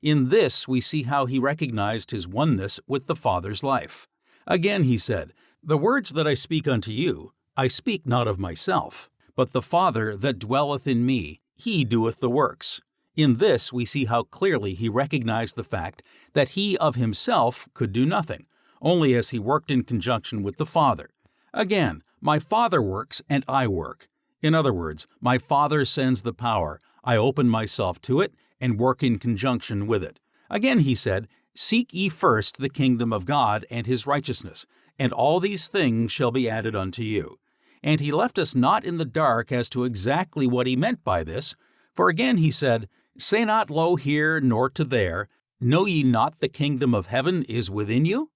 In this we see how he recognized his oneness with the Father's life. Again he said, "The words that I speak unto you, I speak not of myself, but the Father that dwelleth in me, he doeth the works." In this we see how clearly he recognized the fact that he of himself could do nothing, only as he worked in conjunction with the Father. Again, my Father works and I work. In other words, my Father sends the power, I open myself to it and work in conjunction with it. Again he said, "Seek ye first the kingdom of God and his righteousness, and all these things shall be added unto you." And he left us not in the dark as to exactly what he meant by this, for again he said, "Say not lo here nor to there, know ye not the kingdom of heaven is within you?"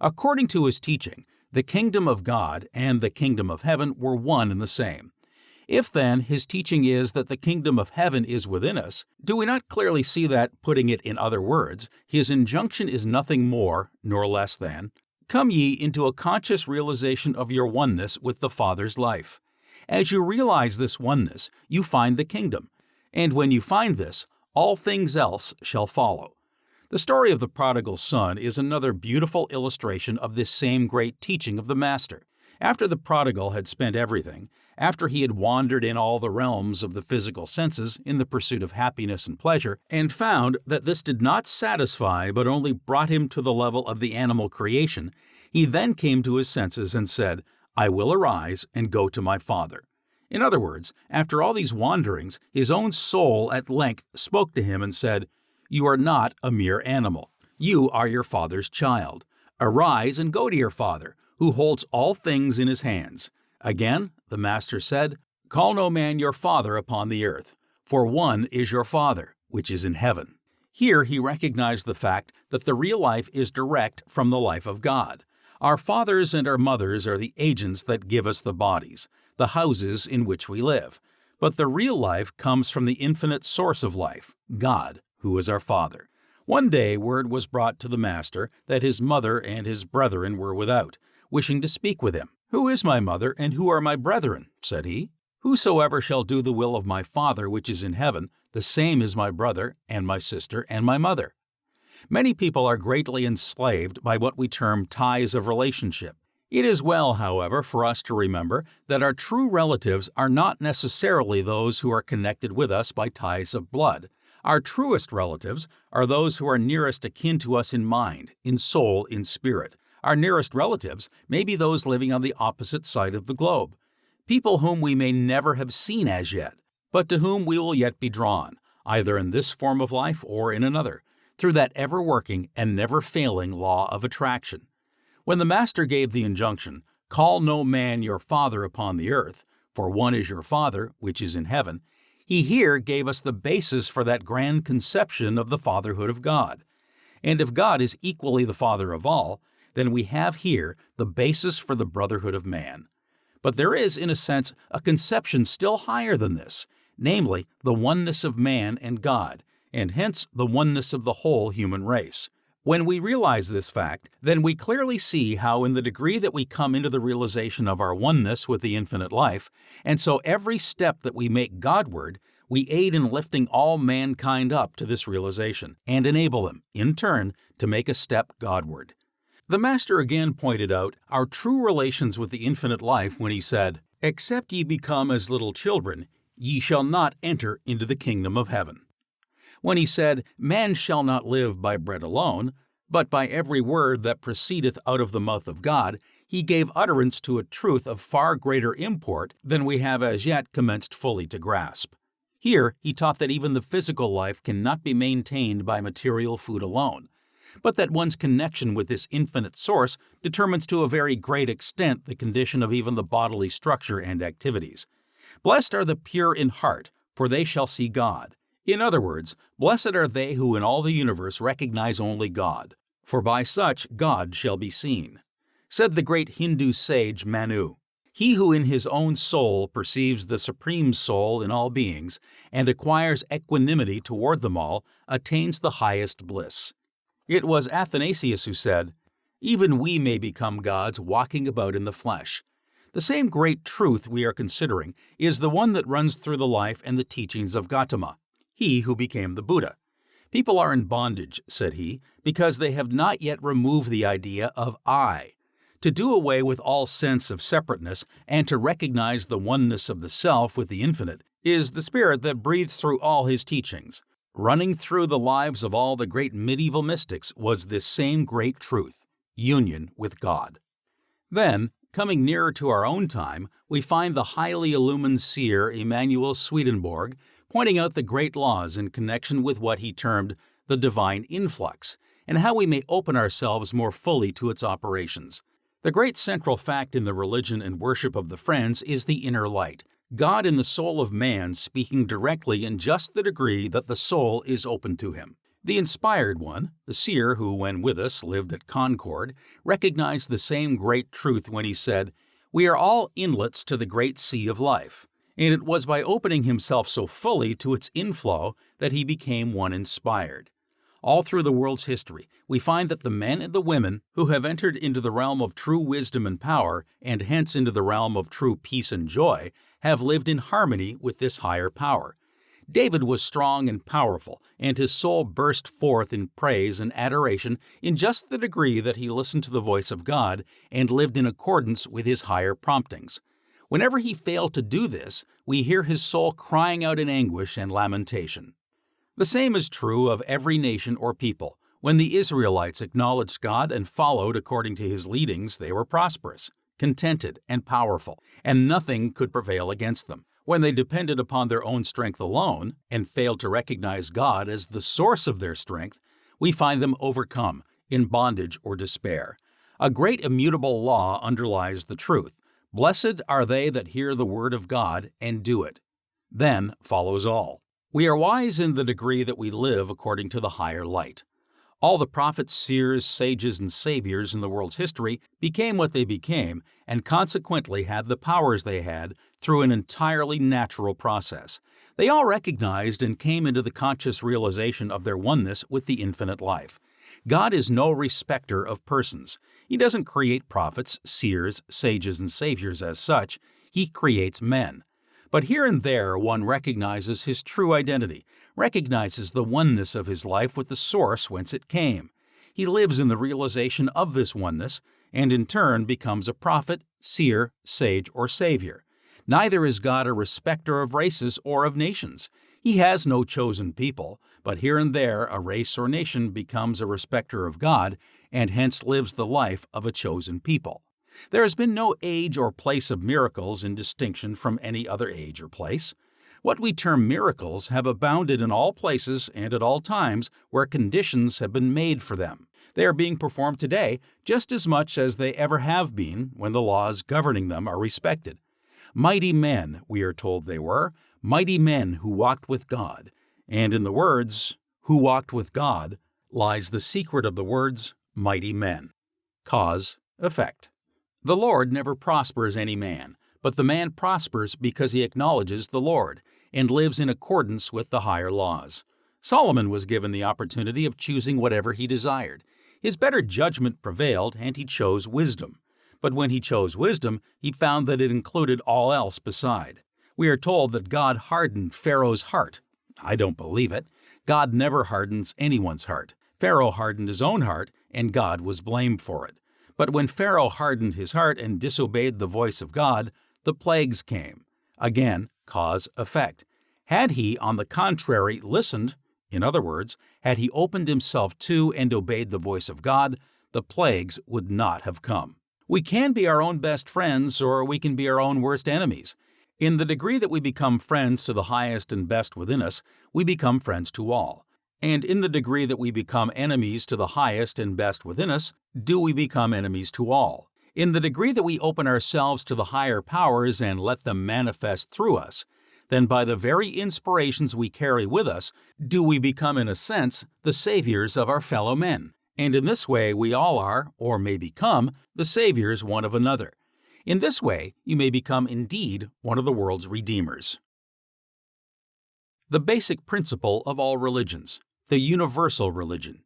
According to his teaching, the kingdom of God and the kingdom of heaven were one and the same. If then his teaching is that the kingdom of heaven is within us, do we not clearly see that, putting it in other words, his injunction is nothing more nor less than, "Come ye into a conscious realization of your oneness with the Father's life." As you realize this oneness, you find the kingdom, and when you find this, all things else shall follow. The story of the prodigal son is another beautiful illustration of this same great teaching of the Master. After the prodigal had spent everything, after he had wandered in all the realms of the physical senses in the pursuit of happiness and pleasure, and found that this did not satisfy but only brought him to the level of the animal creation, he then came to his senses and said, "I will arise and go to my Father." In other words, after all these wanderings, his own soul at length spoke to him and said, "You are not a mere animal. You are your Father's child. Arise and go to your Father, who holds all things in his hands." Again, the Master said, "Call no man your father upon the earth, for one is your Father, which is in heaven." Here he recognized the fact that the real life is direct from the life of God. Our fathers and our mothers are the agents that give us the bodies, the houses in which we live. But the real life comes from the infinite source of life, God, who is our Father. One day word was brought to the Master that his mother and his brethren were without, wishing to speak with him. "Who is my mother, and who are my brethren?" said he. "Whosoever shall do the will of my Father which is in heaven, the same is my brother, and my sister, and my mother." Many people are greatly enslaved by what we term ties of relationship. It is well, however, for us to remember that our true relatives are not necessarily those who are connected with us by ties of blood. Our truest relatives are those who are nearest akin to us in mind, in soul, in spirit. Our nearest relatives may be those living on the opposite side of the globe, people whom we may never have seen as yet, but to whom we will yet be drawn, either in this form of life or in another, through that ever-working and never-failing law of attraction. When the Master gave the injunction, "Call no man your father upon the earth, for one is your Father, which is in heaven," he here gave us the basis for that grand conception of the fatherhood of God. And if God is equally the Father of all, then we have here the basis for the brotherhood of man. But there is, in a sense, a conception still higher than this, namely, the oneness of man and God, and hence the oneness of the whole human race. When we realize this fact, then we clearly see how in the degree that we come into the realization of our oneness with the infinite life, and so every step that we make Godward, we aid in lifting all mankind up to this realization, and enable them, in turn, to make a step Godward. The Master again pointed out our true relations with the infinite life when he said, "Except ye become as little children, ye shall not enter into the kingdom of heaven." When he said, "Man shall not live by bread alone, but by every word that proceedeth out of the mouth of God," he gave utterance to a truth of far greater import than we have as yet commenced fully to grasp. Here he taught that even the physical life cannot be maintained by material food alone, but that one's connection with this infinite source determines to a very great extent the condition of even the bodily structure and activities. "Blessed are the pure in heart, for they shall see God." In other words, blessed are they who in all the universe recognize only God, for by such God shall be seen. Said the great Hindu sage Manu, "He who in his own soul perceives the Supreme Soul in all beings and acquires equanimity toward them all attains the highest bliss." It was Athanasius who said, "Even we may become gods walking about in the flesh." The same great truth we are considering is the one that runs through the life and the teachings of Gautama, he who became the Buddha. "People are in bondage," said he, "because they have not yet removed the idea of I. To do away with all sense of separateness and to recognize the oneness of the self with the infinite is the spirit that breathes through all his teachings. Running through the lives of all the great medieval mystics was this same great truth, union with God. Then, coming nearer to our own time, we find the highly illumined seer Emanuel Swedenborg pointing out the great laws in connection with what he termed the divine influx, and how we may open ourselves more fully to its operations. The great central fact in the religion and worship of the Friends is the inner light, God in the soul of man speaking directly in just the degree that the soul is open to him. The inspired one, the seer who, when with us, lived at Concord, recognized the same great truth when he said, "We are all inlets to the great sea of life," and it was by opening himself so fully to its inflow that he became one inspired. All through the world's history, we find that the men and the women who have entered into the realm of true wisdom and power, and hence into the realm of true peace and joy, have lived in harmony with this higher power. David was strong and powerful, and his soul burst forth in praise and adoration in just the degree that he listened to the voice of God and lived in accordance with his higher promptings. Whenever he failed to do this, we hear his soul crying out in anguish and lamentation. The same is true of every nation or people. When the Israelites acknowledged God and followed according to his leadings, they were prosperous, contented, and powerful, and nothing could prevail against them. When they depended upon their own strength alone and failed to recognize God as the source of their strength, we find them overcome, in bondage or despair. A great immutable law underlies the truth. Blessed are they that hear the word of God and do it. Then follows all. We are wise in the degree that we live according to the higher light. All the prophets, seers, sages, and saviors in the world's history became what they became, and consequently had the powers they had through an entirely natural process. They all recognized and came into the conscious realization of their oneness with the infinite life. God is no respecter of persons. He doesn't create prophets, seers, sages, and saviors as such. He creates men. But here and there one recognizes his true identity, recognizes the oneness of his life with the source whence it came. He lives in the realization of this oneness, and in turn becomes a prophet, seer, sage, or savior. Neither is God a respecter of races or of nations. He has no chosen people, but here and there a race or nation becomes a respecter of God, and hence lives the life of a chosen people. There has been no age or place of miracles in distinction from any other age or place. What we term miracles have abounded in all places and at all times where conditions have been made for them. They are being performed today just as much as they ever have been when the laws governing them are respected. Mighty men, we are told they were, mighty men who walked with God. And in the words, "who walked with God," lies the secret of the words, mighty men. Cause, effect. The Lord never prospers any man, but the man prospers because he acknowledges the Lord and lives in accordance with the higher laws. Solomon was given the opportunity of choosing whatever he desired. His better judgment prevailed, and he chose wisdom. But when he chose wisdom, he found that it included all else beside. We are told that God hardened Pharaoh's heart. I don't believe it. God never hardens anyone's heart. Pharaoh hardened his own heart, and God was blamed for it. But when Pharaoh hardened his heart and disobeyed the voice of God, the plagues came. Again, cause-effect. Had he, on the contrary, listened, in other words, had he opened himself to and obeyed the voice of God, the plagues would not have come. We can be our own best friends, or we can be our own worst enemies. In the degree that we become friends to the highest and best within us, we become friends to all. And in the degree that we become enemies to the highest and best within us, do we become enemies to all. In the degree that we open ourselves to the higher powers and let them manifest through us, then by the very inspirations we carry with us, do we become, in a sense, the saviors of our fellow men. And in this way we all are, or may become, the saviors one of another. In this way, you may become indeed one of the world's redeemers. The basic principle of all religions, the universal religion.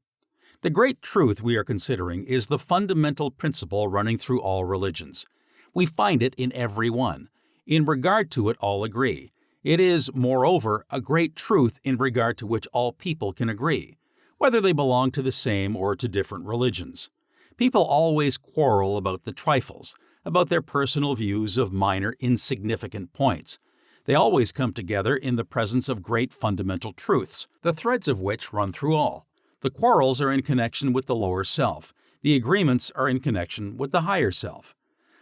The great truth we are considering is the fundamental principle running through all religions. We find it in every one. In regard to it, all agree. It is, moreover, a great truth in regard to which all people can agree, whether they belong to the same or to different religions. People always quarrel about the trifles, about their personal views of minor, insignificant points. They always come together in the presence of great fundamental truths, the threads of which run through all. The quarrels are in connection with the lower self. The agreements are in connection with the higher self.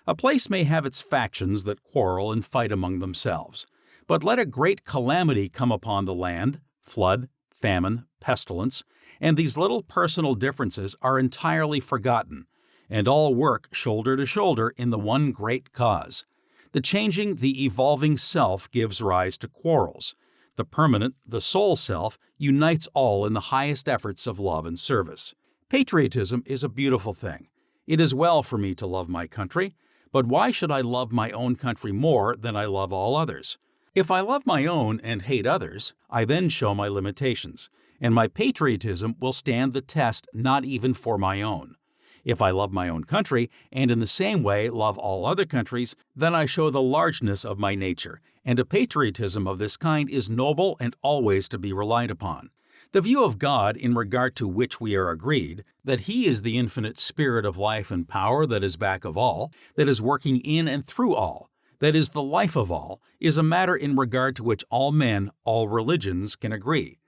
A place may have its factions that quarrel and fight among themselves. But let a great calamity come upon the land, flood, famine, pestilence, and these little personal differences are entirely forgotten, and all work shoulder to shoulder in the one great cause. The changing, the evolving self gives rise to quarrels. The permanent, the soul self, unites all in the highest efforts of love and service. Patriotism is a beautiful thing. It is well for me to love my country, but why should I love my own country more than I love all others? If I love my own and hate others, I then show my limitations, and my patriotism will stand the test not even for my own. If I love my own country, and in the same way love all other countries, then I show the largeness of my nature, and a patriotism of this kind is noble and always to be relied upon. The view of God in regard to which we are agreed, that He is the infinite spirit of life and power that is back of all, that is working in and through all, that is the life of all, is a matter in regard to which all men, all religions can agree.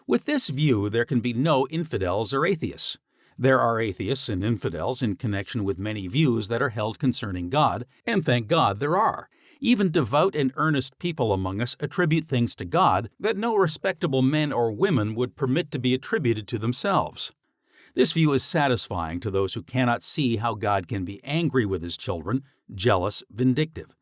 With this view, there can be no infidels or atheists. There are atheists and infidels in connection with many views that are held concerning God, and thank God there are. Even devout and earnest people among us attribute things to God that no respectable men or women would permit to be attributed to themselves. This view is satisfying to those who cannot see how God can be angry with His children, jealous, vindictive.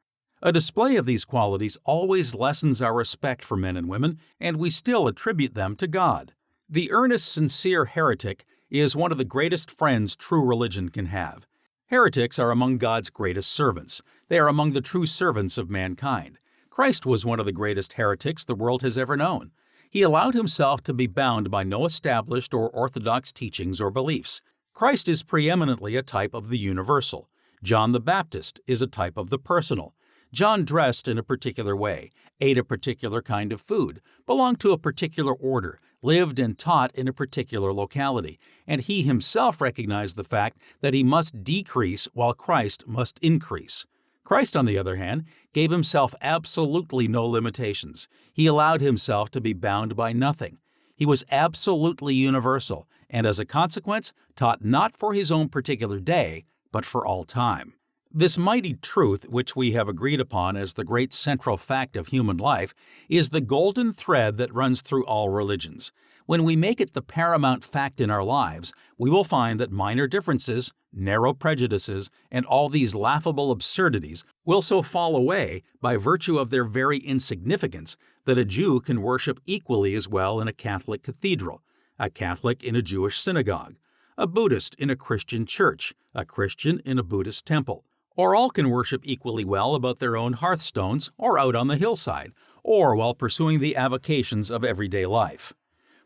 A display of these qualities always lessens our respect for men and women, and we still attribute them to God. The earnest, sincere heretic is one of the greatest friends true religion can have. Heretics are among God's greatest servants. They are among the true servants of mankind. Christ was one of the greatest heretics the world has ever known. He allowed Himself to be bound by no established or orthodox teachings or beliefs. Christ is preeminently a type of the universal. John the Baptist is a type of the personal. John dressed in a particular way, ate a particular kind of food, belonged to a particular order, lived and taught in a particular locality, and he himself recognized the fact that he must decrease while Christ must increase. Christ, on the other hand, gave Himself absolutely no limitations. He allowed Himself to be bound by nothing. He was absolutely universal, and as a consequence, taught not for His own particular day, but for all time. This mighty truth, which we have agreed upon as the great central fact of human life, is the golden thread that runs through all religions. When we make it the paramount fact in our lives, we will find that minor differences, narrow prejudices, and all these laughable absurdities will so fall away by virtue of their very insignificance that a Jew can worship equally as well in a Catholic cathedral, a Catholic in a Jewish synagogue, a Buddhist in a Christian church, a Christian in a Buddhist temple. Or all can worship equally well about their own hearthstones, or out on the hillside, or while pursuing the avocations of everyday life.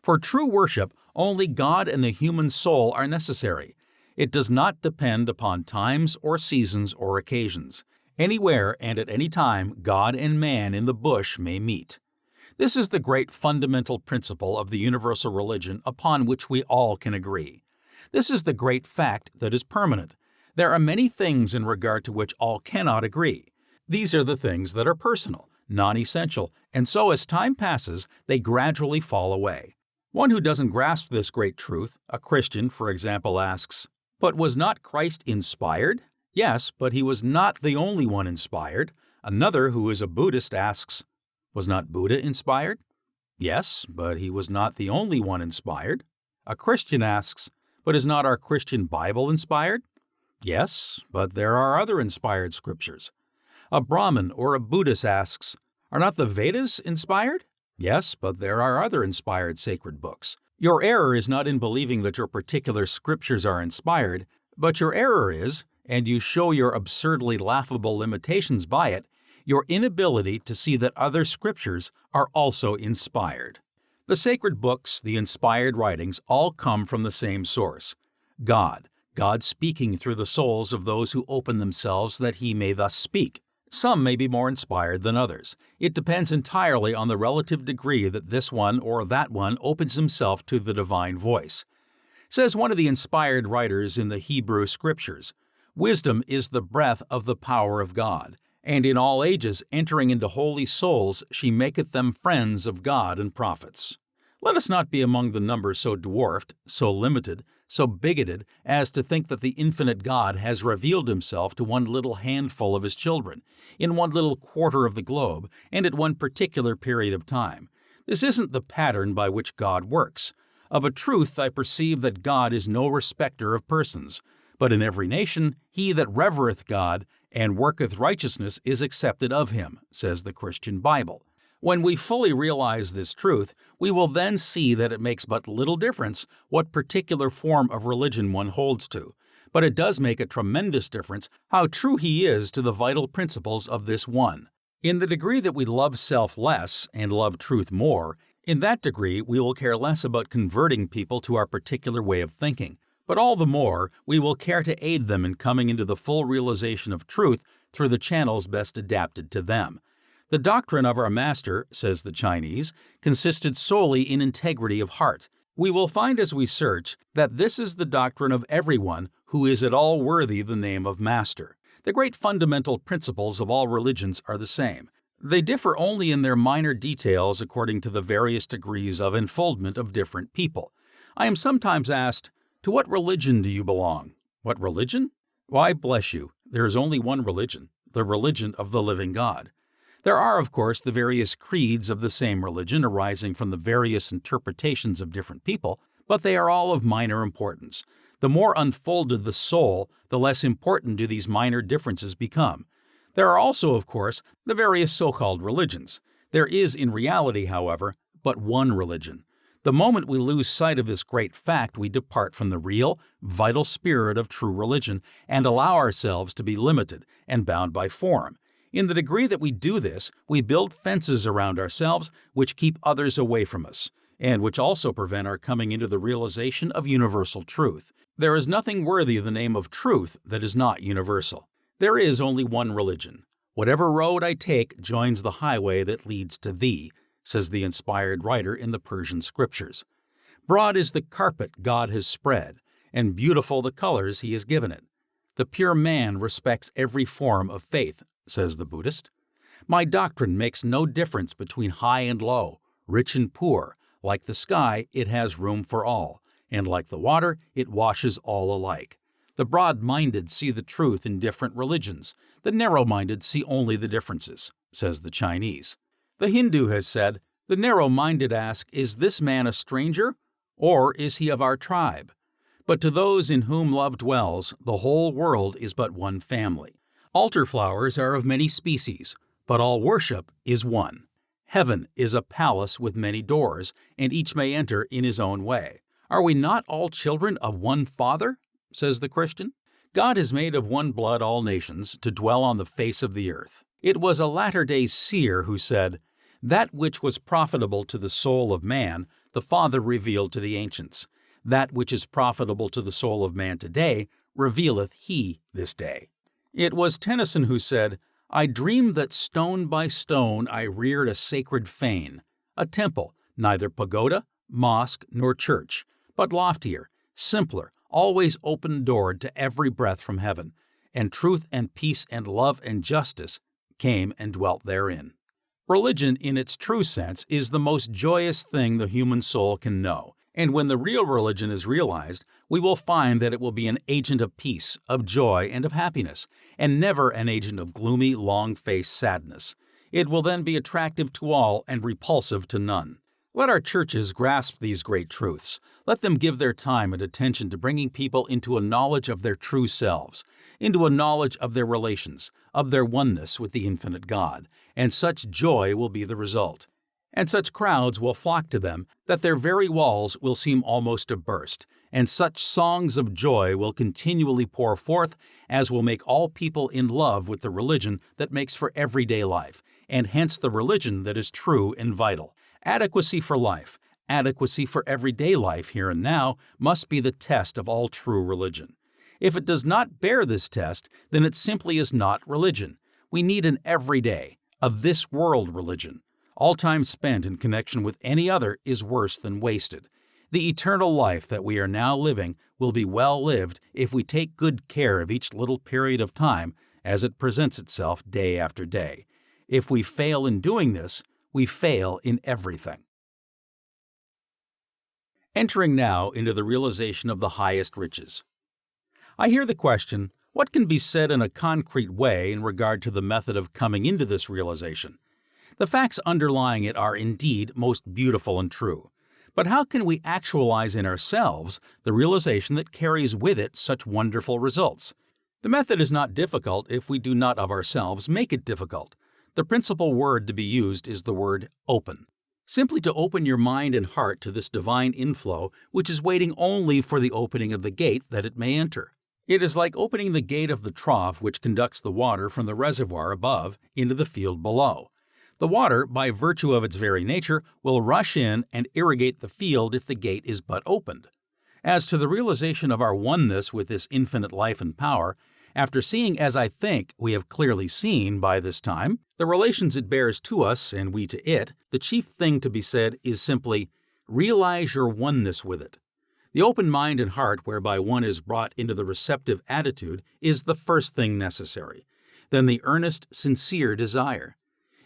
For true worship, only God and the human soul are necessary. It does not depend upon times or seasons or occasions. Anywhere and at any time, God and man in the bush may meet. This is the great fundamental principle of the universal religion upon which we all can agree. This is the great fact that is permanent. There are many things in regard to which all cannot agree. These are the things that are personal, non-essential, and so as time passes, they gradually fall away. One who doesn't grasp this great truth, a Christian, for example, asks, "But was not Christ inspired?" Yes, but he was not the only one inspired. Another, who is a Buddhist, asks, "Was not Buddha inspired?" Yes, but he was not the only one inspired. A Christian asks, "But is not our Christian Bible inspired?" Yes, but there are other inspired scriptures. A Brahmin or a Buddhist asks, "Are not the Vedas inspired?" Yes, but there are other inspired sacred books. Your error is not in believing that your particular scriptures are inspired, but your error is, and you show your absurdly laughable limitations by it, your inability to see that other scriptures are also inspired. The sacred books, the inspired writings, all come from the same source, God. God speaking through the souls of those who open themselves that He may thus speak. Some may be more inspired than others. It depends entirely on the relative degree that this one or that one opens himself to the divine voice. Says one of the inspired writers in the Hebrew Scriptures, "Wisdom is the breath of the power of God, and in all ages entering into holy souls she maketh them friends of God and prophets." Let us not be among the number so dwarfed, so limited, so bigoted as to think that the infinite God has revealed Himself to one little handful of His children, in one little quarter of the globe, and at one particular period of time. This isn't the pattern by which God works. Of a truth I perceive that God is no respecter of persons, but in every nation he that revereth God and worketh righteousness is accepted of Him, says the Christian Bible. When we fully realize this truth, we will then see that it makes but little difference what particular form of religion one holds to, but it does make a tremendous difference how true he is to the vital principles of this one. In the degree that we love self less and love truth more, in that degree we will care less about converting people to our particular way of thinking, but all the more we will care to aid them in coming into the full realization of truth through the channels best adapted to them. The doctrine of our Master, says the Chinese, consisted solely in integrity of heart. We will find as we search that this is the doctrine of everyone who is at all worthy the name of Master. The great fundamental principles of all religions are the same. They differ only in their minor details according to the various degrees of enfoldment of different people. I am sometimes asked, "To what religion do you belong?" What religion? Why, bless you, there is only one religion, the religion of the living God. There are, of course, the various creeds of the same religion arising from the various interpretations of different people, but they are all of minor importance. The more unfolded the soul, the less important do these minor differences become. There are also, of course, the various so-called religions. There is, in reality, however, but one religion. The moment we lose sight of this great fact, we depart from the real, vital spirit of true religion and allow ourselves to be limited and bound by form. In the degree that we do this, we build fences around ourselves which keep others away from us, and which also prevent our coming into the realization of universal truth. There is nothing worthy of the name of truth that is not universal. There is only one religion. Whatever road I take joins the highway that leads to thee, says the inspired writer in the Persian Scriptures. Broad is the carpet God has spread, and beautiful the colors He has given it. The pure man respects every form of faith, says the Buddhist. My doctrine makes no difference between high and low, rich and poor. Like the sky, it has room for all, and like the water, it washes all alike. The broad-minded see the truth in different religions. The narrow-minded see only the differences, says the Chinese. The Hindu has said, "The narrow-minded ask, is this man a stranger, or is he of our tribe? But to those in whom love dwells, the whole world is but one family. Altar flowers are of many species, but all worship is one. Heaven is a palace with many doors, and each may enter in his own way. Are we not all children of one Father?" says the Christian. God has made of one blood all nations to dwell on the face of the earth. It was a latter-day seer who said, "That which was profitable to the soul of man, the Father revealed to the ancients. That which is profitable to the soul of man today, revealeth he this day. It was Tennyson who said, I dreamed that stone by stone I reared a sacred fane, a temple, neither pagoda, mosque, nor church, but loftier, simpler, always open-doored to every breath from heaven, and truth and peace and love and justice came and dwelt therein. Religion, in its true sense, is the most joyous thing the human soul can know, and when the real religion is realized, we will find that it will be an agent of peace, of joy, and of happiness, and never an agent of gloomy, long-faced sadness. It will then be attractive to all and repulsive to none. Let our churches grasp these great truths. Let them give their time and attention to bringing people into a knowledge of their true selves, into a knowledge of their relations, of their oneness with the infinite God, and such joy will be the result. And such crowds will flock to them that their very walls will seem almost to burst, and such songs of joy will continually pour forth as will make all people in love with the religion that makes for everyday life, and hence the religion that is true and vital. Adequacy for life, adequacy for everyday life here and now, must be the test of all true religion. If it does not bear this test, then it simply is not religion. We need an everyday, a this-world religion. All time spent in connection with any other is worse than wasted. The eternal life that we are now living will be well lived if we take good care of each little period of time as it presents itself day after day. If we fail in doing this, we fail in everything. Entering now into the realization of the highest riches. I hear the question, what can be said in a concrete way in regard to the method of coming into this realization? The facts underlying it are indeed most beautiful and true. But how can we actualize in ourselves the realization that carries with it such wonderful results? The method is not difficult if we do not of ourselves make it difficult. The principal word to be used is the word open. Simply to open your mind and heart to this divine inflow which is waiting only for the opening of the gate that it may enter. It is like opening the gate of the trough which conducts the water from the reservoir above into the field below. The water, by virtue of its very nature, will rush in and irrigate the field if the gate is but opened. As to the realization of our oneness with this infinite life and power, after seeing as I think we have clearly seen by this time, the relations it bears to us and we to it, the chief thing to be said is simply, realize your oneness with it. The open mind and heart whereby one is brought into the receptive attitude is the first thing necessary. Then the earnest, sincere desire.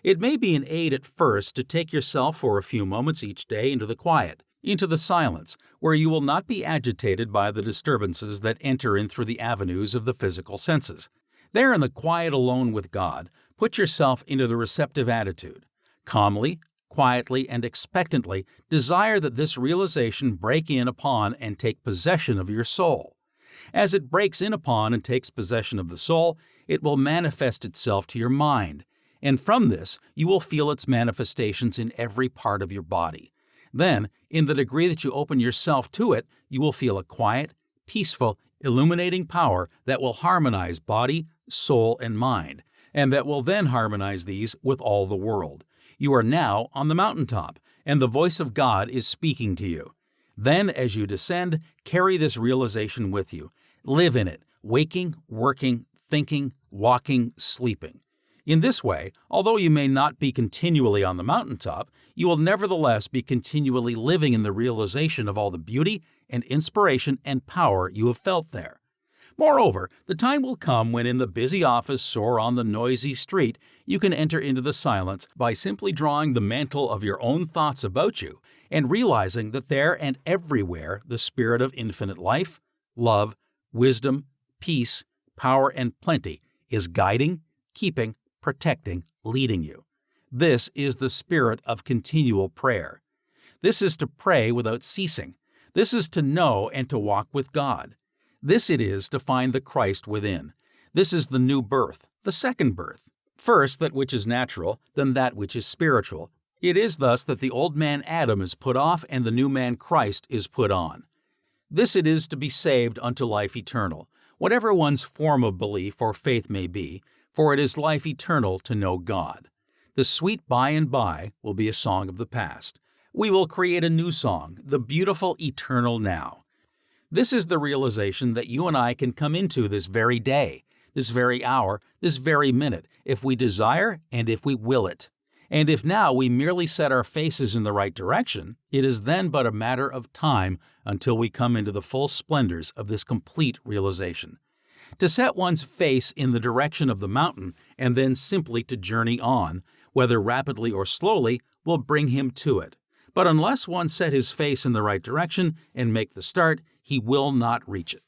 It may be an aid at first to take yourself for a few moments each day into the quiet, into the silence, where you will not be agitated by the disturbances that enter in through the avenues of the physical senses. There in the quiet alone with God, put yourself into the receptive attitude. Calmly, quietly, and expectantly desire that this realization break in upon and take possession of your soul. As it breaks in upon and takes possession of the soul, it will manifest itself to your mind, and from this you will feel its manifestations in every part of your body. Then, in the degree that you open yourself to it, you will feel a quiet, peaceful, illuminating power that will harmonize body, soul, and mind, and that will then harmonize these with all the world. You are now on the mountaintop, and the voice of God is speaking to you. Then, as you descend, carry this realization with you. Live in it, waking, working, thinking, walking, sleeping. In this way, although you may not be continually on the mountaintop, you will nevertheless be continually living in the realization of all the beauty and inspiration and power you have felt there. Moreover, the time will come when in the busy office or on the noisy street you can enter into the silence by simply drawing the mantle of your own thoughts about you and realizing that there and everywhere the spirit of infinite life, love, wisdom, peace, power, and plenty is guiding, keeping, protecting, leading you. This is the spirit of continual prayer. This is to pray without ceasing. This is to know and to walk with God. This it is to find the Christ within. This is the new birth, the second birth. First that which is natural, then that which is spiritual. It is thus that the old man Adam is put off and the new man Christ is put on. This it is to be saved unto life eternal, whatever one's form of belief or faith may be, for it is life eternal to know God. The sweet by and by will be a song of the past. We will create a new song, the beautiful eternal now. This is the realization that you and I can come into this very day, this very hour, this very minute, if we desire and if we will it. And if now we merely set our faces in the right direction, it is then but a matter of time until we come into the full splendors of this complete realization. To set one's face in the direction of the mountain and then simply to journey on, whether rapidly or slowly, will bring him to it. But unless one set his face in the right direction and make the start, he will not reach it.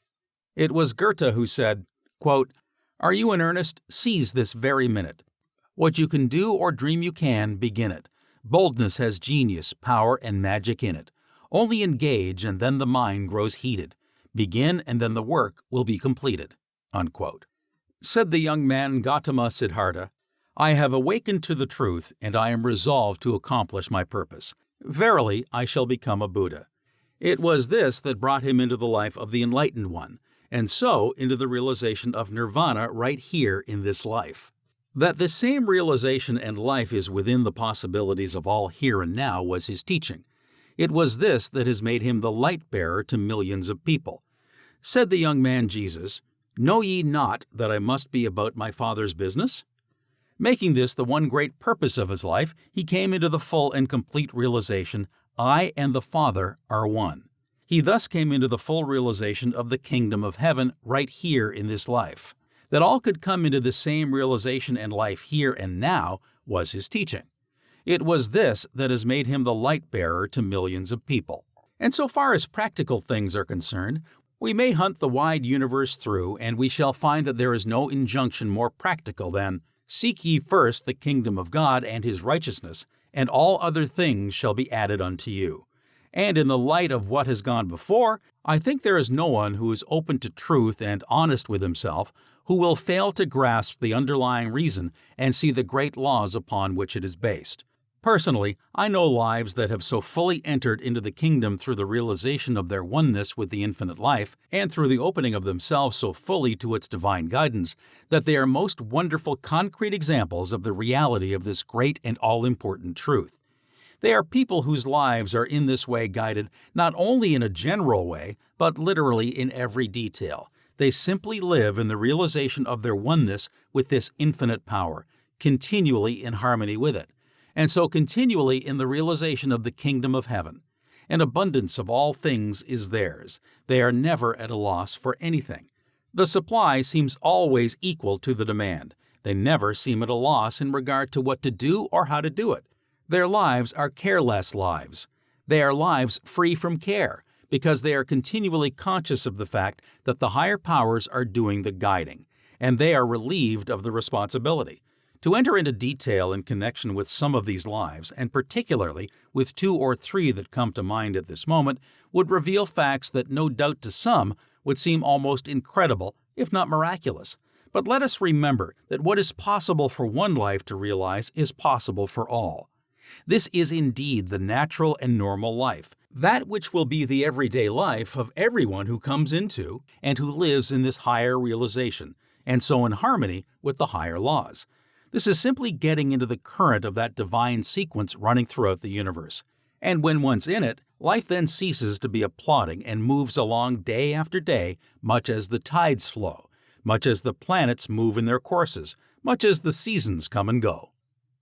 It was Goethe who said, quote, "Are you in earnest? Seize this very minute. What you can do or dream you can, begin it. Boldness has genius, power, and magic in it. Only engage, and then the mind grows heated. Begin, and then the work will be completed." Unquote. Said the young man Gautama Siddhartha, "I have awakened to the truth, and I am resolved to accomplish my purpose. Verily, I shall become a Buddha." It was this that brought him into the life of the Enlightened One, and so into the realization of nirvana right here in this life. That this same realization and life is within the possibilities of all here and now was his teaching. It was this that has made him the light-bearer to millions of people. Said the young man Jesus, "Know ye not that I must be about my Father's business?" Making this the one great purpose of his life, he came into the full and complete realization, I and the Father are one. He thus came into the full realization of the kingdom of heaven right here in this life. That all could come into the same realization and life here and now was his teaching. It was this that has made him the light-bearer to millions of people. And so far as practical things are concerned, we may hunt the wide universe through, and we shall find that there is no injunction more practical than, "Seek ye first the kingdom of God and his righteousness, and all other things shall be added unto you." And in the light of what has gone before, I think there is no one who is open to truth and honest with himself who will fail to grasp the underlying reason and see the great laws upon which it is based. Personally, I know lives that have so fully entered into the kingdom through the realization of their oneness with the infinite life and through the opening of themselves so fully to its divine guidance that they are most wonderful concrete examples of the reality of this great and all-important truth. They are people whose lives are in this way guided not only in a general way, but literally in every detail. They simply live in the realization of their oneness with this infinite power, continually in harmony with it, and so continually in the realization of the kingdom of heaven. An abundance of all things is theirs. They are never at a loss for anything. The supply seems always equal to the demand. They never seem at a loss in regard to what to do or how to do it. Their lives are careless lives. They are lives free from care, because they are continually conscious of the fact that the higher powers are doing the guiding, and they are relieved of the responsibility. To enter into detail in connection with some of these lives, and particularly with 2 or 3 that come to mind at this moment, would reveal facts that no doubt to some would seem almost incredible, if not miraculous. But let us remember that what is possible for one life to realize is possible for all. This is indeed the natural and normal life, that which will be the everyday life of everyone who comes into and who lives in this higher realization, and so in harmony with the higher laws. This is simply getting into the current of that divine sequence running throughout the universe. And when once in it, life then ceases to be a plodding and moves along day after day, much as the tides flow, much as the planets move in their courses, much as the seasons come and go.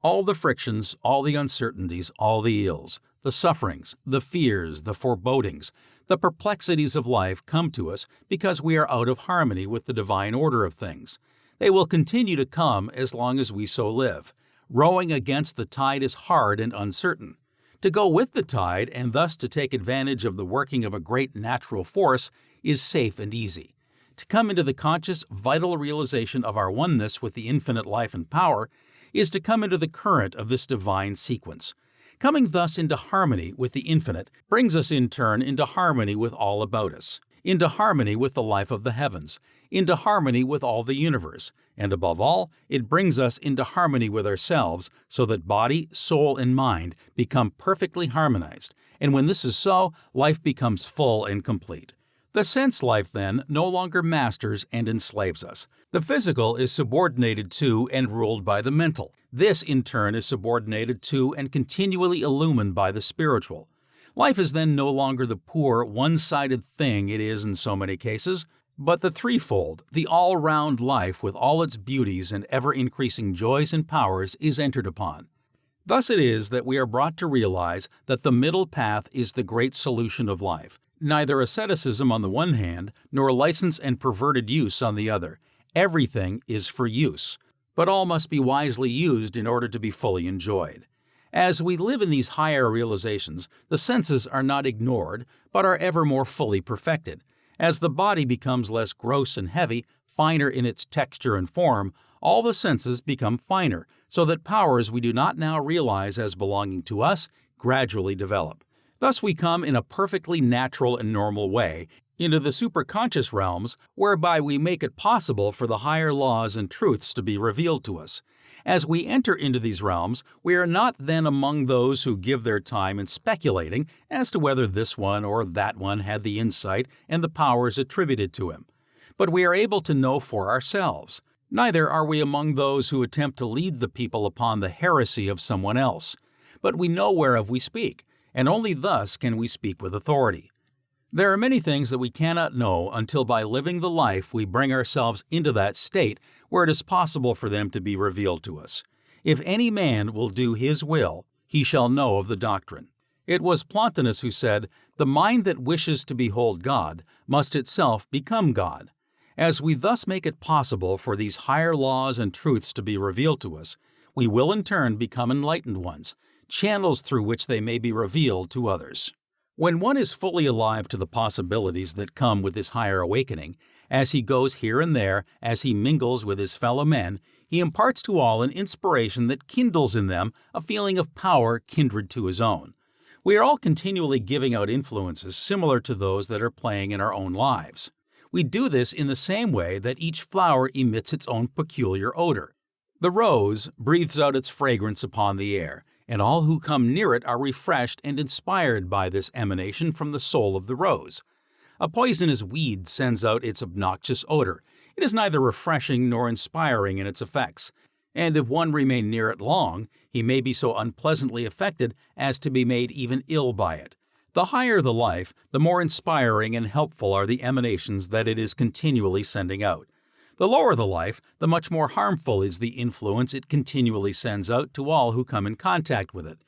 All the frictions, all the uncertainties, all the ills, the sufferings, the fears, the forebodings, the perplexities of life come to us because we are out of harmony with the divine order of things. They will continue to come as long as we so live. Rowing against the tide is hard and uncertain. To go with the tide and thus to take advantage of the working of a great natural force is safe and easy. To come into the conscious, vital realization of our oneness with the infinite life and power is to come into the current of this divine sequence. Coming thus into harmony with the infinite brings us in turn into harmony with all about us, into harmony with the life of the heavens, into harmony with all the universe, and above all, it brings us into harmony with ourselves so that body, soul, and mind become perfectly harmonized, and when this is so, life becomes full and complete. The sense life, then, no longer masters and enslaves us. The physical is subordinated to and ruled by the mental. This, in turn, is subordinated to and continually illumined by the spiritual. Life is then no longer the poor, one-sided thing it is in so many cases, but the threefold, the all-round life with all its beauties and ever-increasing joys and powers is entered upon. Thus it is that we are brought to realize that the middle path is the great solution of life. Neither asceticism on the one hand, nor license and perverted use on the other. Everything is for use, but all must be wisely used in order to be fully enjoyed. As we live in these higher realizations, the senses are not ignored, but are ever more fully perfected. As the body becomes less gross and heavy, finer in its texture and form, all the senses become finer, so that powers we do not now realize as belonging to us gradually develop. Thus we come in a perfectly natural and normal way into the superconscious realms, whereby we make it possible for the higher laws and truths to be revealed to us. As we enter into these realms, we are not then among those who give their time in speculating as to whether this one or that one had the insight and the powers attributed to him. But we are able to know for ourselves. Neither are we among those who attempt to lead the people upon the heresy of someone else. But we know whereof we speak, and only thus can we speak with authority. There are many things that we cannot know until by living the life we bring ourselves into that state where it is possible for them to be revealed to us. If any man will do his will, he shall know of the doctrine. It was Plotinus who said, "The mind that wishes to behold God must itself become God." As we thus make it possible for these higher laws and truths to be revealed to us, we will in turn become enlightened ones, channels through which they may be revealed to others. When one is fully alive to the possibilities that come with this higher awakening, as he goes here and there, as he mingles with his fellow men, he imparts to all an inspiration that kindles in them a feeling of power kindred to his own. We are all continually giving out influences similar to those that are playing in our own lives. We do this in the same way that each flower emits its own peculiar odor. The rose breathes out its fragrance upon the air, and all who come near it are refreshed and inspired by this emanation from the soul of the rose. A poisonous weed sends out its obnoxious odor. It is neither refreshing nor inspiring in its effects, and if one remain near it long, he may be so unpleasantly affected as to be made even ill by it. The higher the life, the more inspiring and helpful are the emanations that it is continually sending out. The lower the life, the much more harmful is the influence it continually sends out to all who come in contact with it.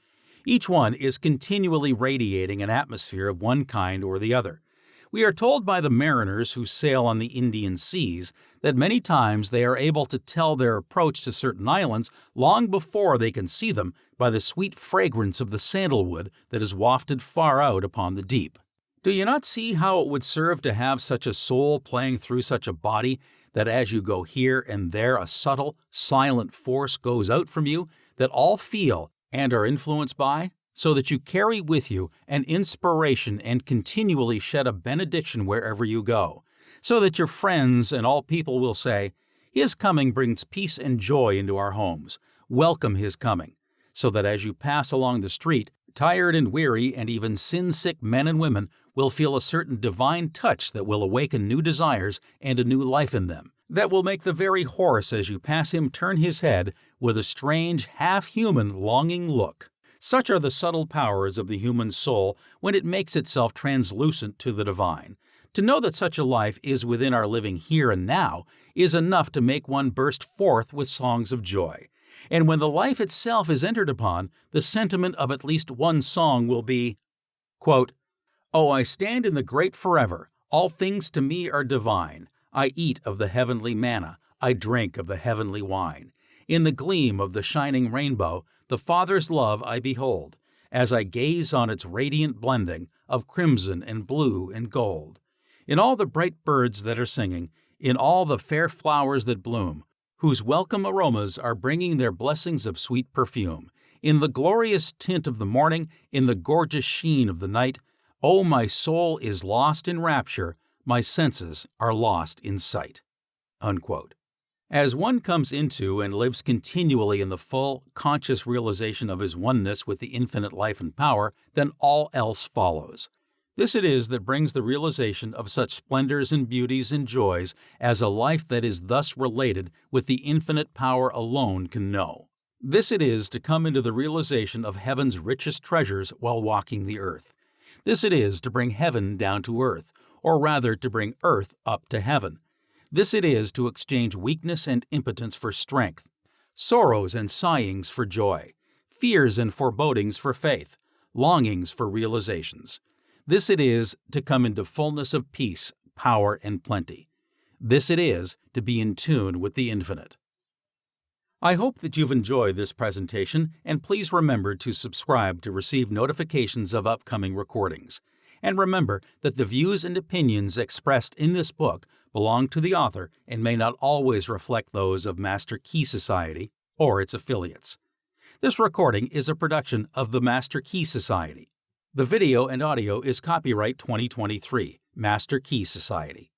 Each one is continually radiating an atmosphere of one kind or the other. We are told by the mariners who sail on the Indian seas that many times they are able to tell their approach to certain islands long before they can see them by the sweet fragrance of the sandalwood that is wafted far out upon the deep. Do you not see how it would serve to have such a soul playing through such a body, that as you go here and there a subtle, silent force goes out from you that all feel and are influenced by, so that you carry with you an inspiration and continually shed a benediction wherever you go, so that your friends and all people will say, "His coming brings peace and joy into our homes. Welcome his coming," so that as you pass along the street, tired and weary and even sin-sick men and women will feel a certain divine touch that will awaken new desires and a new life in them, that will make the very horse as you pass him turn his head with a strange, half-human, longing look. Such are the subtle powers of the human soul when it makes itself translucent to the divine. To know that such a life is within our living here and now is enough to make one burst forth with songs of joy. And when the life itself is entered upon, the sentiment of at least one song will be, quote, "Oh, I stand in the great forever. All things to me are divine. I eat of the heavenly manna. I drink of the heavenly wine. In the gleam of the shining rainbow, the Father's love I behold, as I gaze on its radiant blending of crimson and blue and gold. In all the bright birds that are singing, in all the fair flowers that bloom, whose welcome aromas are bringing their blessings of sweet perfume, in the glorious tint of the morning, in the gorgeous sheen of the night, oh, my soul is lost in rapture, my senses are lost in sight." Unquote. As one comes into and lives continually in the full, conscious realization of his oneness with the infinite life and power, then all else follows. This it is that brings the realization of such splendors and beauties and joys as a life that is thus related with the infinite power alone can know. This it is to come into the realization of heaven's richest treasures while walking the earth. This it is to bring heaven down to earth, or rather to bring earth up to heaven. This it is to exchange weakness and impotence for strength, sorrows and sighings for joy, fears and forebodings for faith, longings for realizations. This it is to come into fullness of peace, power, and plenty. This it is to be in tune with the infinite. I hope that you've enjoyed this presentation, and please remember to subscribe to receive notifications of upcoming recordings. And remember that the views and opinions expressed in this book belong to the author and may not always reflect those of Master Key Society or its affiliates. This recording is a production of the Master Key Society. The video and audio is copyright 2023, Master Key Society.